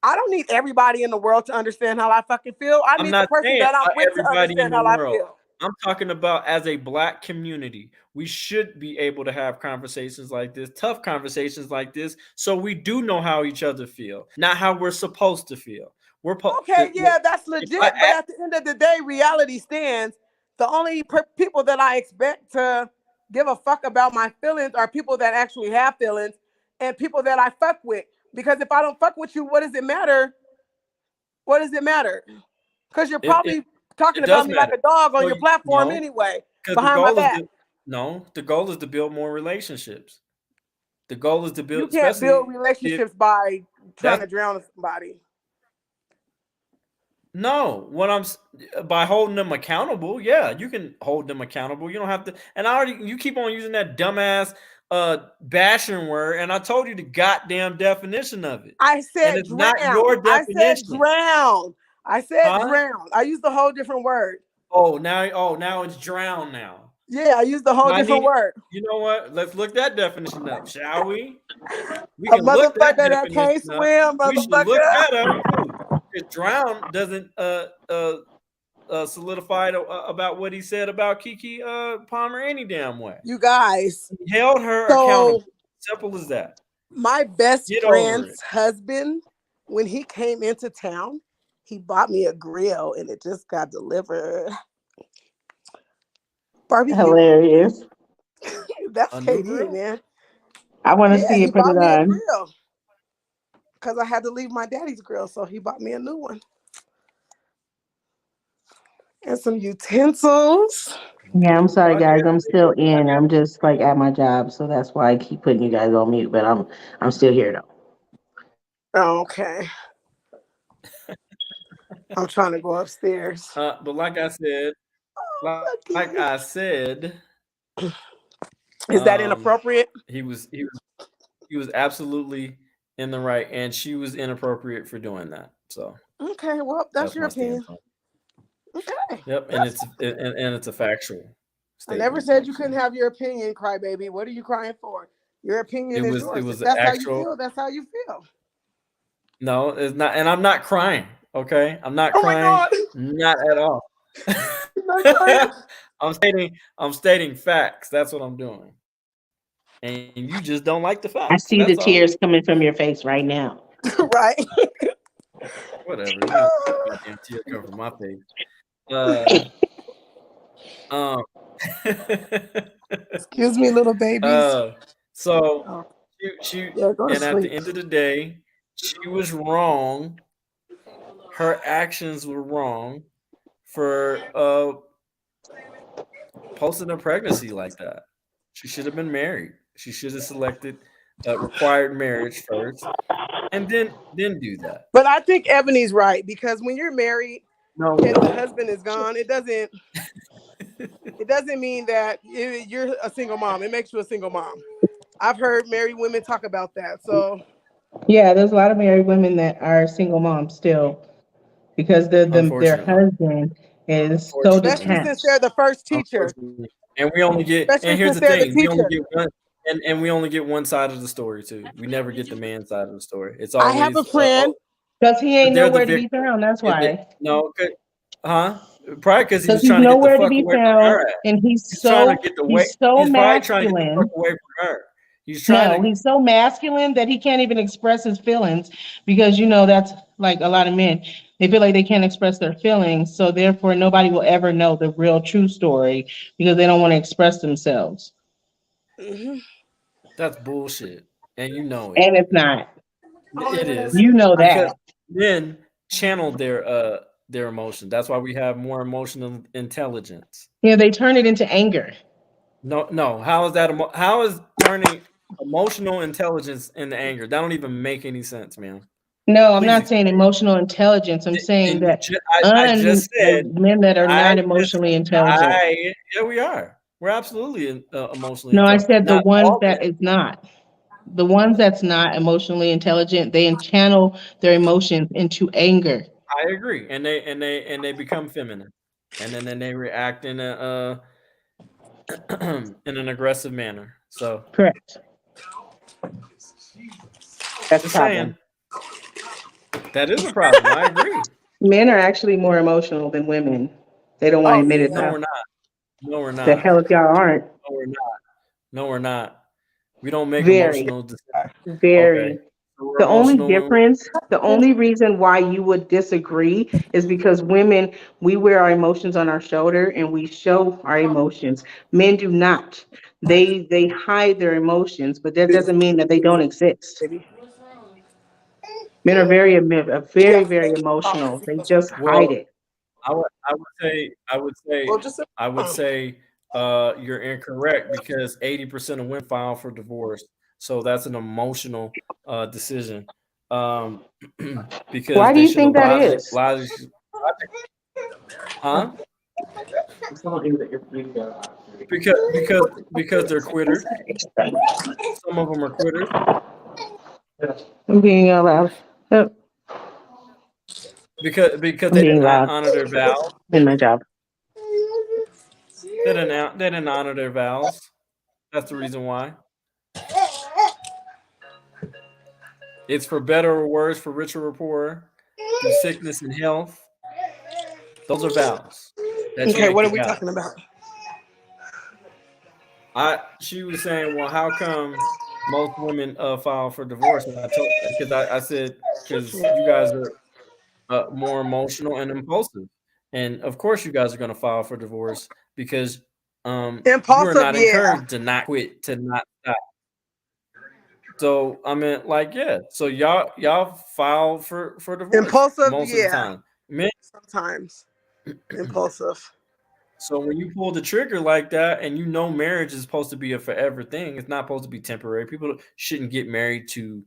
I don't need everybody in the world to understand how I fucking feel. I I'm need the not person saying that I'm with to everybody in understand the how I world. feel. I'm talking about as a black community. We should be able to have conversations like this, tough conversations like this, so we do know how each other feel, not how we're supposed to feel. Okay, yeah, that's If I legit. But at the end of the day, reality stands. The only people that I expect to give a fuck about my feelings are people that actually have feelings and people that I fuck with. Because if I don't fuck with you, what does it matter? What does it matter? Because you're it, probably talking it about does me like matter. a dog on Well, your platform no, anyway, because behind my back. the goal is to build more relationships. The goal is to You build, can't especially build if relationships by trying that's to drown somebody. no, by holding them accountable. Yeah, you can hold them accountable. You don't have to. And you keep on using that dumbass bashing word, and I told you the goddamn definition of it. I And said it's not drown. your I said definition. drown. I said Huh? drown. I used a whole different word. Now it's drown now. Yeah, I used a whole different word. You know what? Let's look that definition up, shall we? We A can look that motherfucker that can't definition up. swim, We should look motherfucker. that up too. Because drown doesn't solidified about what he said about Kiki Palmer any damn way. You guys. He held her accountable. So Simple as that. my best Get over it. friend's husband, when he came into town, he bought me a grill and it just got delivered. Barbecue. Hilarious. That's A new KD, grill? man. I want to Yeah, see he it. Put bought it me a on. grill because I had to leave my daddy's grill, so he bought me a new one and some utensils. Yeah, I'm sorry, Why you guys. gotta I'm say still that? in. I'm just like at my job, so that's why I keep putting you guys on mute. But I'm still here though. Okay. I'm trying to go upstairs. But like I said, Is that inappropriate? he was absolutely in the right, and she was inappropriate for doing that. So Okay, well, that's your my stance opinion. on it. Okay. Yep, and it's a factual I statement. never said you Actually. couldn't have your opinion, crybaby. What are you crying for? Your opinion It is was yours. If that's how you actual. feel, that's how you feel. No, it's not, and I'm not crying. Okay, I'm not Oh my crying, God. not at all. I'm not crying. I'm stating facts. That's what I'm doing, and you just don't like the facts. I That's see the all. tears coming from your face right now. Right. Whatever. You don't see a goddamn tear come from my face. Uh, um. Excuse me, little babies. So Oh, she yeah, go to and at the sleep. end of the day, she was wrong. Her actions were wrong for posting a pregnancy like that. She should have been married. She should have selected required marriage first, and then do that. But I think Ebony's right because when you're married No, and the husband is gone, it doesn't mean that you're a single mom. It makes you a single mom. I've heard married women talk about that. So Yeah, there's a lot of married women that are single moms still. because their husband is so Especially since they're detached. the first teacher. And we only get, and Especially here's since the they're the thing, we only teacher. get one, and we only get one side of the story too. We never get the man side of the story. It's I have a always friend. Because he ain't they're the nowhere to be victim. found. That's why. No, huh? Probably because he Because was he's trying to get the nowhere to fuck be away from found, her. and He's trying to get the way. he's so He's probably trying to get the fuck masculine. away from her. He's trying No, to. he's so masculine that he can't even express his feelings because that's like a lot of men. They feel like they can't express their feelings, so therefore nobody will ever know the real true story because they don't want to express themselves. Mm-hmm. That's bullshit, and you know it. And it's not. It is You know because that. men channel their emotions. That's why we have more emotional intelligence. They turn it into anger. No, no. How is that? How is turning emotional intelligence into anger? That don't even make any sense, man. No, I'm Please not saying explain. emotional intelligence. I'm saying And you that I just said men that are I not just emotionally intelligent. yeah, we are. We're absolutely emotionally No, I intelligent. said the Not ones all men. that is not. The ones that's not emotionally intelligent, they channel their emotions into anger. I agree, and they become feminine, and then they react in a in an aggressive manner. So Correct. That's a just saying problem. that is a problem. I agree. Men are actually more emotional than women. They don't want to Oh admit it No, yeah. we're though. not. No, we're The not. hell if y'all aren't. No, we're not. No, we're not. We don't make Very, emotional decisions. Okay, very. so we're The only emotional when we. difference, the only reason why you would disagree is because women, we wear our emotions on our shoulder and we show our emotions. Men do not. They hide their emotions, but that doesn't mean that they don't exist. Baby. Men are very, Yeah. very emotional. They just hide Well, it. I would say Well, just I would say you're incorrect because 80% of women file for divorce. So that's an emotional decision. Um, because Why do they you should have think that is? huh? Because they're quitters. Some of them are quitters I'm being loud. Oh, because I'm they being didn't loud honor their vows. in my job. They didn't honor their vows. That's the reason why. It's for better or worse, for richer or poorer, through sickness and health. Those are vows that you okay. make What to are we God. talking about? She was saying, well, how come most women file for divorce? And I told because I said because you guys are more emotional and impulsive, and of course you guys are going to file for divorce because you are Impulsive, not yeah. encouraged to not quit, to not stop. So I mean, like, yeah. So y'all file for divorce Impulsive, most of the yeah. time. Men. Sometimes impulsive. So when you pull the trigger like that, and you know marriage is supposed to be a forever thing, it's not supposed to be temporary. People shouldn't get married to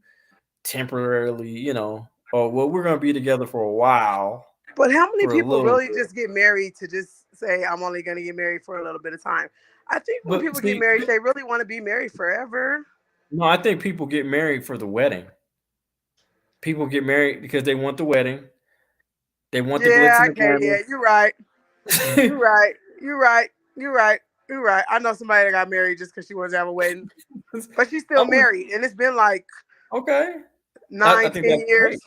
temporarily, oh well, we're gonna be together for a while, But how many for a people little really bit. just get married to just say, I'm only going to get married for a little bit of time? I think when But people get see, married, they really want to be married forever. no, I think people get married for the wedding. People get married because they want the wedding, they want the glitz Yeah, and the okay, yeah, glamour. you're right. You're right. You're right. You're right. You're right. I know somebody that got married just because she wanted to have a wedding, but she's I still would married, and it's been like okay. I nine, think 10 that's years. great.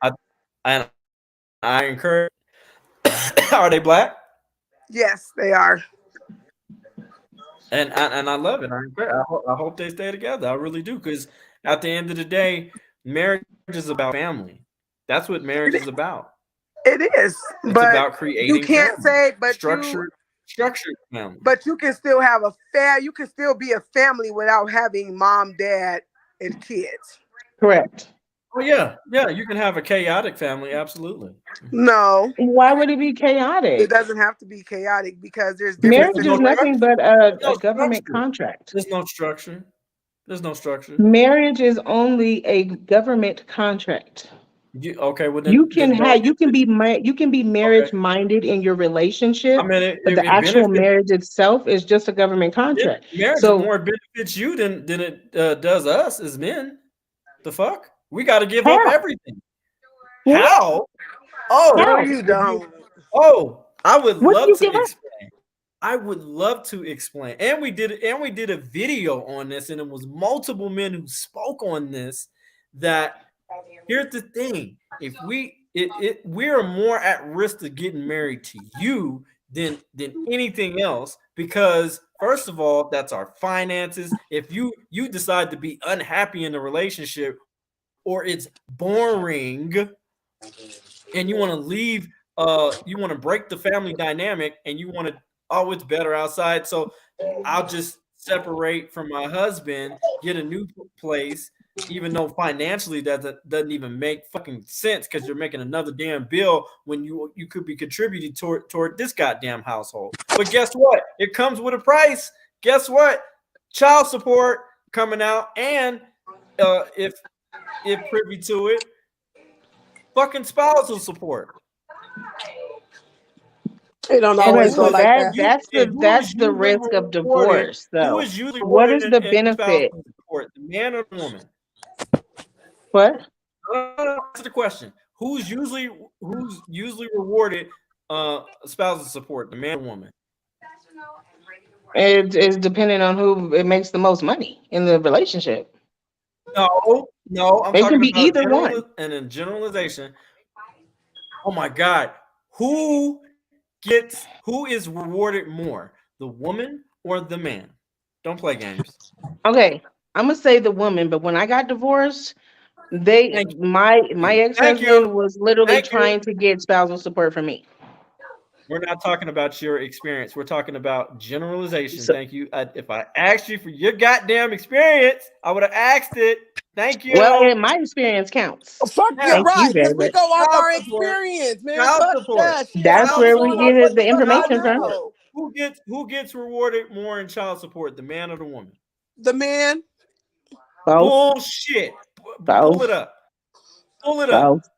I and I encourage. Are they black? Yes, they are. And I love it. I hope they stay together. I really do because at the end of the day, marriage is about family. That's what marriage is about. It is, It's but about you creating can't family, say, structured family. but you can still have you can still be a family without having mom, dad, and kids. Correct. Oh yeah, yeah. You can have a chaotic family, absolutely. No, Why would it be it chaotic? doesn't have to be chaotic because there's Because difference there's Marriage in is no relationships. nothing structure. but There's a no government structure. contract. There's no structure. There's no structure. Marriage is only a government contract. Okay? Well, then don't use it. You can be Okay. marriage minded in your I relationship, mean, but the it actual benefits. marriage itself is just a government contract. Marriage So more benefits you than it does us as men. The fuck? We got to give up how? everything. What? How? Oh, you don't. I would What do love you to give her? explain. I would love to explain. And we did a video on this, and it was multiple men who spoke on this. That here's the thing: if we're more at risk of getting married to you than anything else, because first of all, that's our finances. If you decide to be unhappy in the relationship or it's boring and you want to leave, you want to break the family dynamic and you want to, oh, it's better outside, so I'll just separate from my husband, get a new place, even though financially that doesn't even make fucking sense because you're making another damn bill when you could be contributing toward this goddamn household. But guess what? It comes with a price. Guess what? Child support coming out, and if privy to it, fucking spousal support. It don't And Okay, always who go so is like that. who that's is the usually risk of rewarded? divorce, Who though. is usually What is rewarded the in benefit? spousal support? The man or the woman? What? That's the question. Who's usually rewarded spousal support? The man or woman? It is dependent on who it makes the most money in the relationship. No. I'm It can talking be about either one. in generalization. Oh my God, who is rewarded more, the woman or the man? Don't play games. Okay, I'm gonna say the woman, but when I got divorced, they Thank my you. Thank you. ex-husband was literally Thank you. trying to get spousal support from me. We're not talking about your experience. We're talking about generalization. So, Thank you. If I asked you for your goddamn experience, I would have asked it. Thank well, you. and my experience counts. Fuck you, Thank Now, right? you, Because we David. go off child our support. experience, man. Child Fuck support. that shit. I'm That's just Child where we going off support. get what the the fuck I information Child from. support. know. Who gets rewarded more in child support, the man or the woman? The man, Both, Bullshit. Pull it both, up. Pull it up. both.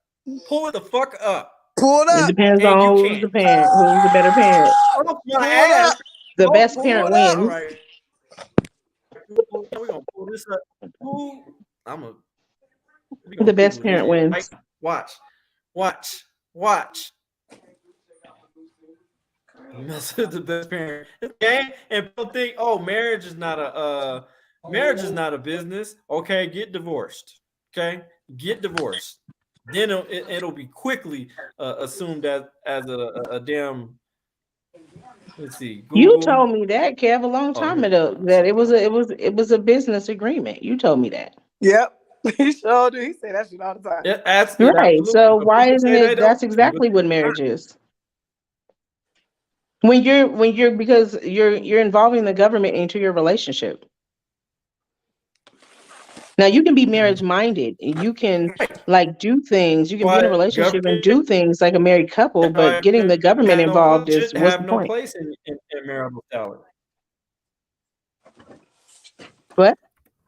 Pull it the fuck up. pull it It up. depends And you on who's can't. the parent, who's the better parent. I don't want to Pull it up. ask. The Oh, best Pull parent it up. all wins. right. We're gonna pull this up. Who? I'm a. We gonna The best Google this parent shit right wins. now. Watch. Mess with the best parent. Okay, and people think, oh, marriage is not a business. Okay, get divorced. Okay, get divorced. Then it'll be quickly assumed as a damn. Let's see, You Google. told me that, Kev, a long Oh, time here, ago let's that see. it was a business agreement. You told me that. Yep. He sure do. He say that shit all the time. It Right. absolutely. So But why people isn't say they it don't. that's exactly what marriage is? When you're because you're involving the government into your relationship. Now you can be marriage minded and you can like do things, you can be in a Why relationship and government do things like a married couple, but getting the government has involved is should what's have the no point? place in marital salary. What?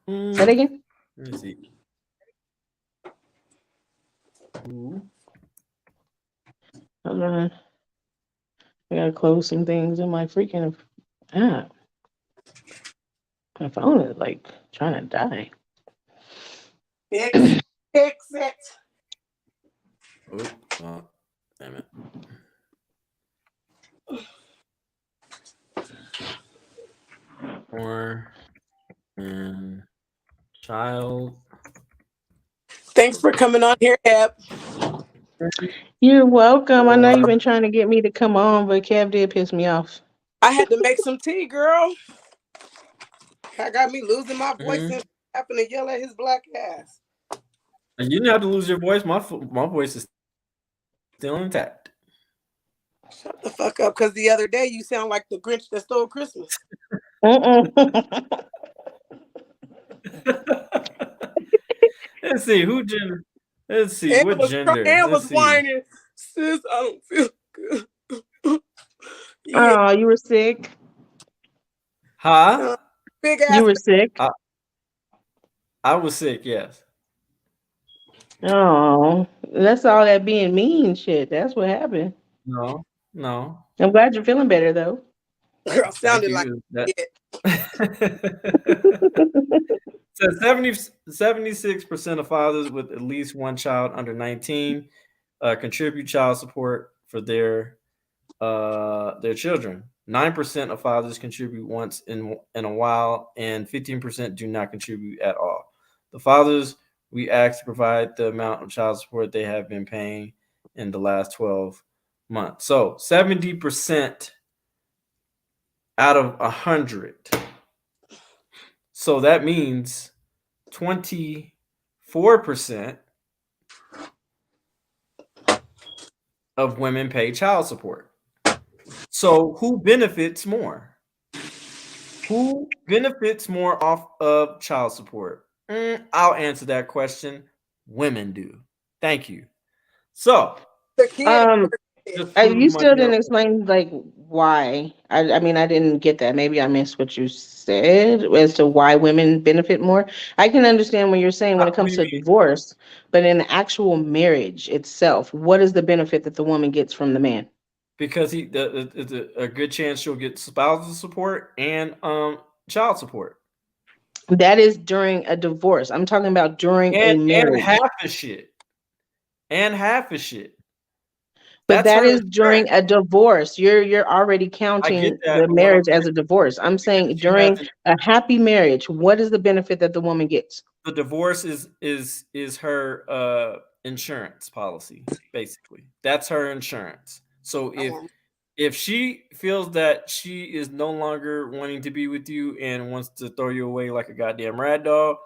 Say that Mm, again? let me see. Ooh. Hold on. I gotta close some things in my freaking app. My phone is like trying to die. Fix it. Oh, damn it. Or and child. Thanks for coming on here, Eb. You're welcome. I know you've Or been trying to get me to come on, but Kev did piss me off. I had to make some tea, girl. I got me losing my voice and having to yell at his black ass. and you didn't have to lose your voice. My voice is still intact. Shut the fuck up, because the other day you sound like the Grinch that stole Christmas. Let's see who gender. Let's see what gender. And Let's was see. whining. Sis, I don't feel good. Yeah, Oh, you were sick. Huh? big You ass. were sick. I was sick. Yes. Oh, that's all that being mean shit. That's what happened. No. No. I'm glad you're feeling better though. Girl Thank sounded like you. That. it. So 76% of fathers with at least one child under 19 contribute child support for their children. 9% of fathers contribute once in a while, and 15% do not contribute at all. The fathers we ask to provide the amount of child support they have been paying in the last 12 months. So 70% out of 100. So that means 24% of women pay child support. So who benefits more? Who benefits more off of child support? I'll answer that question. Women do. Thank you. So, just prove You my still didn't narrow. explain like why. I mean, I didn't get that. Maybe I missed what you said as to why women benefit more. I can understand what you're saying when it What do comes you to mean? divorce, but in the actual marriage itself, what is the benefit that the woman gets from the man? Because it's a good chance she'll get spousal support and child support That is during a divorce. I'm talking about during a and marriage. half the shit and half the shit. But That's that her is insurance. during a divorce. You're already I get counting that, the but what I'm marriage as saying a divorce. I'm because saying she during hasn't. a happy marriage, what is the benefit that the woman gets? The divorce is her insurance policy basically. That's her insurance. So if she feels that she is no longer wanting to be with you and wants to throw you away like a goddamn rag doll,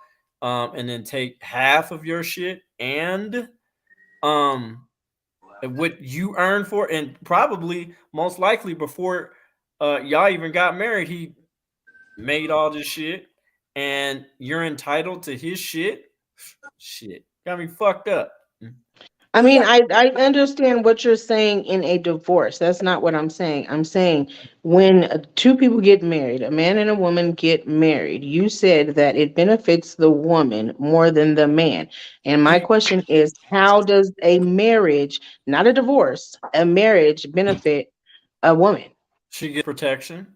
and then take half of your shit and um what you earned for, and probably most likely before y'all even got married, he made all this shit, and you're entitled to his shit. Shit, got me fucked up. I mean, I understand what you're saying in a divorce. That's not what I'm saying. I'm saying when two people get married, a man and a woman get married, you said that it benefits the woman more than the man. And my He, question is, how does a marriage, not a divorce, a marriage benefit a woman? she gets protection.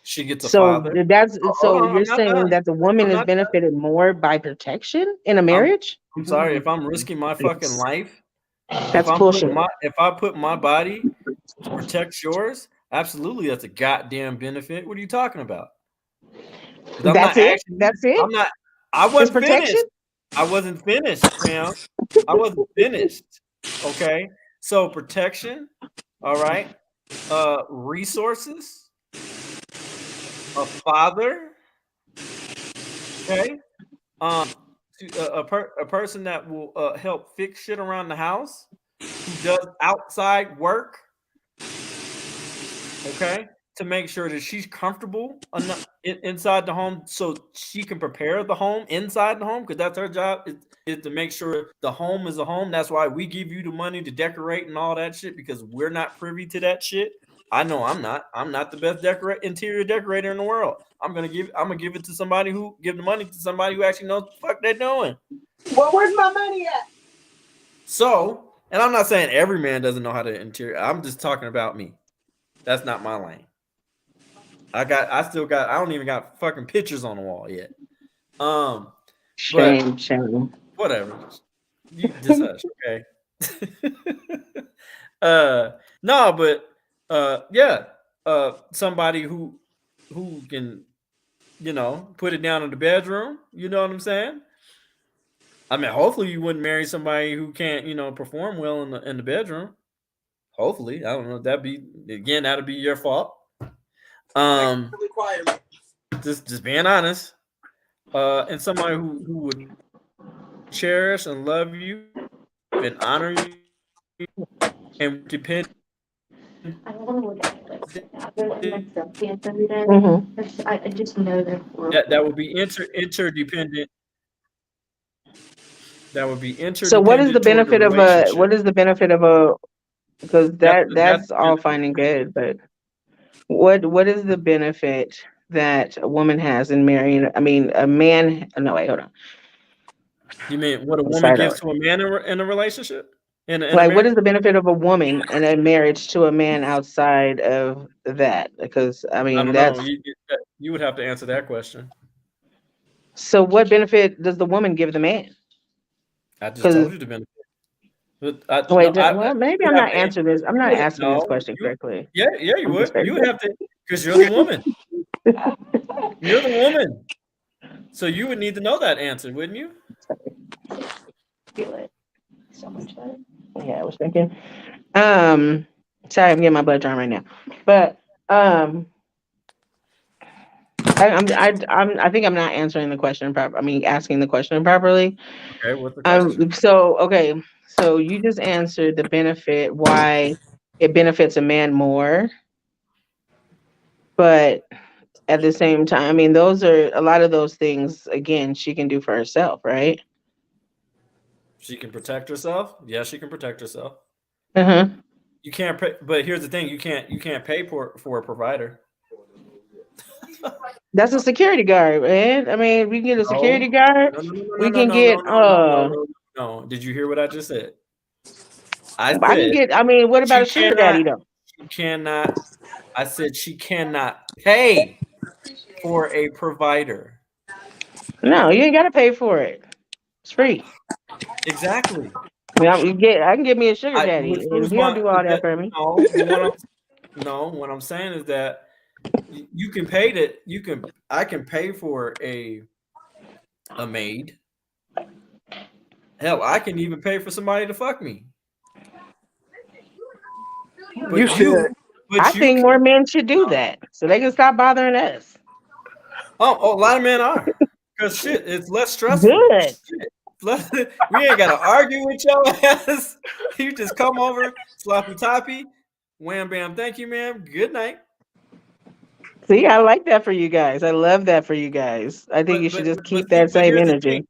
She gets a So father. that's Hold so on, you're I'm not saying done. that the woman I'm is not. benefited more by protection in a I'm. marriage? I'm sorry if I'm risking my fucking life. That's bullshit. If I put my body to protect yours, absolutely, that's a goddamn benefit. What are you talking about? Because I'm That's not it. asking you. That's it. I'm not. I It's wasn't protection. finished. I wasn't finished, fam. I wasn't finished. Okay. So protection. All right. Resources. A father. Okay. A person that will help fix shit around the house, who does outside work, okay, to make sure that she's comfortable inside the home, so she can prepare the home inside the home, because that's her job is to make sure the home is a home. That's why we give you the money to decorate and all that shit, because we're not privy to that shit. I know I'm not the best interior decorator in the world. I'm gonna give it to somebody who give the money to somebody who actually knows what the fuck they're doing. Well, where's my money at? So, and I'm not saying every man doesn't know how to interior. I'm just talking about me. That's not my lane. I don't even got fucking pictures on the wall yet. Um, but Shame, shame. whatever. You just hush, okay? uh, no, but yeah, somebody who can, put it down in the bedroom. You know what I'm saying? I mean, hopefully you wouldn't marry somebody who can't, perform well in the bedroom. Hopefully, I don't know. That'd be your fault. Requirement. Just being honest. And somebody who would cherish and love you and honor you and depend I don't want to look at it like that. I look at myself dance every day. Mm-hmm. I just know they're that horrible. would be interdependent. That would be So what is the interdependent toward the benefit of relationship. a because That's that's the all benefit. fine and good, but what is the benefit that a woman has in marrying, I mean, a man, no, wait, hold on. You mean what a Let's woman start gives over. to a man in a relationship, in a Like, what is marriage? the benefit of a woman in a marriage to a man outside of that? Because I I mean, don't know. that's You would have to answer that question. so. What benefit does the woman give the man? I just Because told you the benefit. Well, maybe I'm not answering this. I'm not asking this question correctly. Yeah, you would. You would have to, because you're the woman. You're the woman. So you would need to know that answer, wouldn't you? Feel it so much better. Yeah, I was thinking. Sorry, I'm getting my blood drawn right now, but I think I'm not answering the question properly. I mean, asking the question properly. Okay, what's the question? So you just answered the benefit, why it benefits a man more, but at the same time, I mean, those are a lot of those things. Again, she can do for herself, right? She can protect herself. Yeah, she can protect herself. Uh huh. You can't pay, but here's the thing: you can't pay for a provider. That's a security guard, man. I mean, we can get a security No, guard. no, no, no, We no, can no, no, get no, no, no, no, no. Did you hear what I just said? I I can said get. I mean, what about she a sugar daddy cannot. though? She cannot. I said she cannot pay for a provider. No, you ain't got to pay for it. It's free. Exactly. I can get me a sugar daddy, Which and proves he'll my do all that that for me. no. But what I'm no, what I'm saying is that you can pay that. You can. I can pay for a maid. Hell, I can even pay for somebody to fuck me. You But should. I you think can. more men should do that, so they can stop bothering us. A lot of men are. Because shit, it's less stressful. Good. Shit. We ain't gotta argue with your ass. You just come over, sloppy toppy, wham bam, thank you, ma'am. Good night. See, I like that for you guys. I love that for you guys. I think you should just But keep see, that same here's the thing. energy.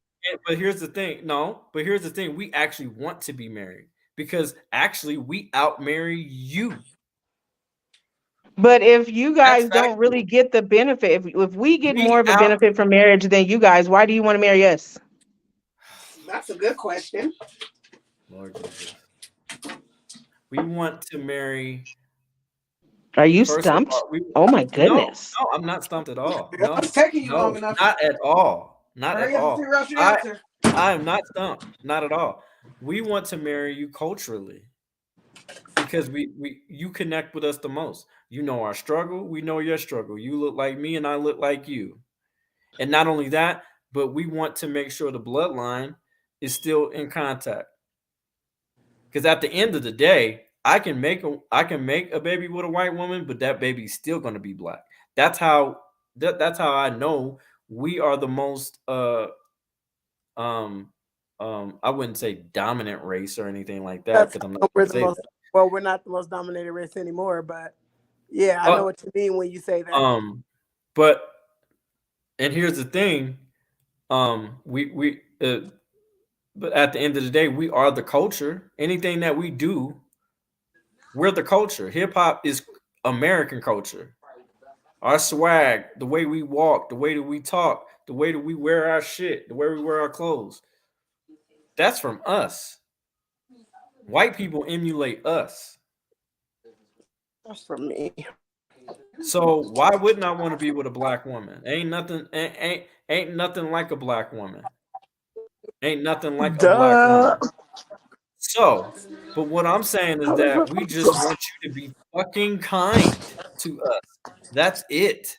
But here's the thing. No, but here's the thing. We actually want to be married because actually we out marry you. But if you That's guys don't really factual. get the benefit, if we get more We of a out. benefit from marriage than you guys, why do you want to marry us? That's a good question. Lord Jesus. We want to marry. Are you First of stumped? all, we Oh my no, goodness. no, I'm not stumped at all. Well, No, it's taking you long no, enough. not at all. Not at Hurry up and all. figure out your I answer. I am not stumped. Not at all. We want to marry you culturally because we you connect with us the most. You know our struggle, we know your struggle. You look like me and I look like you. And not only that, but we want to make sure the bloodline is still in contact. Because at the end of the day, I can make a baby with a white woman, but that baby's still gonna be black. That's how that's how I know we are the most um I wouldn't say dominant race or anything like that That's because I'm not how we're gonna the say most. that. Well, we're not the most dominated race anymore, but yeah, I know Uh, what you mean when you say that. but and here's the thing, we but at the end of the day, we are the culture. Anything that we do, we're the culture. Hip hop is American culture. Our swag, the way we walk, the way that we talk, the way that we wear our shit, the way we wear our clothes, that's from us. White people emulate us. That's for me. So why wouldn't I want to be with a black woman? Ain't nothing like a black woman. Ain't nothing like a black Duh. woman. So, but what I'm saying is that we just want you to be fucking kind to us. That's it.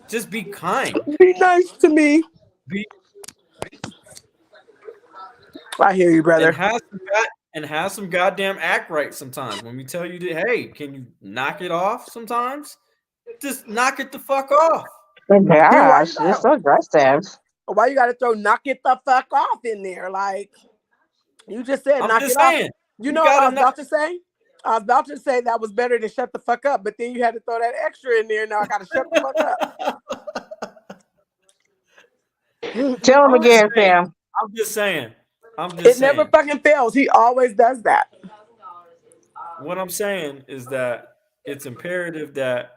Just be kind. Be nice to me. Be I hear you, and brother. have some goddamn act right sometimes. When we tell you that, hey, can you knock it off sometimes? Just knock it the fuck off. Oh Then gosh, you're so aggressive. why you gotta throw knock it the fuck off in there? Like you just said, I'm knock just it off. saying. You You know what I gotta was not about to say? I was about to say that was better than shut the fuck up, but then you had to throw that extra in there. Now I gotta shut the fuck up. Tell him I'm just again, saying. Sam. I'm just saying. I'm just It never saying. fucking fails. He always does that. What I'm saying is that it's imperative that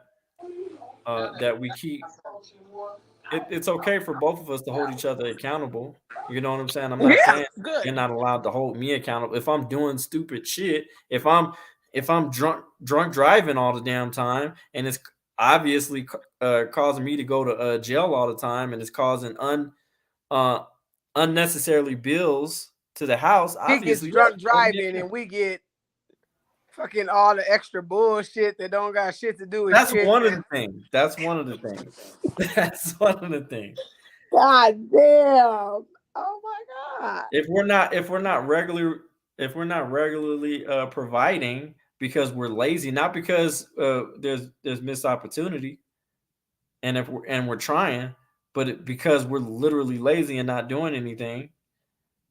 we keep it's okay for both of us to hold each other accountable. You know what I'm saying? I'm not Yeah, saying good. you're not allowed to hold me accountable. If I'm doing stupid shit, if I'm drunk driving all the damn time and it's obviously causing me to go to jail all the time and it's causing uh unnecessarily bills to the house. He Obviously, gets drunk driving, and we get fucking all the extra bullshit that don't got shit to do with That's shit. one of the things. That's one of the things. That's one of the things. God damn! Oh my god! If we're not regularly providing because we're lazy, not because there's missed opportunity, and we're trying, but because we're literally lazy and not doing anything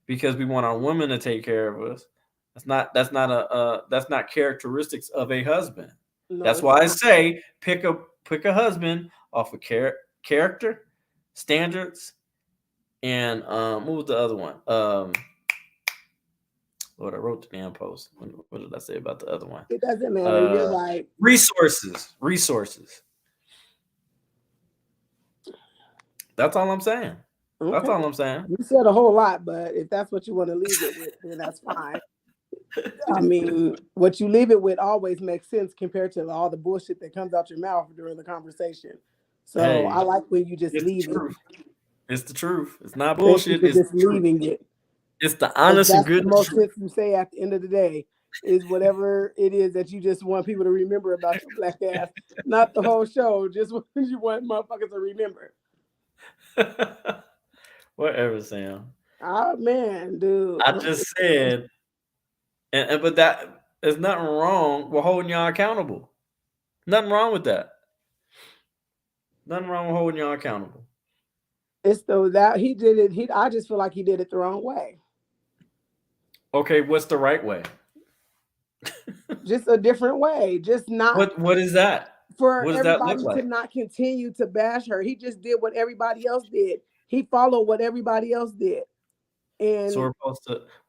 because we want our women to take care of us. That's not characteristics of a husband. No, That's why I say pick a husband off of character, standards, and what was the other one? Lord, I wrote the damn post. What did I say about the other one? It doesn't matter. You're right. Resources. That's all I'm saying. Okay. That's all I'm saying. You said a whole lot, but if that's what you want to leave it with, then that's fine. I mean, what you leave it with always makes sense compared to all the bullshit that comes out your mouth during the conversation. So hey, I like when you just leave it. It's the truth. It's not bullshit. It's just leaving it. It's the honest and good. The most sense you say at the end of the day is whatever it is that you just want people to remember about your black ass, not the whole show. Just what you want motherfuckers to remember. Whatever, Sam. Oh man, dude. I just said, but that there's nothing wrong with holding y'all accountable. Nothing wrong with that. Nothing wrong with holding y'all accountable. It's though that he did it. I just feel like he did it the wrong way. Okay, what's the right way? Just a different way. Just not. What is that? For everybody to not continue to bash her. He just did what everybody else did. He followed what everybody else did. And so we're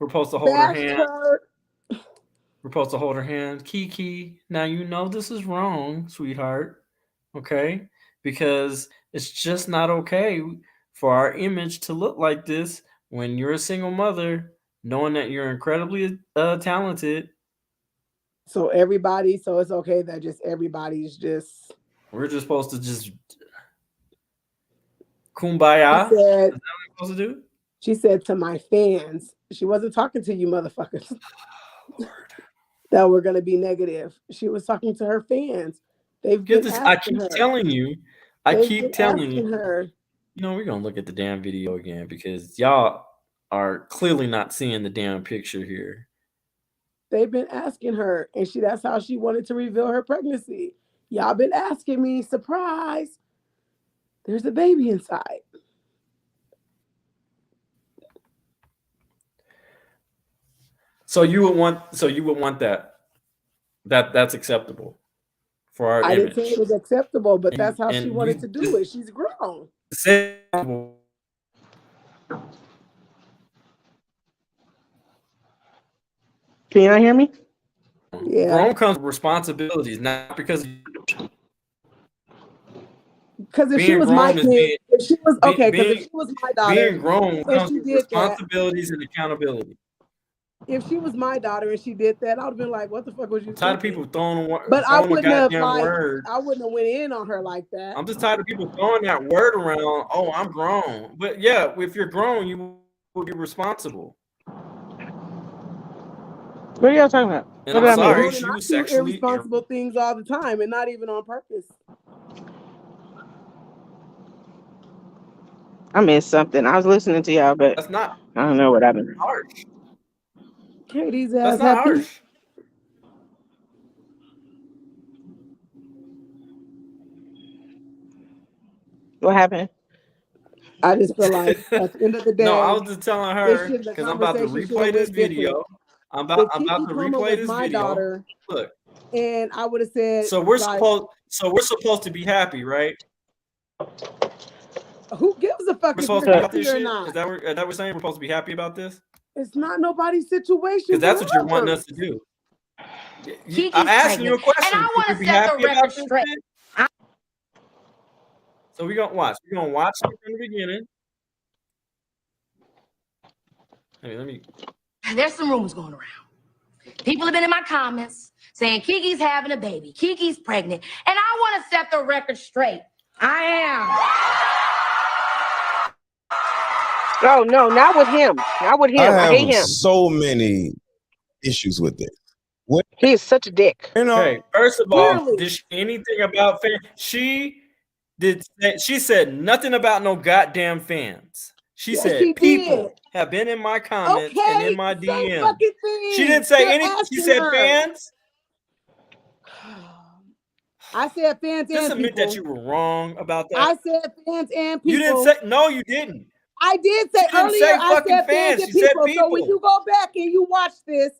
supposed to hold her hand. We're supposed to hold her hand. Kiki, now you know this is wrong, sweetheart. Okay? Because it's just not okay for our image to look like this when you're a single mother, knowing that you're incredibly talented. So it's okay that just everybody's just. We're just supposed to just kumbaya. Is that what we're supposed to do? She said to my fans, she wasn't talking to you motherfuckers that were going to be negative. She was talking to her fans. They've been I keep telling you. I keep telling you. Her. You know, we're going to look at the damn video again because y'all are clearly not seeing the damn picture here. They've been asking her, and that's how she wanted to reveal her pregnancy. Y'all been asking me, surprise, there's a baby inside. So you would want that's acceptable for our image. I didn't say it was acceptable, but that's how she wanted to do it. She's grown. Can you not hear me? Yeah. Grown comes with responsibilities, not because if she was my kid, if she was my daughter, being grown comes with responsibilities and accountability. If she was my daughter and she did that, I would have been like, "What the fuck was you?" Tired of people throwing I wouldn't have word. I wouldn't have went in on her like that. I'm just tired of people throwing that word around. Oh, I'm grown, but yeah, if you're grown, you will be responsible. What are y'all talking about? And I'm sorry, she was sexually irresponsible things all the time, and not even on purpose. I missed something. I was listening to y'all, but that's not. I don't know what happened. Harsh. Katie's ass that's not happy. Harsh. What happened? I just feel like at the end of the day, no, I was just telling her because I'm about to replay this video. I'm about to replay this video. Daughter, look, and I would have said. So we're supposed to be happy, right? Who gives a fuck if you're happy or not? Is that what we're saying? We're supposed to be happy about this? It's not nobody's situation. Because that's what you're wanting us to do. I'm asking you a question. And I want to set the record straight. So we're gonna watch. We're gonna watch it from the beginning. Let me. There's some rumors going around. People have been in my comments saying Kiki's having a baby, Kiki's pregnant, and I want to set the record straight. I am. Oh no, not with him. Not with him. I I hate have him. so many issues with this. What He is such a dick. Okay, first of all, Clearly. did she anything about fans? She said nothing about no goddamn fans. She Yes, she said people did. have been in my comments and in Okay, my same DM. fucking thing. She didn't say They're anything. She asking said her. fans. I said fans Just and admit people. that you were wrong about that. I said fans and people. You didn't say no. You didn't. I did say She didn't earlier. say I fucking said fans fans. and She said people. So when people. you go back and you watch this,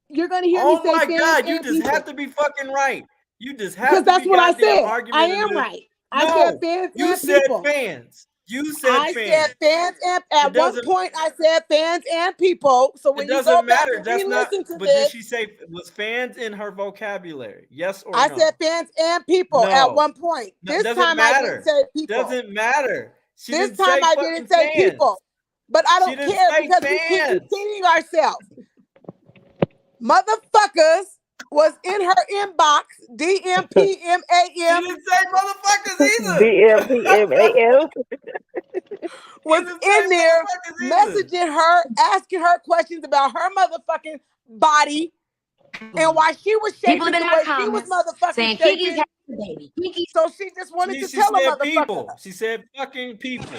you're gonna hear me Oh say my fans God! You and just people. have to be fucking right. You just have Because to that's be what I goddamn said. I argumentative. am right. I No, said fans you and said people. fans. You said I fans. said fans and at one doesn't- point I said fans and people. So when It you go doesn't back matter. and That's not. re-listen to But did this, she say was fans in her vocabulary? Yes or I no? said fans and people at No. one point. No, This doesn't time I didn't matter. say people. Doesn't matter. She This didn't time say I fucking didn't say fans. people. But I She don't didn't care say because we keep fans. repeating ourselves. Motherfuckers was in her inbox, DMPMAM. She didn't say motherfuckers either. DMPMAM. Was didn't say in there motherfuckers either. messaging her, asking her questions about her motherfucking body and why she was People shaping have been the in my way she was comments motherfucking saying Kiki's shaping. having a baby. Kiki. So she just wanted to She tell a said motherfucker. people. She said fucking people.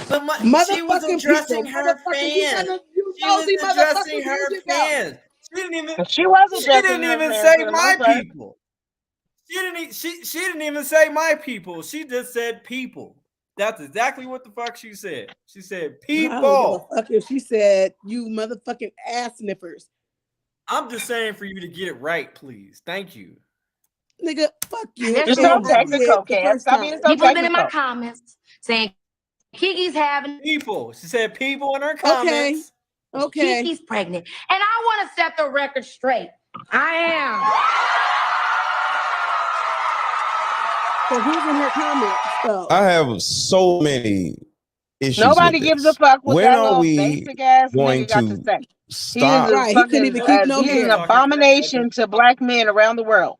But she was Motherfucking addressing people. her Motherfucking fans. you She was nosy addressing motherfucker. Here her you go. fans. She She was didn't addressing her even fans say for the my most part. people. She didn't even say my people. She just said people. That's exactly what the fuck she said. She said I don't give a people. fuck if she said you motherfucking ass sniffers. I'm just saying for you to get it right, please. Thank you. Nigga, fuck you. There's You're no so more. technical, Cant. Stop being so People have been in my technical. comments saying Kiki's having People. She said people in her comments. Okay. Kiki's pregnant. And I want to set the record straight. I am. So who's in her comments though? I have so many issues. Nobody gives a fuck what when that are little we basic ass going nigga got to to say. stop? He is a Right, he couldn't even keep no he is an hair. abomination to black men around the world.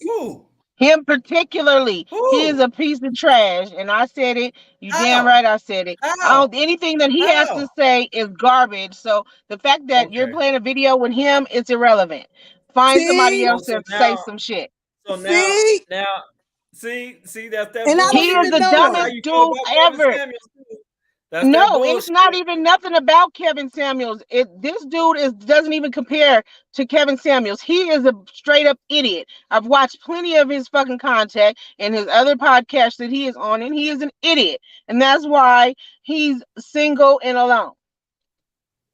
Who? Him particularly, Who? he is a piece of trash, and I said it. You How? damn right I said it. How? Anything that he has to How? say is garbage. So the fact that you're Okay. playing a video with him, it's irrelevant. Find somebody See? else So to say now- some shit. So now, See? see that's that And I bullshit. He don't is even the know That's him. how dumbest you feel dude about Kevin ever. Samuels, too. That's that No, it's bullshit. not even nothing about Kevin Samuels. This dude doesn't even compare to Kevin Samuels. He is a straight up idiot. I've watched plenty of his fucking content and his other podcasts that he is on, and he is an idiot. And that's why he's single and alone.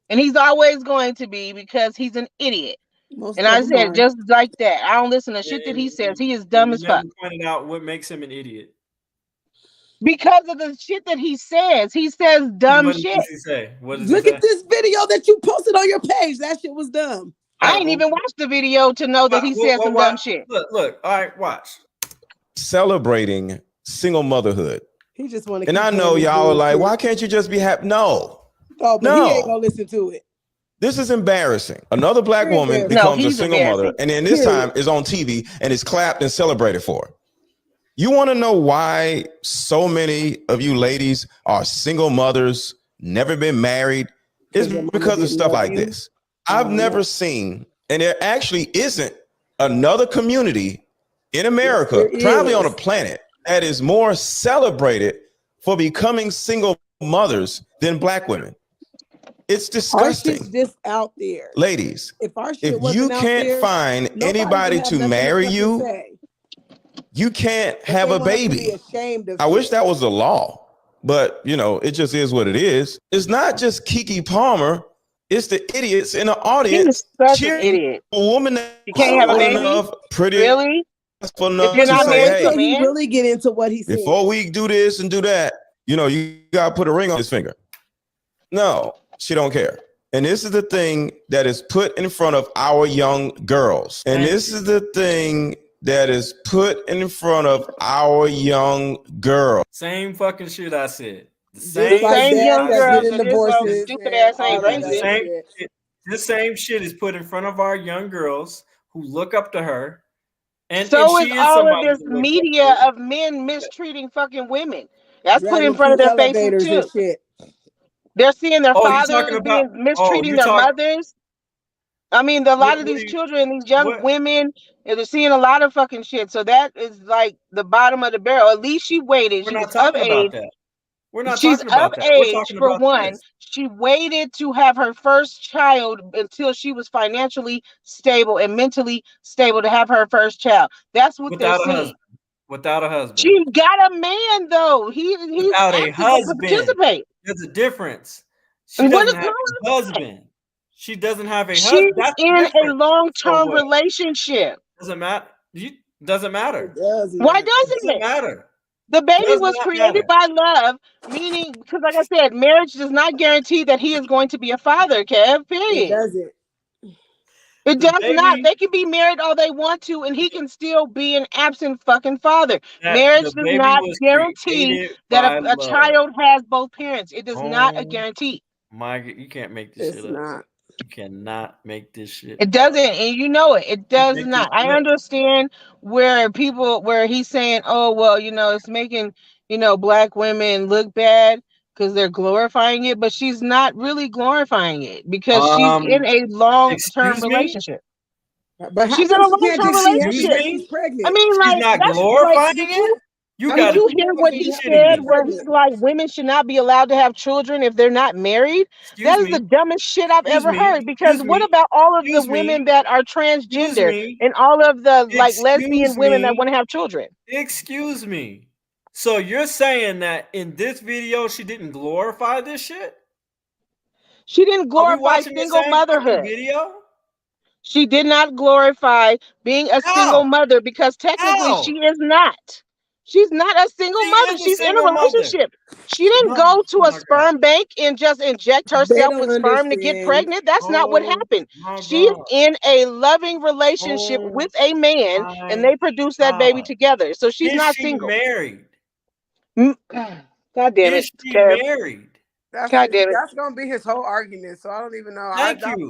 And he's always going to be because he's an idiot. Most and of I them said are. just like that. I don't listen to shit that he says. He is dumb as fuck. You pointed out what makes him an idiot. Because of the shit that he says. He says dumb What shit. does he say? What does Look he say? at this video that you posted on your page. That shit was dumb. I ain't even watched the video to know that he said some dumb shit. Look. All right, watch. Celebrating single motherhood. He just want to. And I know y'all are like, why can't you just be happy? No. Oh, but he ain't gonna listen to it. This is embarrassing. Another black woman becomes a single mother, and then this time is on TV and is clapped and celebrated for. You want to know why so many of you ladies are single mothers, never been married? It's because of stuff like this. I've never seen, and there actually isn't another community in America, probably on the planet, that is more celebrated for becoming single mothers than black women. It's disgusting. Our shit's just out there. Ladies, if you can't find anybody to marry you, you can't have a baby. I wish that was the law, but you know, it just is what it is. It's not just Keke Palmer, it's the idiots in the audience. Such an idiot. A woman that you can't have a baby. Enough, pretty really? Enough if you're not to say, married, hey, he really get into what he said. Before we do this and do that, you know, you gotta put a ring on his finger. No, she don't care. And this is the thing that is put in front of our young girls. And this is the thing that is put in front of our young girls. Same fucking shit I said. The same young girls that this stupid ass ain't racist. This same shit is put in front of our young girls who look up to her. And so and is all of this media of men mistreating fucking women. That's put in front of their faces too. Shit. They're seeing their Oh, you're talking fathers about. being mistreating their mothers. I mean, a lot of these children, these young women, they're seeing a lot of fucking shit. So that is like the bottom of the barrel. At least she waited. We're She not was of talking age. about that. We're not She's talking about of that. We're age talking for about one. this. She waited to have her first child until she was financially stable and mentally stable to have her first child. That's what they're saying. Without a husband. She got a man though. He's without a husband. Participate. There's a difference. She doesn't have a husband. She doesn't have a husband. She's in a long-term relationship. Doesn't matter. Doesn't matter. Why doesn't it matter? The baby was created by love, meaning, because like I said, marriage does not guarantee that he is going to be a father, Kev, period. It doesn't. It does not. They can be married all they want to, and he can still be an absent fucking father. Marriage does not guarantee that a child has both parents. It does not a guarantee. You can't make this shit up. You cannot make this shit. It doesn't, and you know it. It does not. I understand where he's saying, "Oh, well, it's making black women look bad because they're glorifying it," but she's not really glorifying it because she's in a long-term relationship. But she's in a long-term relationship. She's pregnant. I mean, like, she's not glorifying it. Did you hear what he said? Where he's like, women should not be allowed to have children if they're not married. That is the dumbest shit I've ever heard. Because what about all of the women that are transgender and all of the lesbian women that want to have children? Excuse me. So you're saying that in this video she didn't glorify this shit? She didn't glorify single motherhood. Video? She did not glorify being a single mother because technically she is not. She's not a single mother. She's in a relationship. She didn't go to a sperm bank and just inject herself with sperm to get pregnant. That's not what happened. She's in a loving relationship with a man, and they produce that baby together. So she's not single. Married. God damn it. Is she married? God damn it. That's gonna be his whole argument. So I don't even know. Thank you.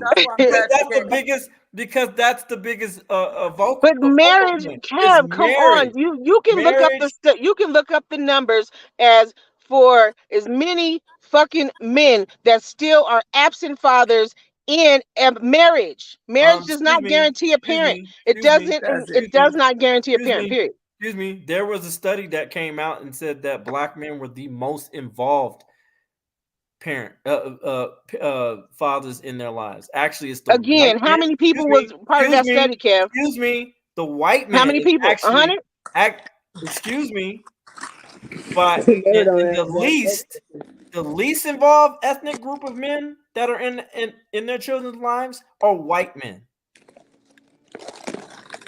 That's the biggest vocal. But marriage, Kev, come on. You can look up the numbers as for as many fucking men that still are absent fathers in a marriage. Marriage does not guarantee a parent. It does not guarantee a parent, period. Excuse me. There was a study that came out and said that black men were the most involved fathers in their lives. Actually, it's how many people was part of that study, Kev? Excuse me. The white man. How many people? 100? Excuse me. But the least involved ethnic group of men that are in their children's lives are white men.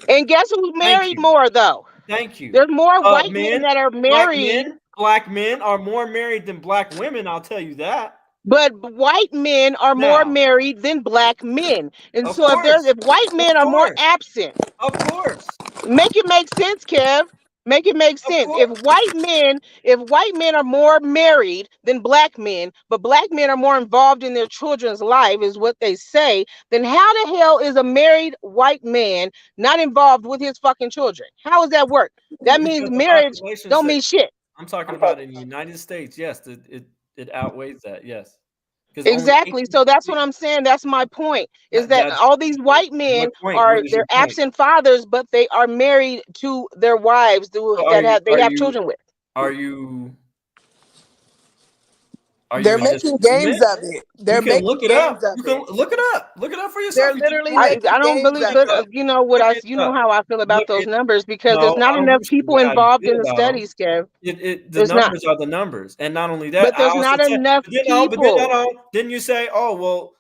And guess who's married more though? Thank you. There's more white men that are married. Black men are more married than black women, I'll tell you that. But white men are more married than black men. And so if white men are more absent. Of course. Make it make sense, Kev. Make it make sense. If white men are more married than black men, but black men are more involved in their children's life, is what they say, then how the hell is a married white man not involved with his fucking children? How does that work? That means marriage don't mean shit. I'm talking about in the United States. Yes, it outweighs that. Yes. Exactly. So that's what I'm saying. That's my point. Is that all these white men they're absent fathers, but they are married to their wives they have children with. They're making games of it. They're making look it up. You can look it up. Look it up for yourself. They're literally I don't believe how I feel about those numbers because there's not enough people involved in the studies, Kev. The numbers are the numbers, and not only that, but there's not enough people. Then you say, "Oh,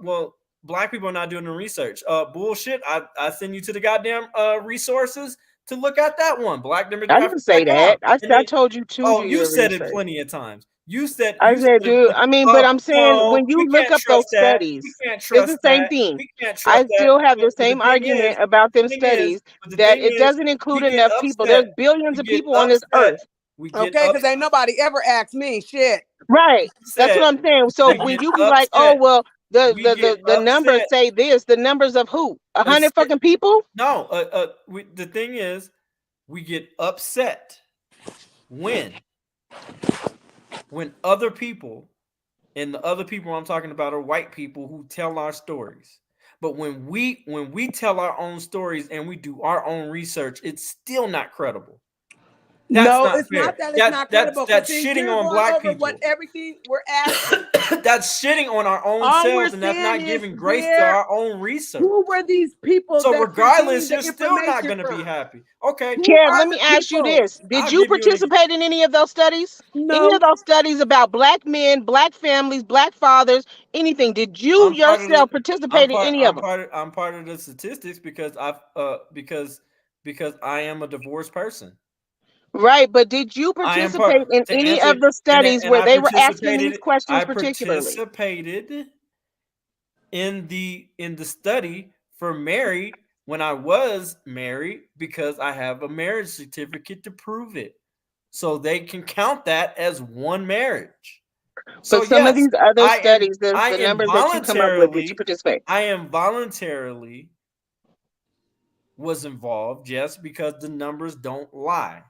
well, black people are not doing the research." Bullshit. I send you to the goddamn resources to look at that one. Black demographic. I didn't say that. I told you to. Oh, you said it plenty of times. I said, dude. I mean, but I'm saying when you look up those studies, it's the same thing. I still have the same argument about them studies that it doesn't include enough people. There's billions of people on this earth. Okay, because ain't nobody ever asked me shit. Right. That's what I'm saying. So when you be like, oh well, the numbers say this, the numbers of who? 100 fucking people? No. The thing is, we get upset when when other people, and the other people I'm talking about are white people who tell our stories. But when we tell our own stories and we do our own research, it's still not credible. That's not it's fair. not that it's not credible. That's shitting on black people. What everything we're asking. That's shitting on our own selves, and that's not giving grace to our own research. Who were these people? So regardless, you're still not going to be happy. Okay. Karen, let me ask you this. Did you participate in any of those studies? No. Any of those studies about black men, black families, black fathers, anything? Did you yourself participate in any of them? I'm part of the statistics because I am a divorced person. Right, but did you participate in any of the studies where they were asking these questions particularly? I participated in the study for married when I was married because I have a marriage certificate to prove it. So they can count that as one marriage. So some of these other studies, the numbers that you come up with, did you participate? I involuntarily was involved, yes, because the numbers don't lie.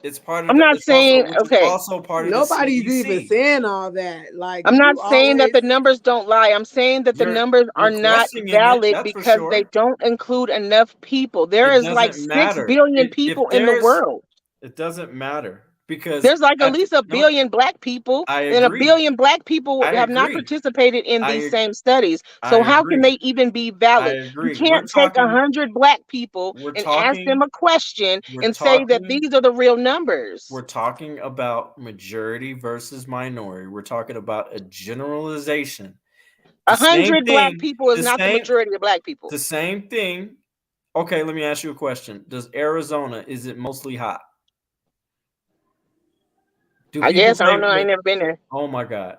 It's part of. I'm not saying also part of nobody's even saying all that. Like I'm not saying that the numbers don't lie. I'm saying that the numbers are not valid because they don't include enough people. There is like 6 billion people in the world. It doesn't matter because there's like at least 1 billion black people, and 1 billion black people have not participated in these same studies. So how can they even be valid? You can't take 100 black people and ask them a question and say that these are the real numbers. We're talking about majority versus minority. We're talking about a generalization. 100 black people is not the majority of black people. The same thing. Okay, let me ask you a question. Does Arizona, is it mostly hot? I guess. I don't know. I ain't never been there. Oh my God.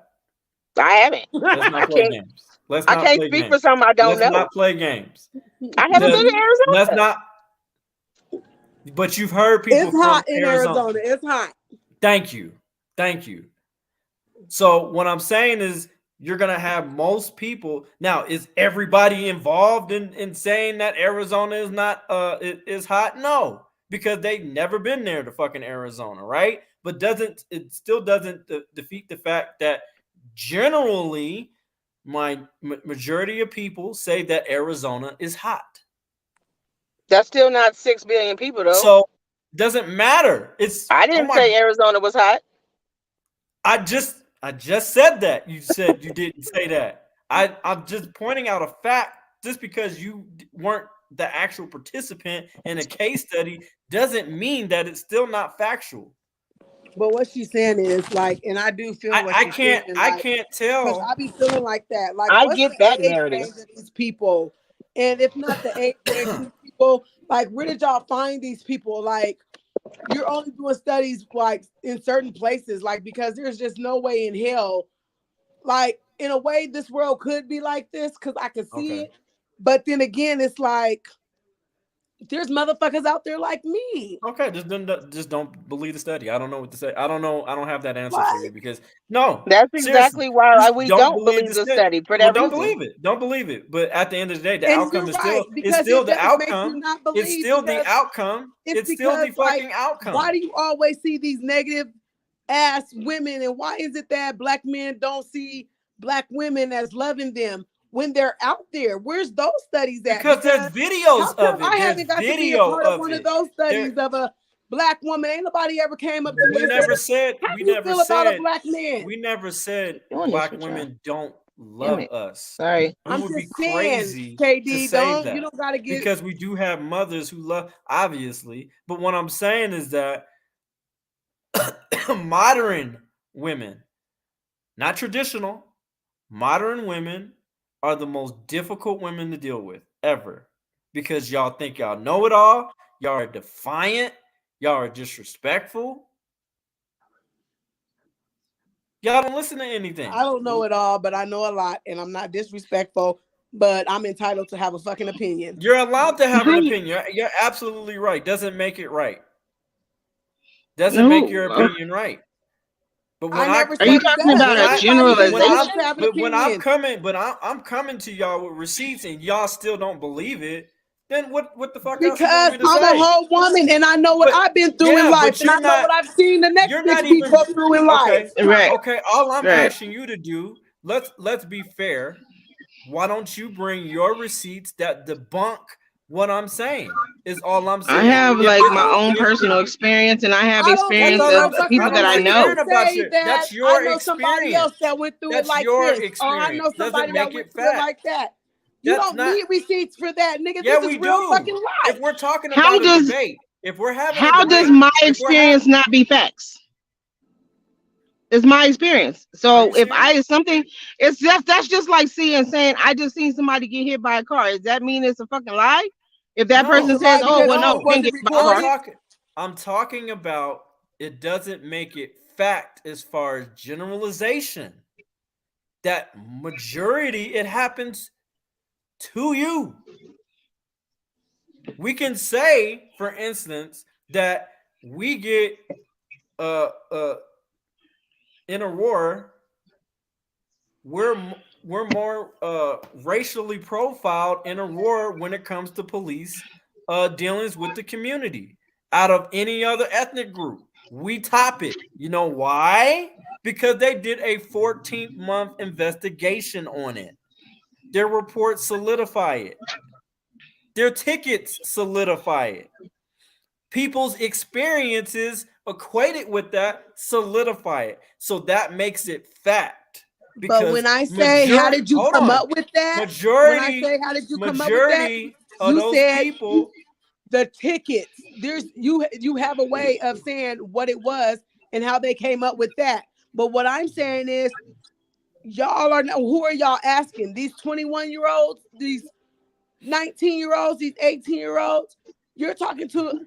I haven't. Let's not play games. I can't speak for something I don't know. Let's not play games. I haven't been to Arizona. Let's not. But you've heard people. It's hot in Arizona. It's hot. Thank you. So what I'm saying is you're going to have most people. Now, is everybody involved in saying that Arizona is not is hot? No, because they've never been there to fucking Arizona, right? But it still doesn't defeat the fact that generally majority of people say that Arizona is hot. That's still not 6 billion people though. So it doesn't matter. I didn't say Arizona was hot. I just said that. You said you didn't say that. I'm just pointing out a fact. Just because you weren't the actual participant in a case study doesn't mean that it's still not factual. But what she's saying is like, and I do feel I can't tell. Because I be feeling like that. Like I get that narrative. These people, and if not the age range of these people, like where did y'all find these people? Like you're only doing studies like in certain places, like because there's just no way in hell, like in a way this world could be like this because I can see it. But then again, it's like there's motherfuckers out there like me. Okay, just don't believe the study. I don't know what to say. I don't know. I don't have that answer for you because no. That's exactly why we don't believe the study. Don't believe it. Don't believe it. But at the end of the day, the outcome is still the outcome. It's still the outcome. It's still the fucking outcome. Why do you always see these negative ass women, and why is it that black men don't see black women as loving them when they're out there? Where's those studies at? Because there's videos of it. I haven't got to be a part of one of those studies of a black woman. Ain't nobody ever came up to me. We never said about a black man. We never said black women don't love us. Sorry, I'm just crazy. KD, you don't gotta get because we do have mothers who love, obviously. But what I'm saying is that modern women, not traditional, modern women are the most difficult women to deal with ever because y'all think y'all know it all. Y'all are defiant. Y'all are disrespectful. Y'all don't listen to anything. I don't know it all, but I know a lot, and I'm not disrespectful, but I'm entitled to have a fucking opinion. You're allowed to have an opinion. You're absolutely right. Doesn't make it right. Doesn't make your opinion right. But when are you talking about a generalization? I'm coming to y'all with receipts and y'all still don't believe it. Then what the fuck else you because want me to I'm say? a whole woman and I know what I've been through in life, and I know what I've seen the next bitch be go through in life. Right. Okay. All I'm asking you to do, let's be fair. Why don't you bring your receipts that debunk what I'm saying? Is all I'm saying. I have If like it's, my own if personal experience, and I have I don't that's experience need all of I'm no the saying. fucking people I'm that I not receipt know. caring to about say your. that That's I your know somebody else experience. that went through it That's like your this, or I know experience. somebody Doesn't that make went it through it fact. like that. You That's don't not. need receipts for that, nigga. Yeah, This is we real do. fucking If life. we're talking How about a does debate, if we're having a how does debate, my if we're having, experience not be facts? It's my experience. are So you if serious? something, it's just that's just like saying I just seen somebody get hit by a car. Does that mean it's a fucking lie? If that It's No, person a says, lie "Oh because well, no, it no. I didn't wasn't get hit by a car," recorded. I'm talking about it doesn't make it fact as far as generalization. That majority, it happens to you. We can say, for instance, that we get uh uh in a war, we're more racially profiled in a war when it comes to police dealings with the community out of any other ethnic group. We top it. You know why? Because they did a 14-month investigation on it. Their reports solidify it. Their tickets solidify it. People's experiences equated with that solidify it. So that makes it fact. But Because when I say, how did you come up with that? When I say, how did you come up with that? majority of You those said people, the tickets. There's you have a way of saying what it was and how they came up with that. But what I'm saying is, y'all are who are y'all asking? These 21-year-olds, these 19-year-olds, these 18-year-olds. You're talking to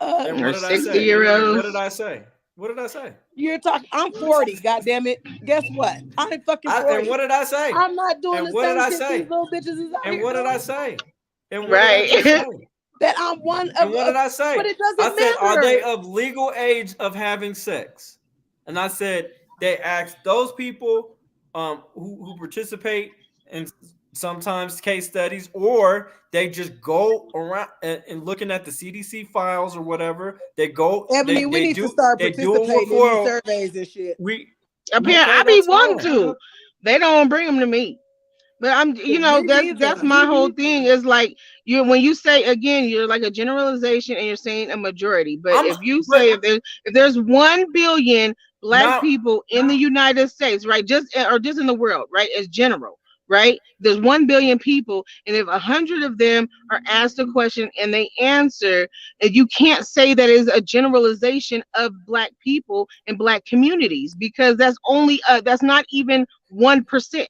and or what did I say? 60-year-olds. What did I say? What did I say? you're talking. I'm 40. God damn it. Guess what? I'm fucking And 40. what did I say? I'm not doing And the what did same I shit these say? little bitches is out And here what did I doing. say? And what did I just Right. say? That I'm one of. And what did I say? But it I doesn't said, are they matter. of legal age of having sex? And I said they asked those people who participate in sometimes case studies, or they just go around and looking at the CDC files or whatever. They go, Ebony, we need to start they do a participating in these referral. surveys and shit. We Apparently, okay, I be that's wanting fine. to. They don't bring them to me. But I'm, Me that's neither. my whole thing is like when you say again, you're like a generalization and you're saying a majority. But I'm if you but say if there's 1 billion black now people in the United States, right, just in the world, right, as general, right, there's 1 billion people, and if 100 of them are asked a question and they answer, you can't say that is a generalization of black people and black communities because that's not even 1%.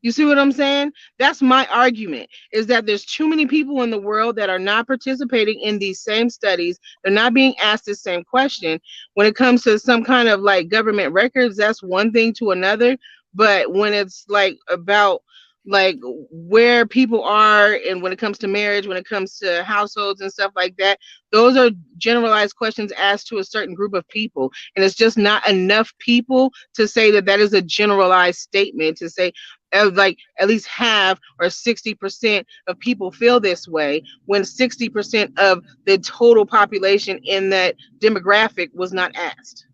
You see what I'm saying? That's my argument, is that there's too many people in the world that are not participating in these same studies. They're not being asked the same question. When it comes to some kind of like government records, that's one thing to another. But when it's like about like where people are and when it comes to marriage, when it comes to households and stuff like that, those are generalized questions asked to a certain group of people. And it's just not enough people to say that that is a generalized statement to say, like at least half or 60% of people feel this way when 60% of the total population in that demographic was not asked.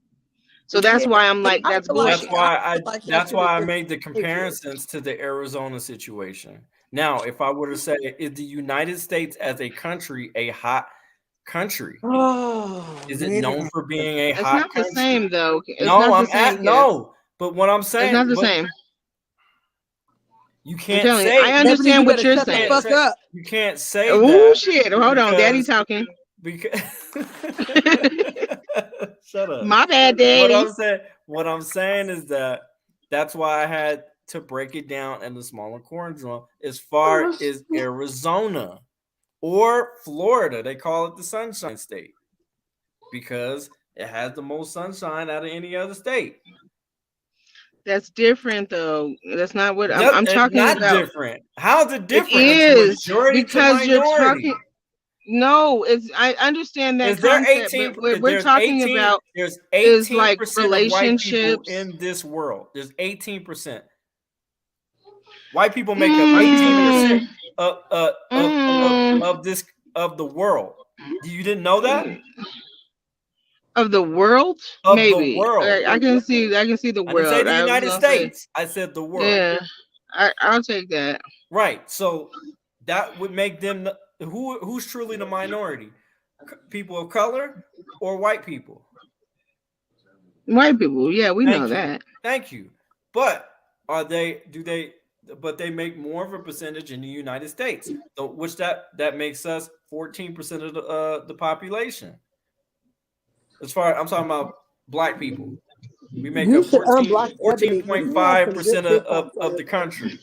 So that's Yeah, why I'm and like, that's that's bullshit. why that shit is I just made the ridiculous. comparisons to the Arizona situation. Now, if I were to say, is the United States as a country a hot country? Oh Is it known man. for being a It's hot not the country? same though. It's No, not the I'm same, at Kev. no. But what I'm It's saying, not the but same. you I'm can't telling you, say I Ebony, you understand what better you're shut the can't saying. fuck say up. you can't say Oh that shit. Hold on, daddy because talking. because shut up. My bad, daddy. What I'm saying is that that's why I had to break it down in the smaller corridor as far as Arizona or Florida. They call it the Sunshine State because it has the most sunshine out of any other state. That's different though. That's not what I'm It's talking not about. different. How is it It different? It's is majority to because you're minority. talking. No, it's I understand that Is there concept, but 18? what we're talking about There's is like 18% of white people relationships. in this world. There's 18%. White people make up Mm, 18% of the world. You didn't know that? Of the world? Of maybe the world. I can see the I didn't world. say the United States. I said the world. Yeah, I'll take that. Right. So that would make them who's truly the minority? People of color or white people? White people, yeah, we know that. Thank you. But but they make more of a percentage in the United States, so which that makes us 14% of the population. As far I'm talking about black people, we make up 14.5% of the country.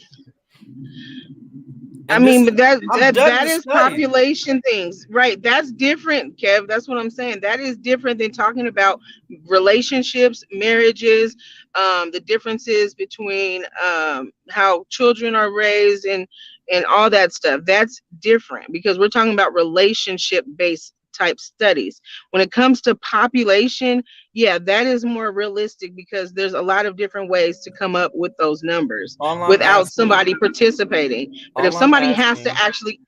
And I mean, but that is population things, right? That's different, Kev. That's what I'm saying. That is different than talking about relationships, marriages, the differences between how children are raised and all that stuff. That's different because we're talking about relationship-based type studies. When it comes to population, yeah, that is more realistic because there's a lot of different ways to come up with those numbers without somebody participating. But if somebody has to actually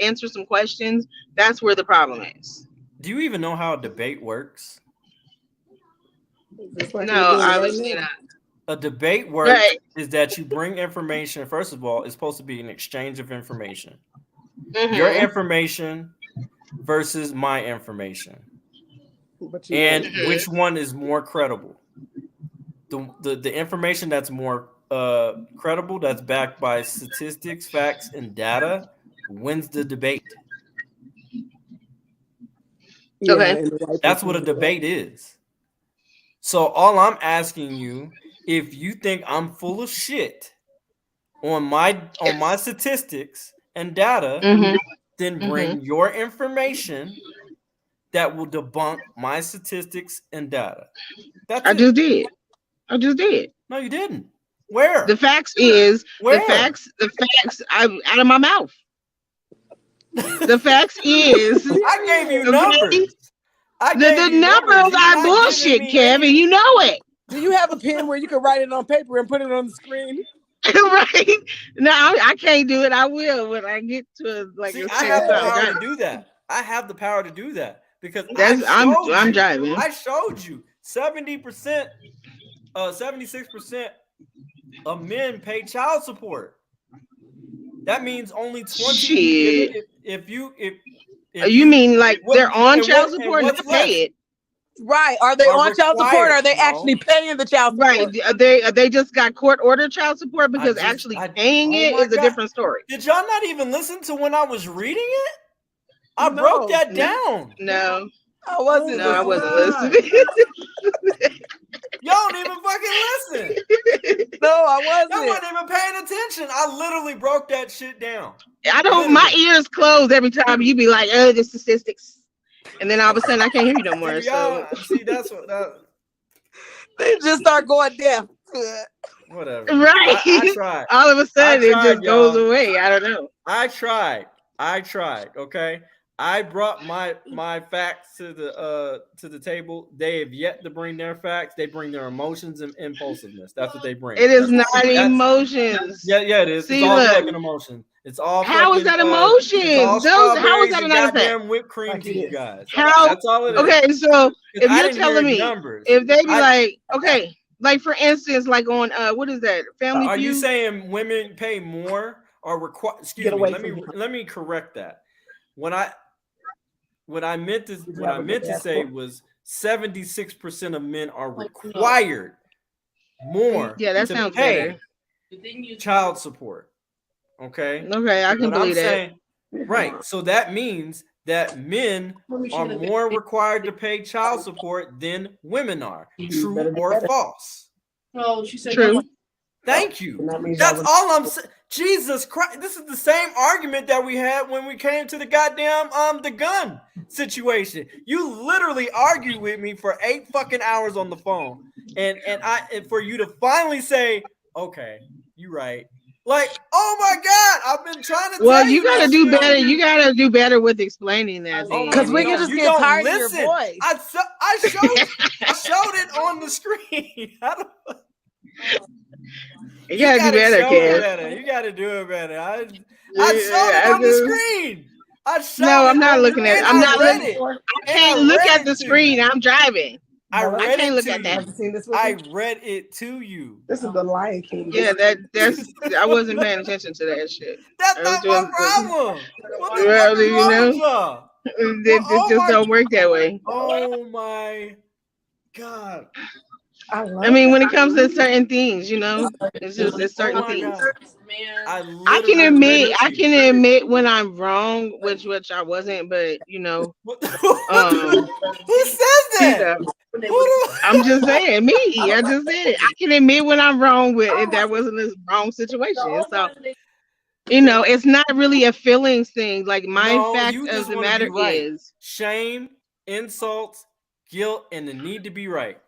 answer some questions, that's where the problem is. Do you even know how a debate works? No, obviously not. A debate works is that you bring information. First of all, it's supposed to be an exchange of information. Your information versus my information, and which one is more credible? The information that's more credible, that's backed by statistics, facts, and data, wins the debate. Okay, that's what a debate is. So all I'm asking you, if you think I'm full of shit on my statistics and data, then bring your information that will debunk my statistics and data. I just did. No, you didn't. Where? The facts is the facts I'm out of my mouth. The facts is I gave you numbers. The numbers are bullshit, Kevin. You know it. Do you have a pen where you can write it on paper and put it on the screen? Right? No, I can't do it. I will when I get to I have the power to do that. I have the power to do that because I'm driving. I showed you 70%, 76% of men pay child support. That means only 20. If you mean like they're on child support and pay it? Right. Are they on child support or are they actually paying the child support? Right. They just got court ordered child support because actually paying it is a different story. Did y'all not even listen to when I was reading it? I broke that down. No. I wasn't listening. Y'all don't even fucking listen. No, I wasn't. Y'all wasn't even paying attention. I literally broke that shit down. I don't. My ears close every time you be like, "Oh, the statistics," and then all of a sudden I can't hear you no more. So see, that's what they just start going deaf. Whatever. Right. I tried. All of a sudden it just goes away. I don't know. I tried. Okay. I brought my facts to the table. They have yet to bring their facts. They bring their emotions and impulsiveness. That's what they bring. It is not emotions. Yeah, it is. See, it's all fucking emotion. It's all. How is that emotion? How is that an goddamn whipped cream to you guys? How? That's all it is. Okay, so if you're telling me, if they be like, okay, like for instance, like on what is that? Family Feud? Are you saying women pay more or require? Excuse me. Let me correct that. What I meant to say was 76% of men are required more to pay child support. Okay, I can believe that. Right. So that means that men are more required to pay child support than women are. True or false? Oh, she said true. Thank you. That's all I'm saying. Jesus Christ. This is the same argument that we had when we came to the goddamn the gun situation. You literally argued with me for 8 fucking hours on the phone. And for you to finally say, okay, you're right. Like, oh my God, I've been trying to tell you. You gotta do better. You gotta do better with explaining that. Because we can just get tired of your voice. I showed it on the screen. You gotta do better, kid. You gotta do it better. I showed it on the screen. No, I'm not looking at it. I'm not read looking. it. I can't look at the screen. I'm driving. I can't look at that. I read it to you. This is the Lion King. Yeah, that's. I wasn't paying attention to that shit. That's not my problem. What the Well, fuck is you wrong know, with y'all? it just don't work that way. Oh my God. I mean, when it comes to certain things, you know, it's certain things. I can admit when I'm wrong, which I wasn't, but you know, who says that? I'm just saying, me. I just said it. I can admit when I'm wrong with it. That wasn't a wrong situation. So, you know, it's not really a feelings thing. Like my fact of the matter is shame, insults, guilt, and the need to be right.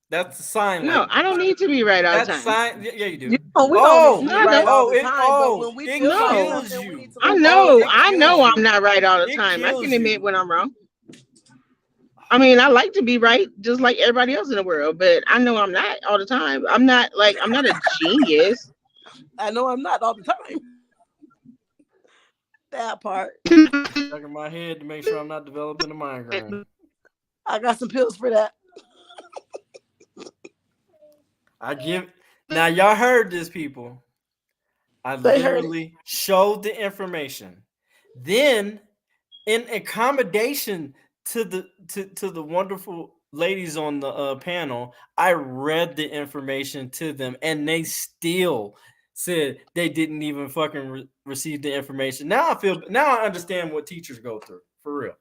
That's the sign. No, I don't need to be right all the time. Yeah, you do. We don't need to be right all the time, but when we feel kills something, we you. need to I know I'm not right all the time. I can admit when I'm wrong. I mean, I like to be right, just like everybody else in the world, but I know I'm not all the time. I'm not a genius. I know I'm not all the time. That part. Stuck in my head to make sure I'm not developing a migraine. I got some pills for that. Now y'all heard this, people. I literally showed the information. Then, in accommodation to the wonderful ladies on the panel, I read the information to them, and they still said they didn't even fucking receive the information. Now I understand what teachers go through, for real.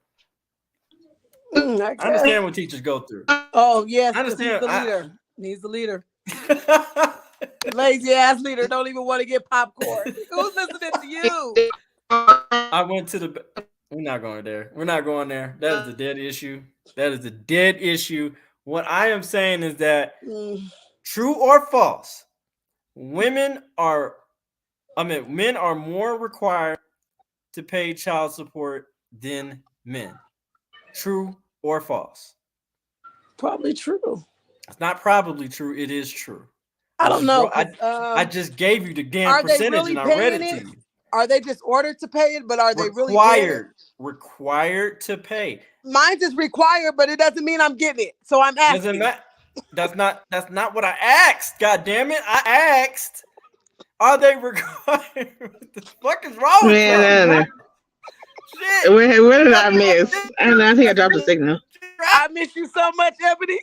I understand what teachers go through. Oh yes, I understand. He's the leader. Lazy ass leader don't even want to get popcorn. Who's listening to you? I went to the. We're not going there. We're not going there. That is a dead issue. That is a dead issue. What I am saying is that true or false, men are more required to pay child support than men. True or false? Probably true. It's not probably true. It is true. I don't know. I just gave you the damn percentage and I read it to you. Are they just ordered to pay it, but are they really required to pay? Mine's is required, but it doesn't mean I'm getting it. So I'm asking. That's not what I asked. God damn it! I asked, are they required? What the fuck is wrong with you? Shit. Where did I miss? I think I dropped a signal. I miss you so much, Ebony.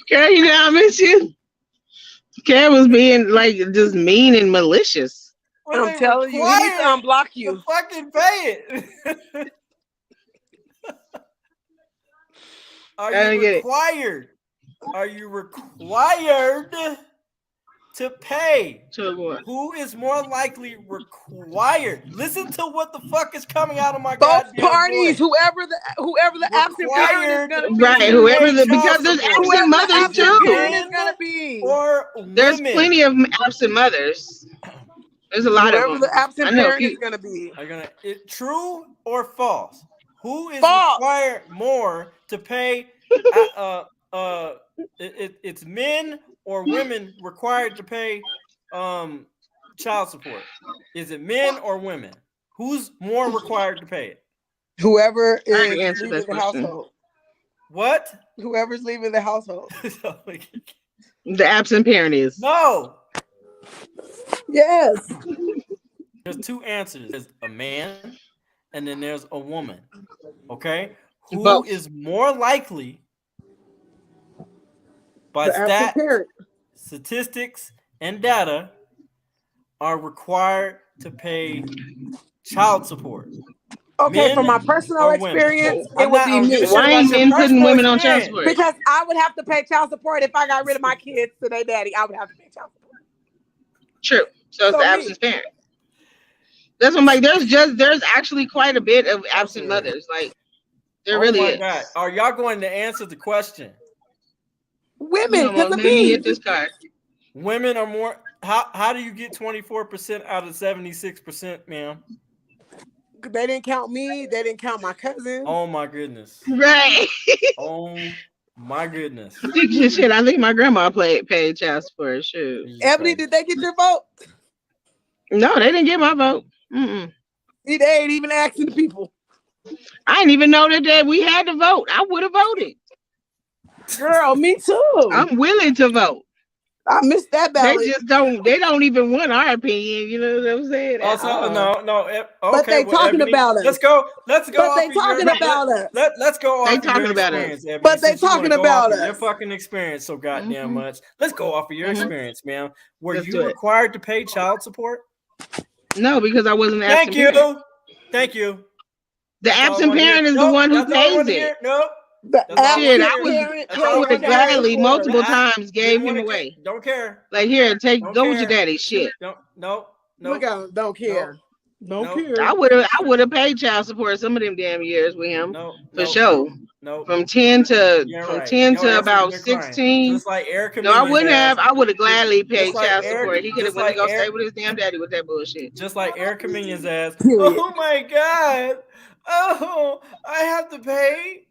Girl, you know I miss you. Kat was being like just mean and malicious. I'm telling you, he needs to unblock you. Fucking pay it. Are you required to pay? Who is more likely required? Listen to what the fuck is coming out of my both parties. Voice. Whoever the absent parent is gonna be. Right. Because there's absent mothers too. Is gonna be. Or there's plenty of absent mothers. There's a lot of them. The absent parent is gonna be. True or false? Who is required more to pay? It's men or women required to pay child support? Is it men or women? Who's more required to pay it? Whoever is leaving the household. What? Whoever's leaving the household. The absent parent is. No. Yes. There's two answers. There's a man and then there's a woman. Okay? Who is more likely by statistics and data are required to pay child support? Okay, from my personal experience, it would be me. Why ain't men putting women on child support? Because I would have to pay child support if I got rid of my kids to their daddy. I would have to pay child support. True. So it's the absent parent. That's what I'm like. There's actually quite a bit of absent mothers. Like there really is. God. Are y'all going to answer the question? Women, because of me. Hit this card. Women are more. How do you get 24% out of 76%, ma'am? They didn't count me. They didn't count my cousin. Oh my goodness. Right. Oh my goodness. Shit, I think my grandma paid child support. Shoot. Ebony, did they get your vote? No, they didn't get my vote. Mm-mm. They ain't even asking the people. I didn't even know that we had to vote. I would have voted. Girl, me too. I'm willing to vote. I missed that ballot. They just don't. They don't even want our opinion. You know what I'm saying? Also, no. Okay, but they talking Ebony, about us. Let's go. But they talking about us. Let's go off They talking your about experience, us. Ebony, but they talking about us. Your fucking experience so goddamn much. Let's go off of your experience, man. Were Let's you required to pay child support? No, because I wasn't absent. Thank you. The absent parent is the one who pays it. Nope. I would have gladly multiple times gave him away. Don't care. Like, here, go with your daddy. Shit. Don't care. Don't care. I would have paid child support some of them damn years with him for sure. No. From 10 to about 16. Just like Erica. No, I wouldn't have. I would have gladly paid child support. He could have went to go stay with his damn daddy with that bullshit. Just like Erica Minion's ass. Oh my God. Oh, I have to pay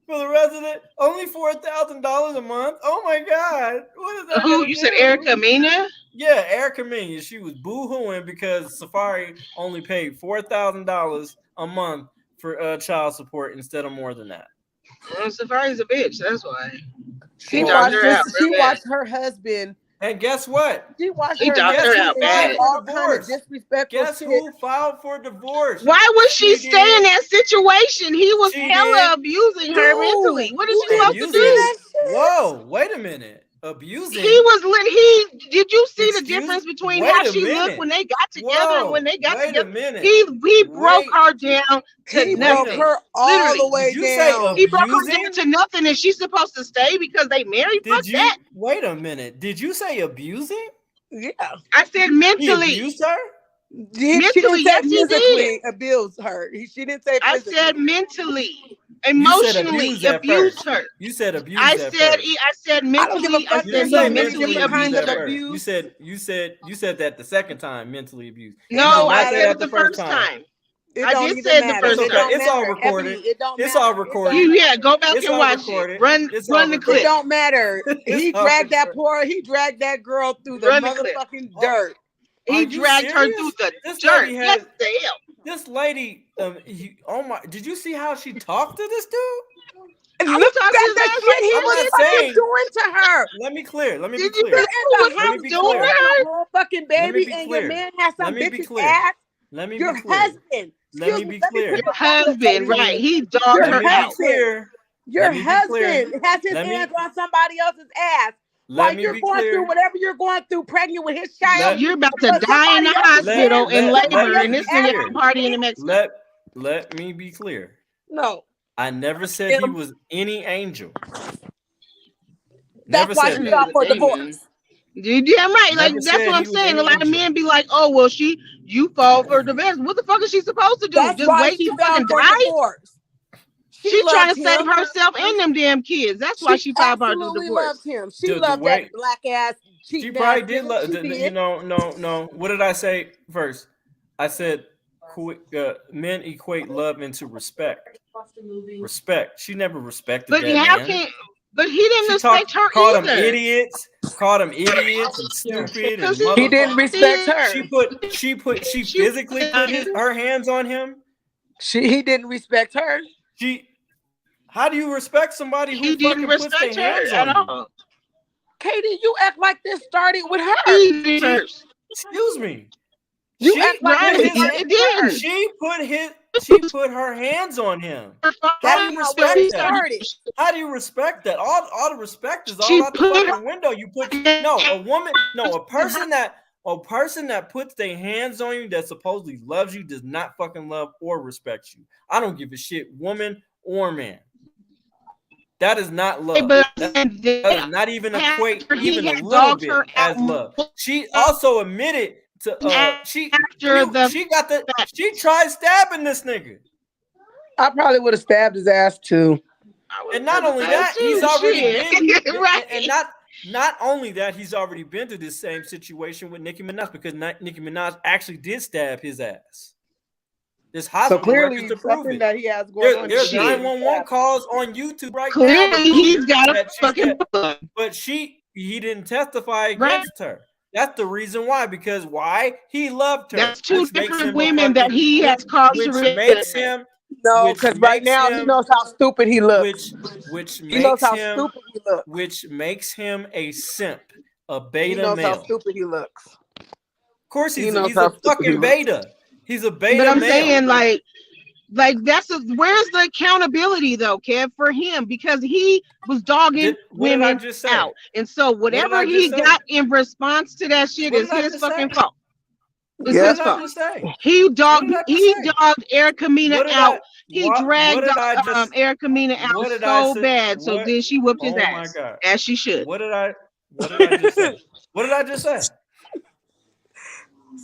for the resident only $4,000 a month. Oh my God. What is that? Who you said, Erica Mina? Yeah, Erica Minion. She was boo-hooing because Safari only paid $4,000 a month for child support instead of more than that. Well, Safari's a bitch. That's why. She watched her husband. And guess what? She watched her husband bad. All kind of disrespectful Guess who filed for divorce? Why would she stay in that situation? He was hella abusing her mentally. What is she supposed to do? Whoa, wait a minute. Abusing. Did you see the difference between how she looked when they got together and when they got together? He broke her down to nothing. Her all the way down. He broke her down to nothing, and she's supposed to stay because they married. Fuck that. Wait a minute. Did you say abusing? Yeah. I said mentally. He abused her? Mentally, yes, he did. Abused her. She didn't say physically. I said mentally. Emotionally abused her. You said abuse. I said mentally. I said he mentally abused her. You said that the second time, mentally abused. No, I said it the first time. I did say the first time. It's all recorded. It's all recorded. Yeah, go back and watch it. Run the clip. It don't matter. He dragged that girl through the motherfucking dirt. He dragged her through the dirt. Yes, the hell. This lady, did you see how she talked to this dude? Look at that shit he was fucking doing to her. Let me be clear. Did you see what he was doing to her? Your fucking baby and your man has some bitch's ass. Let me be your clear. husband. Let me be clear. Your husband, right? He dogged her out. Your husband has his hands on somebody else's ass. While you're going through whatever you're going through, pregnant with his child. You're about to die in the hospital in labor, and this nigga partying in Mexico. Let me be clear. No. I never said he was any angel. That's why she filed for divorce. Yeah, right. Like that's what I'm saying. A lot of men be like, "Oh, well, you fall for divorce. What the fuck is she supposed to do? Just wait till fucking die?" She's trying to save herself and them damn kids. That's why she filed for divorce. Loved him. She loved that black ass. She probably did love. No. What did I say first? I said men equate love into respect. Respect. She never respected that man. But he didn't respect her called either. Called them idiots and stupid. And he didn't respect her. She physically put her hands on him. He didn't respect her. How do you respect somebody who fucking puts their hands on you? Katie, you act like this started with her. Excuse me. You act like it did. She put her hands on him. How do you respect that? How do you respect that? All the respect is all out the fucking window. You put a person that puts their hands on you that supposedly loves you does not fucking love or respect you. I don't give a shit, woman or man. That is not love. That does not even equate even a little bit as love. She also admitted to she tried stabbing this nigga. I probably would have stabbed his ass too. And not only that, he's already been right. And not only that, he's already been through this same situation with Nicki Minaj because Nicki Minaj actually did stab his ass. There's hospital records to prove it. That he has going on. There's 911 calls on YouTube right now. Clearly, he's got a fucking. But he didn't testify against her. That's the reason why. Because why? He loved her. That's two which makes different him women that he has caused to which makes him No, which because right makes now he him knows how stupid he looks. which He knows makes how him stupid he looks. which makes him a simp, a He beta knows how male. stupid he looks. Of course, He he's knows a how stupid he fucking looks. beta. He's a beta But I'm male. saying, like that's where's the accountability though, Kev, for him, because he was dogging What did I women just say? out, and so whatever I he just say? got in response to that shit What is did I his just fucking say? fault. It's What his did I fault. just say? He What dogged did I just say? Erica Mena What did out. I? He What dragged did I just? Erica Mena out What did I so say? bad. So What? then she whooped his Oh my ass, god! as she should. What did I just say? What did I just say? Sit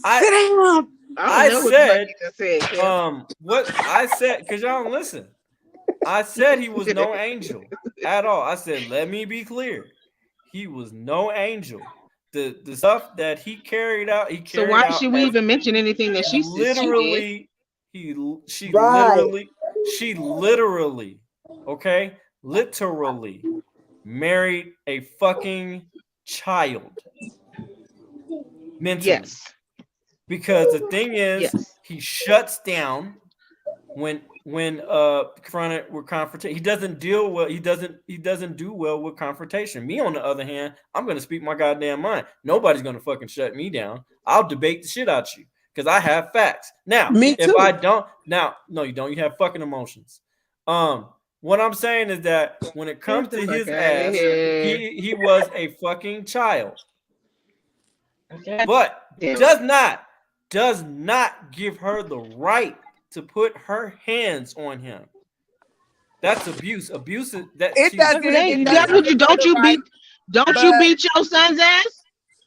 down. I don't know what the fuck you just said, Kev. What I said, because y'all don't listen. I said he was no angel at all. I said, let me be clear. He was no angel. The stuff that he carried out, So why should we even mention anything that she literally, she literally, okay, literally married a fucking child. Mentally. Yes. Because the thing is, he shuts down when confronted with confrontation. He doesn't deal well. He doesn't do well with confrontation. Me, on the other hand, I'm gonna speak my goddamn mind. Nobody's gonna fucking shut me down. I'll debate the shit out you because I have facts. Now, me too. If I don't, no, you don't. You have fucking emotions. What I'm saying is that when it comes to his ass, he was a fucking child. But does not give her the right to put her hands on him. That's abuse. Abuse is that. Don't you beat your son's ass?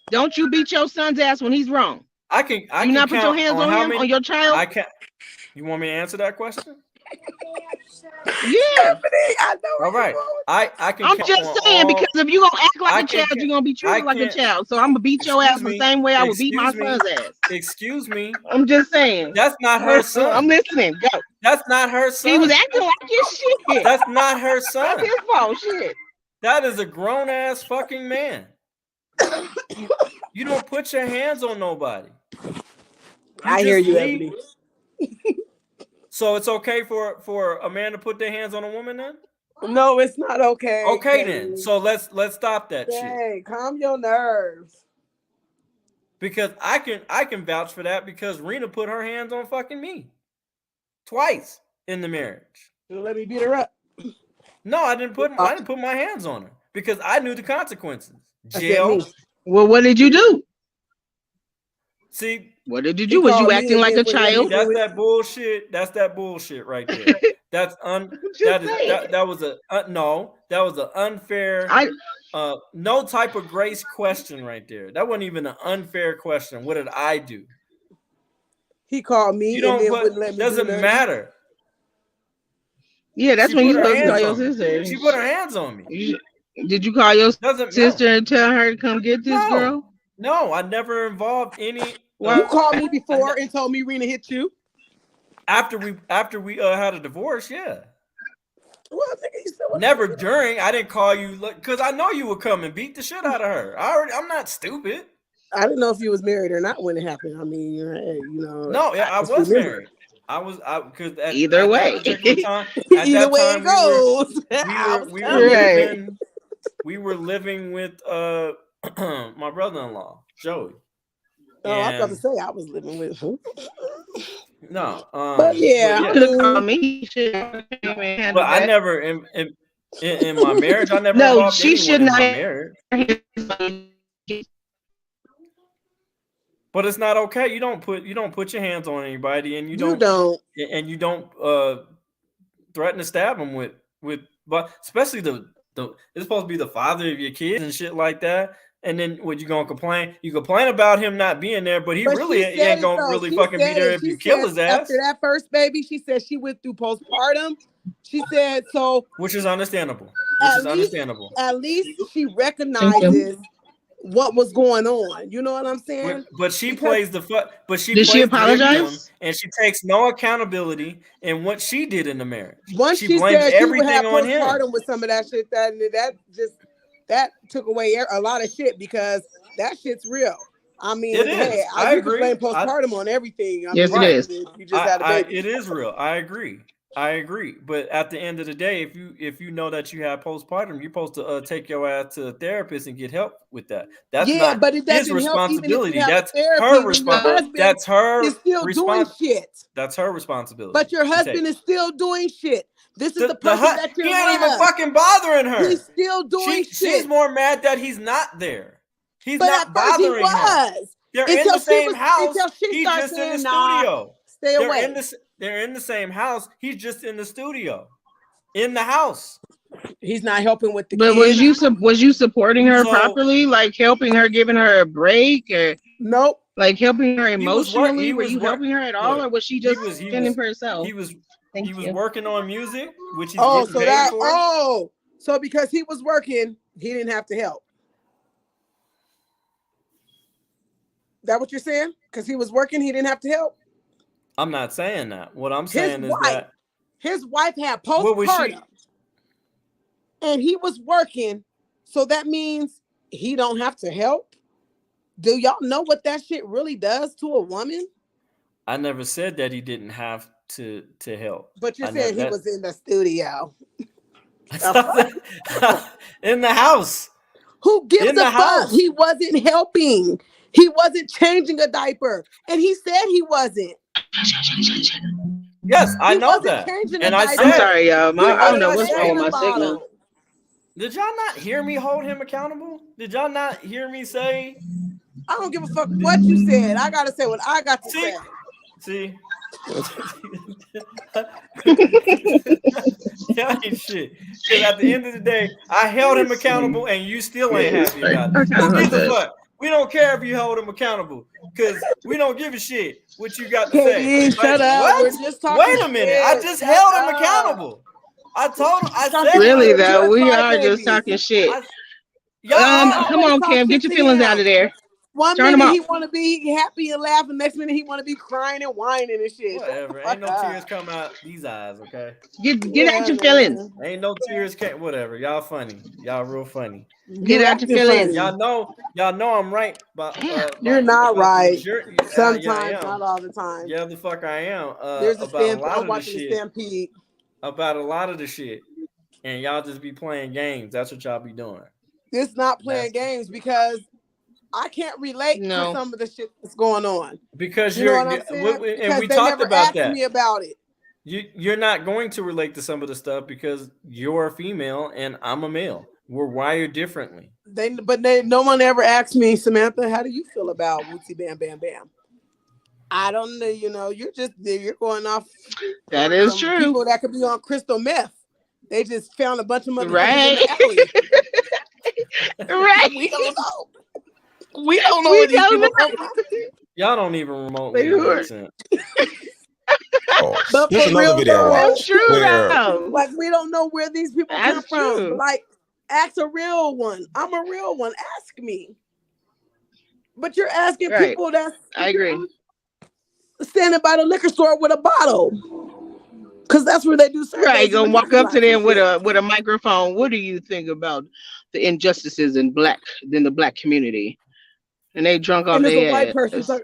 Don't you beat your son's ass when he's wrong? I can not put your hands on him, on your child? I can't. You want me to answer that question? Yeah. I know. All right. I can. I'm just saying, because if you gonna act like a child, you're gonna be treated like a child. So I'm gonna beat your ass the same way I would beat my son's ass. Excuse me. I'm just saying. That's not her son. I'm listening. Go. That's not her son. He was acting like his shit. That's not her son. That's his fault. Shit. That is a grown ass fucking man. You don't put your hands on nobody. I hear you, Ebony. So it's okay for a man to put their hands on a woman then? No, it's not okay. Okay then. So let's stop that shit. Hey, calm your nerves. Because I can vouch for that because Rena put her hands on fucking me. Twice in the marriage. You let me beat her up. No, I didn't put my hands on her because I knew the consequences. Jail. Well, what did you do? See, what did you do? Was you acting like a child? That's that bullshit. That's that bullshit right there. That was an unfair. No type of grace question right there. That wasn't even an unfair question. What did I do? He called me. You don't wouldn't let me. Doesn't matter. Yeah, that's when you supposed to call your sister. She put her hands on me. Did you call your sister and tell her to come get this girl? No, I never involved any. Well, you called me before and told me Rena hit you. After we had a divorce, yeah. Well, nigga, you still never during. I didn't call you because I know you would come and beat the shit out of her. I'm not stupid. I didn't know if you was married or not when it happened. I mean, you know. No, I was married. Because either way, either way it goes. We were living with my brother-in-law Joey. Oh, I was about to say I was living with him. No, but yeah, you could have called me. But I never in my marriage. I never. No, she should not. But it's not okay. You don't put your hands on anybody, and you don't threaten to stab them with. But especially the it's supposed to be the father of your kids and shit like that. And then what you gonna complain? You complain about him not being there, but he ain't gonna really fucking be there if you kill his ass. After that first baby, she said she went through postpartum. She said so, which is understandable. At least she recognizes what was going on. You know what I'm saying? But she plays the But she did she apologize? And she takes no accountability in what she did in the marriage. Once she blames said everything she would have on him. With some of that shit, that took away a lot of shit because that shit's real. I mean, It is. hey, I you agree. can blame postpartum on everything. Yes, mean, it is. You just had a baby. It is real. I agree. But at the end of the day, if you know that you have postpartum, you're supposed to take your ass to a therapist and get help with that. That's not but it his doesn't help even if you responsibility. have a That's therapy her when your responsibility. husband That's her is still doing shit. That's her responsibility. But your husband is still doing shit. This is the person that he you're ain't even fucking bothering her. He's still doing shit. She's more mad that he's not there. He's but not at first bothering her. They're in the same house. He's just in the studio. Stay away. They're in the same house. He's just in the studio. In the house. He's not helping with the But kids. was you supporting her properly? Like helping her, giving her a break, or nope? Like helping her emotionally? Were you helping her at all, look, or was she just fending for herself? He was working on music, which he's getting paid for. So because he was working, he didn't have to help. That what you're saying? Because he was working, he didn't have to help? I'm not saying that. What I'm saying is that his wife had postpartum, and he was working, so that means he don't have to help. Do y'all know what that shit really does to a woman? I never said that he didn't have to help. But you're saying he was in the studio. In the house. Who gives a fuck? He wasn't helping. He wasn't changing a diaper. And he said he wasn't. Yes, I know that. And I said, I'm sorry, y'all. I don't know what's wrong with my signal. Did y'all not hear me hold him accountable? Did y'all not hear me say? I don't give a fuck what you said. I gotta say what I got to say. See? Y'all ain't shit. Because at the end of the day, I held him accountable and you still ain't happy about it. Who gives a fuck? We don't care if you hold him accountable because we don't give a shit what you got to say. Shut up. What? We're just talking Wait a minute. I just held him accountable. I said really though, we are just talking shit. Come on, Cam, get your feelings out of there. One minute he want to be happy and laughing, next minute he want to be crying and whining and shit. Whatever. Ain't no tears come out these eyes, okay? Get out your feelings. Ain't no tears whatever. Y'all funny. Y'all real funny. Get out your feelings. Y'all know I'm right. But you're not right. Sometimes, not all the time. Yeah, the fuck I am. There's a stampede. I'm watching the stampede. About a lot of the shit. And y'all just be playing games. That's what y'all be doing. It's not playing games because I can't relate to some of the shit that's going on. Because you know what I'm saying? And we talked about that. Me about it. You're not going to relate to some of the stuff because you're a female and I'm a male. We're wired differently. No one ever asked me, Samantha, how do you feel about Wootsy Bam Bam Bam? I don't know. You know, you're going off. That is true. People that could be on crystal meth. They just found a bunch of motherfuckers right. in the alley. Right. We don't know. We don't know where these people come from. Y'all don't even remotely make sense. But there's another video. That's true. Like we don't know where these people come from. Like, ask a real one. I'm a real one. Ask me. But you're asking people that's I agree. Standing by the liquor store with a bottle. Because that's where they do surveys. Right, gonna walk up to them with a microphone. What do you think about the injustices in the black community? And they drunk off their ass.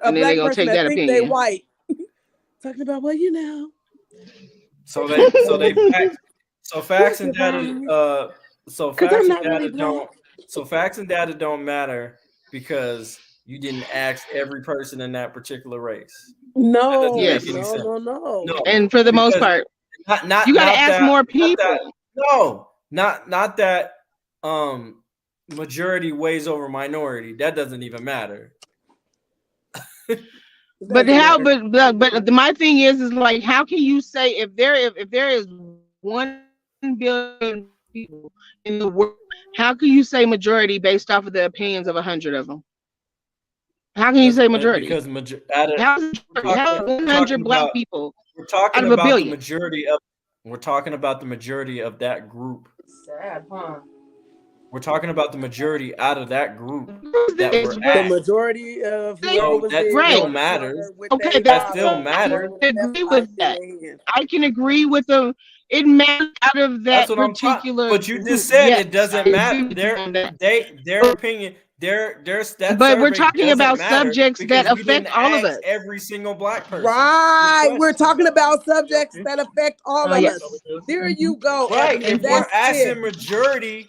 And then they gonna take that opinion. They white. Talking about, well, you know. So facts and data facts and data don't matter because you didn't ask every person in that particular race. No. And for the most part, not you gotta ask more people. Not that majority weighs over minority. That doesn't even matter. But my thing is like, how can you say if there is 1 billion people in the world, how can you say majority based off of the opinions of 100 of them? How can you say majority? Because how 100 black people? We're talking out of about a We're talking about the majority of that group. Sad, huh? We're talking about the majority out of that group that It's were The asked. majority of whoever So was that there still was matters. with Okay, their That that still father. matters. I agree with that. Hand. I can agree with them. It matters out of That's that what I'm talking. particular But you group. just said Yes, it doesn't I matter. agree with you on that. Their opinion, that But we're survey talking doesn't about matter subjects that because we didn't affect all of ask us. every single black person. Right. We're talking about subjects that affect all of Yes. us. There you go. Right. Evan. If we're That's asking it. majority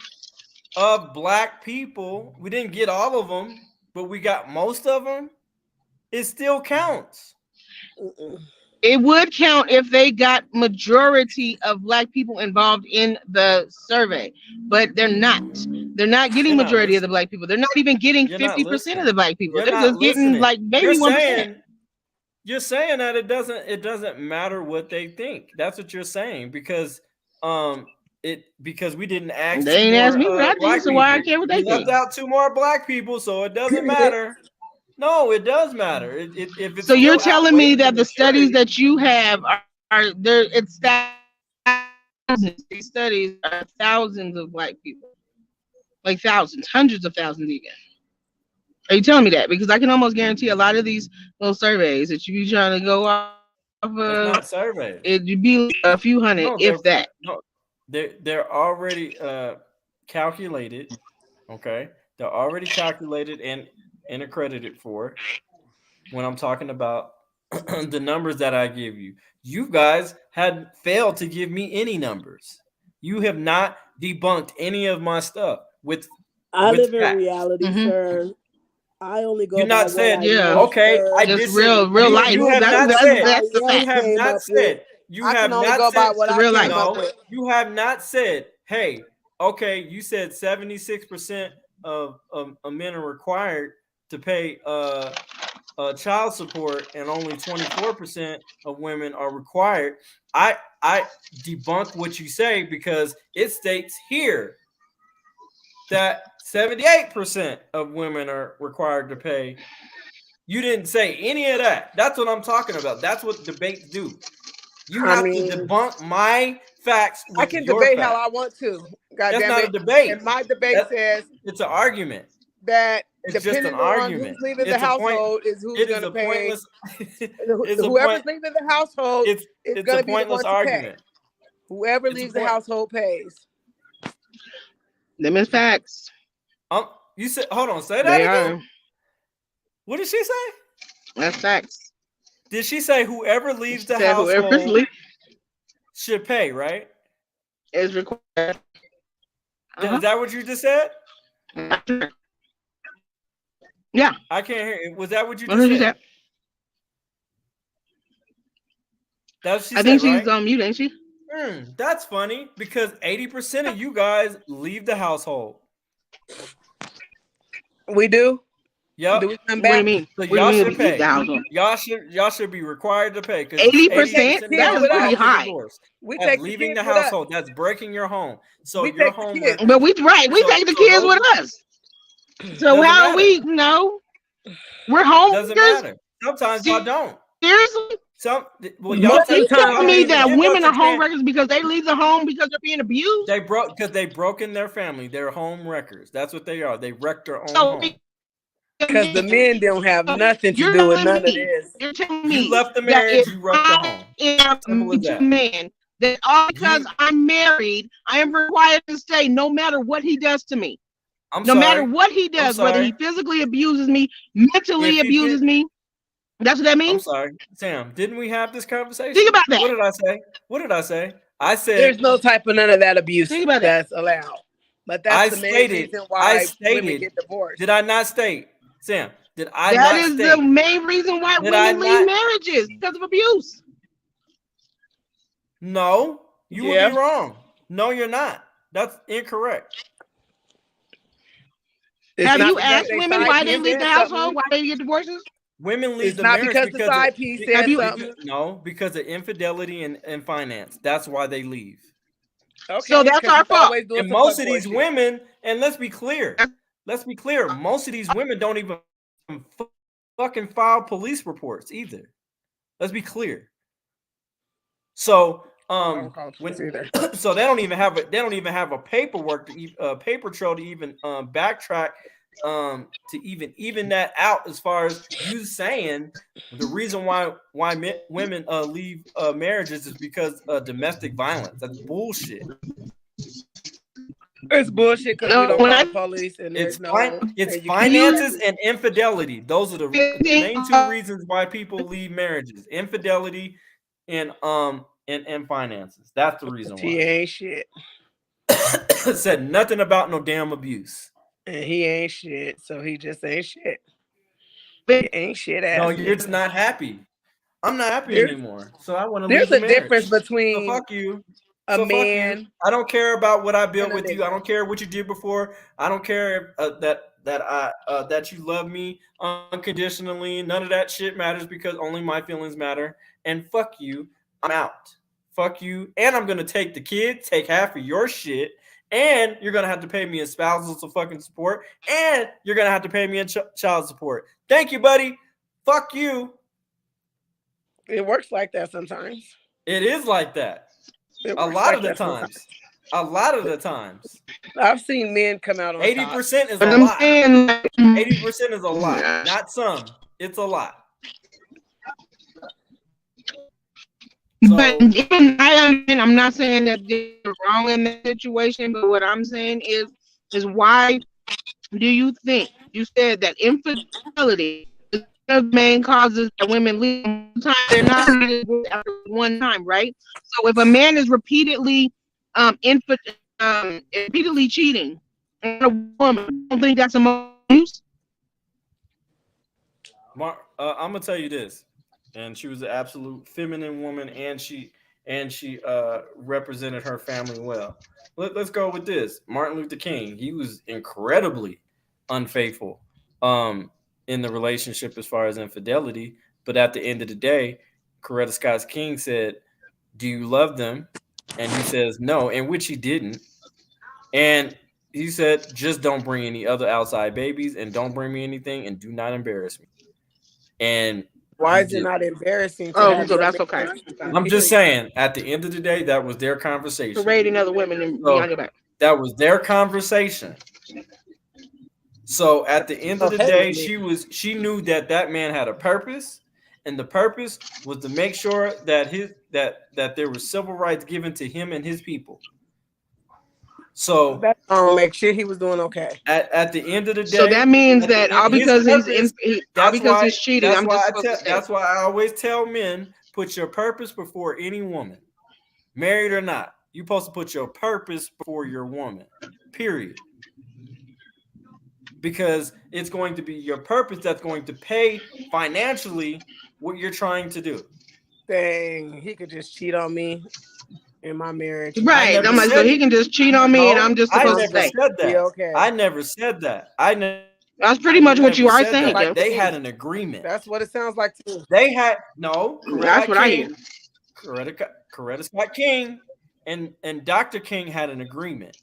of black people, we didn't get all of them, but we got most of them, it still counts. It would count if they got majority of black people involved in the survey, but they're not. They're not getting You're not majority of the listening. black people. They're not even getting You're not 50% of listening. the black people. You're They're not just getting listening. like maybe 1%. You're saying that it doesn't matter what they think. That's what you're saying because because we didn't ask They two ain't more asked me what I think, black so people. why I care what they We left think. out two more black people, so it doesn't matter. No, it does matter. If it's So you're still telling me outweighing that the studies majority, that you have are there? It's thousands. These studies are thousands of black people, like thousands, hundreds of thousands even. Are you telling me that? Because I can almost guarantee a lot of these little surveys that you be trying to go off it's of, not surveys. it'd be a few hundred, No, if that. they're already calculated. Okay, they're already calculated and accredited for it. When I'm talking about the numbers that I give you, you guys had failed to give me any numbers. You have not debunked any of my stuff with I live in facts. reality, sir. I only go You by not what said, I know, okay, sir. I Just disagree. real life. You have That's not that's, said. that's the Yes, You fact. have came not up with. said. You I have can only not go by said. what The I real came life. up No, with. you have not said. Hey, okay, you said 76% of men are required to pay child support, and only 24% of women are required. I debunk what you say because it states here that 78% of women are required to pay. You didn't say any of that. That's what I'm talking about. That's what debates do. You have to debunk my facts I with can your debate facts. how I want to. God That's damn not a it. debate. And my debate says It's an argument. that It's just an depending on argument. who's leaving the It's a point. household is who's It going is to a pay. pointless. It's a Whoever's point. leaving the household is It's going a to be the pointless one to pay. argument. Whoever It's a leaves the point. household pays. Them is facts. You said, hold on, say that They again. are. What did she say? That's facts. Did she say whoever leaves the Said whoever's household should pay, right? is required. Is that what you just said? Yeah. I can't hear it. Was that what you What just did you said? say? That's what she I said, think she's right? on mute, ain't she? That's funny because 80% of you guys leave the household. We do? Yep. Do we come What do back? you mean? So What do y'all you mean should leave pay. the household? Y'all should be required to pay because 80%? 80% of That y'all is pretty filed for high. divorce. We That's take the leaving kids the with us. household. That's breaking your home. So We your take the home kids. record. But we take the kids with us. So Doesn't how matter. we know we're home? Doesn't matter. Sometimes y'all don't. Seriously? Y'all You take telling me that give women us a are home chance. wreckers because they leave the home because they're being abused? They broke in their family. They're home wreckers. That's what they are. They wrecked their own So home. Because the men don't have nothing to do with none of this. You're telling me You left the that marriage, if you wrecked the home. I Simple as am a that. man, that all because I'm married, I am required to stay no matter what he does to me. No matter what he does, whether he physically abuses me, mentally abuses me. That's what that means? I'm sorry. Sam, didn't we have this conversation? Think about that. What did I say? What did I say? I said there's no type of none of that abuse that's allowed. But that's the main reason why women get divorced. Did I not state, Sam? Did I that not is state? The main reason why women leave marriages because of abuse. No, you would be wrong. No, you're not. That's incorrect. Have you asked women why they leave the household? Why they get divorces? Women leave the marriage because the side piece said something. No, because of infidelity and finance. That's why they leave. Okay, so that's our fault. And most of these women, and let's be clear, most of these women don't even fucking file police reports either. Let's be clear. So when so they don't even have a paperwork to paper trail to even backtrack to even that out, as far as you saying the reason why women leave marriages is because domestic violence. That's bullshit. It's bullshit because we don't call the police, and It's there's it's finances and infidelity. Those are the main two reasons why people leave marriages: infidelity and finances. That's the reason why. He ain't shit. Said nothing about no damn abuse. And he ain't shit, so he just ain't shit. He ain't shit ass. No, you're just not happy. I'm not happy anymore, so I want to leave the marriage. There's a difference between so fuck you. A man. I don't care about what I built with you. I don't care what you did before. I don't care that you love me unconditionally. None of that shit matters, because only my feelings matter. And fuck you. I'm out. Fuck you. And I'm gonna take the kids, take half of your shit, and you're gonna have to pay me in spousal fucking support, and you're gonna have to pay me in child support. Thank you, buddy. Fuck you. It works like that sometimes. It is like that. A lot of the times. A lot of the times. I've seen men come out on 80% is a lot. 80% is a lot. Not some. It's a lot. So, but I'm not saying that they're wrong in that situation, but what I'm saying is why do you think you said that infidelity is one of the main causes that women leave? They're not after one time, right? So if a man is repeatedly repeatedly cheating on a woman, I don't think that's a abuse. I'm gonna tell you this, and she was an absolute feminine woman, and she represented her family well. Let's go with this. Martin Luther King, he was incredibly unfaithful in the relationship as far as infidelity, but at the end of the day, Coretta Scott King said, "Do you love them?" And he says no, and which he didn't. And he said, "Just don't bring any other outside babies, and don't bring me anything, and do not embarrass me." And why is it not embarrassing? Oh, so that's okay. I'm just saying, at the end of the day, that was their conversation. Parading other women and behind your back. That was their conversation. So at the end of the day, she knew that man had a purpose, and the purpose was to make sure that that there was civil rights given to him and his people. So that make sure he was doing okay. At the end of the day, so that means that all because he's cheating, that's why I always tell men, put your purpose before any woman, married or not. You're supposed to put your purpose before your woman. Period. Because it's going to be your purpose that's going to pay financially what you're trying to do. Dang, he could just cheat on me in my marriage. Right. I'm like, so he can just cheat on me, and I'm just supposed to say. Okay. I never said that. That's pretty much what you are saying. Like they had an agreement. That's what it sounds like too. They had no. That's what I hear. Coretta Scott King and Dr. King had an agreement.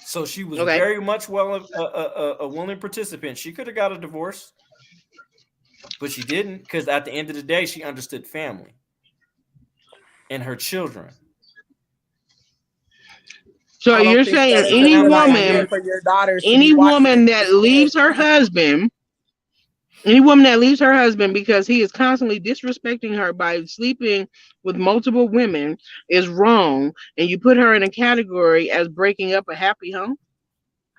So she was very much a willing participant. She could have got a divorce, but she didn't, because at the end of the day, she understood family and her children. So you're saying any woman that leaves her husband, because he is constantly disrespecting her by sleeping with multiple women is wrong, and you put her in a category as breaking up a happy home?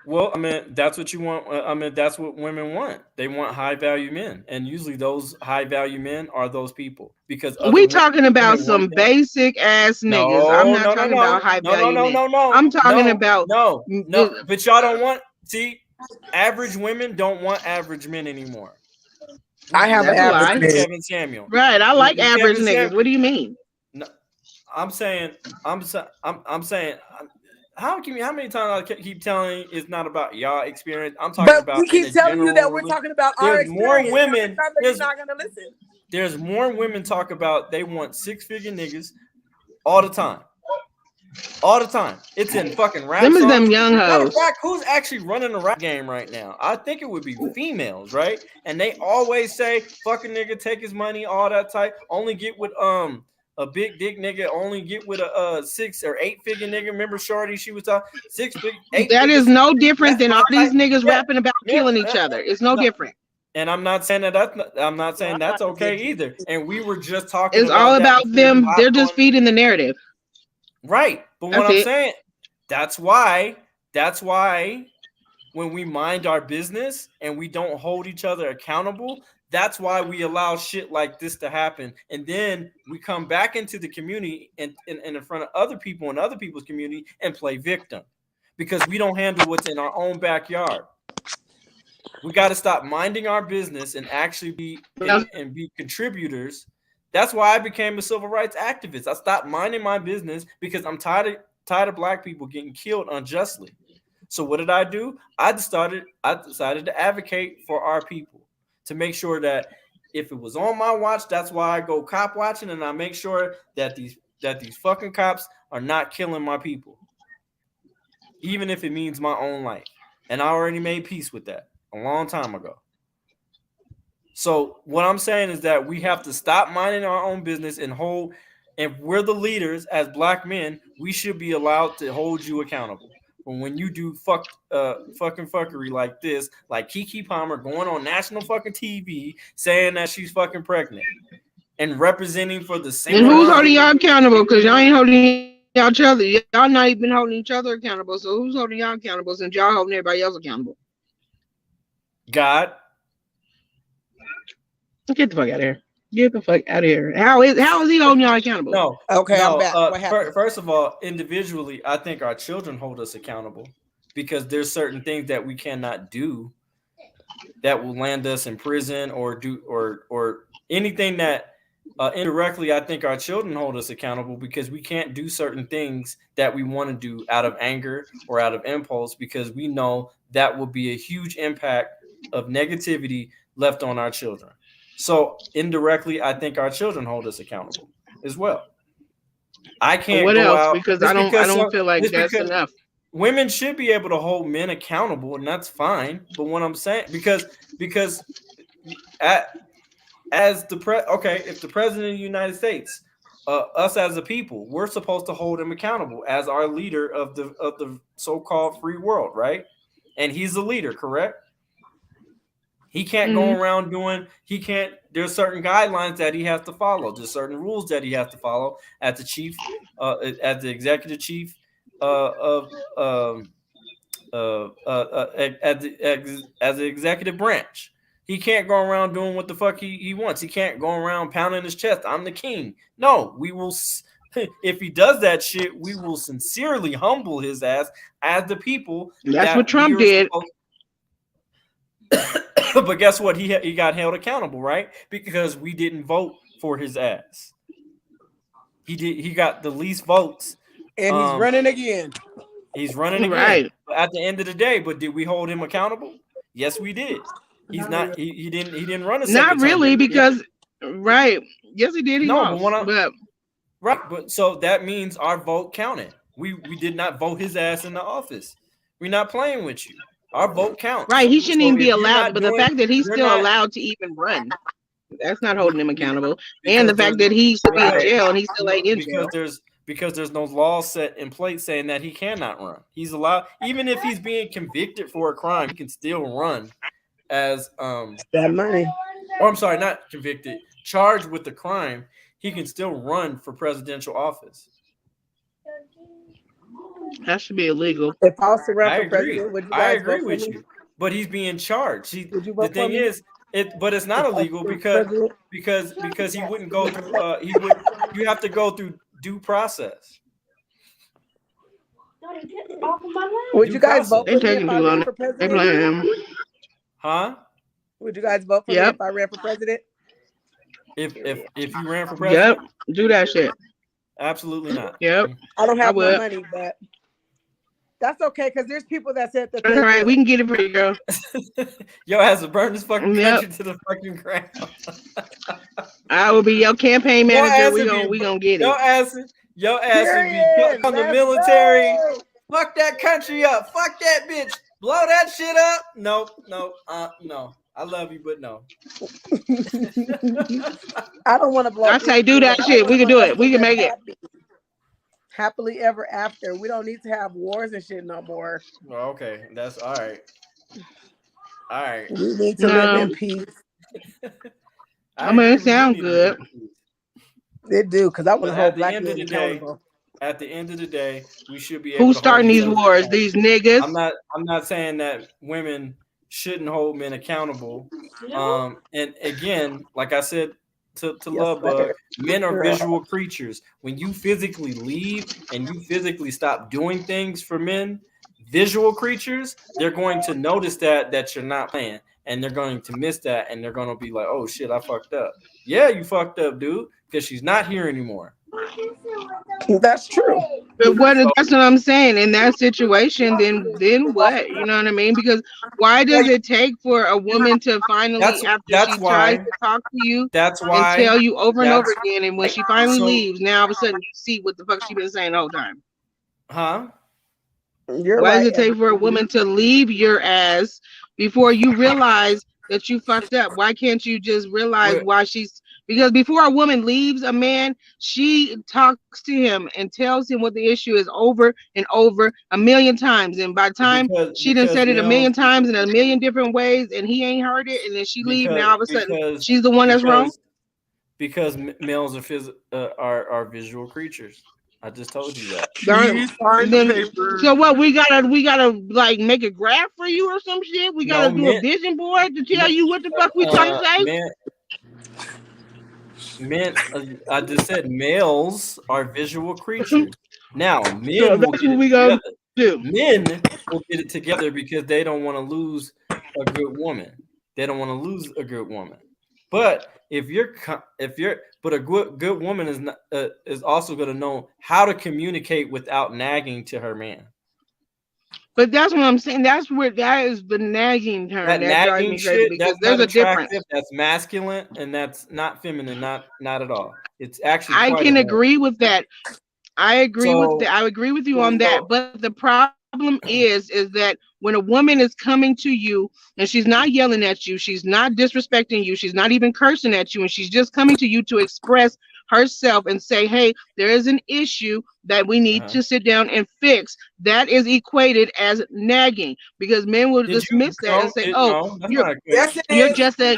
Well, I mean, that's what you want. I mean, that's what women want. They want high value men, and usually those high value men are those people. Because we talking about some basic ass niggas. I'm not talking about high value men. No. I'm talking about no. But y'all don't want. See, average women don't want average men anymore. I have an average Kevin Samuel. Right, I like average niggas. What do you mean? No, I'm saying. How many times I keep telling you it's not about y'all experience? I'm talking about. We keep telling you that we're talking about our experience. More women. You're not gonna listen. There's more women talk about they want 6-figure niggas all the time. All the time. It's in fucking rap Them songs. is them young Matter hoes. of fact, who's actually running the rap game right now? I think it would be females, right? And they always say, fucking nigga, take his money, all that type. Only get with a big dick nigga, only get with a 6 or 8 figure nigga. Remember Shorty, she was talking 6 figure, 8 That figures. is no different than all these niggas Yeah. rapping about killing each other. It's no different. And I'm not saying I'm not saying that's okay either. And we were just talking It's all about them. They're just on, feeding the narrative. right. But what I'm saying, that's why when we mind our business and we don't hold each other accountable, that's why we allow shit like this to happen. And then we come back into the community and in front of other people in other people's community and play victim because we don't handle what's in our own backyard. We got to stop minding our business and actually be contributors. That's why I became a civil rights activist. I stopped minding my business because I'm tired of black people getting killed unjustly. So what did I do? I decided to advocate for our people, to make sure that if it was on my watch, that's why I go cop watching, and I make sure that these fucking cops are not killing my people, even if it means my own life. And I already made peace with that a long time ago. So what I'm saying is that we have to stop minding our own business and if we're the leaders as black men, we should be allowed to hold you accountable. But when you do fucking fuckery like this, like Keke Palmer going on national fucking TV saying that she's fucking pregnant and representing for the same. And who's holding y'all accountable? Because y'all ain't holding each other. Y'all not even holding each other accountable. So who's holding y'all accountable since y'all holding everybody else accountable? God. Get the fuck out of here. Get the fuck out of here. How is he holding y'all accountable? No. Okay, I'm back. What happened? First of all, individually, I think our children hold us accountable because there's certain things that we cannot do that will land us in prison or anything that indirectly, I think our children hold us accountable because we can't do certain things that we want to do out of anger or out of impulse because we know that will be a huge impact of negativity left on our children. So indirectly, I think our children hold us accountable as well. I can't what go else? out Because I don't feel like that's enough. Women should be able to hold men accountable, and that's fine. But what I'm saying, because if the president of the United States, us as a people, we're supposed to hold him accountable as our leader of the so-called free world, right? And he's the leader, correct? He can't go around there's certain guidelines that he has to follow. There's certain rules that he has to follow as the chief, as the executive chief as the executive branch. He can't go around doing what the fuck he wants. He can't go around pounding his chest. I'm the king. No, we will. If he does that shit, we will sincerely humble his ass as the people. That's what Trump did. But guess what? He got held accountable, right? Because we didn't vote for his ass. He got the least votes, and he's running again. He's running again. Right. At the end of the day, but did we hold him accountable? Yes, we did. He's not. He didn't run a second Not really, time. because right. Yes, he did. He lost. Right, but so that means our vote counted. We did not vote his ass in the office. We're not playing with you. Our vote counts. Right, he shouldn't even be allowed. But the fact that he's still allowed to even run, that's not holding him accountable. And the fact that he should be in jail and he still ain't in jail. Because there's no law set in place saying that he cannot run. He's allowed, even if he's being convicted for a crime, he can still run as that money. Or I'm sorry, not convicted, charged with the crime. He can still run for presidential office. That should be illegal. If I was to run for president, would you guys I agree vote with for me? you, but he's being charged. The thing is, but it's not illegal because he wouldn't go through. You have to go through due process. Would you guys vote for me if I ran for president? Huh? Would you guys vote for me if I ran for president? If you ran for president? Yep. Do that shit. Absolutely not. Yep. I don't have no money, but that's okay because there's people that said that. All right, we can get it for you, girl. Yo has to burn this fucking country to the fucking ground. I will be your campaign manager. We gonna get it. Your ass would be from the military. Fuck that country up. Fuck that bitch. Blow that shit up. Nope. No. I love you, but no. I don't want to blow. I say do that shit. We can do it. We can make it. Happily ever after. We don't need to have wars and shit no more. Well, okay, that's all right. All right. We need to live in peace. I mean, it sounds good. It do, because I want to hold black men accountable. At the end of the day, we should be able Who's starting these wars? These niggas. I'm not saying that women shouldn't hold men accountable. And again, like I said to Love Bug, men are visual creatures. When you physically leave and you physically stop doing things for men, visual creatures, they're going to notice that you're not playing, and they're going to miss that, and they're going to be like, oh shit, I fucked up. Yeah, you fucked up, dude, because she's not here anymore. That's true. But that's what I'm saying. In that situation, then what? You know what I mean? Because why does it take for a woman to finally, after she tries to talk to you, and tell you over and over again, and when she finally leaves, now all of a sudden you see what the fuck she been saying the whole time? Huh? Why does it take for a woman to leave your ass before you realize that you fucked up? Why can't you just realize why she's... Because before a woman leaves a man, she talks to him and tells him what the issue is over and over a million times. And by the time she done said it a million times in a million different ways, and he ain't heard it, and then she leaves, now all of a sudden she's the one that's wrong. Because males are visual creatures. I just told you that. So what? We gotta like make a graph for you or some shit. We gotta do a vision board to tell you what the fuck we trying to say. Men, I just said males are visual creatures. Now, men will get it together. Men will get it together because they don't want to lose a good woman. They don't want to lose a good woman. But a good woman is not is also going to know how to communicate without nagging to her man. But that's what I'm saying. That is the nagging term. That nagging shit, because there's a difference. That's masculine and that's not feminine, not at all. It's actually I can agree with that. I agree with that. I agree with you on that. But the problem is that when a woman is coming to you and she's not yelling at you, she's not disrespecting you, she's not even cursing at you, and she's just coming to you to express herself and say, hey, there is an issue that we need to sit down and fix. That is equated as nagging, because men will dismiss that and say,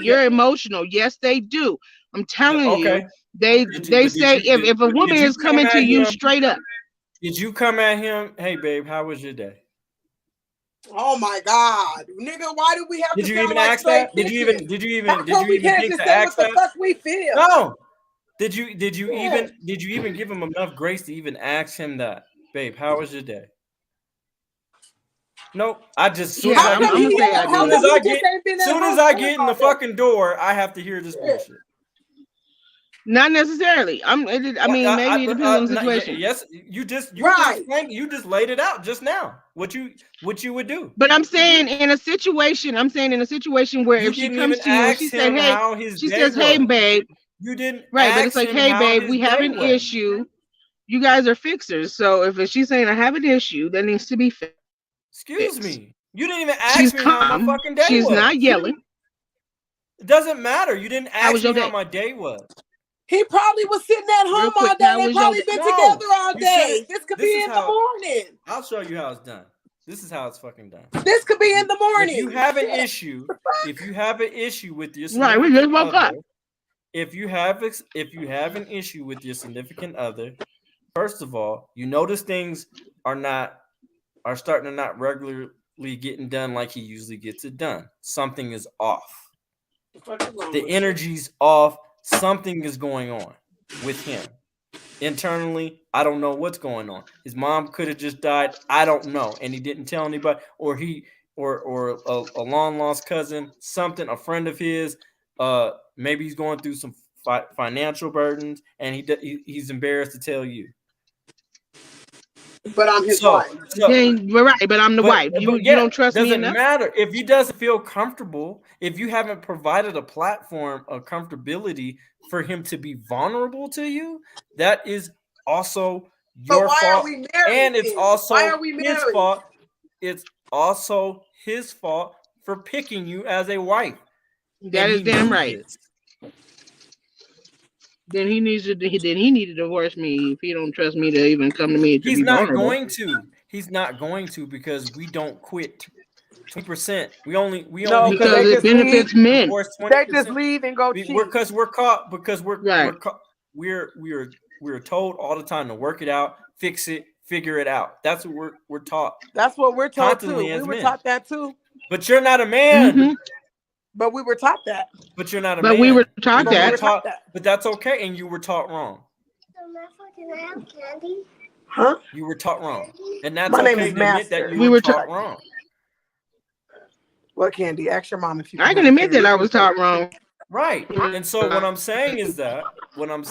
you're emotional. Yes, they do. I'm telling you, they say if a woman is coming to you straight up. Did you come at him? Hey, babe, how was your day? Oh my God, nigga! Why do we have to? Did you even ask that? Did you even think to ask that? What the fuck we feel? No. Did you even give him enough grace to even ask him that, babe? How was your day? Nope. I just soon as I get in the fucking door, I have to hear this bullshit. Not necessarily. I mean, maybe it depends on the situation. Yes, you just laid it out just now. What you would do. But I'm saying in a situation where if she comes to you and she says, hey, babe. You didn't right, but it's like, hey, babe, we have an issue. You guys are fixers, so if she's saying I have an issue that needs to be fixed. Excuse me, you didn't even ask me how my fucking day was. She's not yelling. It doesn't matter. You didn't ask me how my day was. He probably was sitting at home all day. They probably been together all day. This could be in the morning. I'll show you how it's done. This is how it's fucking done. This could be in the morning. If you have an issue, with your right, we just woke up. If you have an issue with your significant other, first of all, you notice things are starting to not regularly getting done like he usually gets it done. Something is off. The energy's off. Something is going on with him. Internally, I don't know what's going on. His mom could have just died. I don't know. And he didn't tell anybody, or a long lost cousin, something, a friend of his, maybe he's going through some financial burdens, and he's embarrassed to tell you. But I'm his wife. We're right, but I'm the wife. You don't trust me enough? Doesn't matter. If he doesn't feel comfortable, if you haven't provided a platform of comfortability for him to be vulnerable to you, that is also your fault, and it's also his fault. It's also his fault for picking you as a wife. That is damn right. Then he needs to. Then he need to divorce me if he don't trust me to even come to me to He's be not vulnerable. going to. He's not going to because we don't quit 20%. We only because it benefits men. They just leave and go cheat. Because we're caught. Because we're told all the time to work it out, fix it, figure it out. That's what we're taught. That's what we're taught too. We were taught that too. But you're not a man. Mm-hmm. But we were taught that. But you're not a man. But we were taught that. But that's okay, and you were taught wrong. Can I have candy? Huh? You were taught wrong, and that's My okay name is to admit Master. that you were taught wrong. What candy? Ask your mom if you. I can admit that I was taught wrong. Right, and so what I'm saying is that when it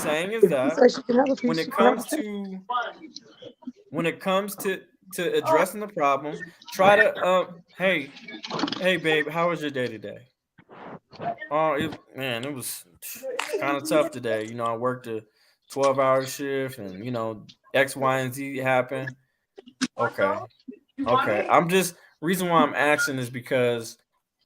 comes to addressing the problem, try to hey babe, how was your day today? Oh, it was kind of tough today. You know, I worked a 12-hour shift, and you know X, Y, and Z happened. Okay. Reason why I'm asking is because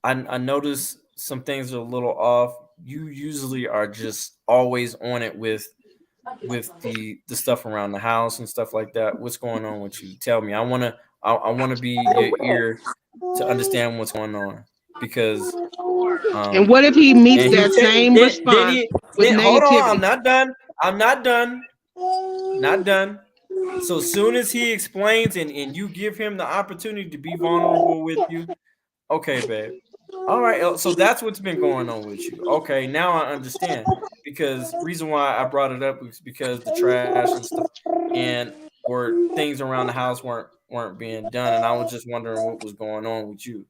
I noticed some things are a little off. You usually are just always on it with the stuff around the house and stuff like that. What's going on with you? Tell me. I wanna be your ear to understand what's going on, because and what if he meets that same response with negativity? Hold on, I'm not done. So as soon as he explains and you give him the opportunity to be vulnerable with you, okay, babe. All right, so that's what's been going on with you. Okay, now I understand, because reason why I brought it up was because the trash and stuff or things around the house weren't being done, and I was just wondering what was going on with you.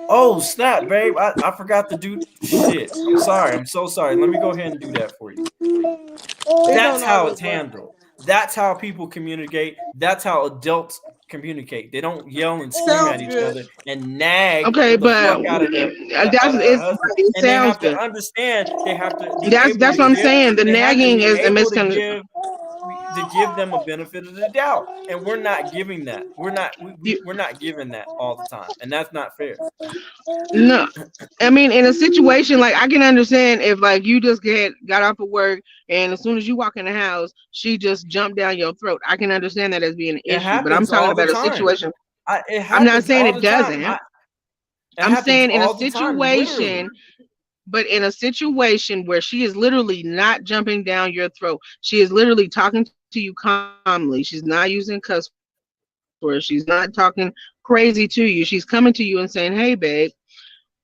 Oh snap, babe! I forgot to do shit. I'm sorry. I'm so sorry. Let me go ahead and do that for you. That's how it's handled. That's how people communicate. That's how adults communicate. They don't yell and scream at each other and nag. Okay, but it sounds good. Understand. They have to. That's what I'm saying. The nagging is the misconception. To give them a benefit of the doubt, and we're not giving that. We're not giving that all the time, and that's not fair. No, I mean, in a situation like, I can understand if like you just got off of work, and as soon as you walk in the house, she just jumped down your throat. I can understand that as being an issue, but I'm talking about a situation. I'm not saying it doesn't. I'm saying in a situation. But in a situation where she is literally not jumping down your throat, she is literally talking to you calmly. She's not using cuss words. She's not talking crazy to you. She's coming to you and saying, hey, babe,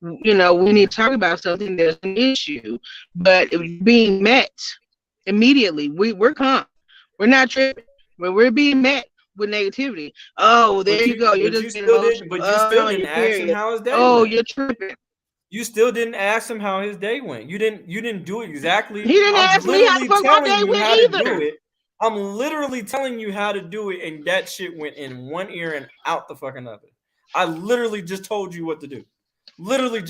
you know, we need to talk about something. There's an issue. But being met immediately, we're calm. We're not tripping. When we're being met with negativity. Oh, there you go. You're just getting emotional. But you still didn't ask him how his day went. Oh, you're tripping. You still didn't ask him how his day went. You didn't do exactly. He didn't ask me how my day went either. I'm literally telling you how to do it, and that shit went in one ear and out the fucking other. I literally just told you what to do. Literally.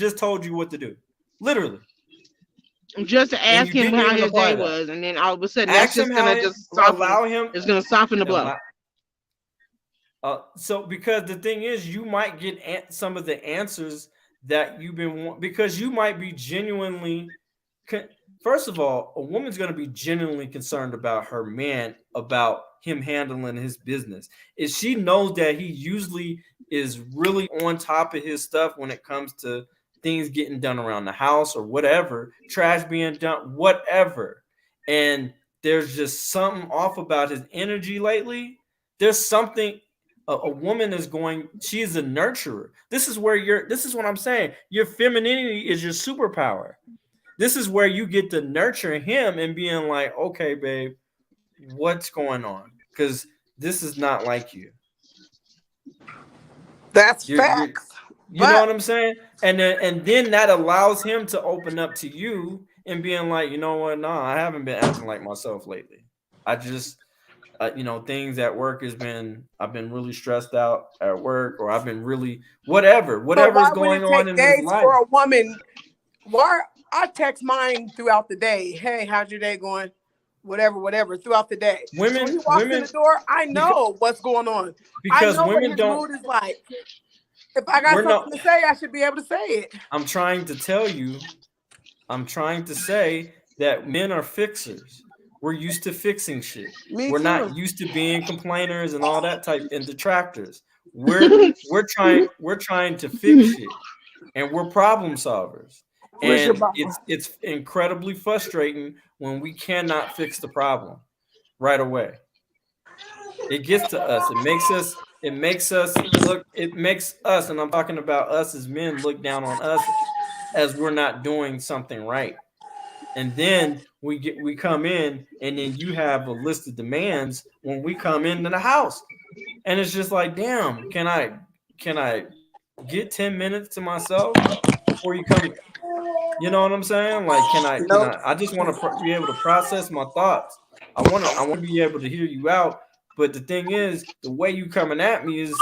Just to ask him how his day was, and then all of a sudden that's just gonna allow him. It's gonna soften the blow. So because the thing is, you might get some of the answers that you've been, because you might be genuinely, first of all, a woman's going to be genuinely concerned about her man, about him handling his business. If she knows that he usually is really on top of his stuff when it comes to things getting done around the house or whatever, trash being done, whatever, and there's just something off about his energy lately, there's something. A woman is she's a nurturer. This is what I'm saying. Your femininity is your superpower. This is where you get to nurture him and being like, okay, babe, what's going on? Because this is not like you. That's facts. You know what I'm saying? And then that allows him to open up to you and being like, you know what? No, I haven't been acting like myself lately. I just, things at work I've been really stressed out at work, or I've been really whatever's going on in his life. For a woman, I text mine throughout the day. Hey, how's your day going? whatever throughout the day. Women, so when he walks in the door, I know what's going on. Because I know women what his mood is like. If I got something to say, I should be able to say it. I'm trying to tell you, I'm trying to say that men are fixers. We're used to fixing shit. We're not used to being complainers and all that type and detractors. We're trying to fix shit, and we're problem solvers. And it's incredibly frustrating when we cannot fix the problem right away. It gets to us. It makes us look. It makes us, and I'm talking about us as men, look down on us as we're not doing something right. And then we come in, and then you have a list of demands when we come into the house, and it's just like, damn, can I get 10 minutes to myself before you come? You know what I'm saying? Like, can I? I just want to be able to process my thoughts. I want to be able to hear you out. But the thing is, the way you coming at me is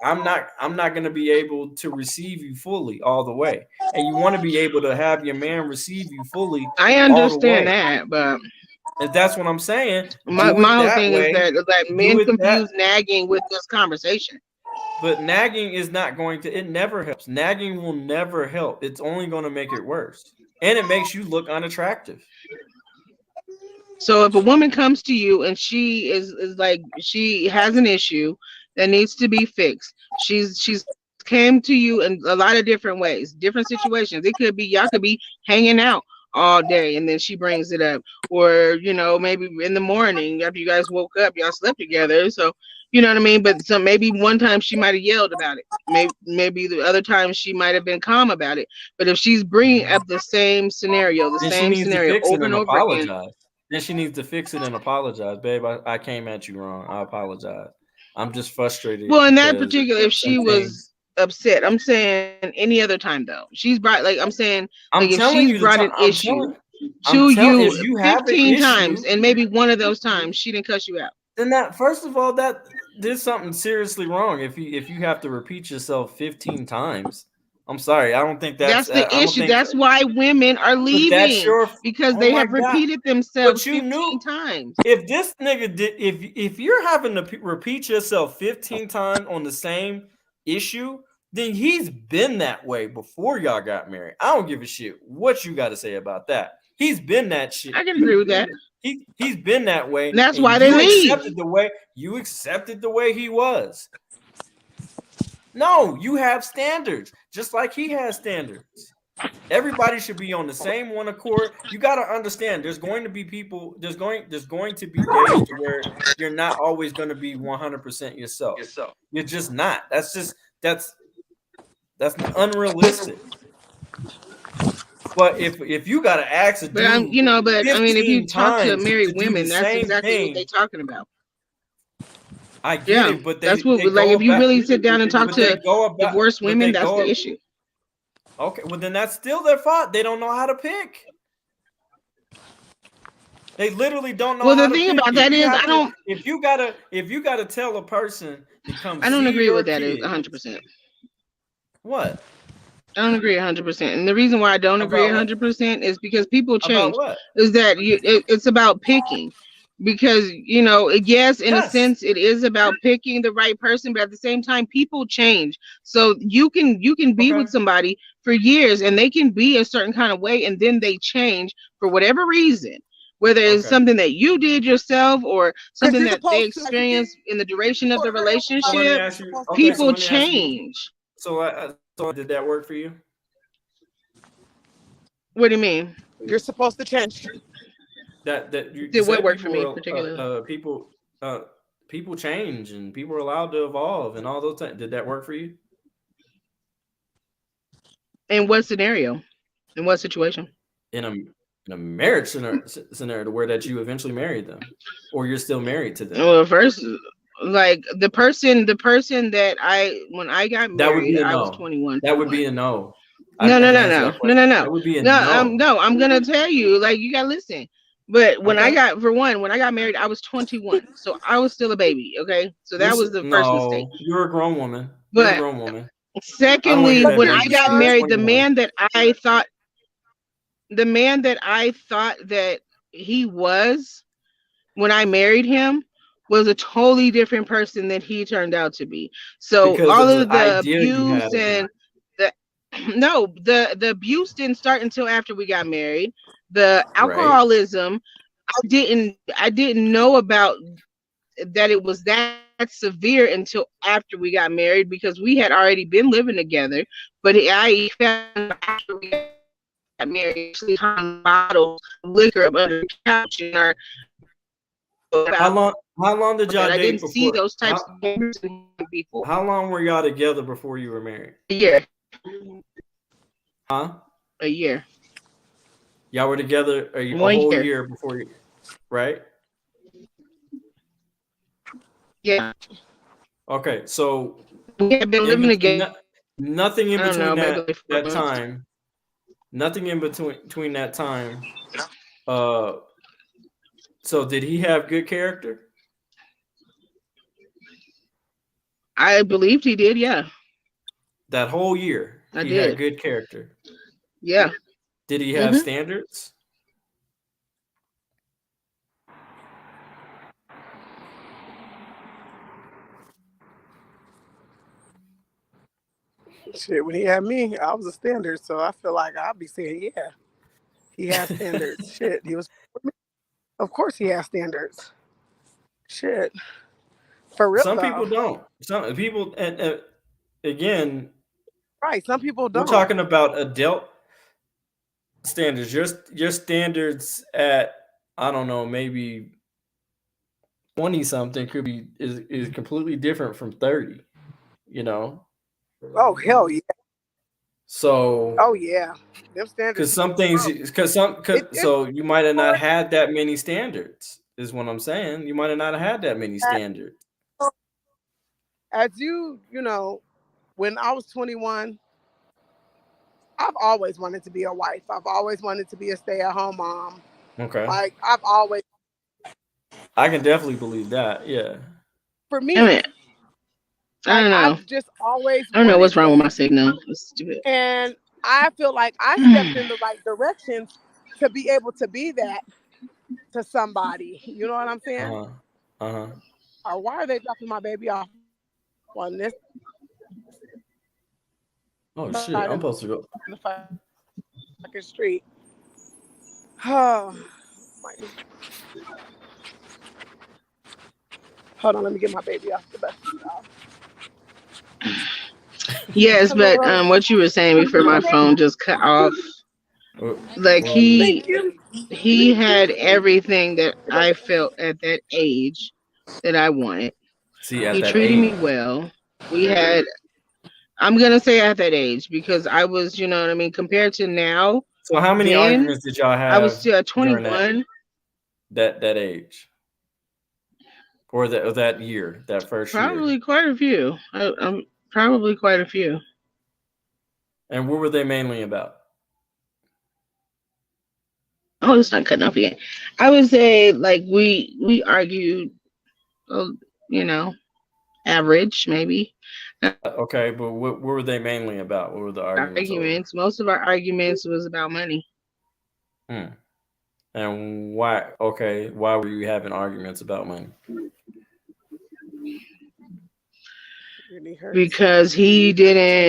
I'm not going to be able to receive you fully all the way. And you want to be able to have your man receive you fully. I understand that, but and that's what I'm saying. My whole thing is that men confuse nagging with this conversation. But nagging is not going to. It never helps. Nagging will never help. It's only going to make it worse, and it makes you look unattractive. So if a woman comes to you and she is like, she has an issue that needs to be fixed, she's came to you in a lot of different ways, different situations. It could be y'all could be hanging out all day and then she brings it up, or maybe in the morning after you guys woke up, y'all slept together, so you know what I mean. But maybe one time she might have yelled about it, maybe the other time she might have been calm about it. But if she's bringing up the same scenario over and over again, then she needs to fix it and apologize. Babe, I came at you wrong. I apologize. I'm just frustrated. Well, in that particular, if she was upset, I'm saying any other time though. She's brought, like I'm saying, like if she's brought an issue to you 15 times and maybe one of those times she didn't cuss you out. Then that, first of all, that there's something seriously wrong if you have to repeat yourself 15 times. I'm sorry. I don't think that's the issue. That's why women are leaving, because they have repeated themselves 15 times. If this nigga did, if you're having to repeat yourself 15 times on the same issue, then he's been that way before y'all got married. I don't give a shit what you got to say about that. He's been that shit. I can agree with that. He's been that way. And that's why they leave. You accepted the way he was. No, you have standards, just like he has standards. Everybody should be on the same one accord. You got to understand, there's going to be people, there's going to be days where you're not always going to be 100% yourself. You're just not. That's unrealistic. But if you got to ask a dude, if you talk to married women, that's exactly what they're talking about. I get it, but that's what, like, if you really sit down and talk to divorced women, that's the issue. Okay, well then that's still their fault. They don't know how to pick. They literally don't know. Well, the thing about that is, I don't. If you gotta tell a person to come, I don't agree with that 100%. What? I don't agree 100%, and the reason why I don't agree 100% is because people change. Is that it's about picking. Because yes, in a sense, it is about picking the right person, but at the same time, people change. So you can be with somebody for years, and they can be a certain kind of way, and then they change for whatever reason. Whether it's something that you did yourself or something that they experienced in the duration of the relationship, people change. So did that work for you? What do you mean? You're supposed to change. That you did what work for me particularly? People change and people are allowed to evolve and all those things. Did that work for you? In what scenario? In what situation? In a marriage scenario where that you eventually married them, or you're still married to them. Well, first, like the person that when I got married, I was 21. That would be a no. No. That would be a no. No, I'm gonna tell you, like, you gotta listen. But when I got married, I was 21, so I was still a baby. Okay, so that was the first mistake. You're a grown woman. Secondly, when I got married, the man that I thought that he was when I married him was a totally different person than he turned out to be. So because all of the of the idea you had abuse of him. and the no, the abuse didn't start until after we got married. The Right. alcoholism, I didn't know about that it was that severe until after we got married because we had already been living together. But I found out after we got married, actually hung bottles of liquor up under the couch in our How long? How long that did I y'all didn't date see those before? types of behaviors in him before. How long were y'all together before you were married? A year. Huh? A year. Y'all were together a 1 whole year. year before you, right? Yeah. Okay, so We had been in living between together. nothing in I don't know, between maybe like 4 that months. time, nothing in between that time. Uh, so did he have good character I believed he did, yeah. that whole year? I He had did. good character. Yeah. Did he have Mm-hmm. standards? Shit, when he had me, I was a standard, so I feel like I'll be saying, yeah, he has standards. Shit, he was. Of course, he has standards. Shit, for real Some though. people don't. Some people, and again, Right? Some people we're don't. talking about adult standards. Your standards at, I don't know, maybe 20 something could be is completely different from 30, you know. Oh hell yeah. So Oh yeah. Them because standards. some things, Bro, it's so you might have not hard. had that many standards, is what I'm saying. You might have not had that many standards. As you know, when I was 21, I've always wanted to be a wife. I've always wanted to be a stay-at-home mom. Okay. Like I've always, I can definitely believe that. Yeah. for I me, mean, I like don't know. I've just always I don't know wanted what's wrong with that, my signal. It's stupid. and I feel like I stepped in the right directions to be able to be that to somebody. You know what I'm saying? Uh-huh. Uh-huh. Or why are they dropping my baby off on this Oh shit. side I'm of supposed to go. the fucking street? Oh, my. Hold on, let me get my baby off the bus. Yes, but Hello. what you were saying before my phone just cut off. Like Well, Thank you. he had everything that I felt at that age that I wanted. see, at He that treated me age. well. We had, I'm gonna say at that age because I was, you know what I mean, compared to now, So how many then arguments did y'all I was have still at during that 21. that age? Or that year, that first year? Probably quite a few. I'm probably quite a few. And what were they mainly about? Oh, it's not cutting off again. I would say like we argued, uh, you know, average maybe. Okay, but what were they mainly about? What were the arguments over? Arguments. Most of our arguments was about money. Hmm. And why? Okay, why were you having arguments about money? Really hurts. Because Tell your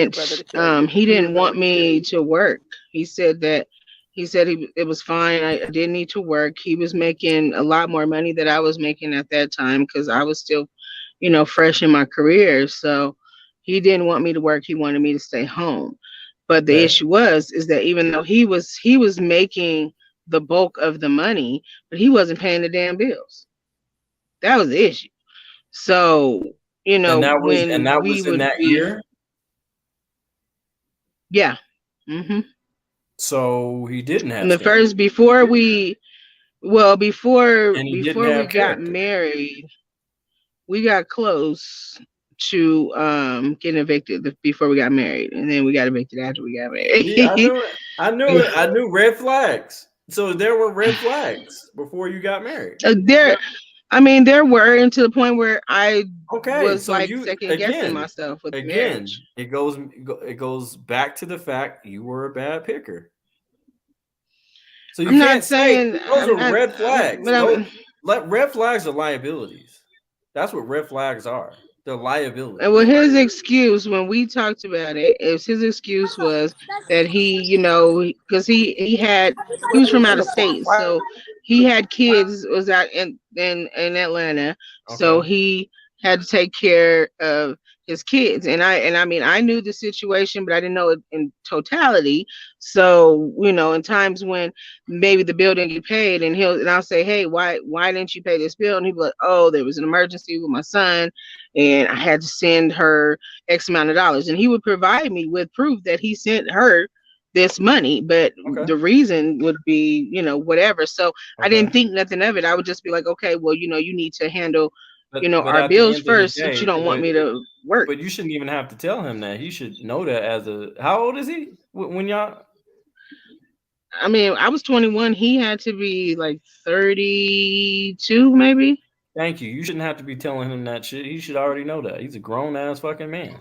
brother to kill you. he didn't want me to work. He said that it was fine. I didn't need to work. He was making a lot more money than I was making at that time because I was still, you know, fresh in my career. So he didn't want me to work. He wanted me to stay home. But the Okay. issue is that even though he was making the bulk of the money, but he wasn't paying the damn bills. That was the issue. So, you know, And when that we was in would that be, year. yeah. Mm-hmm. So he didn't And have the first standards, and he didn't before we have got character. married, we got close to getting evicted before we got married, and then we got evicted after we got See, I married. knew it. I knew it. I knew red flags. So there were red flags before you got married. There, I mean, there were, and to the point where I Okay, was so like you second guessing myself with the marriage. it goes back to the fact you were a bad picker. So you I'm not can't say saying those I'm are not, red flags. but Red flags are liabilities. That's what red flags are. They're liabilities. well, his excuse when we talked about it, his excuse was that he, because he was from out of state, so he had kids, was out in Atlanta, so Okay. he had to take care of his kids, and I mean I knew the situation, but I didn't know it in totality. So in times when maybe the bill didn't get paid, and I'll say, hey, why didn't you pay this bill? And he'd be like, oh, there was an emergency with my son, and I had to send her X amount of dollars, and he would provide me with proof that he sent her this money, but the reason would be whatever. So I didn't think nothing of it. I would just be like, okay, well, you need to handle But our at the bills end of the first, since you day, don't want me to work. but you shouldn't even have to tell him that. He should know that as a. How old is he when y'all? I mean, I was 21. He had to be like 32, maybe. Thank you. You shouldn't have to be telling him that shit. He should already know that. He's a grown ass fucking man.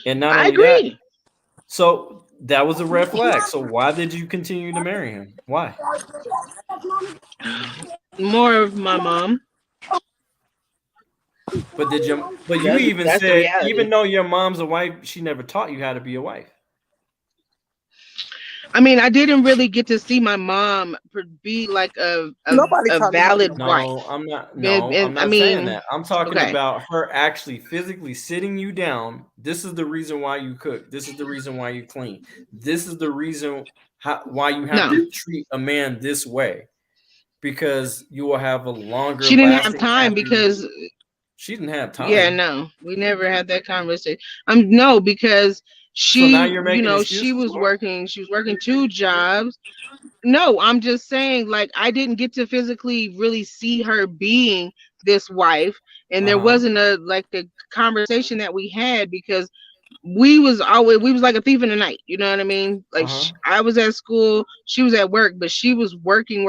And not I only that, agree. so that was a red flag. So why did you continue to marry him? Why? More of my mom. But you even That's the said, reality. even though your mom's a wife, she never taught you how to be a wife. I mean, I didn't really get to see my mom be like a valid wife. No, I'm not. No, I'm not saying that. I'm talking about her actually physically sitting you down. This is the reason why you cook. This is the reason why you clean. This is the reason why you have to treat a man this way, because you will have a longer. She didn't have time because she didn't have time. Yeah, no, we never had that conversation. No, because she, so now you're making she was working 2 jobs. No, I'm just saying, like, I didn't get to physically really see her being this wife, and there wasn't a conversation that we had, because we was like a thief in the night. You know what I mean? Like, I was at school, she was at work, but she was working.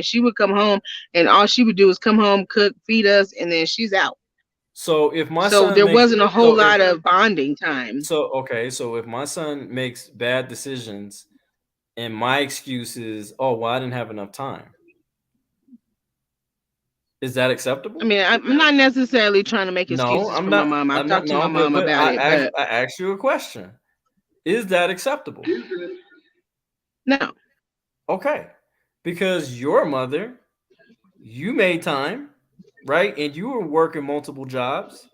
She would come home, and all she would do is come home, cook, feed us, and then she's out. So if my son there wasn't a whole lot of bonding time. So if my son makes bad decisions, and my excuse is, oh, well, I didn't have enough time, is that acceptable? I mean, I'm not necessarily trying to make excuses for my mom. I've talked to my mom about it. But I asked you a question. Is that acceptable? No. Okay. Because your mother, you made time, right? And you were working multiple jobs,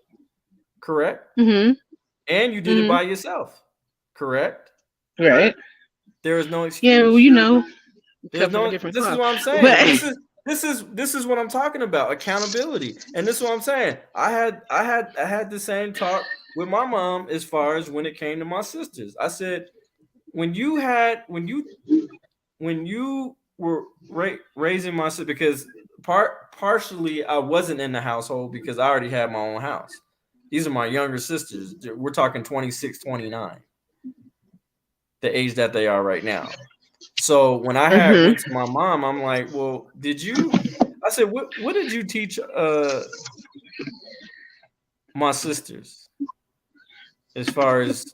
correct? Mm-hmm. And you did it by yourself, correct? Right. There is no excuse. Yeah, well, there's no. This is what I'm saying. But this is what I'm talking about. Accountability. And this is what I'm saying. I had the same talk with my mom as far as when it came to my sisters. I said, when you were raising my sister, because partially I wasn't in the household because I already had my own house. These are my younger sisters. We're talking 26, 29, the age that they are right now. So when I went to my mom, I'm like, well, I said, what did you teach my sisters as far as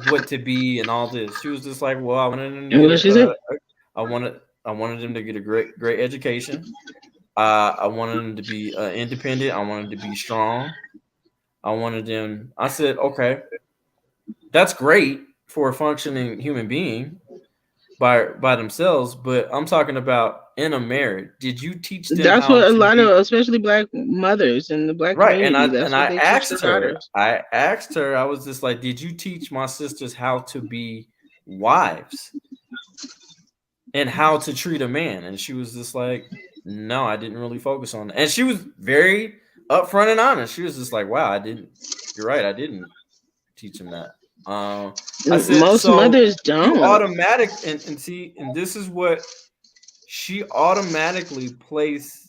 what to be and all this? She was just like, well, I wanted them to get I wanted them to get a great education. I wanted them to be independent. I wanted them to be strong. I said, okay, that's great for a functioning human being by themselves, but I'm talking about in a marriage. Did you teach them? That's what a lot of, especially Black mothers in the Black community, I asked her. I was just like, did you teach my sisters how to be wives and how to treat a man? And she was just like, no, I didn't really focus on that. And she was very upfront and honest. She was just like, wow, you're right, I didn't teach them that. I said, most mothers don't. You automatic and see, and this is what she automatically placed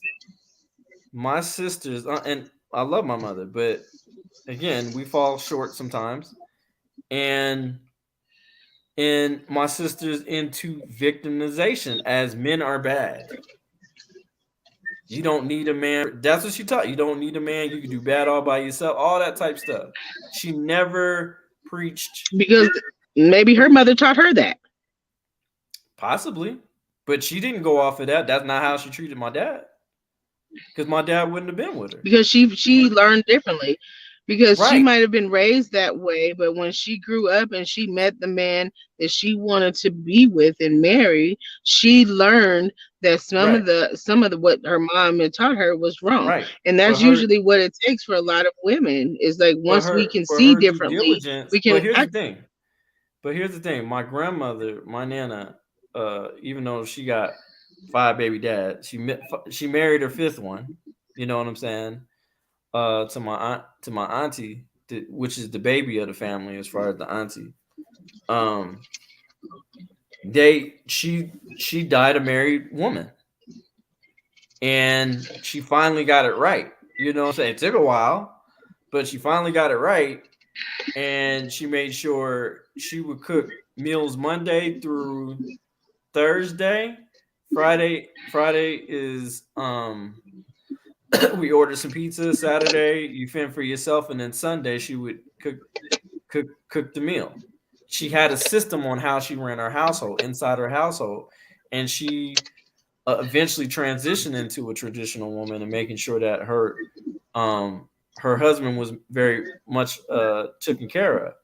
my sisters, and I love my mother, but again, we fall short sometimes, and my sisters into victimization as men are bad. You don't need a man. That's what she taught. You don't need a man. You can do bad all by yourself. All that type stuff. She never preached, because maybe her mother taught her that. Possibly. But she didn't go off of that. That's not how she treated my dad. Because my dad wouldn't have been with her. Because she learned differently. Because she Right. might have been raised that way, but when she grew up and she met the man that she wanted to be with and marry, she learned that Right. some of the what her mom had taught her was wrong. Right. And For that's her usually what it takes for a lot of women, is like once we can for see her due differently, diligence. we can act. But here's the thing. My grandmother, my nana, even though she got 5 baby dads, she married her 5th one. You know what I'm saying? To my auntie, which is the baby of the family as far as the auntie. Um, she died a married woman, and she finally got it right. You know what I'm saying? It took a while, but she finally got it right, and she made sure she would cook meals Monday through Thursday. Friday is we ordered some pizza. Saturday you fend for yourself, and then Sunday she would cook the meal. She had a system on how she ran her household, inside her household, and she eventually transitioned into a traditional woman and making sure that her husband was very much taken care of.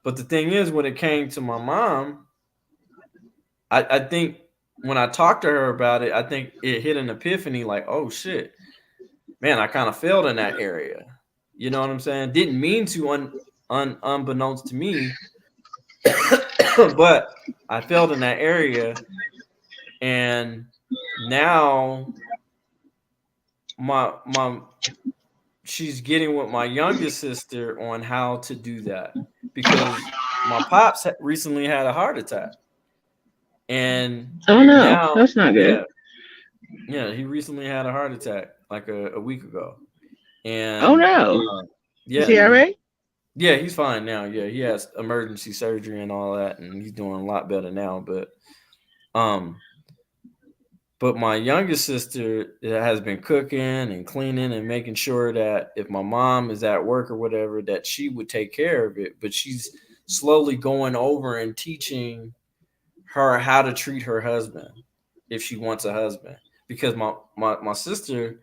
But the thing is, when it came to my mom, I think when I talked to her about it, I think it hit an epiphany like, oh shit, man, I kind of failed in that area. You know what I'm saying? Didn't mean to, unbeknownst to me, but I failed in that area, and now my she's getting with my youngest sister on how to do that, because my pops recently had a heart attack, and Oh no, now that's not good. yeah, he recently had a heart attack like a week ago, Oh and no. yeah, Is he all right? yeah, he's fine now. Yeah, he has emergency surgery and all that, and he's doing a lot better now. Um, but my youngest sister has been cooking and cleaning and making sure that if my mom is at work or whatever, that she would take care of it. But she's slowly going over and teaching her how to treat her husband if she wants a husband. Because my sister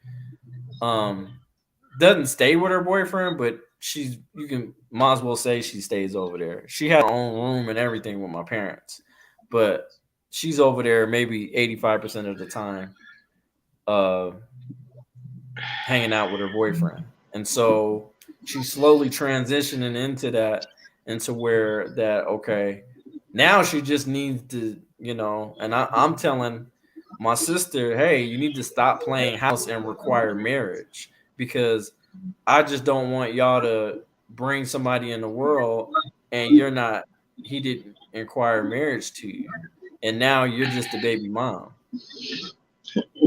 doesn't stay with her boyfriend, but you can might as well say she stays over there. She has her own room and everything with my parents, but she's over there maybe 85% of the time, uh, hanging out with her boyfriend, and so she's slowly transitioning into that, into where that okay, now she just needs to, and I'm telling my sister, hey, you need to stop playing house and require marriage, because I just don't want y'all to bring somebody in the world and he didn't inquire marriage to you. And now you're just a baby mom.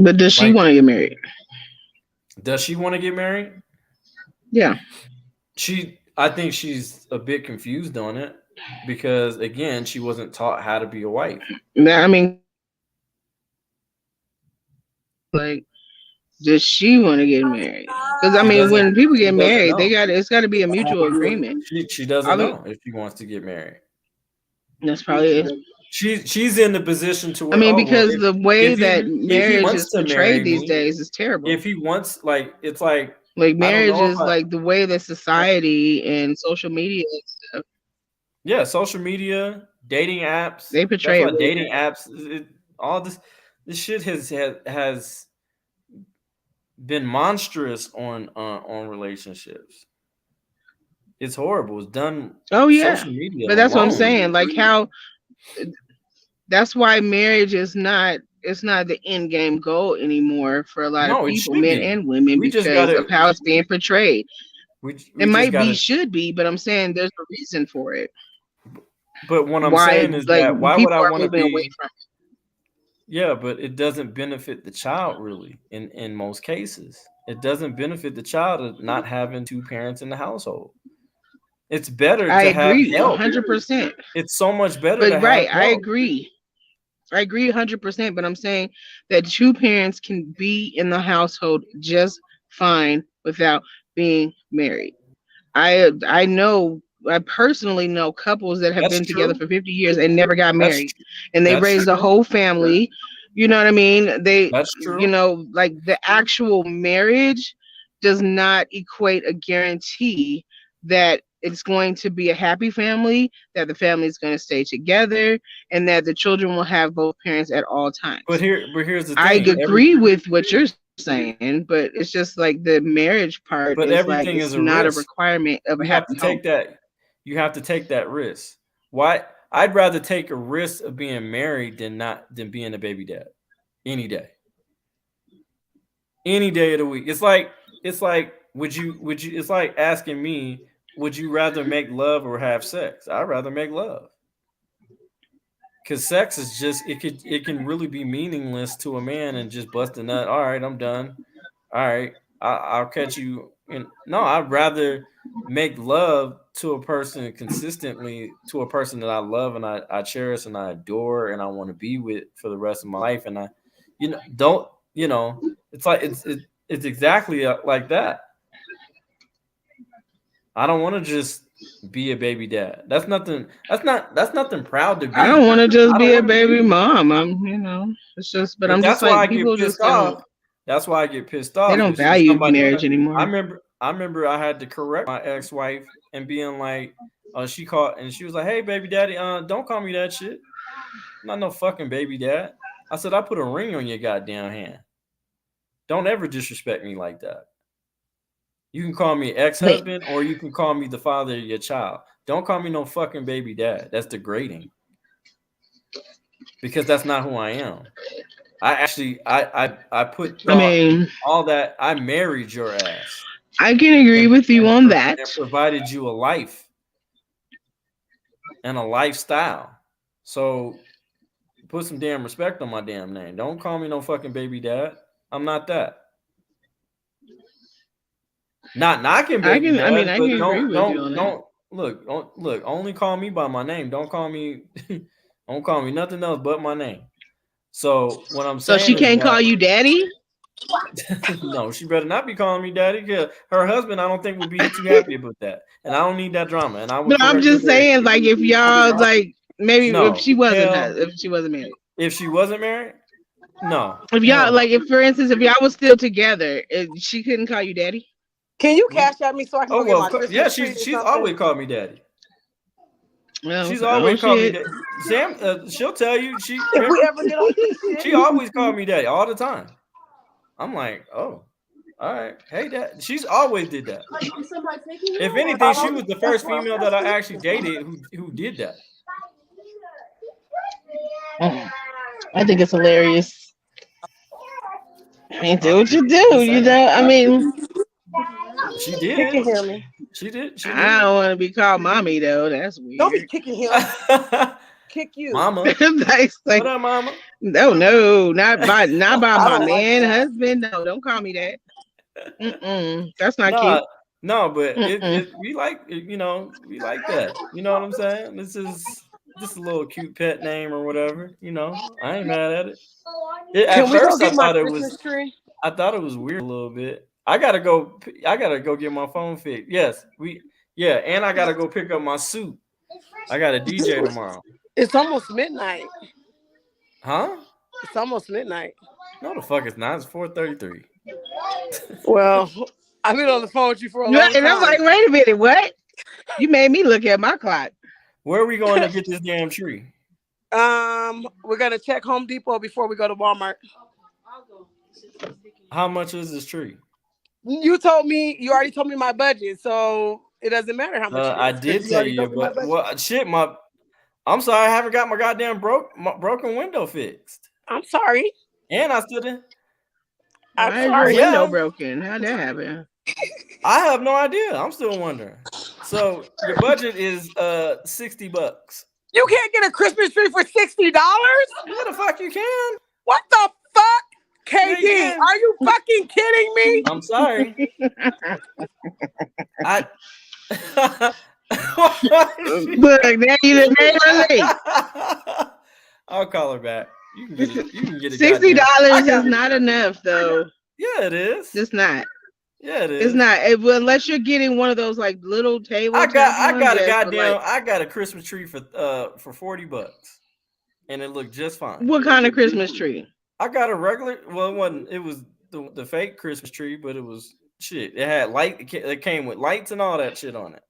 But does she Like, want to get married? does she want to get married? Yeah. I think she's a bit confused on it, because again, she wasn't taught how to be a wife. I mean, like, does she want to get married? Because I She mean, doesn't when people she get doesn't married, know. it's got to be a mutual agreement. She doesn't Obvi- know if she wants to get married. That's probably it. She's in the position to I where, mean, oh well, because the way that if he marriage wants is to marry portrayed these me, days is terrible. if he wants, like, it's like, Like I don't marriage know if is like the way that society and social media and stuff, yeah, social media, dating apps. they That's portray it why really dating bad. apps, all this shit has been monstrous on relationships. It's horrible. It's done. Oh yeah, Social media but that's what I'm alone. saying. Like how that's why marriage is not, it's not the end game goal anymore for a lot of No, it people, should men be. and women, We just because of gotta. how it's being portrayed. It We just might be, gotta. should be, but I'm saying there's a reason for it. But what I'm Why, saying is like, that why would people I are want to moving away be? from Yeah, but it doesn't benefit the child really. In most cases, it doesn't benefit the child of not having two parents in the household. It's it. better I to have agree help. 100%. It's so much better But to have right, I help. agree. I agree 100%, but I'm saying that two parents can be in the household just fine without being married. I know I personally know couples that have That's been together true. for 50 years and never got That's married, and they that's raised a true. whole family. You know what I mean? They, That's you true. know, like the actual marriage does not equate a guarantee that it's going to be a happy family, that the family is going to stay together, and that the children will have both parents at all times. But here's the I thing. agree with what you're saying, but it's just like the marriage part But is like everything it's is a not a risk. requirement of a You have happy to home. take that. You have to take that risk. Why? I'd rather take a risk of being married than being a baby dad. Any day. Any day of the week. It's like would you it's like asking me, would you rather make love or have sex? I'd rather make love. Cause sex is just it can really be meaningless to a man and just bust a nut. All right, I'm done. All right, I'll catch you. No, I'd rather make love to a person consistently, to a person that I love and I cherish and I adore and I want to be with for the rest of my life. And don't it's like it's exactly like that. I don't want to just be a baby dad. That's nothing. That's nothing proud to I don't be. want to just I don't be a want to baby be. mom. It's just, but But I'm just that's why like I get people pissed just off. don't, That's why I get pissed they off. don't Is value somebody? marriage I anymore. remember. I remember I had to correct my ex-wife and being like, she called and she was like, "Hey, baby daddy, don't call me that shit. I'm not no fucking baby dad." I said, "I put a ring on your goddamn hand. Don't ever disrespect me like that. You can call me Wait, ex-husband or you can call me the father of your child. Don't call me no fucking baby dad. That's degrading because that's not who I am. I actually I put I thought mean, all that. I married your ass I can agree and with you on that. and provided you a life and a lifestyle. So put some damn respect on my damn name. Don't call me no fucking baby dad. I'm not that. Not knocking baby I mean, dads, I but can agree with you on that. don't look. Only call me by my name. Don't call me don't call me nothing else but my name. So what I'm So she saying is can't call that you daddy? no, she better not be calling me daddy because her husband, I don't think, would be too happy about that. And I don't need that drama. And I would But I'm correct her just very saying, quick. like, if y'all like maybe No, hell, if she wasn't married. if she wasn't married, no, If hell y'all no. like, if for instance, if y'all was still together, she couldn't call you daddy. Can you We, cash at me so I can oh go get well, my yeah, Christmas tree or she's something? always called me daddy. Well, She's oh always called me shit. daddy. Sam, she'll tell you. She If we remember ever get off this shit. she always called me daddy all the time. I'm like, oh, all right, hey, dad. She's always did that. Is somebody taking If him? anything, she was the first female that I actually dated who did that. I think it's hilarious. I mean, I'm do what you just do, you saying. know. I mean, She Kicking did. him. She did. She I did. don't want to be called mommy though. That's Don't be weird. kicking him. Kick you. Mama. That's What like, up, mama? no, not by I my don't like man, that. husband. No, don't call me that. That's not cute. No, no, but Mm-mm. we like we like that. You know what I'm saying? This is just a little cute pet name or whatever. I ain't mad at it. Can At we go first, get my Christmas tree? I thought it was weird a little bit. I gotta go get my phone fixed. Yes, yeah, and I gotta go pick up my suit. I got a DJ tomorrow. It's almost midnight. Huh? It's almost midnight. No, the fuck it's not. It's 4:33. Well, I've been on the phone with you for a Yeah, long and I'm time. like, wait a minute, what? You made me look at my clock. Where are we going to get this damn tree? We're gonna check Home Depot before we go to Walmart. How much is this tree? You already told me my budget, so it doesn't matter how much it I is did because you tell already you, told me my but budget. shit, I'm sorry, I haven't got my goddamn broken window fixed, I'm sorry. and I still didn't. I'm Why is your sorry. window Yeah, broken? How'd that happen? I have no idea. I'm still wondering. So your budget is $60. You can't get a Christmas tree for $60? Yeah, the fuck you can. What the fuck? Yeah, you KD, can. are you fucking kidding me? I'm sorry. I. Look, now you done made her late. I'll call her back. You can get it. You can get it. $60 goddamn. is not enough though. Yeah, it is. Just not. Yeah, it is. It's not unless you're getting one of those like little table. I got I got a Christmas tree for $40, and it looked just fine. What kind of Christmas tree? I got a regular. Well, it wasn't. It was the fake Christmas tree, but it was shit. It had light. It came with lights and all that shit on it,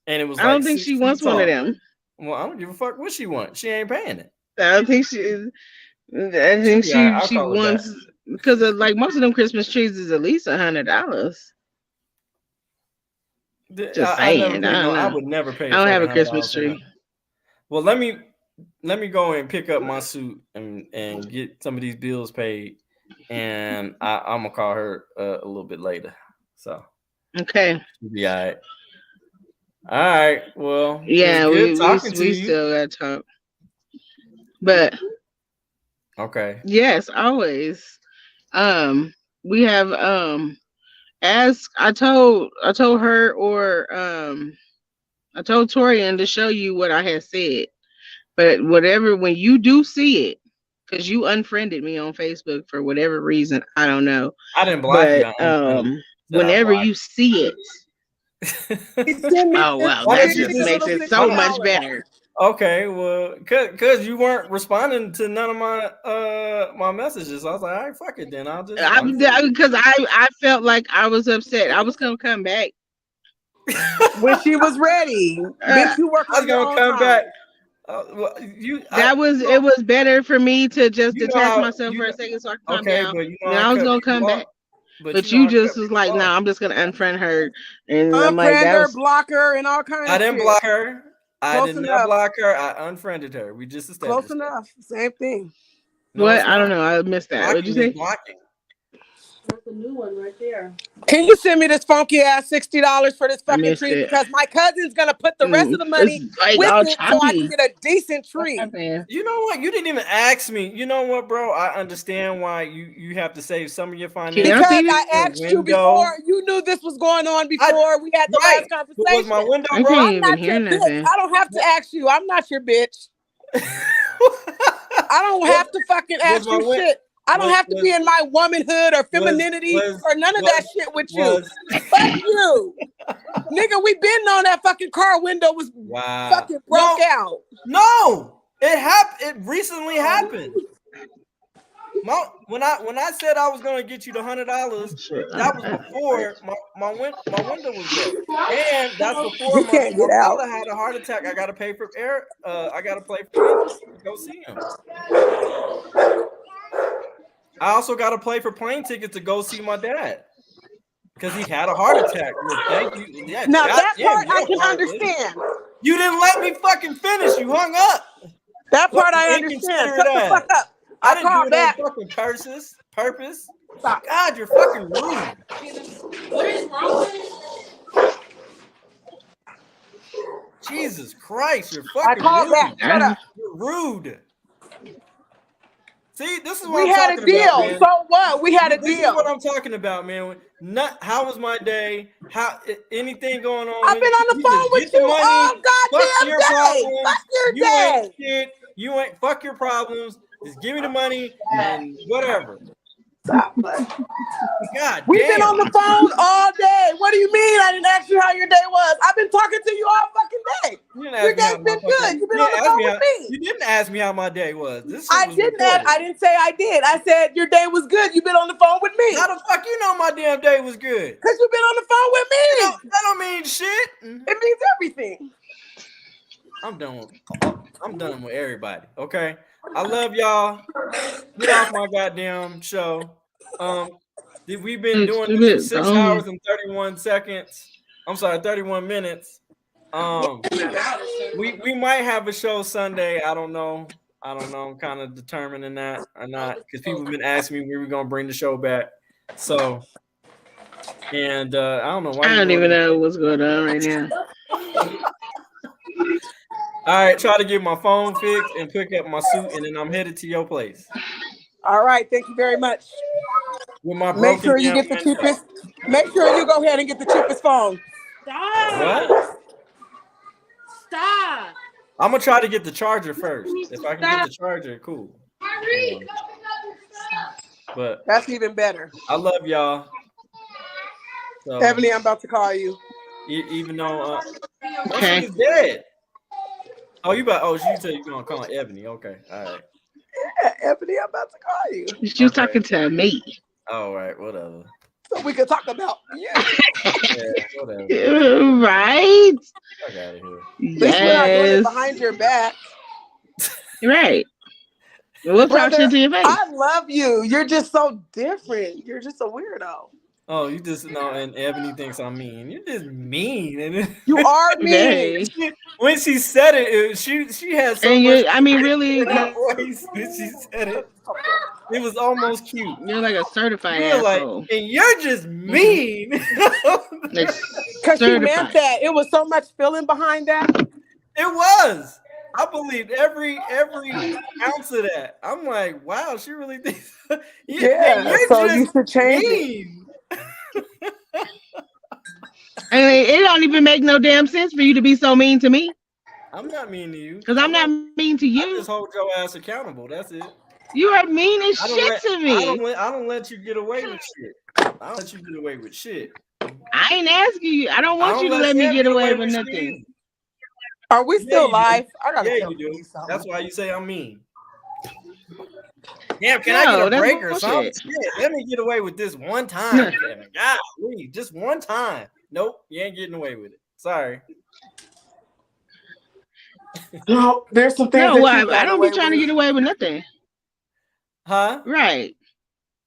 and it was. I don't think she wants one of them. Well, I don't give a fuck what she wants. She ain't paying it. I don't think she. I think she wants because like most of them Christmas trees is at least $100. Just saying, I would never pay. I don't have a Christmas tree. Well, let me go and pick up my suit and get some of these bills paid, and I'm gonna call her a little bit later. So okay, she'll be all right. All right. Well, yeah, we still gotta talk, but okay. Yes, always. We have as I told her or I told Torian to show you what I had said. But whatever, when you do see it, because you unfriended me on Facebook for whatever reason, I don't know. I didn't block you. Whenever you see it, oh wow, that just makes it so much better. Okay, well, cause you weren't responding to none of my my messages. I was like, all right, fuck it, then I'll just because I felt like I was upset. I was gonna come back when she was ready. Bitch, you work. I was gonna come back. It was better for me to just detach myself for a second so I can calm down. But I was gonna come back. But you just was like, no, I'm just gonna unfriend her and unfriend her, block her, and all kinds of shit. I didn't block her. I did not block her. I unfriended her. We just established. Close enough. Same thing. No, what? I don't know. I missed that. What'd you say? Blocking. That's the new one right there. Can you send me this funky ass $60 for this fucking tree? Because my cousin's gonna put the rest of the money with it so I can get a decent tree. You know what? You didn't even ask me. You know what, bro? I understand why you have to save some of your finances. Because I asked you before. You knew this was going on before we had the last conversation. Was my window I can't even hear nothing. I don't have to ask you. I'm not your bitch. I don't have to fucking ask you shit. I don't have to be in my womanhood or femininity or none of that shit with you. Fuck you. Nigga, we been on that fucking car window was fucking broke out. No, it happened. It recently happened. When I said I was gonna get you the $100, that was before my window was broke, and that's before my brother had a heart attack. I gotta pay for I gotta pay for to go see him. I also got to play for plane tickets to go see my dad because he had a heart attack. Well, thank you. Yeah, now that part I can understand. You didn't let me fucking finish. You hung up. That part I understand. Shut the fuck up. I didn't do it on fucking purpose. God, you're fucking rude. What is wrong with Jesus Christ, you're fucking rude. Shut up. You're rude. See, this is what we I'm had talking a deal. about, man. So what? We had a this deal. This is what I'm talking about, man. How was my day? How anything going on? I've been on the phone with you all goddamn day. Fuck your day. Shit. You ain't fuck your problems. Just give me the money and whatever. God, we've been on the phone all day. What do you mean? I didn't ask you how your day was. I've been talking to you all fucking day. Your day's been good. You've been on the phone with me. You didn't ask me how my day was. I didn't say I did. I said your day was good. You've been on the phone with me. How the fuck you know my damn day was good? Because you've been on the phone with me. That don't mean shit. It means everything. I'm done with everybody. Okay. I love y'all. Get off my goddamn show. We've been doing this for 6 hours and 31 seconds. I'm sorry, 31 minutes. We might have a show Sunday. I don't know. I'm kind of determining that or not because people have been asking me when we're gonna bring the show back. So, and I don't know why. I don't even know what's going on right now. All right, try to get my phone fixed and pick up my suit, and then I'm headed to your place. All right, thank you very much. With my make sure you get the cheapest. Make sure you go ahead and get the cheapest phone. Stop. What? Stop. I'm gonna try to get the charger first. If I can get the charger, cool. But that's even better. I love y'all. So, Ebony, I'm about to call you. Even though she is dead. Oh, you said you're gonna call Ebony. Okay, all right. Yeah, Ebony, I'm about to call you. She was talking to me. All right, whatever. So we could talk about you. Yeah, whatever. Right? Fuck out of here. At least we're not doing it behind your back. Right. We'll talk shit to your face. I love you. You're just so different. You're just a weirdo. Oh, you just know, and Ebony thinks I'm mean. You're just mean. And you are mean. When she said it, she had so much. I mean, really, in her voice when she said it, it was almost cute. You're like a certified asshole. Like, and you're just mean. Because she meant that. It was so much feeling behind that. It was. I believed every ounce of that. I'm like, wow, she really thinks. Yeah, so you should change it. I mean, it don't even make no damn sense for you to be so mean to me. I'm not mean to you. Because I'm not mean to you. I just hold your ass accountable. That's it. You are mean as shit to me. I don't let you get away with shit. I don't let you get away with shit. I ain't asking you. I don't want you to let me get away with nothing. Are we still live? I gotta tell you something. That's why you say I'm mean. Damn, can I get a break or something? Shit, let me get away with this one time. God, please, just one time. Nope, you ain't getting away with it. Sorry. No, there's some things. No, I don't be trying to get away with nothing. Huh? Right.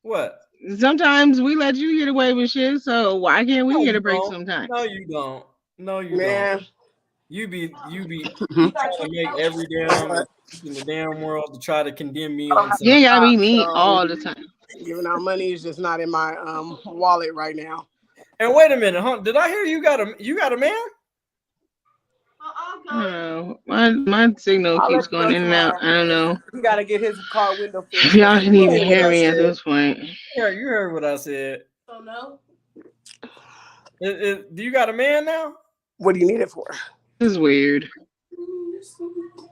What? Sometimes we let you get away with shit, so why can't we get a break sometimes? No, you don't. No, you don't. You be trying to make every damn in the damn world to try to condemn me on something. You gotta be mean all the time. Giving out money is just not in my wallet right now. And wait a minute, huh? Did I hear you got a man? Oh, my signal keeps going in and out. I don't know. You gotta get his car window fixed. Y'all didn't even hear me at this point. Yeah, you heard what I said. Oh no. Do you got a man now? What do you need it for? This is weird.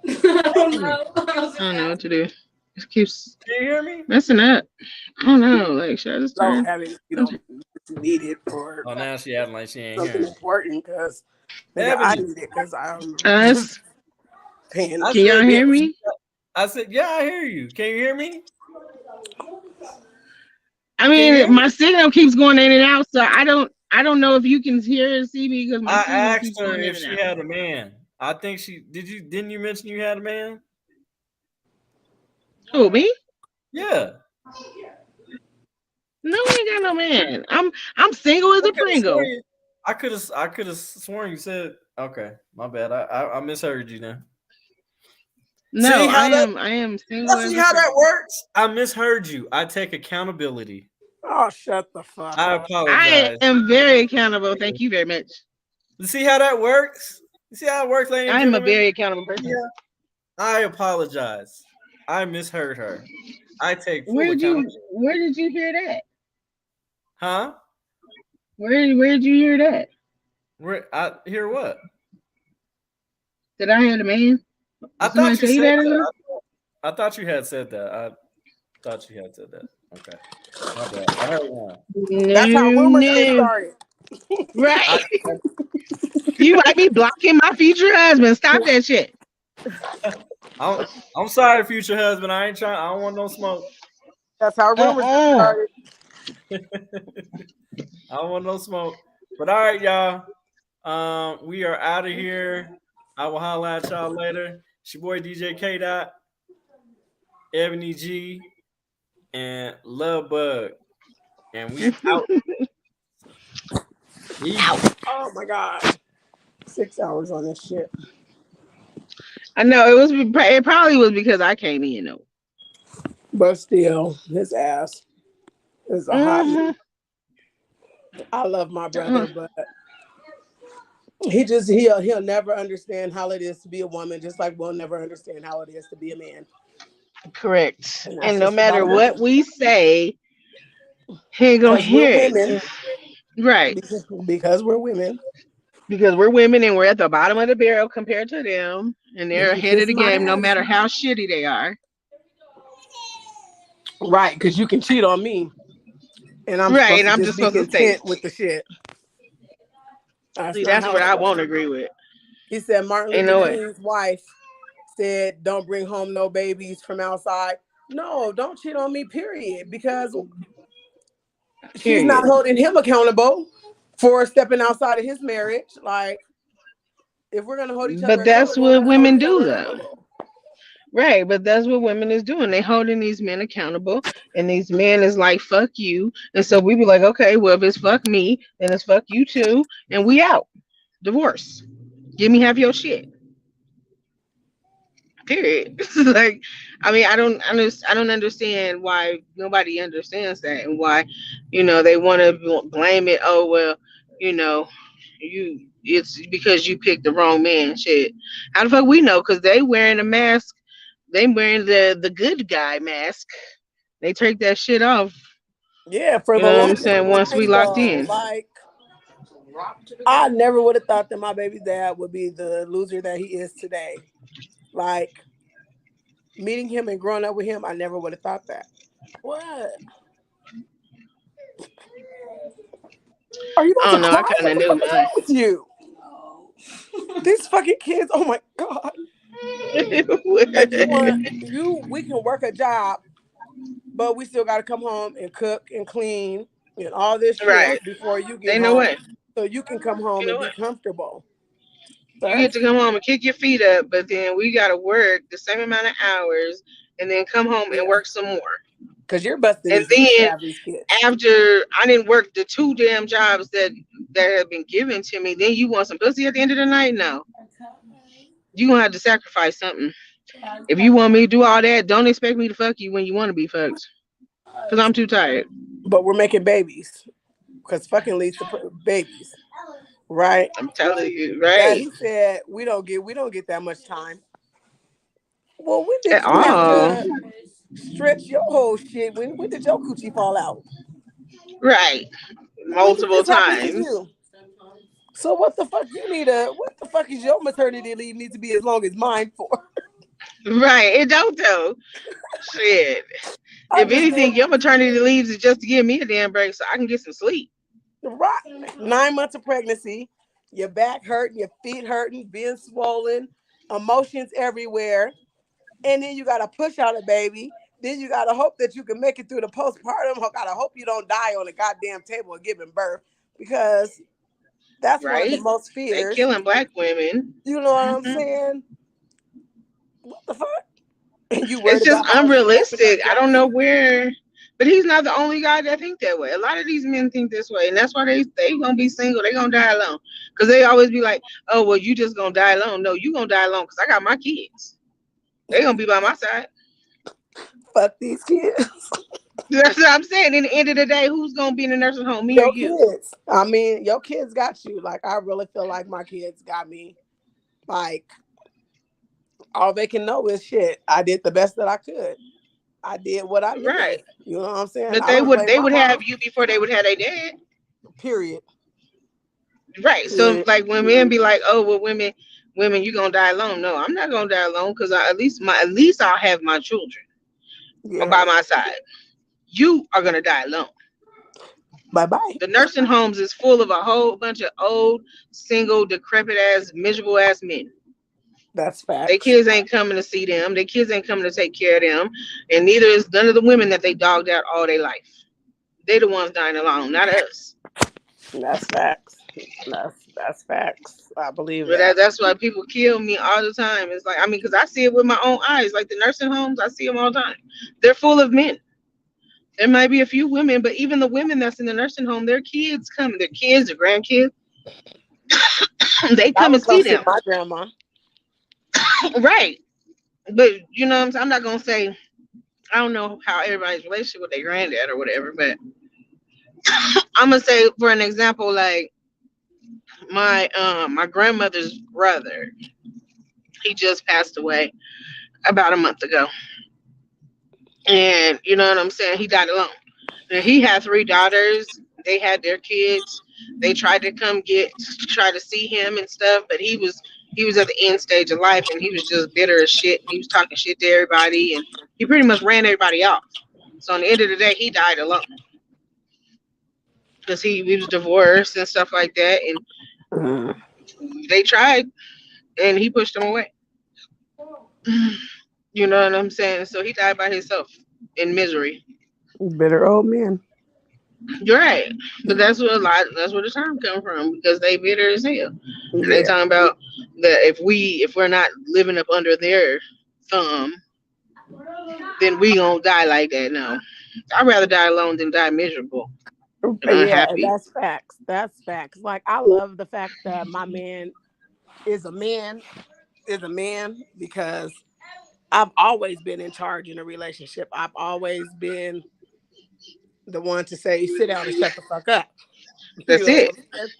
I don't know. I don't know what to do. It keeps Can you hear me? messing up. I don't know. Like, should I just turn? You don't need it for. Oh, now she acting like she ain't something hearing. Important because I need it because I'm paying. Can y'all hear me? I said, yeah, I hear you. Can you hear me? I mean, my signal keeps going in and out, so I don't know if you can hear and see me because my signal asked keeps her going in if and she out. had a man. I think she didn't you mention you had a man? Who, me? Yeah. No, I ain't got no man. I'm single as a Pringle. I could have sworn you said okay. My bad. I misheard you now. No, I am single. See how that works? I misheard you. I take accountability. Oh, shut the fuck up. I apologize. I am very accountable. Thank you very much. You see how that works? You see how it works, ladies and gentlemen? I'm a very accountable person. Yeah. I apologize. I misheard her. I take full accountability. Where did you hear that? Huh? Where did you hear that? I hear what? That I had a man? I thought you said that. I thought you had said that. I thought you had said that. Okay. My bad. I heard one. That's how rumors get started. Right. You might be blocking my future husband. Stop that shit. I'm sorry, future husband. I don't want no smoke. That's how rumors get started. I don't want no smoke. But all right, y'all. We are out of here. I will holla at y'all later. It's your boy DJ K Dot, Ebony G, and Love Bug. And we out. Oh my god. 6 hours on this shit. I know it probably was because I came in though. But still, his ass is a hot. I love my brother, but he'll never understand how it is to be a woman, just like we'll never understand how it is to be a man. Correct. And no matter what we say, he ain't gonna hear it. Right. Because we're women. Because we're women and we're at the bottom of the barrel compared to them. And they're ahead of the game no matter how shitty they are. Right, because you can cheat on me. And I'm right, and I'm just supposed to stay with the shit. That's See, not that's how what it I works. won't agree with. He said Martin Ain't Luther no way. King's wife said, "Don't bring home no babies from outside." No, don't cheat on me. Period. Because she's not Period. holding him accountable for stepping outside of his marriage. Like, if we're gonna hold each other But that's accountable, what let's hold women each do, other though. accountable. Right, but that's what women is doing. They holding these men accountable, and these men is like, "Fuck you," and so we be like, "Okay, well, if it's fuck me, then it's fuck you too," and we out. Divorce. Give me half your shit. Period. Like, I mean, I don't understand why nobody understands that, and why, they want to blame it. Oh well, you know, it's because you picked the wrong man. Shit. How the fuck we know? Because they wearing a mask. They wearing the good guy mask. They take that shit off. Yeah, for You the know what I'm longest saying? Once we time locked though, in. like I never would have thought that my baby's dad would be the loser that he is today. Like meeting him and growing up with him, I never would have thought that. What? Are you I about don't to know. I cry? kind What of the knew fuck is wrong mine. with you? These fucking kids, oh my god. Like we can work a job, but we still gotta come home and cook and clean and all this Right. shit before you get Ain't no home. way. So you can come home You know and what? be comfortable. You Sir? get to come home and kick your feet up, but then we gotta work the same amount of hours and then come home and Yeah. work some more. Because you're busting And these nuts to then have these kids. after I didn't work the two damn jobs that have been given to me, then you want some pussy at the end of the night? No. You gonna have to sacrifice something. If you want me to do all that, don't expect me to fuck you when you want to be fucked. Cause I'm too tired. But we're making babies. Because fucking leads to babies. Right? I'm telling you, Yeah, right? he said we don't get that much time. Well, when did At you have all. to stretch your whole shit? When did your coochie fall out? Right. When did Multiple this happen to times. you? So what the fuck what the fuck is your maternity leave need to be as long as mine for? Right. It don't though. Shit. I If just anything, did your maternity leaves is just to give me a damn break so I can get some sleep. right 9 months of pregnancy, your back hurting, your feet hurting, being swollen, emotions everywhere, and then you gotta push out a baby. Then you gotta hope that you can make it through the postpartum. Gotta hope you don't die on a goddamn table of giving birth because that's one of the Right? most They fears. killing black women. You know what I'm Hmm. saying? What the fuck? And you It's worried just about how you open up unrealistic. I your don't know feet. where, but he's not the only guy that think that way. A lot of these men think this way, and that's why they gonna be single. They gonna die alone because they always be like, "Oh, well, you just gonna die alone." No, you gonna die alone because I got my kids. They gonna be by my side. Fuck these kids. That's what I'm saying. In the end of the day, who's gonna be in the nursing home, me or Your you? kids. I mean, your kids got you. Like I really feel like my kids got me. Like all they can know is shit. I did the best that I could. I did what I did. Right. You know what I'm saying? But I don't blame they my would have mom. you before they would have their dad. Period. Right. So Period. like when men be like, "Oh, well, women, you gonna die alone." No, I'm not gonna die alone because at least I'll have my children Yeah. by my side. You are gonna die alone. Bye bye. The nursing homes is full of a whole bunch of old, single, decrepit ass, miserable ass men. That's Their facts. kids ain't coming to see them. Their kids ain't coming to take care of them, and neither is none of the women that they dogged out all their life. They the ones dying alone, not us. That's facts. That's facts. I believe But that. that's why people kill me all the time. It's like, I mean, because I see it with my own eyes. Like the nursing homes, I see them all the time. They're full of men. There might be a few women, but even the women that's in the nursing home, their kids come, their kids, their grandkids, they I come and would come see see them. my grandma. Right. But you know what I'm saying? I'm not gonna say I don't know how everybody's relationship with their granddad or whatever, but I'm gonna say for an example, like my grandmother's brother, he just passed away about a month ago. And you know what I'm saying? He died alone. And he had three daughters. They had their kids. They tried to try to see him and stuff, but he was at the end stage of life, and he was just bitter as shit. And he was talking shit to everybody, and he pretty much ran everybody off. So, on the end of the day, he died alone because he was divorced and stuff like that. And They tried, and he pushed them away. You know what I'm saying? So he died by himself in misery. Bitter old man. You're right, but that's what a lot. That's where the term come from because they bitter as hell, and they Yeah. talking about that if we're not living up under their thumb, then we gonna die like that. No, I'd rather die alone than die miserable and Yeah, unhappy. that's facts. That's facts. Like I love the fact that my man is a man is a man because I've always been in charge in a relationship. I've always been the one to say, sit down and shut the fuck up. You That's know what it. I'm saying?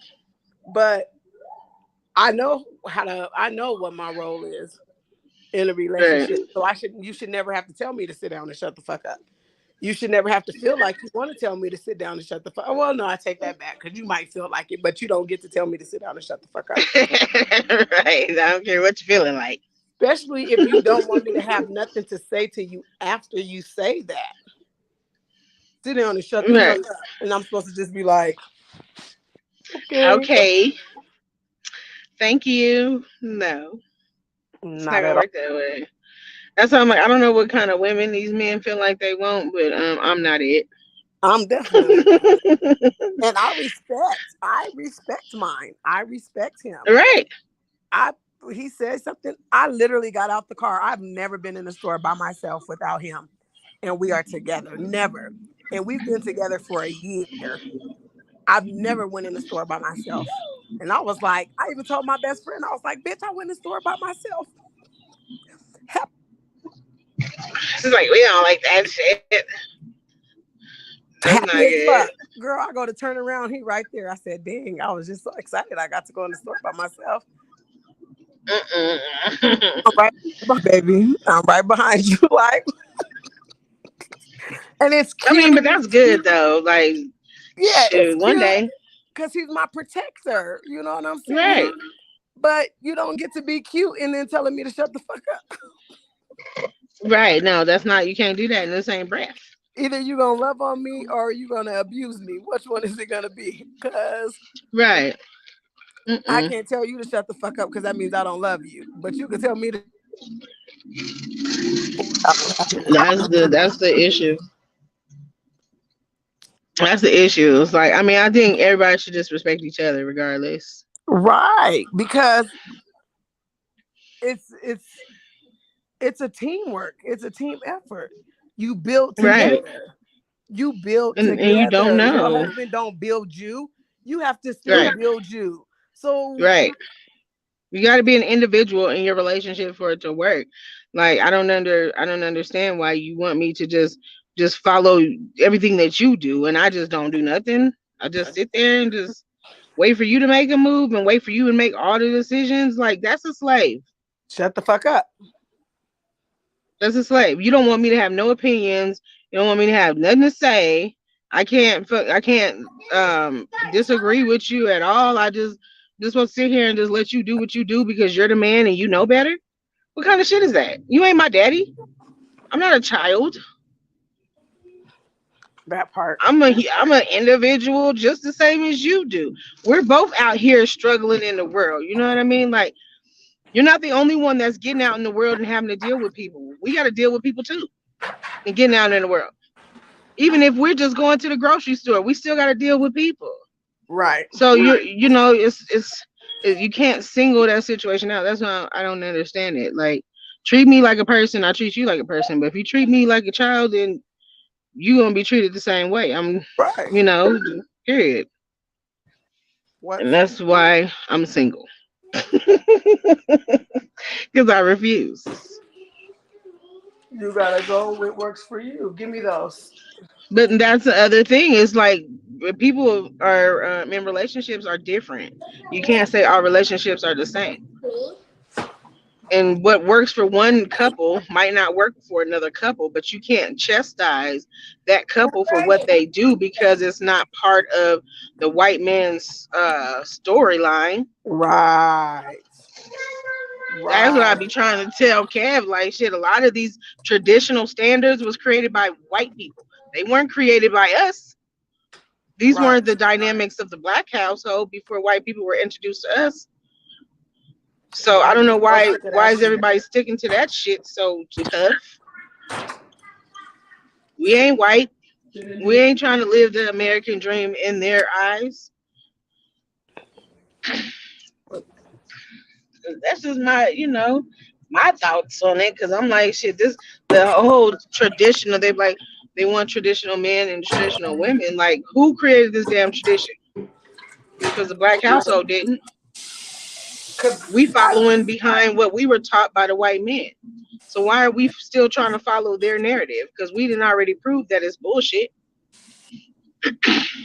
But I know what my role is in a Right. relationship. So you should never have to tell me to sit down and shut the fuck up. You should never have to feel like you want to tell me to sit down and shut the fuck up. Well, no, I take that back because you might feel like it, but you don't get to tell me to sit down and shut the fuck up. Right. I don't care what you're feeling like. Especially if you don't want me to have nothing to say to you after you say that. Sit down and shut the fuck Right. up. And I'm supposed to just be like, okay. Okay. Thank you. No, it's not Not gonna at all. work that way. That's why I'm like, I don't know what kind of women these men feel like they want, but I'm not it. I'm definitely not. And I respect mine. I respect him. Right. I He said something. I literally got out the car. I've never been in a store by myself without him. And we are together. Never. And we've been together for a year. I've never went in the store by myself. And I was like, I even told my best friend, I was like, bitch, I went in the store by myself. It's like we don't like that shit. That's not Happy as good. fuck. Girl, I go to turn around. He right there. I said, dang, I was just so excited. I got to go in the store by myself. I'm right, baby. I'm right behind you. Like, and it's I cute. mean, but that's good though. Like, Yeah, it's shoot, one cute day. because he's my protector. You know what I'm saying? Right. But you don't get to be cute and then telling me to shut the fuck up. Right. No, that's not. You can't do that in the same breath. Either you gonna love on me or you gonna abuse me. Which one is it gonna be? Because Right. I can't tell you to shut the fuck up because that means I don't love you. But you can tell me to. That's the issue. That's the issue. It's like, I mean, I think everybody should just respect each other regardless. Right, because it's a teamwork. It's a team effort. You build together. Right. You build And you don't together. Your know. husband don't build you. You have to still build you. So Right. You got to be an individual in your relationship for it to work. Like I don't understand why you want me to just follow everything that you do and I just don't do nothing. I just sit there and just wait for you to make a move and wait for you to make all the decisions. Like that's a slave. shut the fuck up. That's a slave. You don't want me to have no opinions. You don't want me to have nothing to say. I can't disagree with you at all. I just want to sit here and just let you do what you do because you're the man and you know better. What kind of shit is that? You ain't my daddy. I'm not a child. That part. I'm an individual just the same as you do. We're both out here struggling in the world. You know what I mean? Like you're not the only one that's getting out in the world and having to deal with people. We got to deal with people too and getting out in the world. Even if we're just going to the grocery store, we still got to deal with people. Right. So it's you can't single that situation out. That's why I don't understand it. Like treat me like a person, I treat you like a person. But if you treat me like a child, then you gonna be treated the same way. Right. Period. What? And that's why I'm single. Because I refuse. You gotta go what works for you. Give me those. But that's the other thing. Is like people are in relationships are different. You can't say all relationships are the same. And what works for one couple might not work for another couple, but you can't chastise that couple for what they do because it's not part of the white man's storyline. Right. That's what I be trying to tell Kev. Like shit, a lot of these traditional standards was created by white people. They weren't created by us. These weren't the dynamics of the black household before white people were introduced to us. So I don't know why is everybody sticking to that shit so tough? We ain't white. We ain't trying to live the American dream in their eyes. That's just my, my thoughts on it. Cause I'm like, shit, the whole traditional, they want traditional men and traditional women. Like, who created this damn tradition? Because the black household didn't. We following behind what we were taught by the white men. So why are we still trying to follow their narrative? Because we didn't already prove that it's bullshit.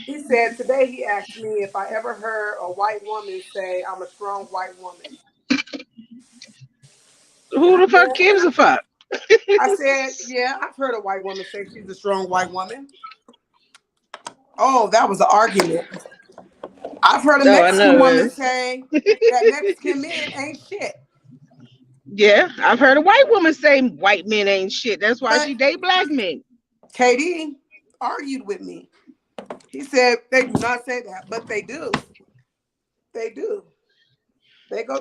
He said today, he asked me if I ever heard a white woman say, I'm a strong white woman. Who the fuck gives a fuck? I said, yeah, I've heard a white woman say she's a strong white woman. Oh, that was an argument. I've heard a Mexican woman say that Mexican men ain't shit. Yeah, I've heard a white woman say white men ain't shit. That's why she date black men. KD argued with me. He said they do not say that, but they do. They do.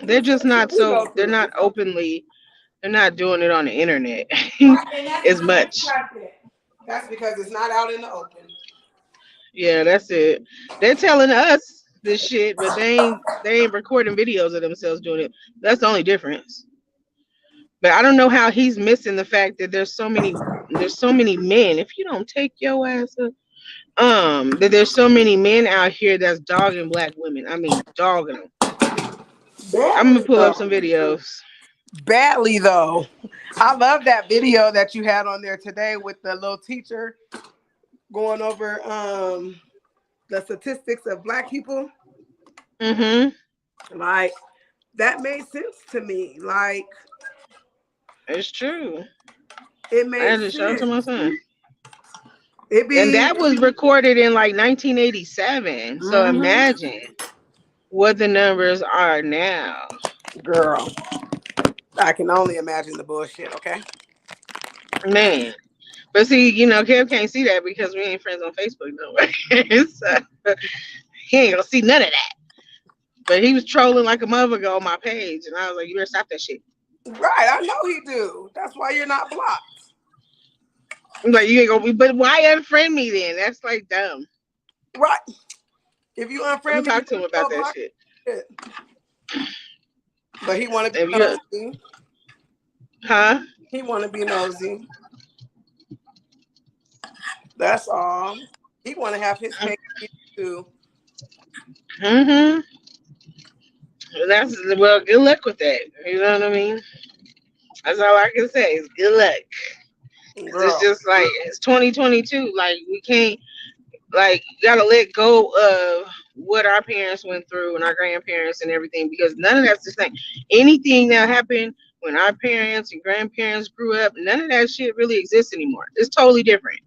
They're just not so. They're not openly. They're not doing it on the internet as much. That's because it's not out in the open. Yeah, that's it. They're telling us this shit, but they ain't recording videos of themselves doing it. That's the only difference. But I don't know how he's missing the fact that there's so many men. If you don't take your ass up, that there's so many men out here that's dogging black women. I mean, dogging them. I'm gonna pull up some videos. Badly though. I love that video that you had on there today with the little teacher going over the statistics of black people. Mm-hmm. Like, that made sense to me. Like, it's true. It made I had to show it to my son. And that was recorded in like 1987. Mm-hmm. So imagine what the numbers are now. Girl, I can only imagine the bullshit, okay? Man. But see, Kev can't see that because we ain't friends on Facebook no way. So he ain't gonna see none of that. But he was trolling like a motherfucker on my page, and I was like, you better stop that shit. Right, I know he do. That's why you're not blocked. I'm like, you ain't gonna be, but why unfriend me then? That's like dumb. Right. If you unfriend me, talk to him about that shit. But he want to be nosy. Huh? He want to be nosy. That's all. He want to have his cake too. Mm-hmm. Well, good luck with that. You know what I mean? That's all I can say is good luck. It's just like, it's 2022. Like, we can't, like, you gotta let go of what our parents went through and our grandparents and everything, because none of that's the same. Anything that happened when our parents and grandparents grew up, none of that shit really exists anymore. It's totally different.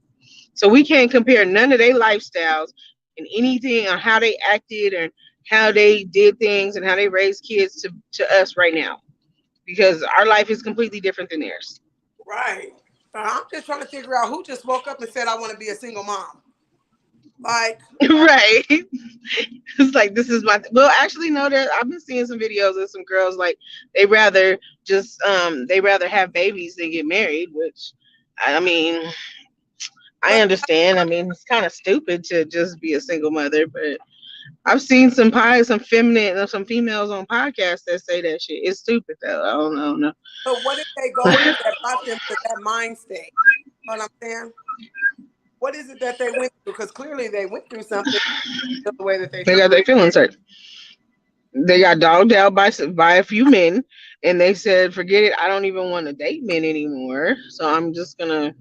So we can't compare none of their lifestyles and anything on how they acted and how they did things and how they raised kids to us right now, because our life is completely different than theirs. Right. I'm just trying to figure out who just woke up and said, I want to be a single mom. Like, right. It's like, this is my well, actually, no, I've been seeing some videos of some girls, like, they rather have babies than get married, which, I mean, I understand. I mean, it's kind of stupid to just be a single mother, but I've seen some females on podcasts that say that shit. It's stupid though. I don't know. But what if they go through that brought them to that mind state? You know what I'm saying? What is it that they went through? Because clearly they went through something the way that they got their feelings hurt. They got dogged out by a few men, and they said, forget it, I don't even want to date men anymore. So I'm just gonna,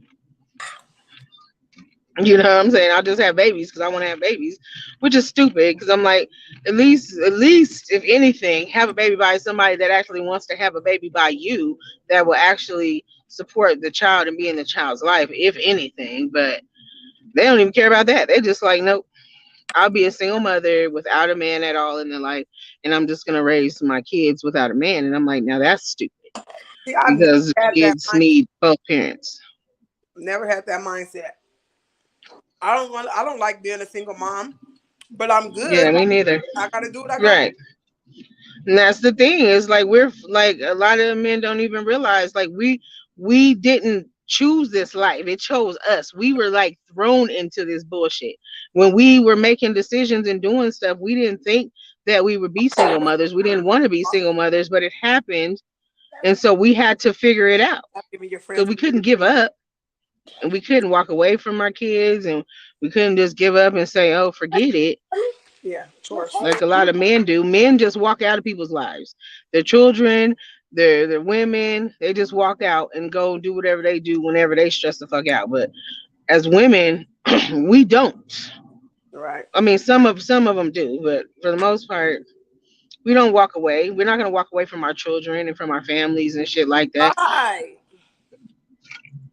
you know what I'm saying, I'll just have babies because I want to have babies, which is stupid, because I'm like, at least if anything, have a baby by somebody that actually wants to have a baby by you, that will actually support the child and be in the child's life, if anything. But they don't even care about that. They're just like, nope, I'll be a single mother without a man at all in their life, and I'm just gonna raise my kids without a man. And I'm like, now that's stupid. See, because kids need both parents. Never had that mindset. I don't like being a single mom, but I'm Yeah, good. me neither. I gotta do what I gotta. Right. And that's the thing is like we're like a lot of men don't even realize like we didn't choose this life. It chose us. We were like thrown into this bullshit. When we were making decisions and doing stuff, we didn't think that we would be single mothers. We didn't want to be single mothers, but it happened. And so we had to figure it out I'm giving your because friends. we couldn't give up and we couldn't walk away from our kids and we couldn't just give up and say, oh, forget it Yeah, chores. like a lot of men do. Men just walk out of people's lives. Their children, their women, they just walk out and go do whatever they do whenever they stress the fuck out. But as women, we don't. Right. I mean, some of them do, but for the most part, we don't walk away. We're not gonna walk away from our children and from our families and shit like that. Right.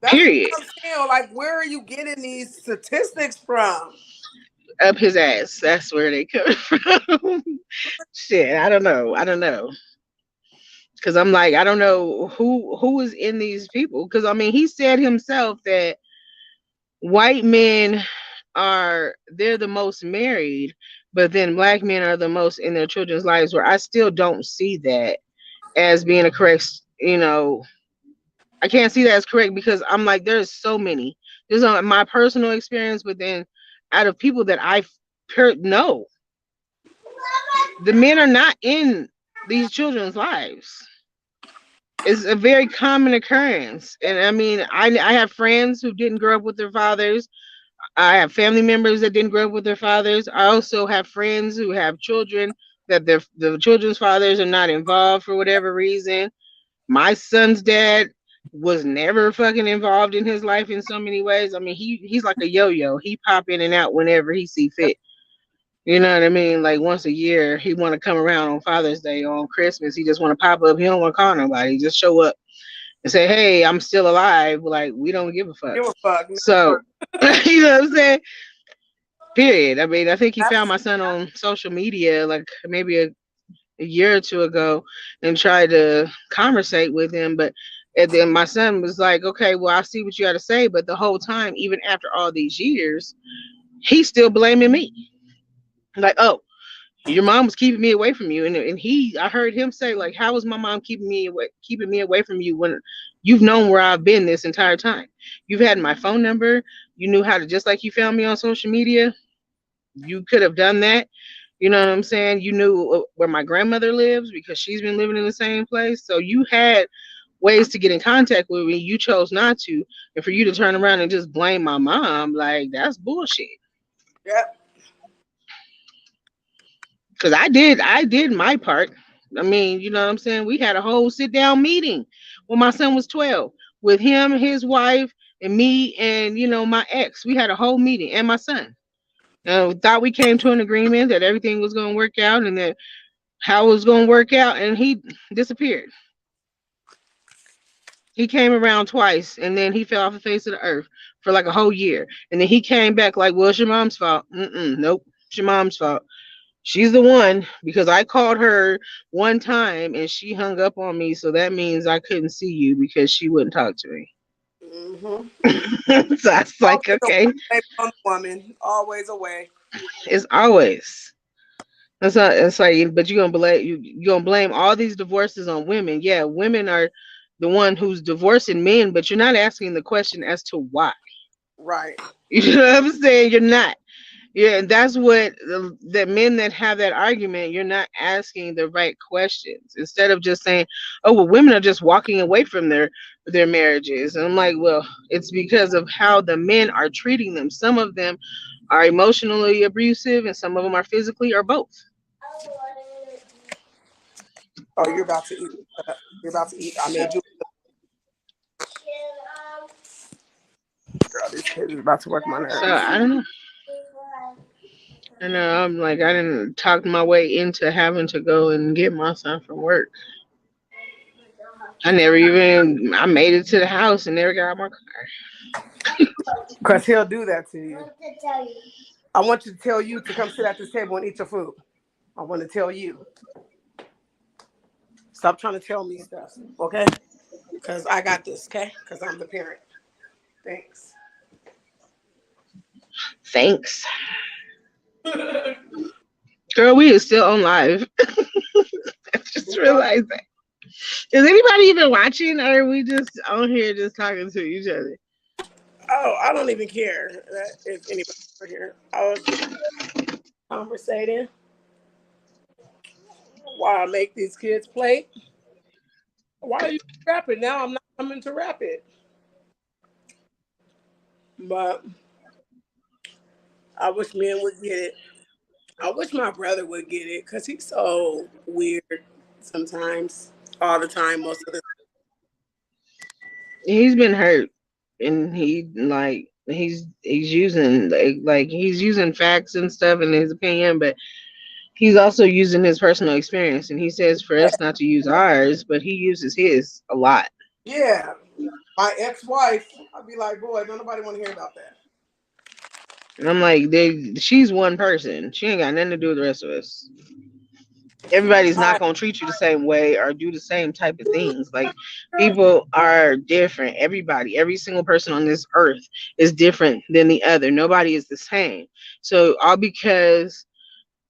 That's what Period. I'm saying. Like, where are you getting these statistics from? Up his ass. That's where they come from. Shit, I don't know. I don't know. Cause I'm like, I don't know who is in these people. Cause I mean, he said himself that white men are they're the most married, but then black men are the most in their children's lives. Where I still don't see that as being a correct. I can't see that as correct because I'm like, there's so many. There's my personal experience, but then out of people that I've heard, no, the men are not in these children's lives. It's a very common occurrence. And I mean, I have friends who didn't grow up with their fathers. I have family members that didn't grow up with their fathers. I also have friends who have children that the children's fathers are not involved for whatever reason. My son's dad was never fucking involved in his life in so many ways. I mean, he's like a yo-yo. He pop in and out whenever he see fit. You know what I mean? Like once a year, he want to come around on Father's Day or on Christmas. He just want to pop up. He don't want to call nobody. He just show up and say, "Hey, I'm still alive." Like we don't give a fuck. Give a fuck. So, you know what I'm saying? Period. I mean, I think he found That's my son on social media like maybe a year or two ago and tried to conversate with him, but and then my son was like, "Okay, well, I see what you got to say," but the whole time, even after all these years, he's still blaming me. Like, oh, your mom was keeping me away from you, and I heard him say like, how was my mom keeping me away from you when you've known where I've been this entire time? You've had my phone number. You knew how to, just like you found me on social media. You could have done that. You know what I'm saying? You knew where my grandmother lives because she's been living in the same place. So you had ways to get in contact with me. You chose not to, and for you to turn around and just blame my mom, like that's bullshit. yep. Because I did my part. I mean, you know what I'm saying? We had a whole sit down meeting when my son was 12 with him, his wife, and me, and my ex. We had a whole meeting and my son. We thought we came to an agreement that everything was going to work out and that how it was going to work out, and he disappeared. He came around twice and then he fell off the face of the earth for like a whole year. And then he came back like, well, it's your mom's fault. Nope, it's your mom's fault. She's the one because I called her one time and she hung up on me. So that means I couldn't see you because she wouldn't talk to me. Mm-hmm. So I was like, Always a okay, blame on the woman. Always a way. it's always. That's not. It's like, but you gonna blame all these divorces on women. Yeah, women are the one who's divorcing men, but you're not asking the question as to why. Right. You know what I'm saying? You're not. Yeah, and that's what the men that have that argument, you're not asking the right questions. Instead of just saying, "Oh, well, women are just walking away from their marriages." And I'm like, "Well, it's because of how the men are treating them. Some of them are emotionally abusive and some of them are physically or both." Oh, you're about to eat. You're about to eat. I made you. Girl, these kids is about to work my So nerves. I don't know. I know I'm like I didn't talk my way into having to go and get my son from work. I made it to the house and never got out my car. Because he'll do that to you. I want you to tell you to come sit at this table and eat your food. I want to tell you. Stop trying to tell me stuff, okay? Because I got this, okay? Because I'm the parent. Thanks. Thanks. Girl, we is still on live. I just realized that. Is anybody even watching, or are we just on here just talking to each other? Oh, I don't even care if anybody here. I was just conversating while I make these kids play. Why are you rapping? Now I'm not coming to rap it. But I wish men would get it. I wish my brother would get it because he's so weird sometimes, all the time, most of the He's been hurt, and he's using he's using facts and stuff in his opinion, but he's also using his personal experience. And he says for time. us not to use ours, but he uses his a lot. Yeah, my ex-wife, I'd be like, boy, don't nobody want to hear about that. And I'm like, she's one person. She ain't got nothing to do with the rest of us. Everybody's not Right. gonna treat you the same way or do the same type of things. Like, people are different. Everybody, every single person on this earth is different than the other. Nobody is the same. So all because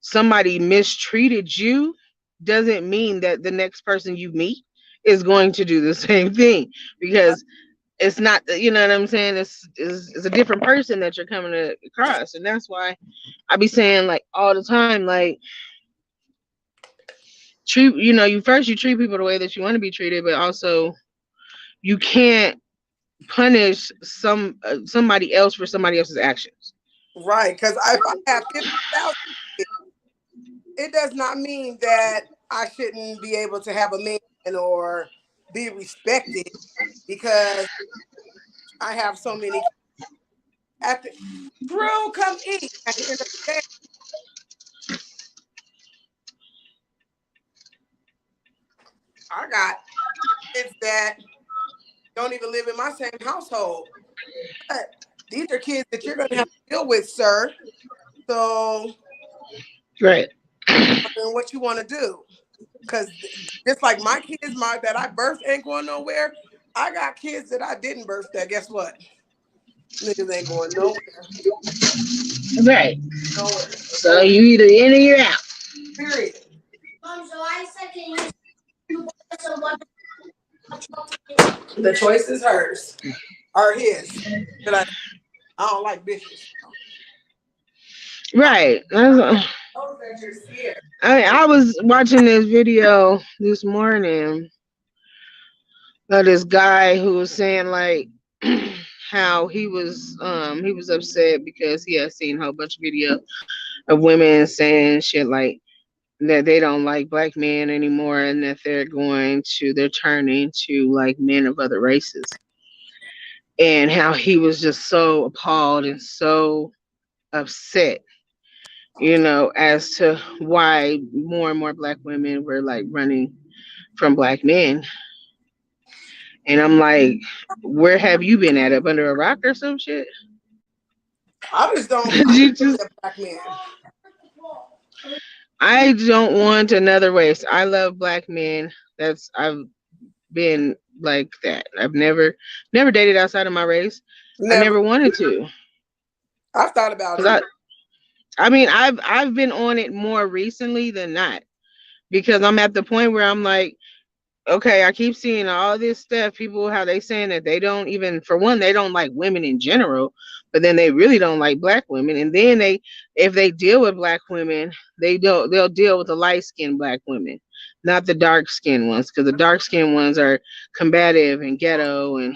somebody mistreated you doesn't mean that the next person you meet is going to do the same thing, because it's not, you know what I'm saying, it's a different person that you're coming across. And that's why I be saying, like, all the time, like, treat, you treat people the way that you want to be treated, but also you can't punish somebody else for somebody else's actions. Right, because if I have 50,000, it does not mean that I shouldn't be able to have a man or be respected because I have so many. At the, Drew, come eat. At the end of the day, I got kids that don't even live in my same household. But these are kids that you're going to have to deal with, sir. So, Right. what you want to do? Because just like my kids, that I birthed ain't going nowhere. I got kids that I didn't birth that. Guess what? Niggas ain't going nowhere. Right. Nowhere. So you either in or you're out. Period. Mom, so I said, can you so what? The choice is hers or his. But I don't like bitches. Right. Oh, that you're scared. I was watching this video this morning of this guy who was saying, like, how he was upset because he had seen a whole bunch of video of women saying shit like that they don't like black men anymore, and that they're turning to like men of other races, and how he was just so appalled and so upset, as to why more and more black women were like running from black men. And I'm like, where have you been at? Up under a rock or some shit? I just don't. I you don't just like black men. I don't want another race. I love black men. I've been like that. I've never dated outside of my race. I Never. never wanted to. I've thought about Cause it. I mean, I've been on it more recently than not, because I'm at the point where I'm like, okay, I keep seeing all this stuff. People, how they saying that they don't even, for one, they don't like women in general, but then they really don't like black women. And then if they deal with black women, they'll deal with the light skinned black women, not the dark skinned ones, because the dark skinned ones are combative and ghetto, and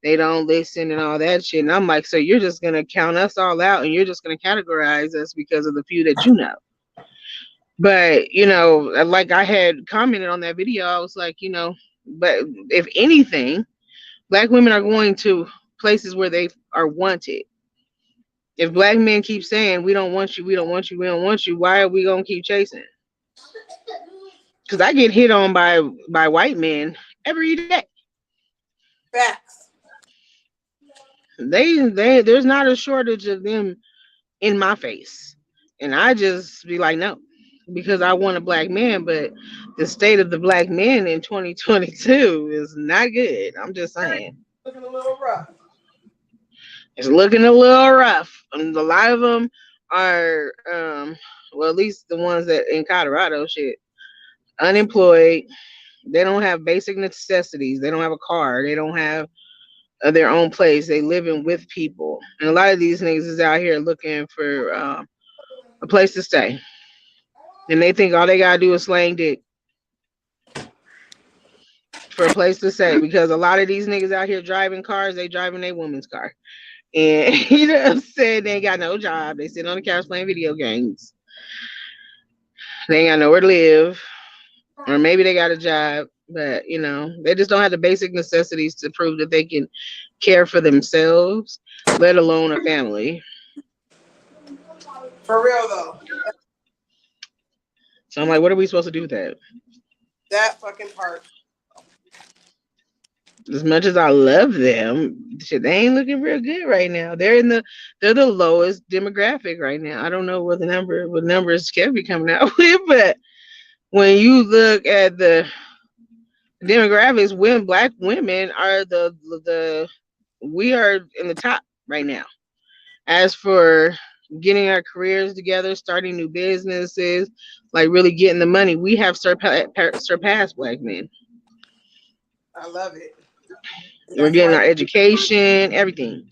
they don't listen and all that shit. And I'm like, so you're just gonna count us all out, and you're just gonna categorize us because of the few that you know. But, like I had commented on that video, I was like, but if anything, black women are going to places where they are wanted. If black men keep saying, we don't want you, we don't want you, we don't want you, why are we going to keep chasing? Because I get hit on by white men every day. Facts. There's not a shortage of them in my face. And I just be like, no, because I want a black man. But the state of the black men in 2022 is not good. I'm just saying. Looking a little rough. It's looking a little rough. And a lot of them are, well, at least the ones that in Colorado, shit, unemployed. They don't have basic necessities. They don't have a car. They don't have their own place. They living with people. And a lot of these niggas is out here looking for a place to stay. And they think all they gotta do is slang dick for a place to stay, because a lot of these niggas out here driving cars, they driving a woman's car. And you know what I'm saying? They ain't got no job. They sit on the couch playing video games. They ain't got nowhere to live. Or maybe they got a job, but you know, they just don't have the basic necessities to prove that they can care for themselves, let alone a family. For real though. So I'm like, what are we supposed to do with that? That fucking part. As much as I love them, shit, they ain't looking real good right now. They're the lowest demographic right now. I don't know what numbers Kev be coming out with, but when you look at the demographics, when black women are we are in the top right now. As for getting our careers together, starting new businesses, like really getting the money, we have surpassed black men. I love it. We're getting our education, everything.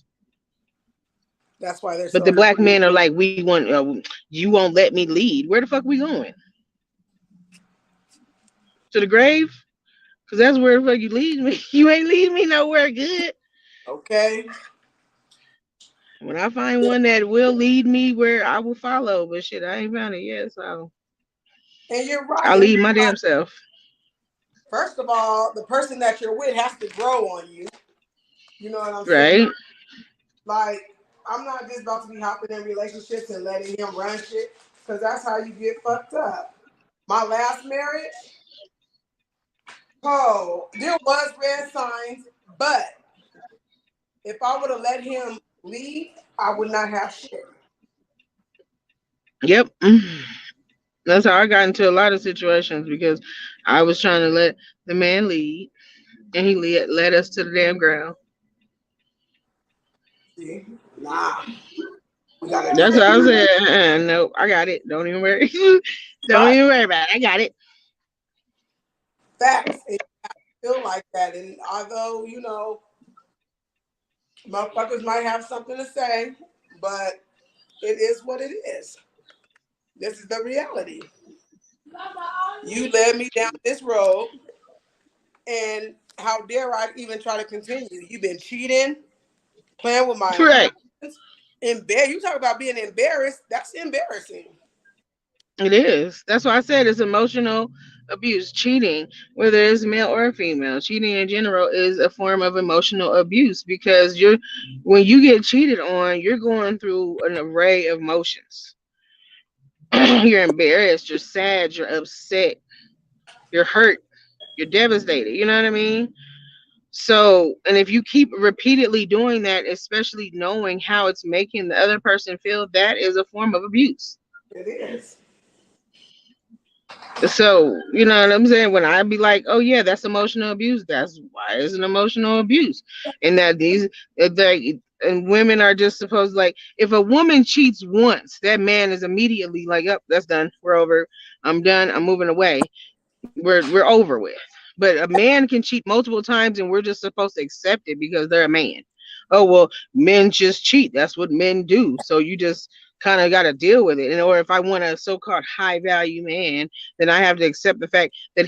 That's why they're But so. the black men are like, we want, you won't let me lead. Where the fuck we going? To the grave? Because that's where the fuck you lead me. You ain't leading me nowhere good. Okay. When I find one that will lead me where I will follow, but shit, I ain't found it yet, so. And you're right. I'll lead my damn self. First of all, the person that you're with has to grow on you. You know what I'm saying? Right. Like, I'm not just about to be hopping in relationships and letting him run shit, because that's how you get fucked up. My last marriage, there was red signs, but if I would have let him lead, I would not have shit. Yep. That's how I got into a lot of situations, because I was trying to let the man lead, and he led us to the damn ground. See? Nah. That's what I was saying. Nope, I got it. Don't even worry. Don't even worry about it. I got it. Facts. It feel like that. And although, you know, motherfuckers might have something to say, but it is what it is. This is the reality. You led me down this road, and how dare I even try to continue? You've been cheating, playing with my emotions. You talk about being embarrassed. That's embarrassing. It is. That's why I said it's emotional abuse. Cheating, whether it's male or female, cheating in general is a form of emotional abuse, because when you get cheated on, you're going through an array of emotions. You're embarrassed, you're sad, you're upset, you're hurt, you're devastated. You know what I mean? So, and if you keep repeatedly doing that, especially knowing how it's making the other person feel, that is a form of abuse. It is. So, you know what I'm saying? When I be like, oh yeah, that's emotional abuse, that's why it's an emotional abuse. And that and women are just supposed, like, if a woman cheats once, that man is immediately like, oh, that's done. We're over. I'm done. I'm moving away. We're over with. But a man can cheat multiple times, and we're just supposed to accept it because they're a man. Oh well, men just cheat. That's what men do. So you just kind of got to deal with it. And or if I want a so-called high value man, then I have to accept the fact that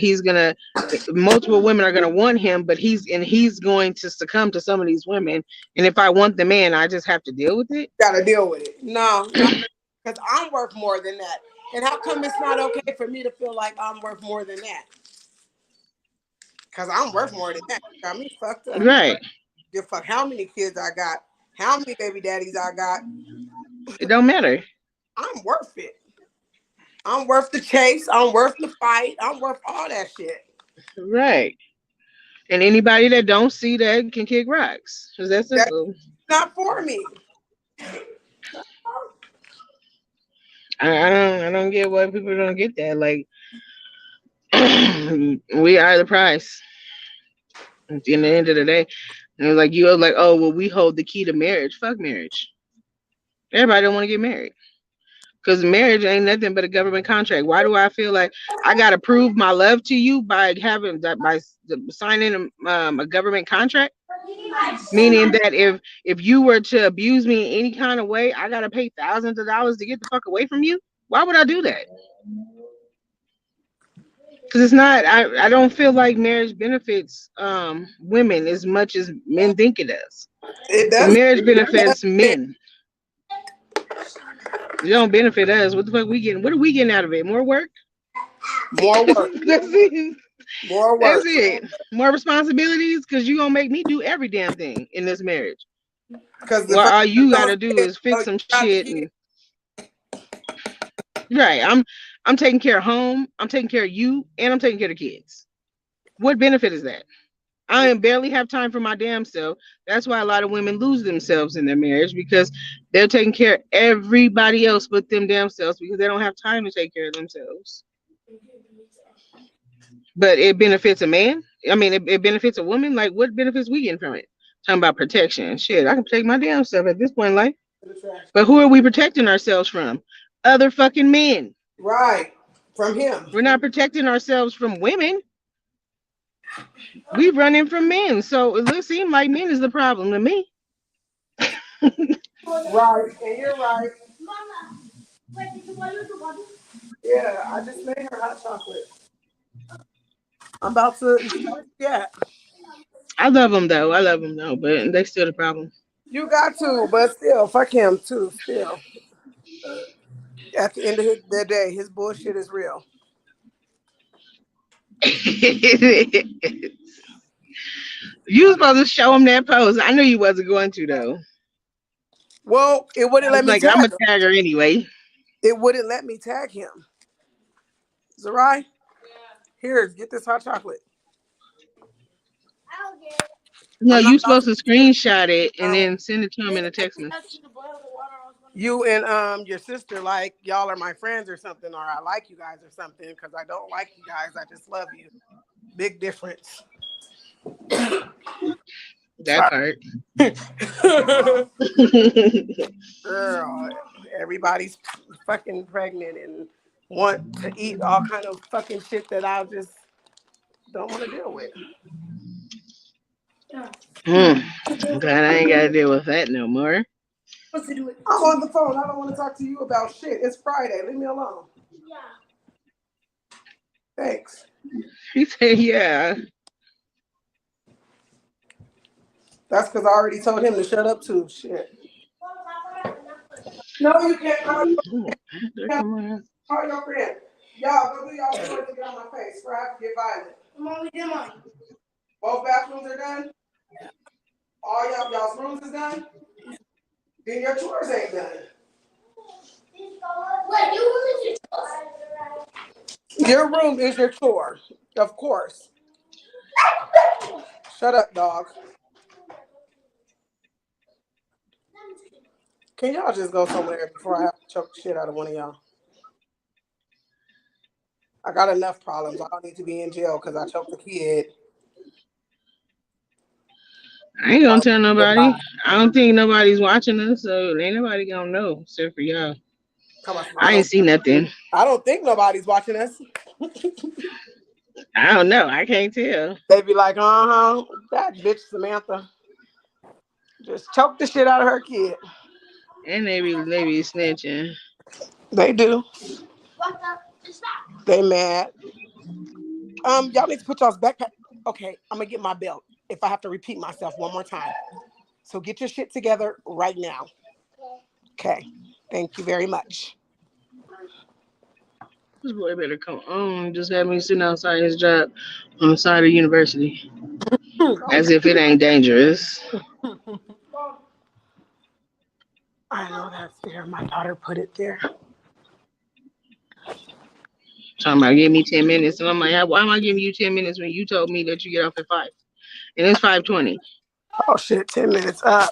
multiple women are gonna want him, but he's going to succumb to some of these women. And if I want the man, I just have to deal with it. Got to deal with it. No, because I'm worth more than that. And how come it's not okay for me to feel like I'm worth more than that? Because I'm worth more than that. Got me fucked up. Right. Give fuck how many kids I got, how many baby daddies I got. It don't matter. I'm worth it. I'm worth the chase. I'm worth the fight. I'm worth all that shit. Right. And anybody that don't see that can kick rocks. Is that simple? That's not for me. I don't get why people don't get that. Like, we are the price. At the end of the day, And it was like you were like, oh well, we hold the key to marriage. Fuck marriage. Everybody don't want to get married. Because marriage ain't nothing but a government contract. Why do I feel like I gotta prove my love to you by having that by signing a government contract? Meaning that if you were to abuse me in any kind of way, I gotta pay thousands of dollars to get the fuck away from you. Why would I do that? Because it's not. I don't feel like marriage benefits women as much as men think it does. It The does. marriage benefits men. It don't benefit us. What the fuck we getting? What are we getting out of it? More work? More work. That's it. More work. That's it. More responsibilities because you gonna make me do every damn thing in this marriage. Because Well, all you gotta do is fix some shit and right. I'm taking care of home. I'm taking care of you, and I'm taking care of the kids. What benefit is that? I barely have time for my damn self. That's why a lot of women lose themselves in their marriage because they're taking care of everybody else but them damn selves because they don't have time to take care of themselves. But it benefits a man. I mean, it benefits a woman. Like, what benefits we getting from it? Talking about protection. Shit, I can protect my damn self at this point in life. But who are we protecting ourselves from? Other fucking men. Right. From him. We're not protecting ourselves from women. We running from men. So it seems like men is the problem to me. Right. And you're right. Yeah, I just made her hot chocolate. I'm about to. Yeah. I love them though. But they still the problem. You got to, but still, fuck him too. Still, at the end of the day, his bullshit is real. You was supposed to show him that post. I knew you wasn't going to though. Well, it wouldn't let me like, tag I'm a him. tagger anyway. It wouldn't let me tag him. Zarai, here, get this hot chocolate. No, you supposed to screenshot it and then send it to him in a text message. You and your sister, like, y'all are my friends or something, or I like you guys or something, because I don't like you guys. I just love you. Big difference. That part. Girl, everybody's fucking pregnant and want to eat all kind of fucking shit that I just don't want to deal with. I'm glad I ain't got to deal with that no more. I'm on the phone. I don't want to talk to you about shit. It's Friday. Leave me alone. Yeah. Thanks. He said, yeah. That's because I already told him to shut up too. Shit. No, you can't. Call your friend. Y'all, go do y'all chores to get on my face. Or I have to get violent. Mom, we did mine. Both bathrooms are done? All y'all's rooms is done? Then your chores ain't done. Wait, your room is your chore? Your room is your chore, of course. Shut up, dog. Can y'all just go somewhere before I have to choke the shit out of one of y'all? I got enough problems. I don't need to be in jail because I choked a kid. I ain't gonna tell nobody. I don't think nobody's watching us, so ain't nobody gonna know except for y'all. I ain't see nothing. I don't think nobody's watching us. I don't know. I can't tell. They be like, that bitch Samantha just choked the shit out of her kid. And they be snitching. They do. They mad. Y'all need to put y'all's backpack. Okay, I'm gonna get my belt if I have to repeat myself one more time. So get your shit together right now. Okay. Thank you very much. This boy better come on. Just have me sitting outside his job on the side of the university. As if it ain't dangerous. I know that's there. My daughter put it there. Talking about give me 10 minutes. And I'm like, why am I giving you 10 minutes when you told me that you get off at 5? And it's 5:20. Oh shit, 10 minutes up.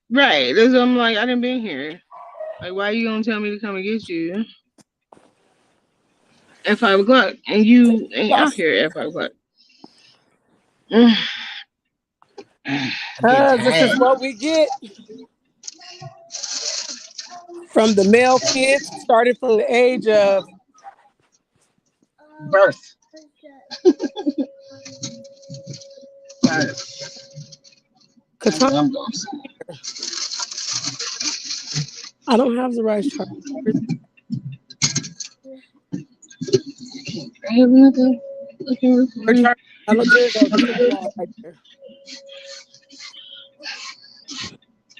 Right. That's what I'm like, I done been here. Like, why are you gonna tell me to come and get you at 5 o'clock and you ain't out here at 5 o'clock? Because this is what we get from the male kids, starting from the age of birth. I don't have the right chart. I have nothing. I look, there it goes. It's in the wall right there.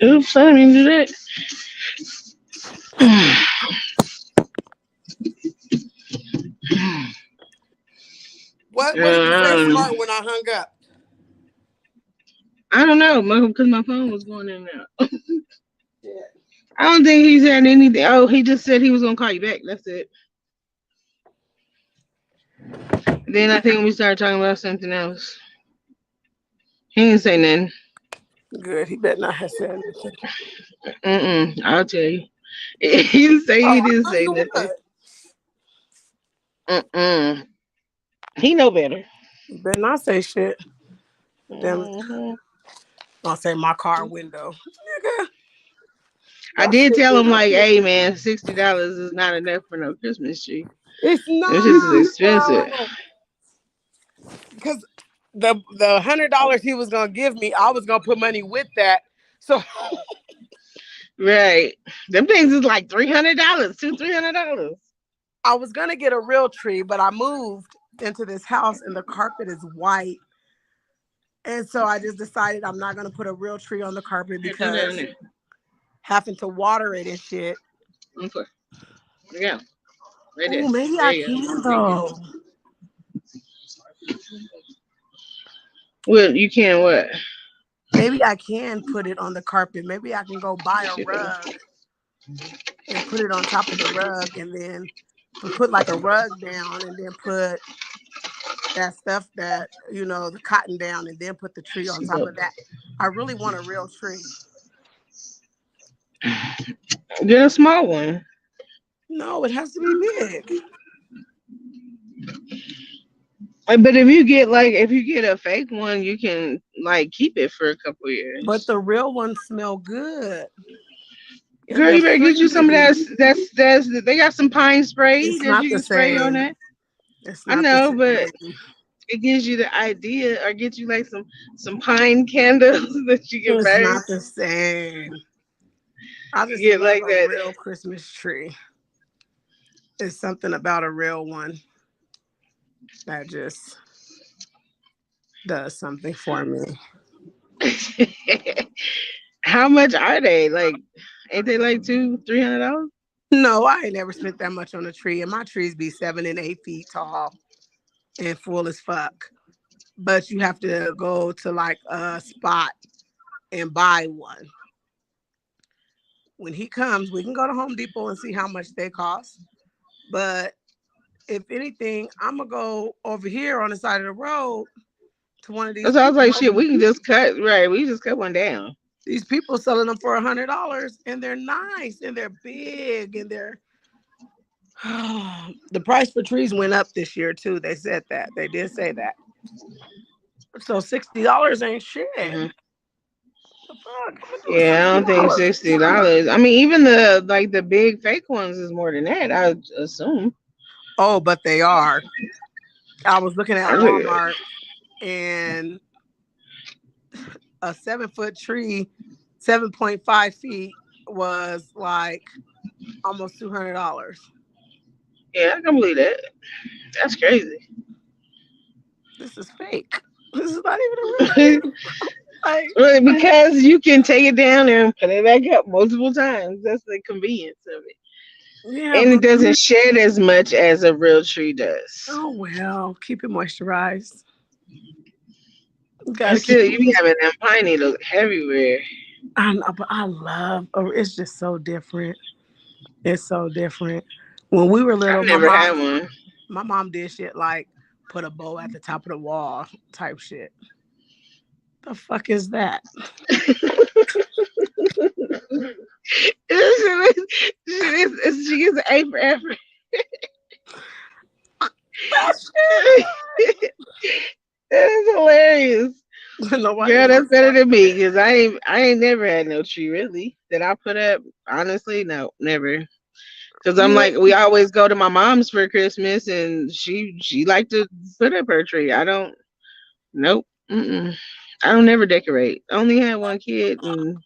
Oops, I didn't mean to do that. What did you say, Smart, when I hung up? I don't know, because my phone was going in and out. I don't think he said anything. Oh, he just said he was gonna call you back. That's it. Then I think we started talking about something else. He didn't say nothing. Good. He better not have said anything. I'll tell you. He didn't say nothing. He know better. You better not say shit. Damn. I'll say my car window. Nigga. I did tell him, like, hey man, $60 is not enough for no Christmas tree. It's not. This is expensive. Because the $100 he was gonna give me, I was gonna put money with that. So right, them things is like $300, $300. I was gonna get a real tree, but I moved into this house and the carpet is white. And so I just decided I'm not gonna put a real tree on the carpet because having to water it and shit. Okay. Yeah. Oh, maybe I can though. Well, you can what? Maybe I can put it on the carpet. Maybe I can go buy a rug and put it on top of the rug, and then put like a rug down, and then put that stuff that, you know, the cotton down, and then put the tree on top of that. I really want a real tree. Get a small one. No, it has to be big. But if you get a fake one, you can like keep it for a couple years. But the real ones smell good. Girl, you better get you some of that. They got some pine spray that you can spray on that. I know, but it gives you the idea, or get you like some pine candles that you can burn. It's not the same. I just love like a real Christmas tree. It's something about a real one that just does something for me. How much are they? Like, ain't they like $200-$300? No, I ain't never spent that much on a tree, and my trees be 7 and 8 feet tall and full as fuck. But you have to go to like a spot and buy one. When he comes, we can go to Home Depot and see how much they cost. But if anything, I'm gonna go over here on the side of the road to one of these. So I was like, shit, we can just cut, right? We just cut one down. These people selling them for $100, and they're nice, and they're big, and they're. The price for trees went up this year too. They said that. They did say that. So $60 ain't shit. Mm-hmm. Yeah, I don't think $60. I mean, even the big fake ones is more than that, I assume. Oh, but they are. I was looking at Walmart, and a 7-foot tree, 7.5 feet, was like almost $200. Yeah, I can believe that. That's crazy. This is fake. This is not even a real tree. Like, because you can take it down and put it back up multiple times. That's the convenience of it. Yeah, and it doesn't shed as much as a real tree does. Oh well, keep it moisturized. And still, you be having them pine needles everywhere. I know, but I love. It's just so different. It's so different. When we were little, I never had one. My mom did shit like put a bow at the top of the wall type shit. The fuck is that? She gets an A for effort. That is hilarious. Girl, that's better than me because I ain't never had no tree really that I put up. Honestly, no, never. Because I'm like, we always go to my mom's for Christmas, and she liked to put up her tree. I don't. Nope. Mm-mm. I don't never decorate. I only had one kid, and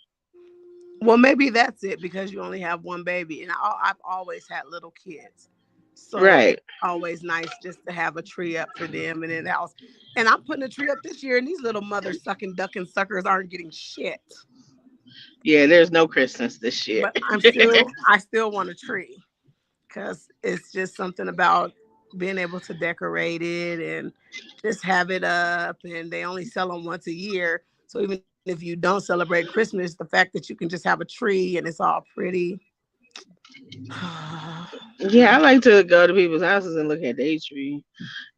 well, maybe that's it because you only have one baby, and I've always had little kids, so right. it's always nice just to have a tree up for them and in the house. And I'm putting a tree up this year, and these little mother sucking ducking suckers aren't getting shit. Yeah, there's no Christmas this year. But I still want a tree because it's just something about being able to decorate it and just have it up. And they only sell them once a year, so even if you don't celebrate Christmas, the fact that you can just have a tree and it's all pretty. Yeah, I like to go to people's houses and look at their tree.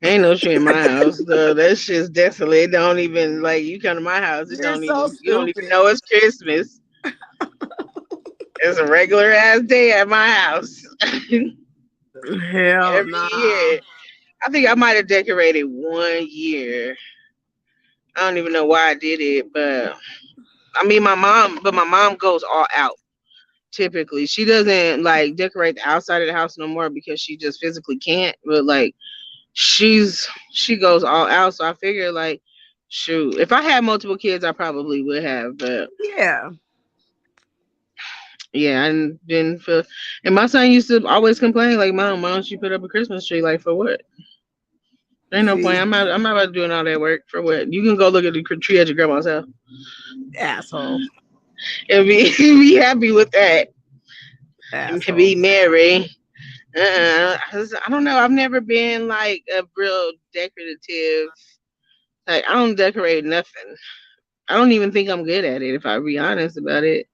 Ain't no tree in my house, though. That shit's desolate. It don't even like you come to my house. It You're don't so even you don't even stupid. know it's Christmas. It's a regular ass day at my house. Hell Every nah. year. I think I might have decorated one year. I don't even know why I did it, but I mean my mom goes all out. Typically, she doesn't like decorate the outside of the house no more because she just physically can't. But like she goes all out, so I figure like, shoot, if I had multiple kids, I probably would have. But Yeah. yeah, I didn't feel. And my son used to always complain like, "Mom, why don't you put up a Christmas tree? Like for what? Ain't no point. See, I'm not about doing all that work for what? You can go look at the tree at your grandma's house asshole. and be be happy with that and can Asshole. be merry." I don't know. I've never been like a real decorative. Like I don't decorate nothing. I don't even think I'm good at it. If I be honest about it,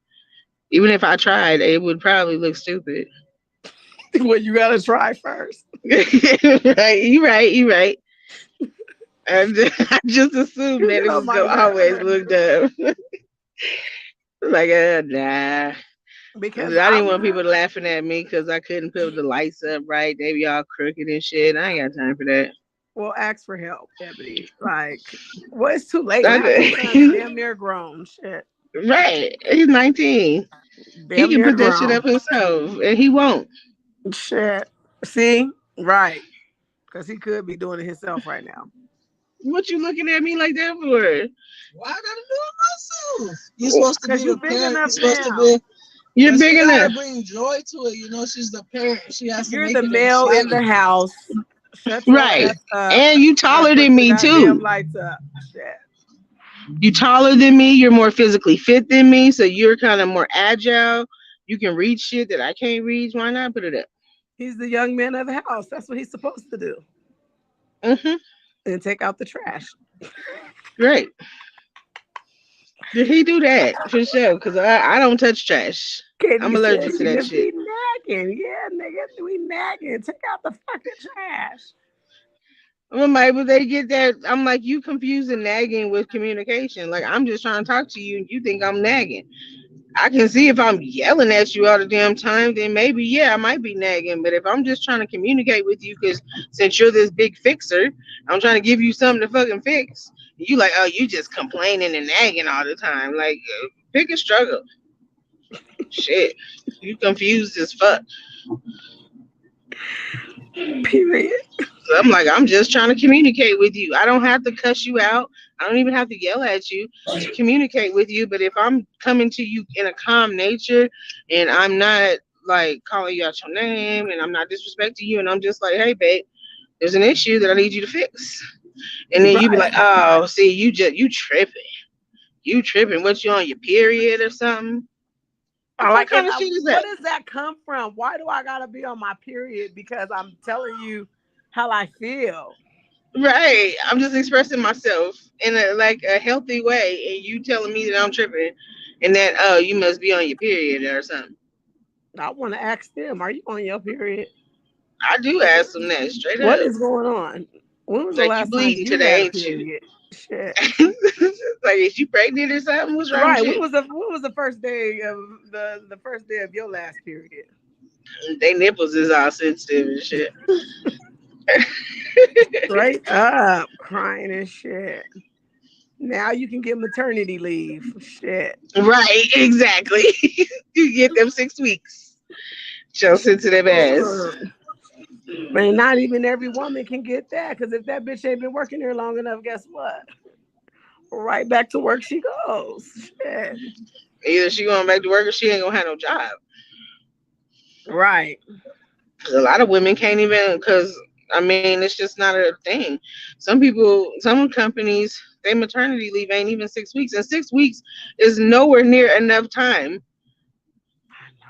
even if I tried, it would probably look stupid. Well, you gotta try first. Right? You right. You right. And I just assumed You that it get on was my gonna always nerves look dumb. Like nah. because I didn't I'm want people laughing at me because I couldn't put the lights up right. They be all crooked and shit. I ain't got time for that. well, ask for help, Ebony. Like, well, it's too late now. Your son's I- damn near grown. Shit, right. He's 19. He damn can near put that shit grown. up himself, and he won't. Shit. See, right? Because he could be doing it himself right now. What you looking at me like that for? Why I gotta do it myself? You're supposed to Because be you the big parent. You're enough supposed to now. be. You're But big she gotta enough. bring joy to it. You know, she's the parent. She has to You're make the it male in the exciting. house. Shut your Right. ass up. And you I taller put than the me goddamn too. lights up. Shit. You taller than me. You're more physically fit than me. So you're kind of more agile. You can reach shit that I can't reach. Why not put it up? He's the young man of the house. That's what he's supposed to do. Mm-hmm. And take out the trash. Great. Did he do that for sure? Because I don't touch trash. I'm Katie said allergic to she that just shit. be nagging. Yeah, nigga, we nagging. Take out the fucking trash. I'm like, but they get that. I'm like, you confusing nagging with communication. Like, I'm just trying to talk to you, and you think I'm nagging. I can see if I'm yelling at you all the damn time, then maybe, yeah, I might be nagging. But if I'm just trying to communicate with you, because since you're this big fixer, I'm trying to give you something to fucking fix. You like, oh, you just complaining and nagging all the time. Like, pick a struggle. Shit. You confused as fuck. Period. So I'm like, I'm just trying to communicate with you. I don't have to cuss you out. I don't even have to yell at you to communicate with you. But if I'm coming to you in a calm nature and I'm not like calling you out your name and I'm not disrespecting you and I'm just like, hey, babe, there's an issue that I need you to fix. And then you be like, Right. oh, see, you tripping. You tripping. What, you on your period or something? What kind of shit is What that? does that come from? Why do I gotta be on my period? Because I'm telling you how I feel. Right. I'm just expressing myself in a healthy way, and you telling me that I'm tripping, and that oh you must be on your period or something. I want to ask them, are you on your period? I do ask them that straight What up. is going on? When was the Like you last time bleeding you today, had a ain't you? period? Shit. Like is you pregnant or something? What's wrong with Right. you? When was the first day of the first day of your last period? They nipples is all sensitive and shit. Straight up crying and shit. Now you can get maternity leave. Shit. Right, exactly. You get them 6 weeks. Show sensitive ass. Man, not even every woman can get that, because if that bitch ain't been working there long enough, guess what? Right back to work she goes. Shit. Either she going back to work or she ain't gonna have no job. Right. A lot of women can't even, because I mean it's just not a thing. Some people, some companies, their maternity leave ain't even 6 weeks, and 6 weeks is nowhere near enough time.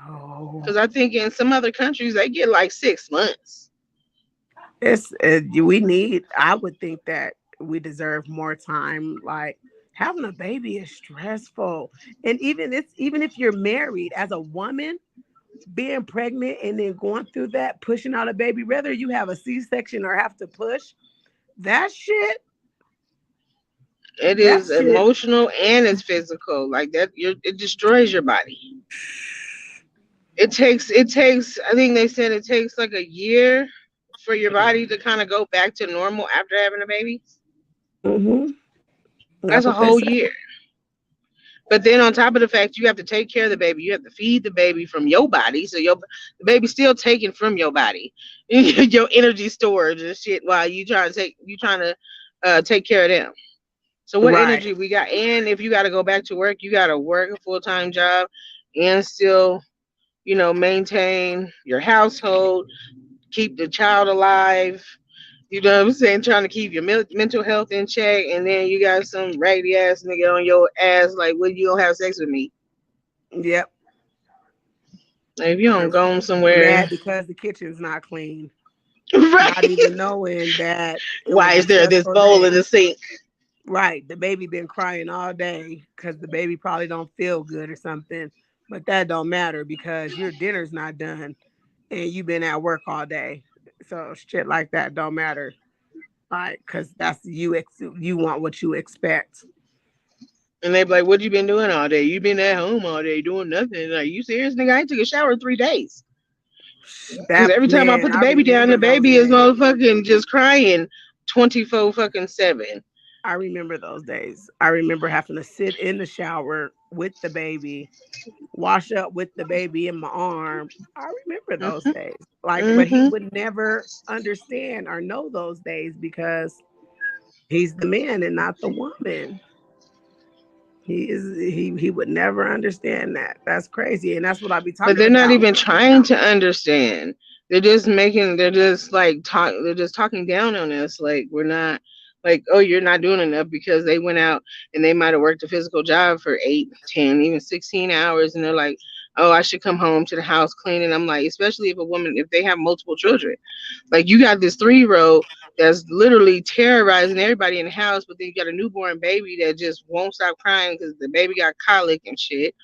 No. Because I think in some other countries they get like 6 months. We need, I would think that we deserve more time. Like, having a baby is stressful. And even if you're married as a woman, being pregnant and then going through that, pushing out a baby, whether you have a C-section or have to push, that shit, It that is shit. emotional and it's physical. Like that, it destroys your body. It takes. I think they said it takes like a year for your body to kind of go back to normal after having a baby. Mm-hmm. That's That's a what they whole say. year. But then on top of the fact you have to take care of the baby, you have to feed the baby from your body, so the baby's still taken from your body, your energy storage and shit while you trying to take care of them. So what Right. energy we got? And if you got to go back to work, you got to work a full-time job and still, maintain your household, keep the child alive. You know what I'm saying? Trying to keep your mental health in check, and then you got some raggedy ass nigga on your ass like, "Well, you don't have sex with me." Yep. Like, if you don't go somewhere, Mad because the kitchen's not clean. Not right? even knowing that it Why was a is there this stressful bowl in day. the sink? Right. The baby been crying all day because the baby probably don't feel good or something. But that don't matter because your dinner's not done and you've been at work all day. So shit like that don't matter. Like, because that's you want what you expect. And they be like, "What you been doing all day? You been at home all day doing nothing? Like, you serious, nigga? I ain't took a shower in 3 days." Because That every time I man, put the I baby down, the remember those baby is days. motherfucking just crying 24 fucking 7. I remember those days. I remember having to sit in the shower with the baby, wash up with the baby in my arm. I remember those Hmm. days. Like, but he Hmm. would never understand or know those days because he's the man and not the woman. He would never understand that. That's crazy. And that's what I be But talking they're not about. even trying to understand. They're just like they're just talking down on us. Like, we're not, like, oh, you're not doing enough because they went out and they might have worked a physical job for 8, 10, even 16 hours. And they're like, oh, I should come home to the house clean. And I'm like, especially if they have multiple children, like you got this 3-year old that's literally terrorizing everybody in the house, but then you got a newborn baby that just won't stop crying because the baby got colic and shit.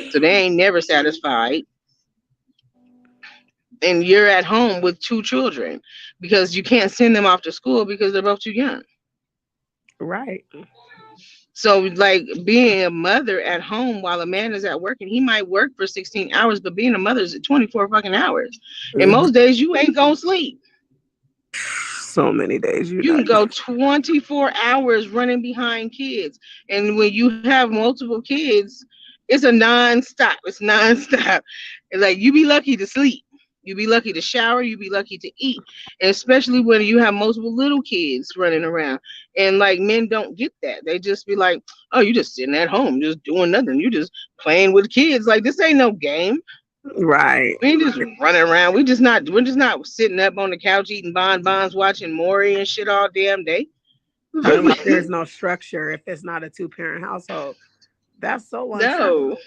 So they ain't never satisfied, and you're at home with 2 children because you can't send them off to school because they're both too young. Right. So, like, being a mother at home while a man is at work, and he might work for 16 hours, but being a mother is 24 fucking hours. And Mhm. most days you ain't gonna sleep. So many days you're You can not go good. 24 hours running behind kids. And when you have multiple kids, it's a non-stop. It's non-stop. It's like you be lucky to sleep. You be lucky to shower. You be lucky to eat. And especially when you have multiple little kids running around. And like men don't get that. They just be like, oh, you just sitting at home, just doing nothing. You just playing with kids. Like, this ain't no game. Right. We ain't just running around. We're just not sitting up on the couch eating bonbons, watching Maury and shit all damn day. Talking about there's no structure if it's not a two-parent household. That's so untrue. No.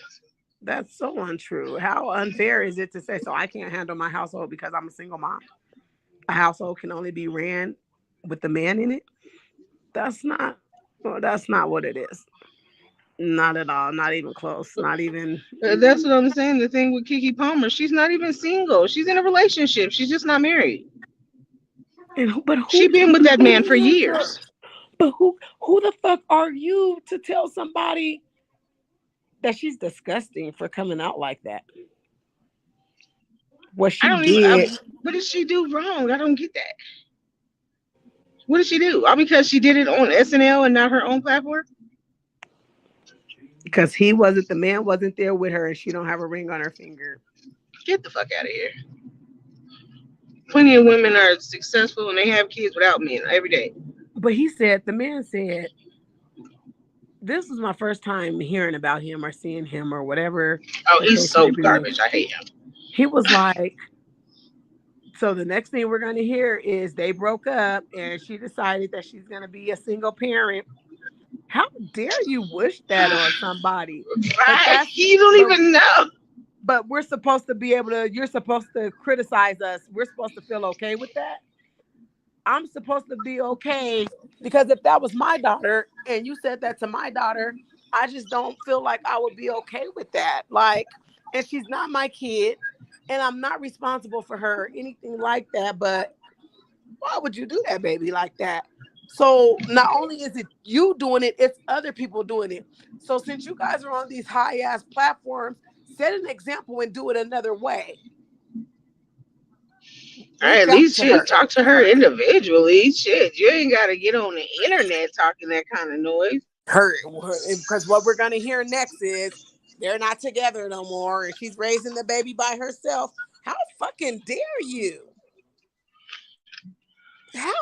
That's so untrue. How unfair is it to say, so I can't handle my household because I'm a single mom? A household can only be ran with the man in it? That's not, well, that's not what it is. Not at all. Not even close. Not even. That's what I'm saying. The thing with Kiki Palmer, she's not even single. She's in a relationship. She's just not married. But She who? been with that man for Who is her? years. But who the fuck are you to tell somebody that she's disgusting for coming out like that? What I she don't even. did. What did she do wrong? I don't get that. What did she do? All because she did it on SNL and not her own platform? Because the man wasn't there with her and she don't have a ring on her finger. Get the fuck out of here. Plenty of women are successful and they have kids without men every day. But the man said, this was my first time hearing about him or seeing him or whatever. Oh, he's so garbage. I hate him. He was like, so the next thing we're going to hear is they broke up and she decided that she's going to be a single parent. How dare you wish that on somebody? Right. You don't even know. But we're supposed to be able to, you're supposed to criticize us. We're supposed to feel okay with that. I'm supposed to be okay because if that was my daughter and you said that to my daughter, I just don't feel like I would be okay with that. Like, and she's not my kid and I'm not responsible for her or anything like that. But why would you do that, baby, like that? So not only is it you doing it, it's other people doing it. So since you guys are on these high ass platforms, set an example and do it another way. All right, at least shit, talk to her individually. Shit, you ain't got to get on the internet talking that kind of noise. Because what we're going to hear next is they're not together no more and she's raising the baby by herself. How fucking dare you?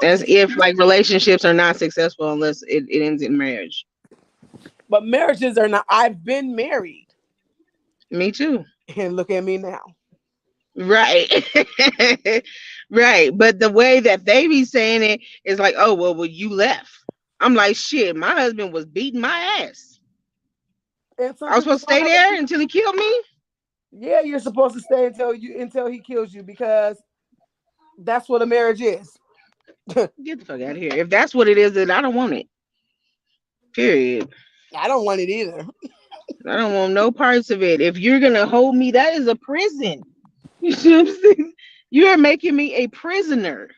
As if like relationships are not successful unless it ends in marriage. But marriages are not. I've been married. Me too. And look at me now. Right. Right. But the way that they be saying it is like, oh, well, you left. I'm like, shit, my husband was beating my ass. I was supposed to stay there until he killed me? Yeah, you're supposed to stay until he kills you because that's what a marriage is. Get the fuck out of here. If that's what it is, then I don't want it. Period. I don't want it either. I don't want no parts of it. If you're gonna hold me, that is a prison. You know what I'm saying? You're making me a prisoner.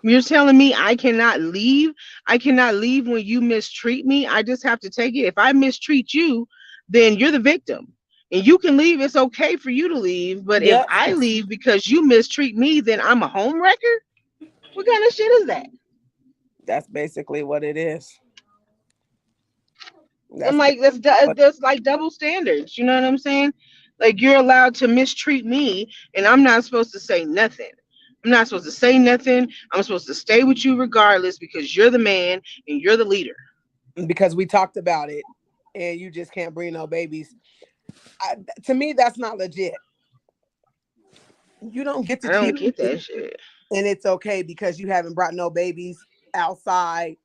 You're telling me I cannot leave. I cannot leave when you mistreat me. I just have to take it. If I mistreat you, then you're the victim. And you can leave. It's okay for you to leave. But if I leave because you mistreat me, then I'm a home wrecker? What kind of shit is that? That's basically what it is. I'm like, that's like double standards. You know what I'm saying? Like, you're allowed to mistreat me and I'm not supposed to say nothing. I'm not supposed to say nothing. I'm supposed to stay with you regardless because you're the man and you're the leader. Because we talked about it and you just can't bring no babies. To me, that's not legit. You don't get to cheat. I don't get that shit. And it's okay because you haven't brought no babies outside,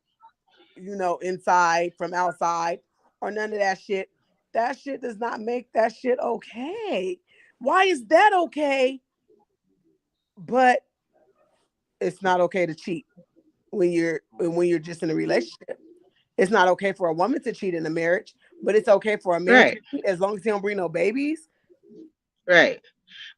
inside from outside or none of that shit. That shit does not make that shit okay. Why is that okay? But it's not okay to cheat when you're just in a relationship. It's not okay for a woman to cheat in a marriage, but it's okay for a man to cheat as long as he don't bring no babies. Right.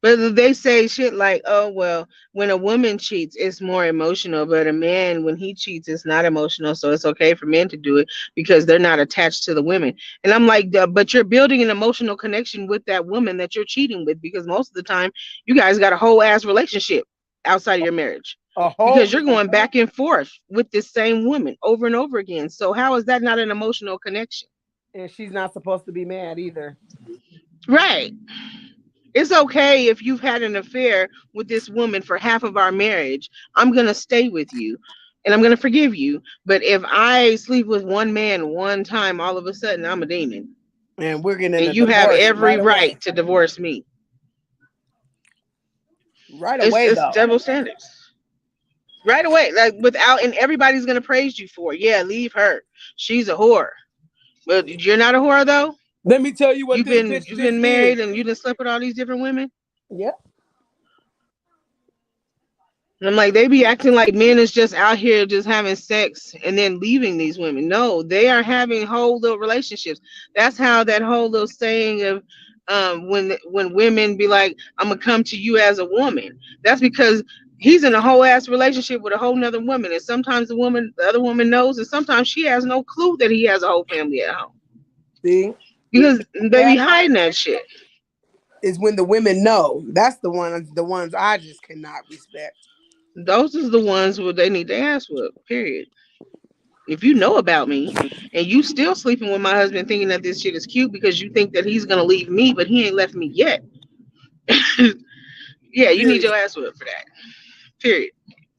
But they say shit like, oh, well, when a woman cheats, it's more emotional. But a man, when he cheats, it's not emotional. So it's okay for men to do it because they're not attached to the women. And I'm like, but you're building an emotional connection with that woman that you're cheating with because most of the time you guys got a whole ass relationship outside of your marriage. Because you're going back and forth with this same woman over and over again. So how is that not an emotional connection? And she's not supposed to be mad either. Right. It's okay if you've had an affair with this woman for half of our marriage. I'm going to stay with you and I'm going to forgive you. But if I sleep with one man one time, all of a sudden I'm a demon. And we're getting and you have every right to divorce me. Right away, it's double standards. Right away, like without, and everybody's going to praise you for it. Yeah, leave her. She's a whore. But you're not a whore though. Let me tell you what you've been married and you done slept with all these different women. Yep. And I'm like, they be acting like men is just out here just having sex and then leaving these women. No, they are having whole little relationships. That's how that whole little saying of when women be like, I'm gonna come to you as a woman. That's because he's in a whole ass relationship with a whole nother woman. And sometimes the other woman knows, and sometimes she has no clue that he has a whole family at home. See? Because they be hiding that shit. Is when the women know. That's the ones I just cannot respect. Those are the ones where they need their ass whooped, period. If you know about me and you still sleeping with my husband thinking that this shit is cute because you think that he's gonna leave me, but he ain't left me yet. Yeah, you need Period. your ass whipped for that. Period.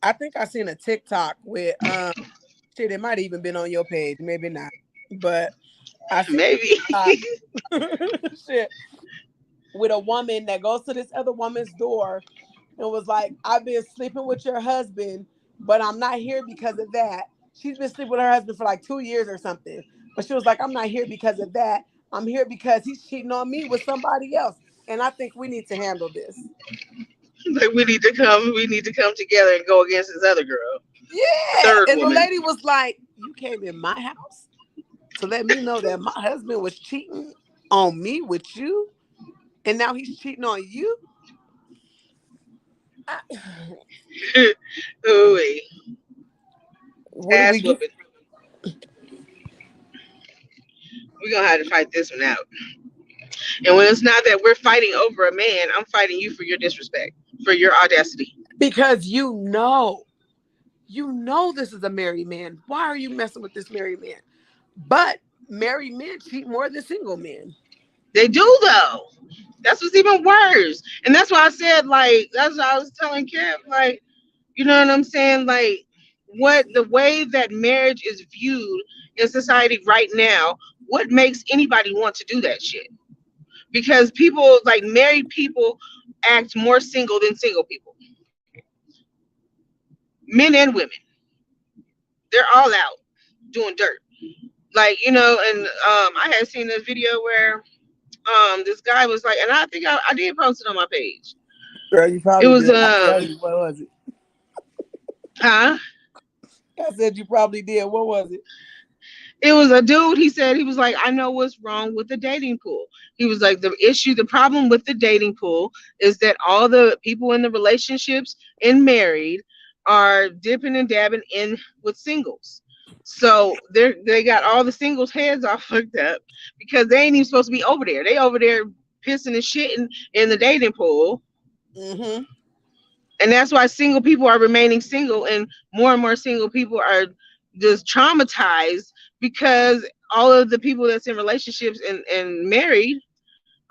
I think I seen a TikTok with shit, it might have even been on your page, maybe not. But I seen Maybe. a TikTok shit with a woman that goes to this other woman's door and was like, I've been sleeping with your husband, but I'm not here because of that. She's been sleeping with her husband for like 2 years or something. But she was like, I'm not here because of that. I'm here because he's cheating on me with somebody else. And I think we need to handle this. Like we need to come together and go against this other girl. Yeah. Third And the woman. lady was like, you came in my house to let me know that my husband was cheating on me with you. And now he's cheating on you. I, Ooh, what do we ass get? whooping. We're gonna have to fight this one out. And when it's not that we're fighting over a man, I'm fighting you for your disrespect, for your audacity. Because you know this is a married man. Why are you messing with this married man? But married men cheat more than single men. They do though. That's what's even worse. And that's why I said, like, that's what I was telling Kev, like, you know what I'm saying? Like, what the way that marriage is viewed in society right now, what makes anybody want to do that shit? Because people, like married people, act more single than single people, men and women. They're all out doing dirt. Like, and I had seen this video where this guy was like, and I think I did post it on my page. Girl, you It probably was did. I tell you, what was it? huh? I said you probably did. What was it? It was a dude. He said, he was like, I know what's wrong with the dating pool. He was like, the problem with the dating pool is that all the people in the relationships and married are dipping and dabbing in with singles. So they got all the singles heads all fucked up because they ain't even supposed to be over there. They over there pissing and shitting in the dating pool. Mm-hmm. And that's why single people are remaining single, and more single people are just traumatized because all of the people that's in relationships and married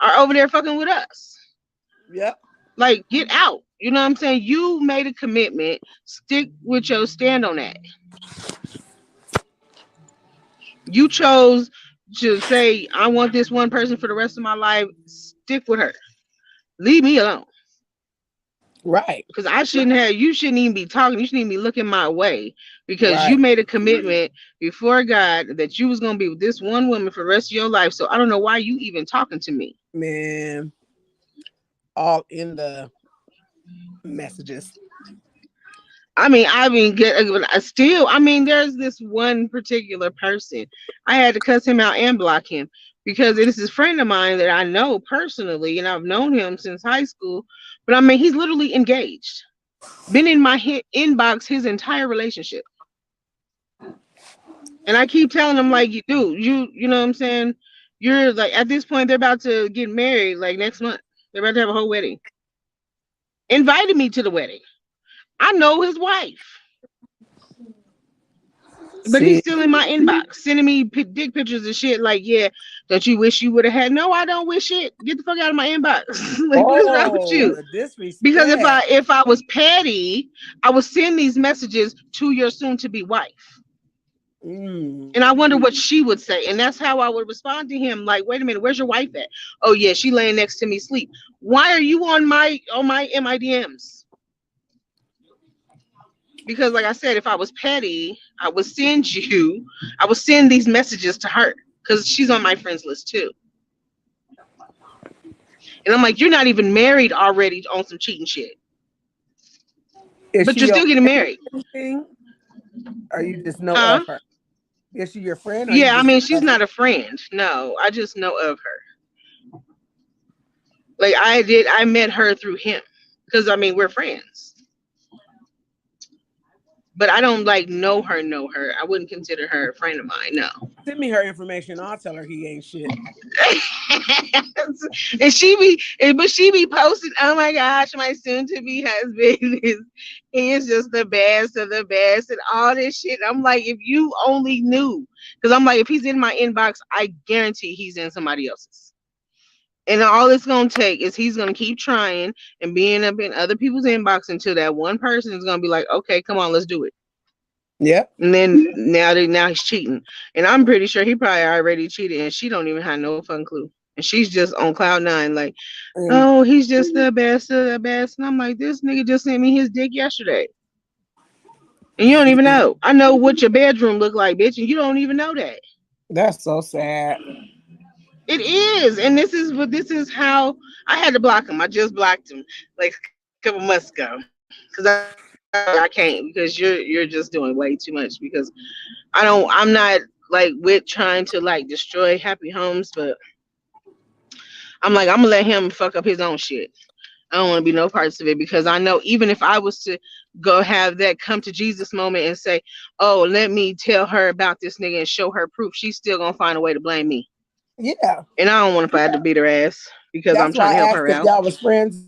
are over there fucking with us. Yep. Like, get out. You know what I'm saying? You made a commitment. Stick with your stand on that. You chose to say, I want this one person for the rest of my life. Stick with her. Leave me alone. Right. Because you shouldn't even be talking. You shouldn't even be looking my way because you Right. made a commitment before God that you was going to be with this one woman for the rest of your life. So I don't know why you even talking to me. Man. All in the messages. I mean, there's this one particular person. I had to cuss him out and block him because it is this friend of mine that I know personally, and I've known him since high school. But I mean, he's literally engaged. Been in my inbox his entire relationship. And I keep telling him, like, you know what I'm saying? You're like, at this point, they're about to get married like next month. They're about to have a whole wedding. Invited me to the wedding. I know his wife. But he's See, still in my inbox, sending me dick pictures and shit. Like, yeah, don't you wish you would have had? No, I don't wish it. Get the fuck out of my inbox. Like, what is wrong with you? the disrespect. Because if I was petty, I would send these messages to your soon to be wife. And I wonder what she would say. And that's how I would respond to him. Like, wait a minute, where's your wife at? Oh yeah, she laying next to me sleep. Why are you on my MIDMs? Because like I said, if I was petty, I would send these messages to her because she's on my friends list too. And I'm like, you're not even married already on some cheating shit. But you're still getting married. Or you just know of her? Is she your friend? Or yeah, I mean, she's not a friend. No, I just know of her. Like I met her through him because I mean we're friends. but I don't like know her. I wouldn't consider her a friend of mine. No. Send me her information. I'll tell her he ain't shit. And but she be posting, oh my gosh, my soon to be husband he is just the best of the best and all this shit. I'm like, if you only knew, because I'm like, if he's in my inbox, I guarantee he's in somebody else's. And all it's gonna take is he's gonna keep trying and being up in other people's inbox until that one person is gonna be like, okay, come on, let's do it. Yep. And then now he's cheating. And I'm pretty sure he probably already cheated and she don't even have no fun clue. And she's just on cloud nine, like, oh, he's just the best of the best. And I'm like, this nigga just sent me his dick yesterday. And you don't even know. I know what your bedroom look like, bitch, and you don't even know that. That's so sad. It is. And this is how I had to block him. I just blocked him like a couple months ago. Because I can't, because you're just doing way too much, because I'm not like with trying to like destroy happy homes, but I'm like, I'm gonna let him fuck up his own shit. I don't want to be no parts of it, because I know even if I was to go have that come to Jesus moment and say, oh, let me tell her about this nigga and show her proof, she's still gonna find a way to blame me. Yeah. And I don't want to have to beat her ass because That's I'm trying why to I help asked her if out. y'all was friends.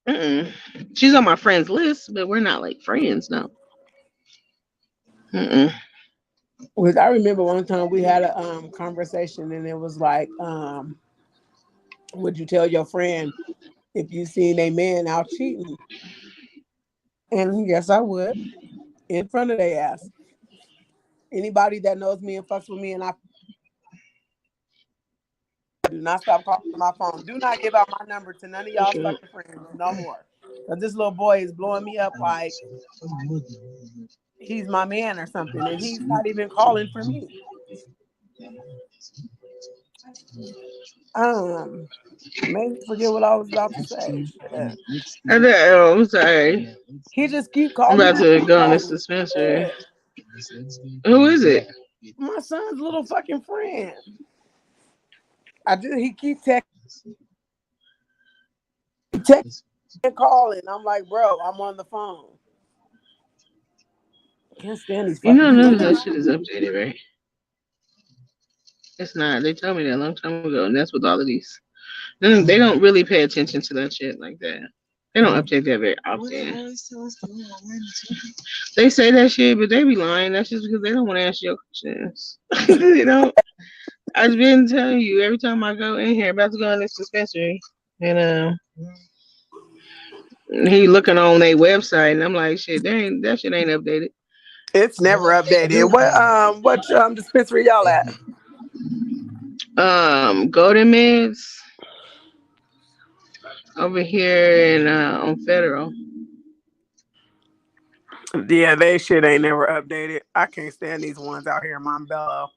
Mm-mm. She's on my friends list, but we're not like friends, no. Mm-mm. I remember one time we had a conversation and it was like, would you tell your friend if you seen a man out cheating? And yes, I would, in front of their ass. Anybody that knows me and fucks with me, and I do not stop calling my phone. Do not give out my number to none of y'all Okay. fucking friends no more. Cause this little boy is blowing me up like he's my man or something, and he's not even calling for me. Made me forget what I was about to say. Shit. I'm sorry. He just keep I'm calling about me. to Keep go on this calling. dispensary. Yeah. Who is it? My son's little fucking friend. He keep texting and calling. I'm like, bro, I'm on the phone. Can't stand these You know, fucking none of that kids. shit is updated, right? It's not. They told me that a long time ago, and that's with all of these. They don't really pay attention to that shit like that. They don't update that very often. They say that shit, but they be lying. That's just because they don't want to answer your questions. You know, I've been telling you every time I go in here, about to go in this dispensary, and he looking on their website, and I'm like, shit, that shit ain't updated. It's never updated. What dispensary y'all at? Golden Meds over here in on Federal. Yeah, they shit ain't never updated. I can't stand these ones out here in Montbello.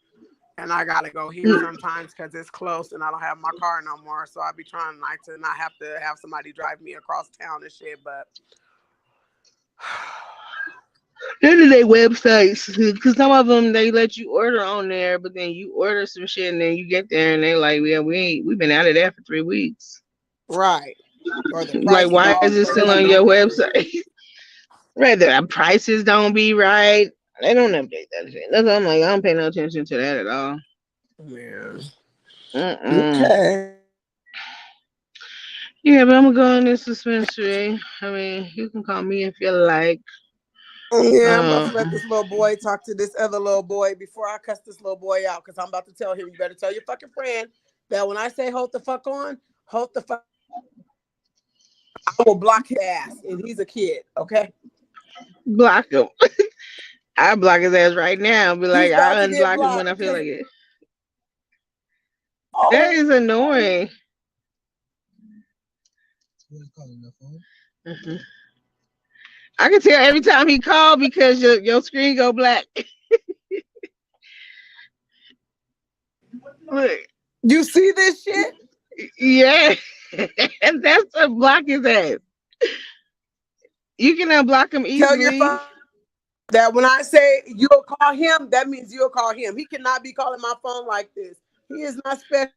And I gotta go here sometimes because it's close and I don't have my car no more. So I be trying like to not have to have somebody drive me across town and shit. But None of their websites, because some of them they let you order on there, but then you order some shit and then you get there and they like, yeah, we've been out of that for 3 weeks. right. Or the Like, prices why is all it still on crazy. your website? Right, the prices don't be right. They don't update that shit. That's why I'm like, I don't pay no attention to that at all. Yeah. Mm-mm. Okay. Yeah, but I'm gonna go in this dispensary. I mean, you can call me if you like. Yeah, I'm about to let this little boy talk to this other little boy before I cuss this little boy out because I'm about to tell him, you better tell your fucking friend that when I say hold the fuck on, hold the fuck, I will block his ass and he's a kid, okay? Block him. I block his ass right now. Be He's like, about I to get unblock him blocked, when I feel okay? like it. That Oh, is annoying. Mm-hmm. I can tell every time he called because your screen go black. Look, you see this shit? yeah, and that's to block his ass. You can unblock him Tell your easily. phone that when I say you'll call him, that means you'll call him. He cannot be calling my phone like this. He is not special.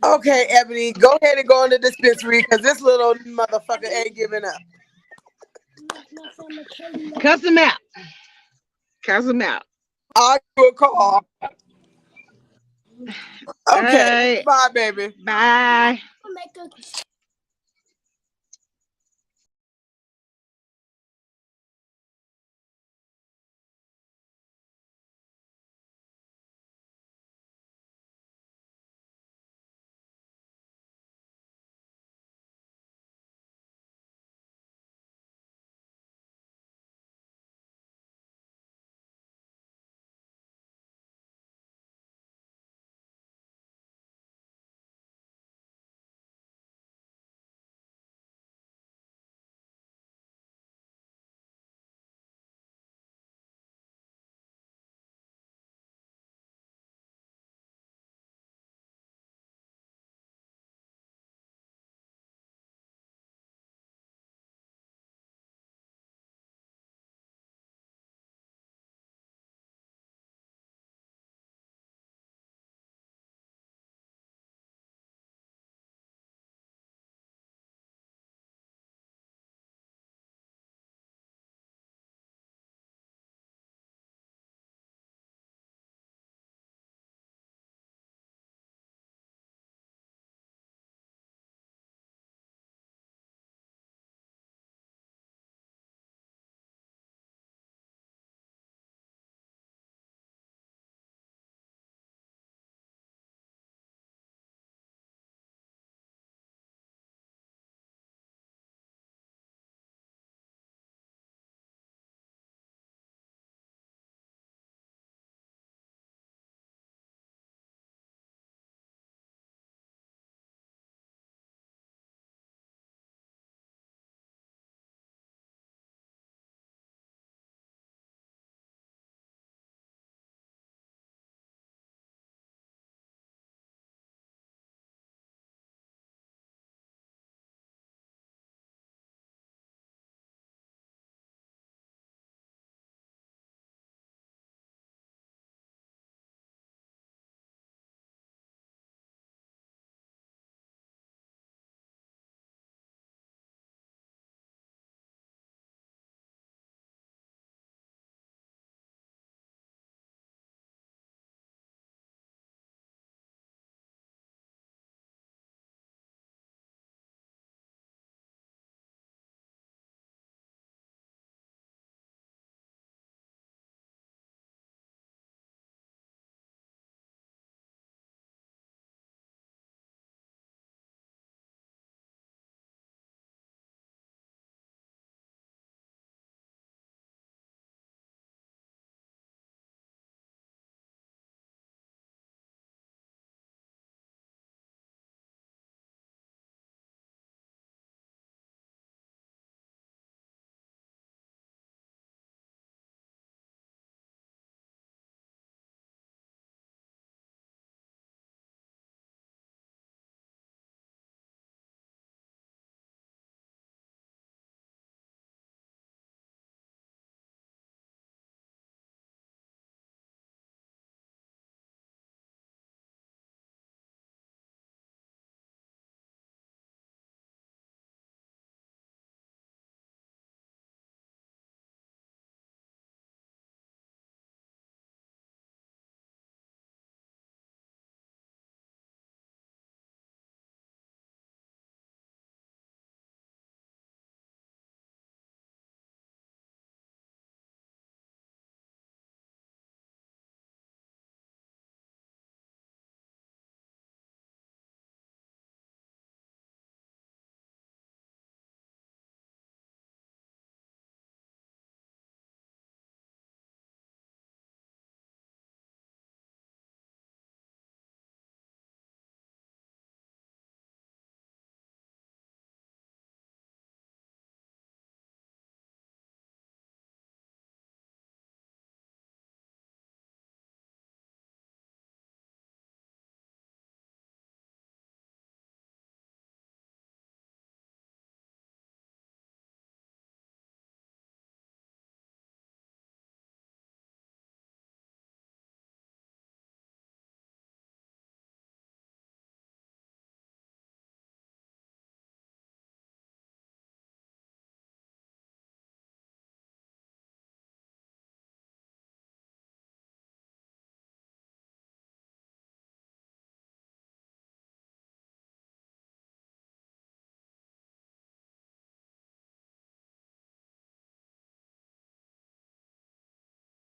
Okay, Ebony, go ahead and go in the dispensary because this little motherfucker ain't giving up. Cuss him out. Cuss him out. I'll do a call. Okay, All right. bye, baby. Bye.